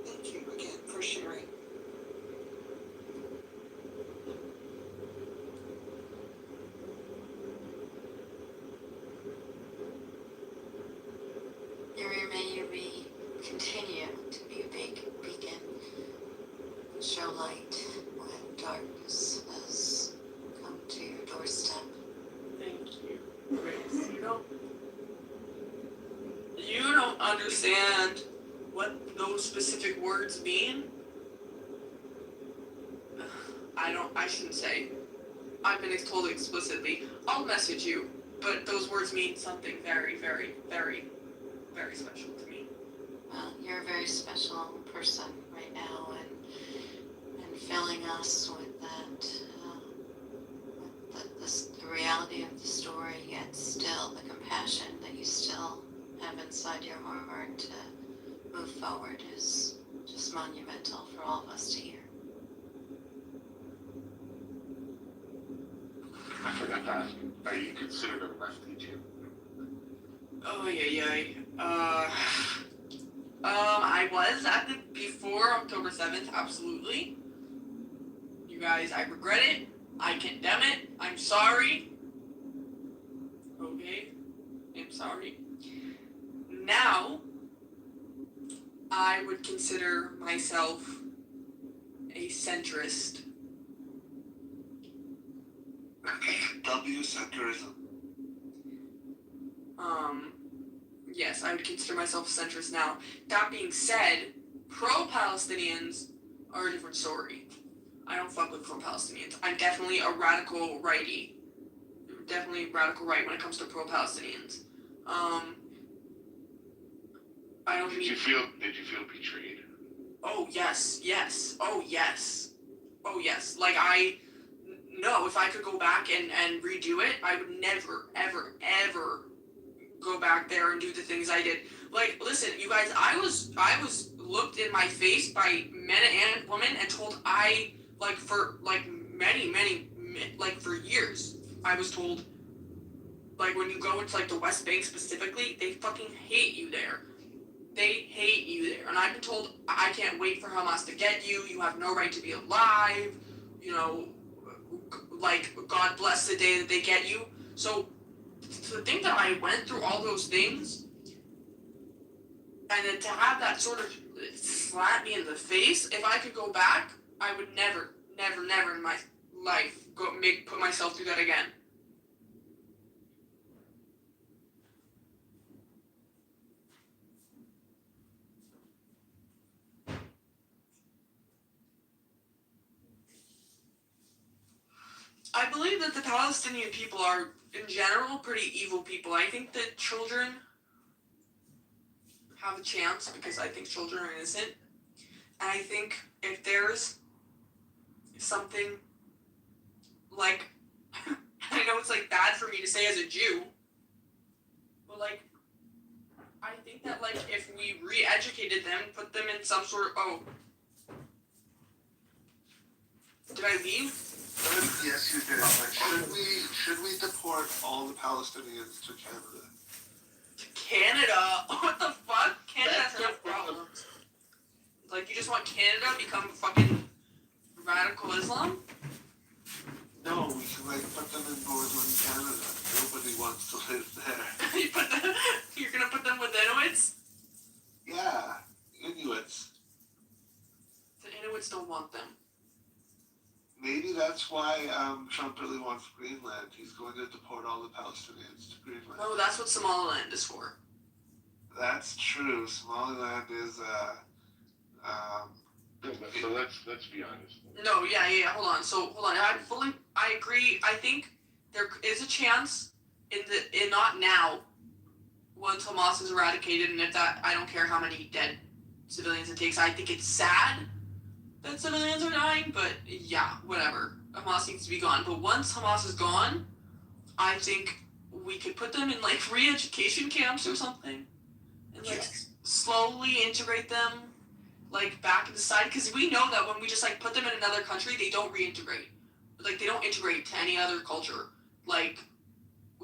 Speaker 4: Thank you again for sharing.
Speaker 14: show light when darkness has come to your doorstep.
Speaker 8: Thank you, Grace. You don't understand what those specific words mean. I shouldn't say. I've been told explicitly. I'll message you, but those words mean something very, very, very, very special to me.
Speaker 14: Well, you're a very special person right now, and filling us with that, the reality of the story, yet still the compassion that you still have inside your heart to move forward is just monumental for all of us to hear.
Speaker 13: I forgot to ask you, are you considered a lefty too?
Speaker 8: Oh yeah. I was before October 7th, absolutely. You guys, I regret it. I condemn it. I'm sorry. Okay? I'm sorry. Now, I would consider myself a centrist.
Speaker 3: W-centrism.
Speaker 8: Yes, I would consider myself a centrist now. That being said, pro-Palestinians are a different story. I don't fuck with pro-Palestinians. I'm definitely a radical righty. Definitely radical right when it comes to pro-Palestinians. I don't
Speaker 13: Did you feel betrayed?
Speaker 8: Oh, yes. Oh, yes. Like, no, if I could go back and redo it, I would never, ever, ever go back there and do the things I did. Like, listen, you guys, I was looked in my face by men and women and told for years, I was told, like, when you go into, like, the West Bank specifically, they fucking hate you there. They hate you there. And I've been told, I can't wait for Hamas to get you. You have no right to be alive. You know, like, God bless the day that they get you. So, to think that I went through all those things, and then to have that sort of slap me in the face, if I could go back, I would never in my life put myself through that again. I believe that the Palestinian people are, in general, pretty evil people. I think that children have a chance because I think children are innocent. And I think if there's something like, I know it's like bad for me to say as a Jew, but like, I think that like if we re-educated them, put them in some sort of, did I leave?
Speaker 3: Yes, you did. But should we deport all the Palestinians to Canada?
Speaker 8: To Canada? What the fuck? Canada has enough problems. Like, you just want Canada to become fucking radical Islam?
Speaker 3: No, we should like put them in northern Canada. Nobody wants to live there.
Speaker 8: You're gonna put them with Inuits?
Speaker 3: Yeah, Inuits.
Speaker 8: The Inuits don't want them.
Speaker 3: Maybe that's why Trump really wants Greenland. He's going to deport all the Palestinians to Greenland.
Speaker 8: No, that's what Somaliland is for.
Speaker 3: That's true. Somaliland is
Speaker 13: So let's be honest.
Speaker 8: No, yeah. Hold on. I agree. I think there is a chance in not now, once Hamas is eradicated, and if that, I don't care how many dead civilians it takes. I think it's sad that civilians are dying, but yeah, whatever. Hamas needs to be gone. But once Hamas is gone, I think we could put them in like re-education camps or something, and like slowly integrate them like back in the side, because we know that when we just like put them in another country, they don't reintegrate. Like they don't integrate to any other culture. Like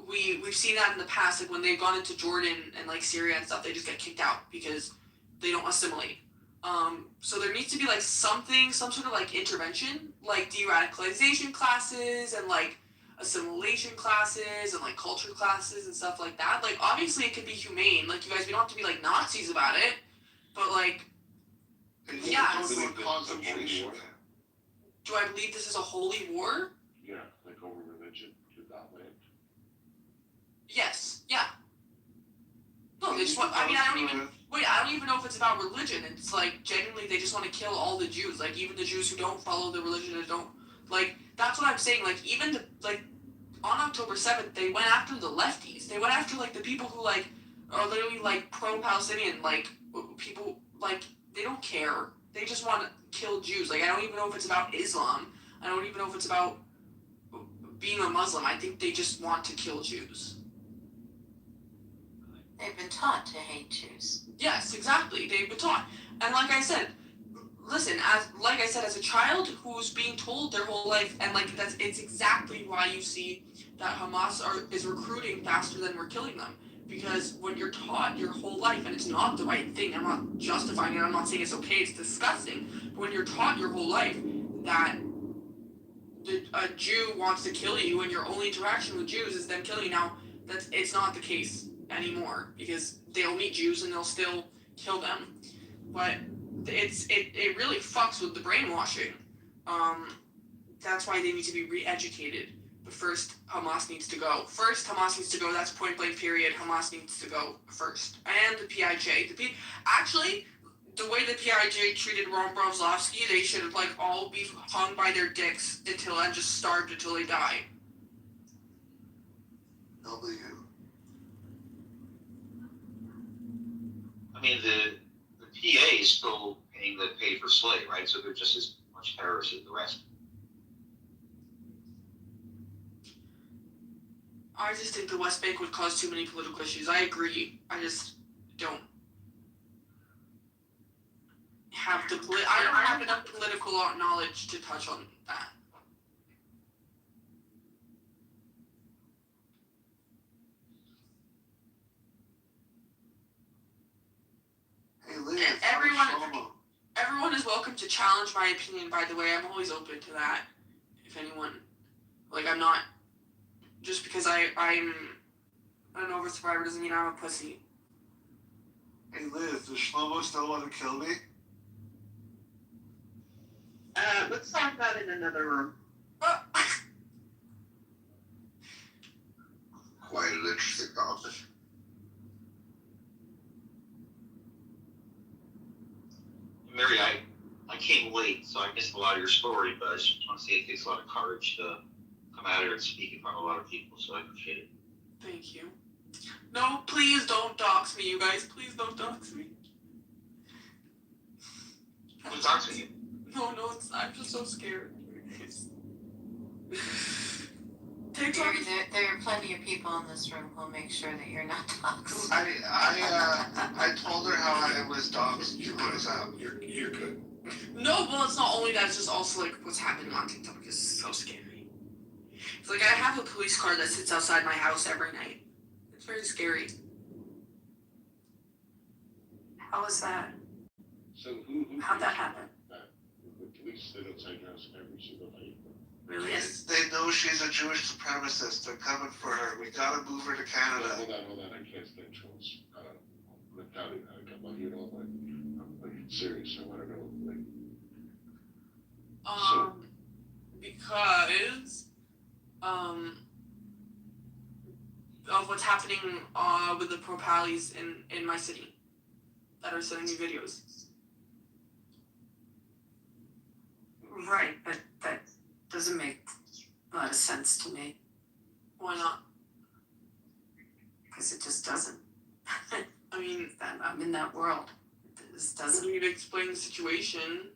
Speaker 8: we've seen that in the past. Like when they've gone into Jordan and like Syria and stuff, they just get kicked out because they don't assimilate. So there needs to be like some sort of like intervention, like de-radicalization classes and like assimilation classes and like culture classes and stuff like that. Like obviously it could be humane. Like you guys, we don't have to be like Nazis about it, but like yeah,
Speaker 3: concentration camp.
Speaker 8: do I believe this is a holy war?
Speaker 13: Yeah, like over religion to that land.
Speaker 8: Yes, yeah. No, they just want, I don't even know if it's about religion. It's like, genuinely, they just want to kill all the Jews. Like, even the Jews who don't follow the religion and don't, like, that's what I'm saying. Like, even the, like, on October 7th, they went after the lefties. They went after, like, the people who, like, are literally, like, pro-Palestinian, like, people, like, they don't care. They just want to kill Jews. Like, I don't even know if it's about Islam. I don't even know if it's about being a Muslim. I think they just want to kill Jews.
Speaker 14: They've been taught to hate Jews.
Speaker 8: Yes, exactly. They've been taught. And like I said, listen, as a child who's being told their whole life, and like it's exactly why you see that Hamas is recruiting faster than we're killing them. Because when you're taught your whole life, and it's not the right thing, I'm not justifying it, I'm not saying it's okay, it's disgusting, but when you're taught your whole life that a Jew wants to kill you and your only interaction with Jews is them killing you, now it's not the case anymore, because they'll meet Jews and they'll still kill them. But it really fucks with the brainwashing. That's why they need to be re-educated. But first, Hamas needs to go. That's point blank period. Hamas needs to go first. And the PIJ. Actually, the way the PIJ treated Ron Brozovsky, they should have like all be hung by their dicks and just starved until they die.
Speaker 3: W.
Speaker 2: I mean, the PA is still paying the pay for slay, right? So they're just as much terrorists as the rest.
Speaker 8: I just think the West Bank would cause too many political issues. I agree. I just don't have I don't have enough political knowledge to touch on that.
Speaker 3: Hey, Liz,
Speaker 8: Everyone is welcome to challenge my opinion, by the way. I'm always open to that. If anyone, like, I'm not, just because I'm an oversurvivor doesn't mean I'm a pussy.
Speaker 3: Hey Liz, does Shlomo still want to kill me?
Speaker 10: Let's talk about it in another room.
Speaker 3: Quite an interesting topic.
Speaker 2: Mary, I came late, so I missed a lot of your story, but I just want to say it takes a lot of courage to come out here and speak in front of a lot of people, so I appreciate it.
Speaker 8: Thank you. No, please don't dox me, you guys. Please don't dox me.
Speaker 2: Who's doxing you?
Speaker 8: No, I'm just so scared.
Speaker 14: There are plenty of people in this room who'll make sure that you're not doxxed.
Speaker 3: I told her how I was doxxed.
Speaker 13: You're good.
Speaker 8: No, well, it's not only that, it's just also like what's happening on TikTok is so scary. It's like I have a police car that sits outside my house every night. It's very scary.
Speaker 6: How was that?
Speaker 13: So who
Speaker 6: How'd that happen?
Speaker 13: The police sit outside your house every single night.
Speaker 6: Really?
Speaker 3: They know she's a Jewish supremacist. They're coming for her. We gotta move her to Canada.
Speaker 13: Hold on. I can't stand trolls. Without it, I'm serious. I want to know,
Speaker 8: Because of what's happening with the pro-pallies in my city that are sending me videos.
Speaker 6: Right, but that doesn't make a lot of sense to me.
Speaker 8: Why not?
Speaker 6: Because it just doesn't.
Speaker 8: I mean,
Speaker 6: I'm in that world. It just doesn't.
Speaker 8: We need to explain the situation.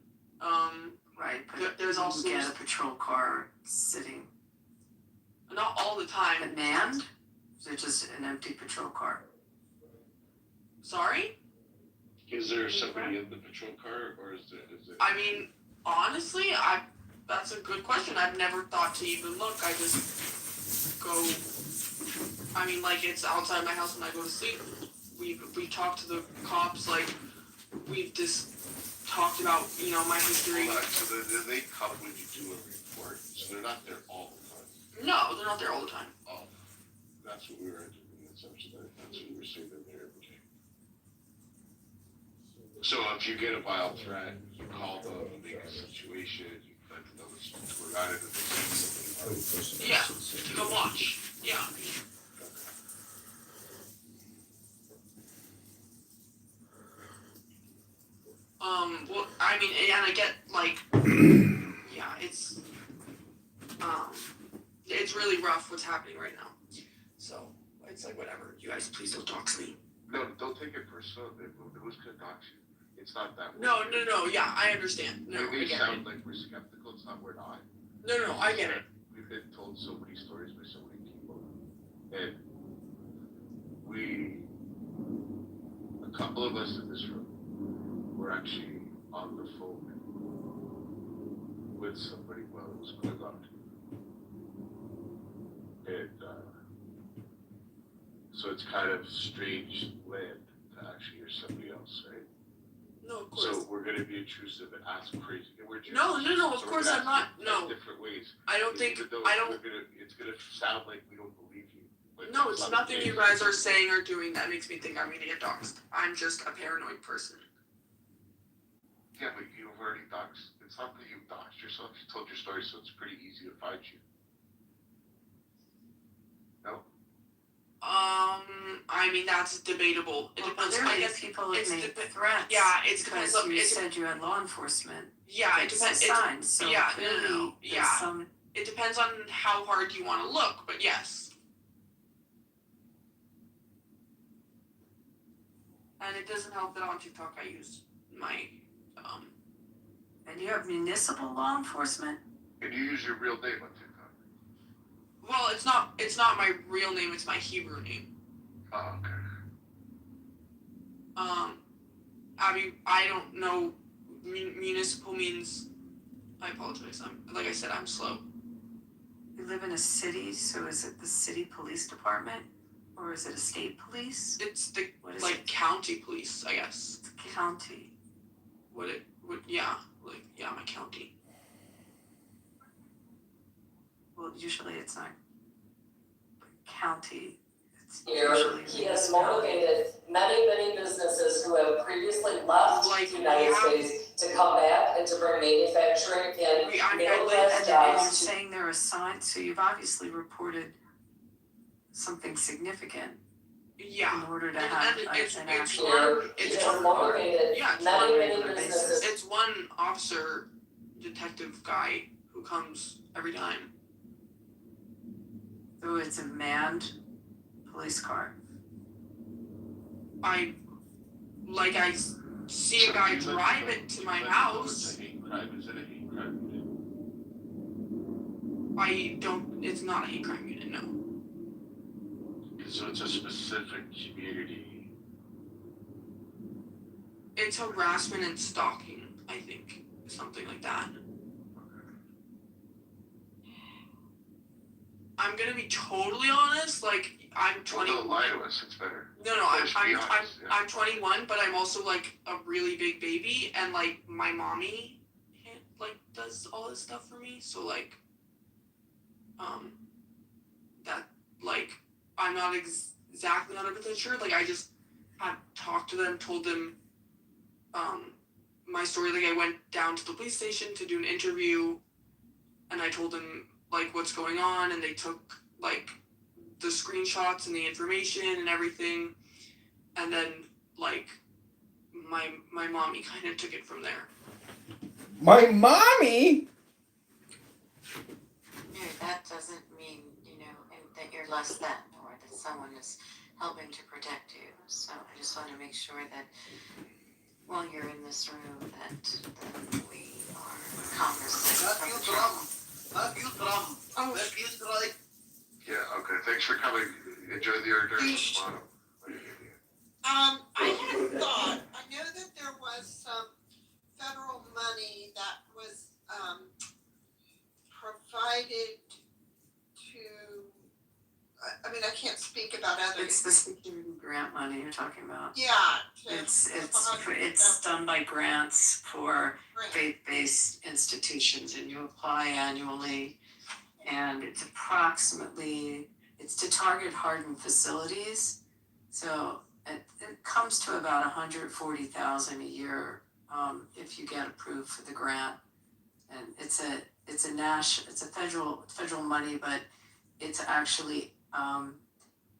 Speaker 6: Right, but
Speaker 8: there's
Speaker 6: you
Speaker 8: also
Speaker 6: get a patrol car sitting.
Speaker 8: Not all the time.
Speaker 6: But manned? Is it just an empty patrol car?
Speaker 8: Sorry?
Speaker 13: Is there somebody in the patrol car, or is it?
Speaker 8: I mean, honestly, that's a good question. I've never thought to even look. I just go. I mean, like, it's outside my house when I go to sleep. We talked to the cops, like, we've just talked about, my history.
Speaker 13: So they come when you do a report, so they're not there all the time?
Speaker 8: No, they're not there all the time.
Speaker 13: Oh, that's what we were doing. That's what we were saying they're there, okay. So if you get a violent threat, you call them, make a situation, you but those were added and they
Speaker 8: Yeah, to go watch. Yeah. Well, I mean, and I get like, yeah, it's really rough what's happening right now. So it's like whatever. You guys, please don't dox me.
Speaker 13: No, don't take it personal. Who's gonna dox you? It's not that way.
Speaker 8: No. Yeah, I understand. No,
Speaker 13: we
Speaker 8: I get
Speaker 13: sound
Speaker 8: it.
Speaker 13: like we're skeptical. It's not. We're not.
Speaker 8: No, I get it.
Speaker 13: We've been told so many stories by so many people, and a couple of us in this room were actually on the phone with somebody while it was going on, and so it's kind of strange land to actually hear somebody else, right?
Speaker 8: No, of course.
Speaker 13: So we're gonna be intrusive and ask crazy. And we're
Speaker 8: No,
Speaker 13: so
Speaker 8: of course I'm not. No.
Speaker 13: Different ways.
Speaker 8: I don't think.
Speaker 13: It's gonna sound like we don't believe you. But
Speaker 8: No, it's nothing you guys are saying or doing that makes me think I'm gonna get doxxed. I'm just a paranoid person.
Speaker 13: Yeah, but you've already doxed. It's not that you've doxed yourself. You told your story, so it's pretty easy to find you. No.
Speaker 8: I mean that's debatable. It depends.
Speaker 6: Clearly, people have made threats.
Speaker 8: Yeah, it depends.
Speaker 6: Because you said you had law enforcement.
Speaker 8: Yeah, it depends.
Speaker 6: Signs. So
Speaker 8: yeah,
Speaker 6: clearly,
Speaker 8: no. Yeah. It depends on how hard you want to look, but yes. And it doesn't help that on TikTok I use my
Speaker 6: And you have municipal law enforcement?
Speaker 13: And you use your real name on TikTok?
Speaker 8: Well, it's not my real name, it's my Hebrew name.
Speaker 13: Oh, okay.
Speaker 8: I mean, I don't know, municipal means, I apologize, like I said, I'm slow.
Speaker 6: You live in a city, so is it the city police department? Or is it a state police?
Speaker 8: It's the, county police, I guess.
Speaker 6: It's county.
Speaker 8: My county.
Speaker 6: Well, usually it's not county.
Speaker 18: Here, he has motivated many businesses who have previously left the United States to come back and to bring manufacturing in middle-class
Speaker 6: And you're
Speaker 18: jobs.
Speaker 6: saying they're assigned, so you've obviously reported something significant.
Speaker 8: Yeah.
Speaker 6: In order to have an actual.
Speaker 8: It's one officer, detective guy who comes every time.
Speaker 6: So it's a manned police car.
Speaker 8: I see a guy drive it to my house.
Speaker 13: Is it a hate crime unit?
Speaker 8: It's not a hate crime unit, no.
Speaker 13: So it's a specific community.
Speaker 8: It's harassment and stalking, I think. Something like that. I'm gonna be totally honest, I'm 20.
Speaker 13: Well, don't lie to us, it's better.
Speaker 8: No, I'm 21, but I'm also a really big baby, and my mommy does all this stuff for me, so that I'm not exactly 100% sure. I just had talked to them, told them my story. I went down to the police station to do an interview, and I told them what's going on, and they took the screenshots and the information and everything, and then my mommy kind of took it from there.
Speaker 5: My mommy?
Speaker 14: No, that doesn't mean, that you're less than or that someone is helping to protect you. So I just want to make sure that while you're in this room that we are conversing.
Speaker 13: Yeah, okay, thanks for coming. Enjoy the hors d'oeuvres tomorrow.
Speaker 4: I had thought, I know that there was some federal money that was provided to, I mean, I can't speak about others.
Speaker 6: It's the security grant money you're talking about.
Speaker 4: Yeah.
Speaker 6: It's done by grants for faith-based institutions, and you apply annually, and it's to target hardened facilities. So it comes to about $140,000 a year if you get approved for the grant. and it's a federal money, but it's actually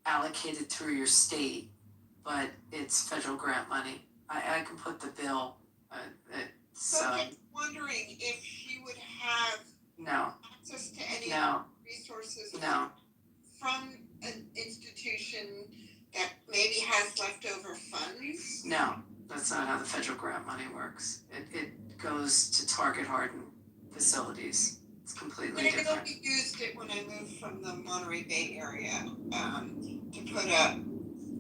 Speaker 6: allocated through your state, but it's federal grant money. I can put the bill.
Speaker 4: So I'm wondering if she would have
Speaker 6: No,
Speaker 4: access to any
Speaker 6: no,
Speaker 4: resources
Speaker 6: no.
Speaker 4: from an institution that maybe has leftover funds?
Speaker 6: No, that's not how the federal grant money works. It goes to target hardened facilities. It's completely
Speaker 4: But I
Speaker 6: different.
Speaker 4: know we used it when I moved from the Monterey Bay area, to put up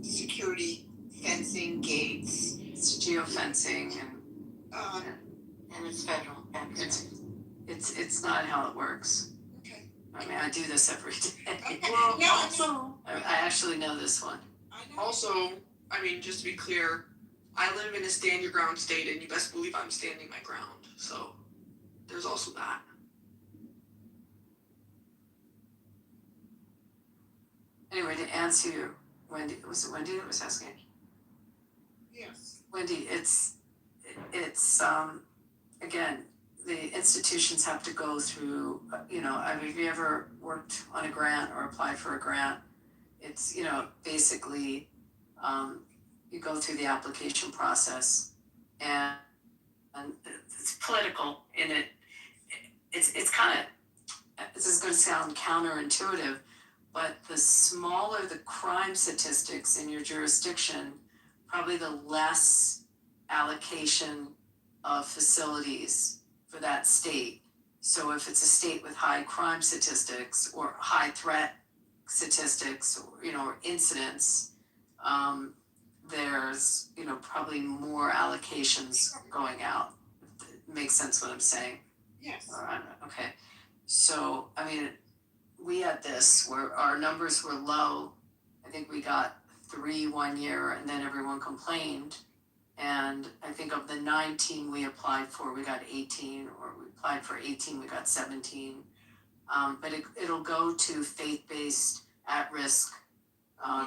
Speaker 4: security fencing gates.
Speaker 6: It's geofencing and
Speaker 14: And it's federal.
Speaker 6: it's not how it works.
Speaker 4: Okay.
Speaker 6: I mean, I do this every day.
Speaker 8: Well,
Speaker 4: No,
Speaker 8: also,
Speaker 6: I actually know this one.
Speaker 8: also, I mean, just to be clear, I live in a stand your ground state, and you best believe I'm standing my ground. So there's also that.
Speaker 6: Anyway, to answer you, Wendy, was it Wendy that was asking?
Speaker 4: Yes.
Speaker 6: Wendy, it's again, the institutions have to go through, have you ever worked on a grant or applied for a grant? It's, basically, you go through the application process and it's political in it. It's kind of, this is going to sound counterintuitive, but the smaller the crime statistics in your jurisdiction, probably the less allocation of facilities for that state. So if it's a state with high crime statistics or high threat statistics, or incidents, there's, probably more allocations going out. Makes sense what I'm saying?
Speaker 4: Yes.
Speaker 6: Okay. So, I mean, we had this where our numbers were low. I think we got 3 1 year and then everyone complained. And I think of the 19 we applied for, we got 18, or we applied for 18, we got 17. But it'll go to faith-based at-risk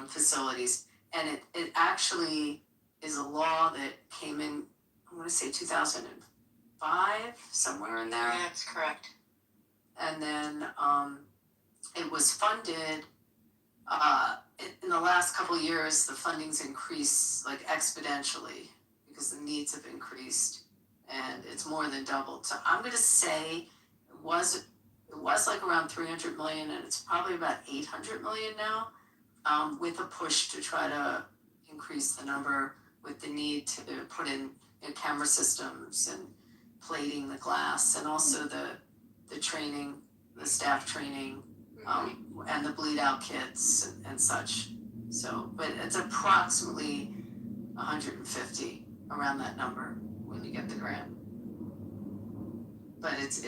Speaker 6: facilities. And it actually is a law that came in, I want to say 2005, somewhere in there.
Speaker 14: That's correct.
Speaker 6: And then it was funded, in the last couple of years, the funding's increased like exponentially because the needs have increased and it's more than doubled. So I'm going to say it was like around 300 million and it's probably about 800 million now, with a push to try to increase the number with the need to put in camera systems and plating the glass and also the training, the staff training, and the bleed out kits and such. So, but it's approximately 150, around that number when you get the grant. But it's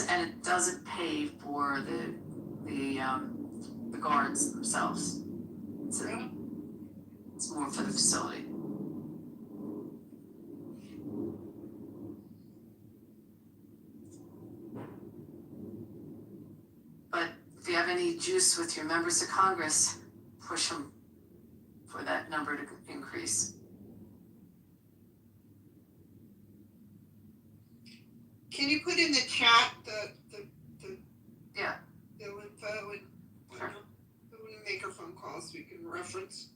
Speaker 6: and it doesn't pay for the guards themselves. It's more for the facility. But if you have any juice with your members of Congress, push them for that number to increase.
Speaker 4: Can you put in the chat the
Speaker 6: Yeah.
Speaker 4: bill info and whatnot? When we make our phone calls, we can reference.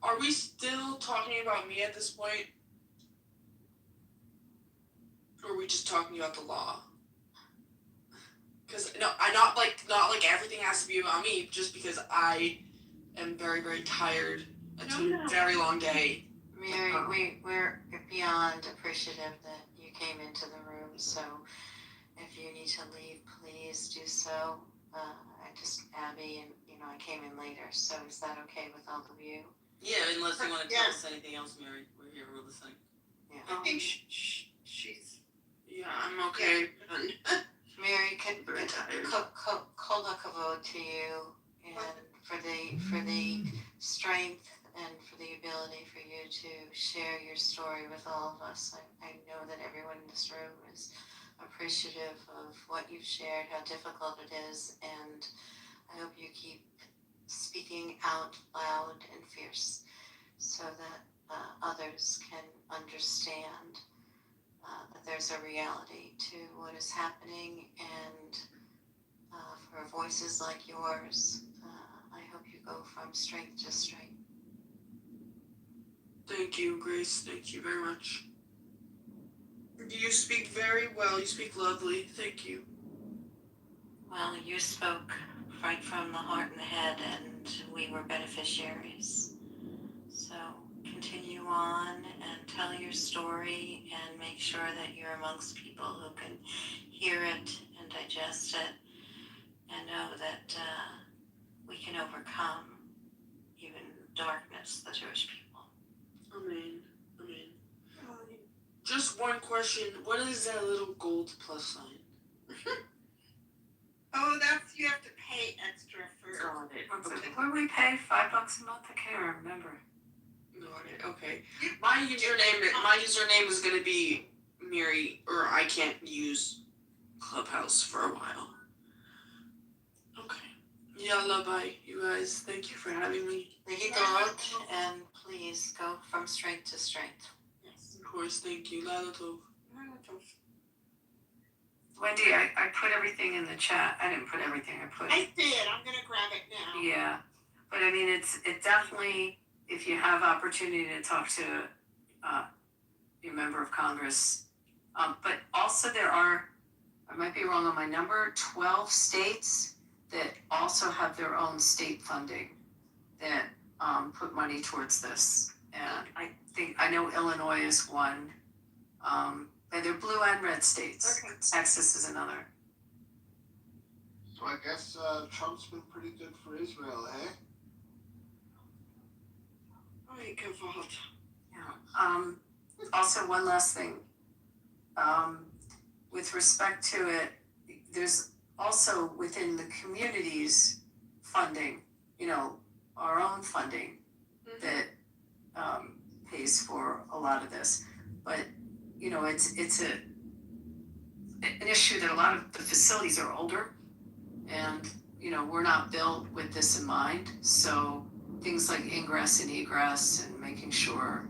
Speaker 8: Are we still talking about me at this point? Or are we just talking about the law? Because no, not like everything has to be about me. Just because I am very, very tired. It's been a very long day.
Speaker 14: Mary, we're beyond appreciative that you came into the room. So if you need to leave, please do so. Abby and I came in later. So is that okay with all of you?
Speaker 1: Yeah, unless you want to tell us anything else, Mary. We're here, we're listening.
Speaker 14: Yeah.
Speaker 4: I think she's.
Speaker 8: Yeah, I'm okay.
Speaker 14: Mary, kol hakavod to you, and for the strength and for the ability for you to share your story with all of us. I know that everyone in this room is appreciative of what you've shared, how difficult it is, and I hope you keep speaking out loud and fierce so that others can understand that there's a reality to what is happening, and for voices like yours, I hope you go from strength to strength.
Speaker 8: Thank you, Grace. Thank you very much. You speak very well. You speak lovely. Thank you.
Speaker 14: Well, you spoke right from the heart and the head, and we were beneficiaries. So continue on and tell your story and make sure that you're amongst people who can hear it and digest it and know that we can overcome even darkness, the Jewish people.
Speaker 8: Amen. Amen. Just one question. What is that little gold plus sign?
Speaker 4: Oh, that's, you have to pay extra for.
Speaker 8: Got it. Okay.
Speaker 6: What do we pay? $5 a month? I can't remember.
Speaker 8: Got it. Okay. My username is gonna be Mary, or I can't use Clubhouse for a while. Okay. Yalla, bye, you guys. Thank you for having me.
Speaker 14: And please go from strength to strength.
Speaker 8: Yes. Of course. Thank you. Lala tov.
Speaker 6: Wendy, I put everything in the chat. I didn't put everything.
Speaker 4: I did. I'm gonna grab it now.
Speaker 6: Yeah, but I mean, it definitely, if you have opportunity to talk to your member of Congress, but also there are, I might be wrong on my number, 12 states that also have their own state funding that put money towards this, and I know Illinois is one. And they're blue and red states. Okay. Texas is another.
Speaker 3: So I guess Trump's been pretty good for Israel, eh?
Speaker 8: Alright, good fault.
Speaker 6: Yeah. Also, one last thing. With respect to it, there's also within the community's funding, our own funding that pays for a lot of this. But it's an issue that a lot of the facilities are older, and we're not built with this in mind. So things like ingress and egress and making sure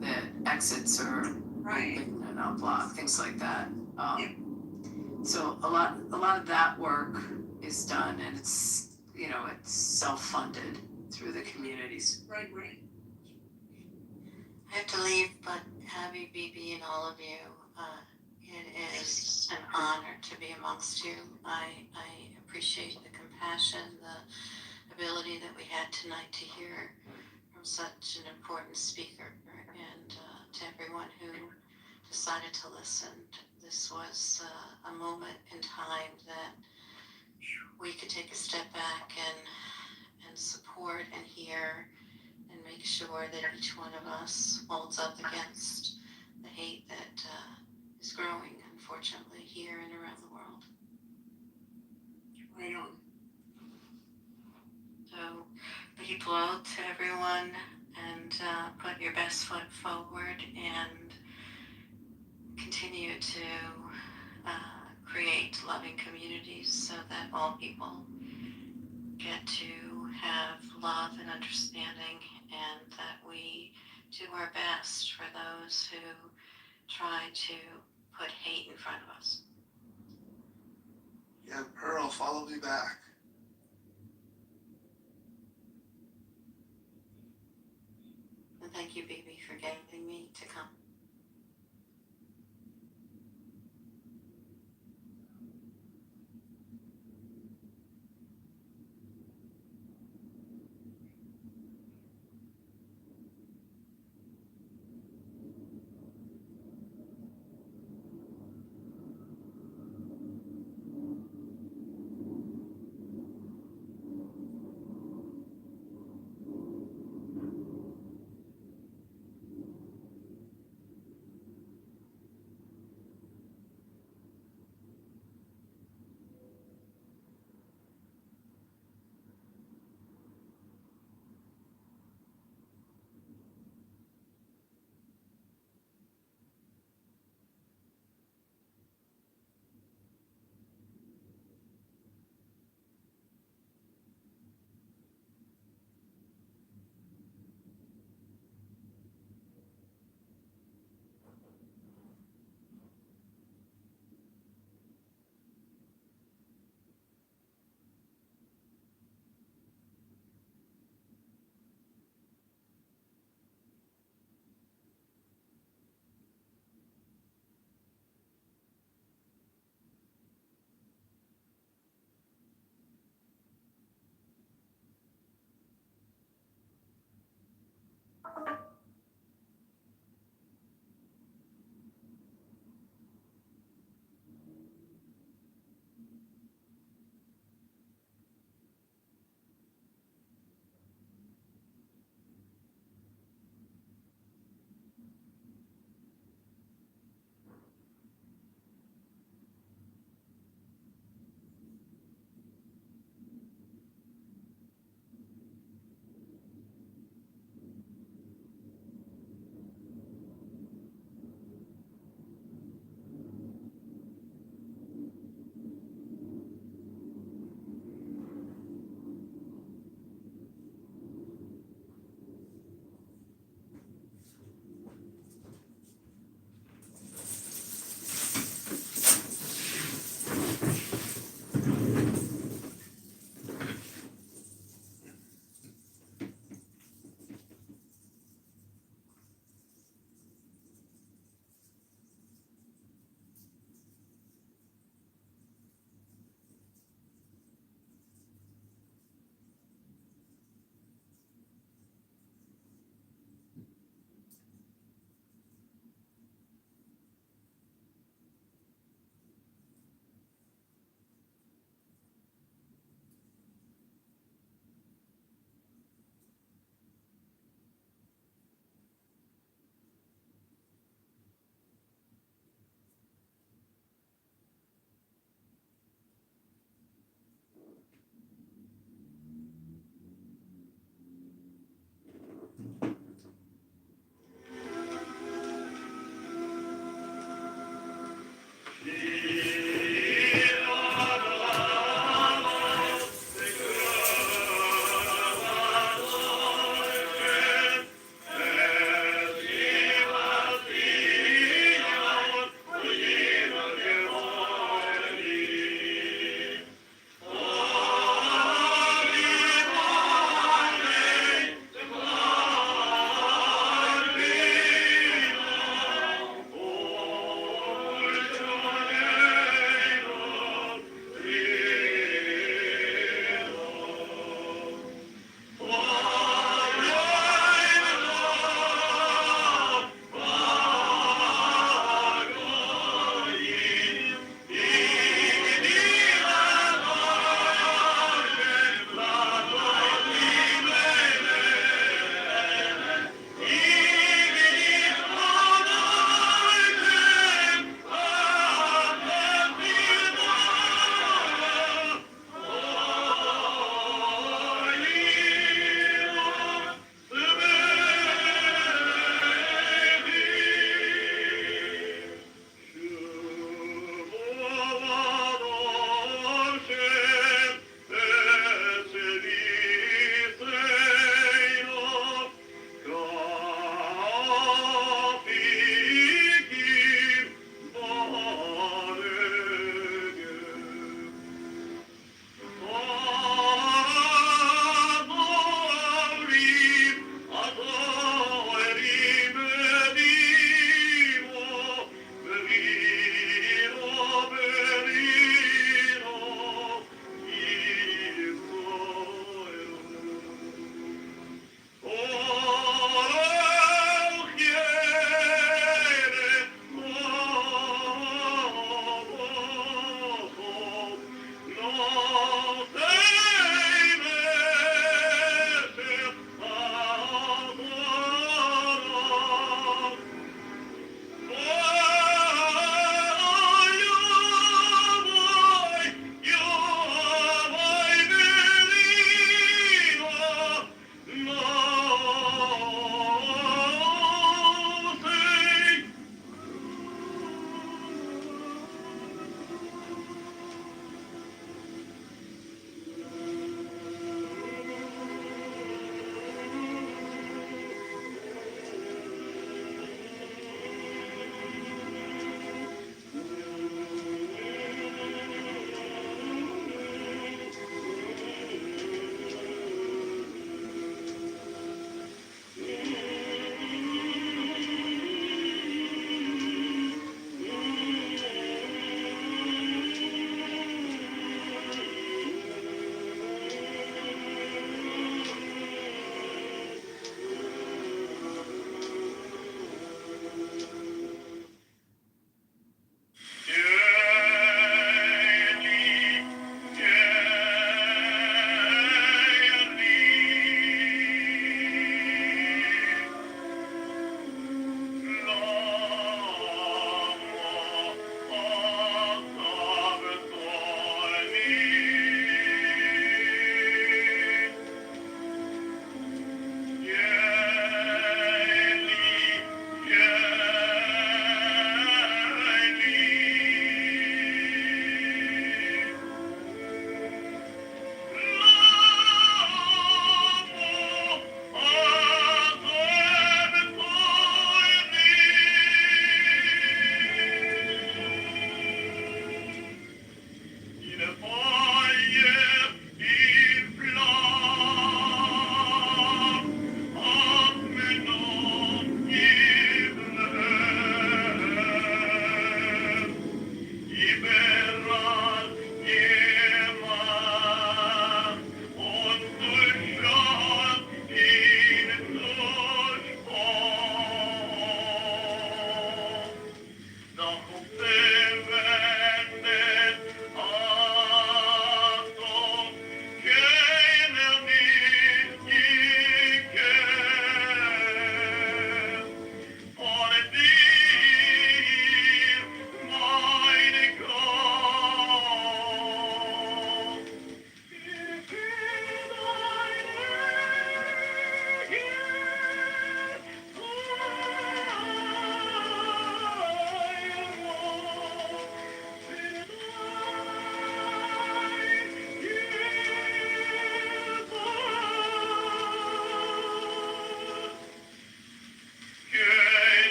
Speaker 6: that exits are open and not blocked, things like that. So a lot of that work is done, and it's it's self-funded through the communities.
Speaker 8: Right.
Speaker 14: I have to leave, but Abby, Bibi, and all of you, it is an honor to be amongst you. I appreciate the compassion, the ability that we had tonight to hear from such an important speaker, and to everyone who decided to listen. This was a moment in time that we could take a step back and support and hear and make sure that each one of us holds up against the hate that is growing, unfortunately, here and around the world.
Speaker 8: Right on.
Speaker 14: So, people, to everyone, and put your best foot forward and continue to create loving communities so that all people get to have love and understanding, and that we do our best for those who try to put hate in front of us.
Speaker 3: Yeah, Pearl, follow me back.
Speaker 14: And thank you, Bibi, for getting me to come.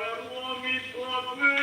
Speaker 15: Perło mi słodwy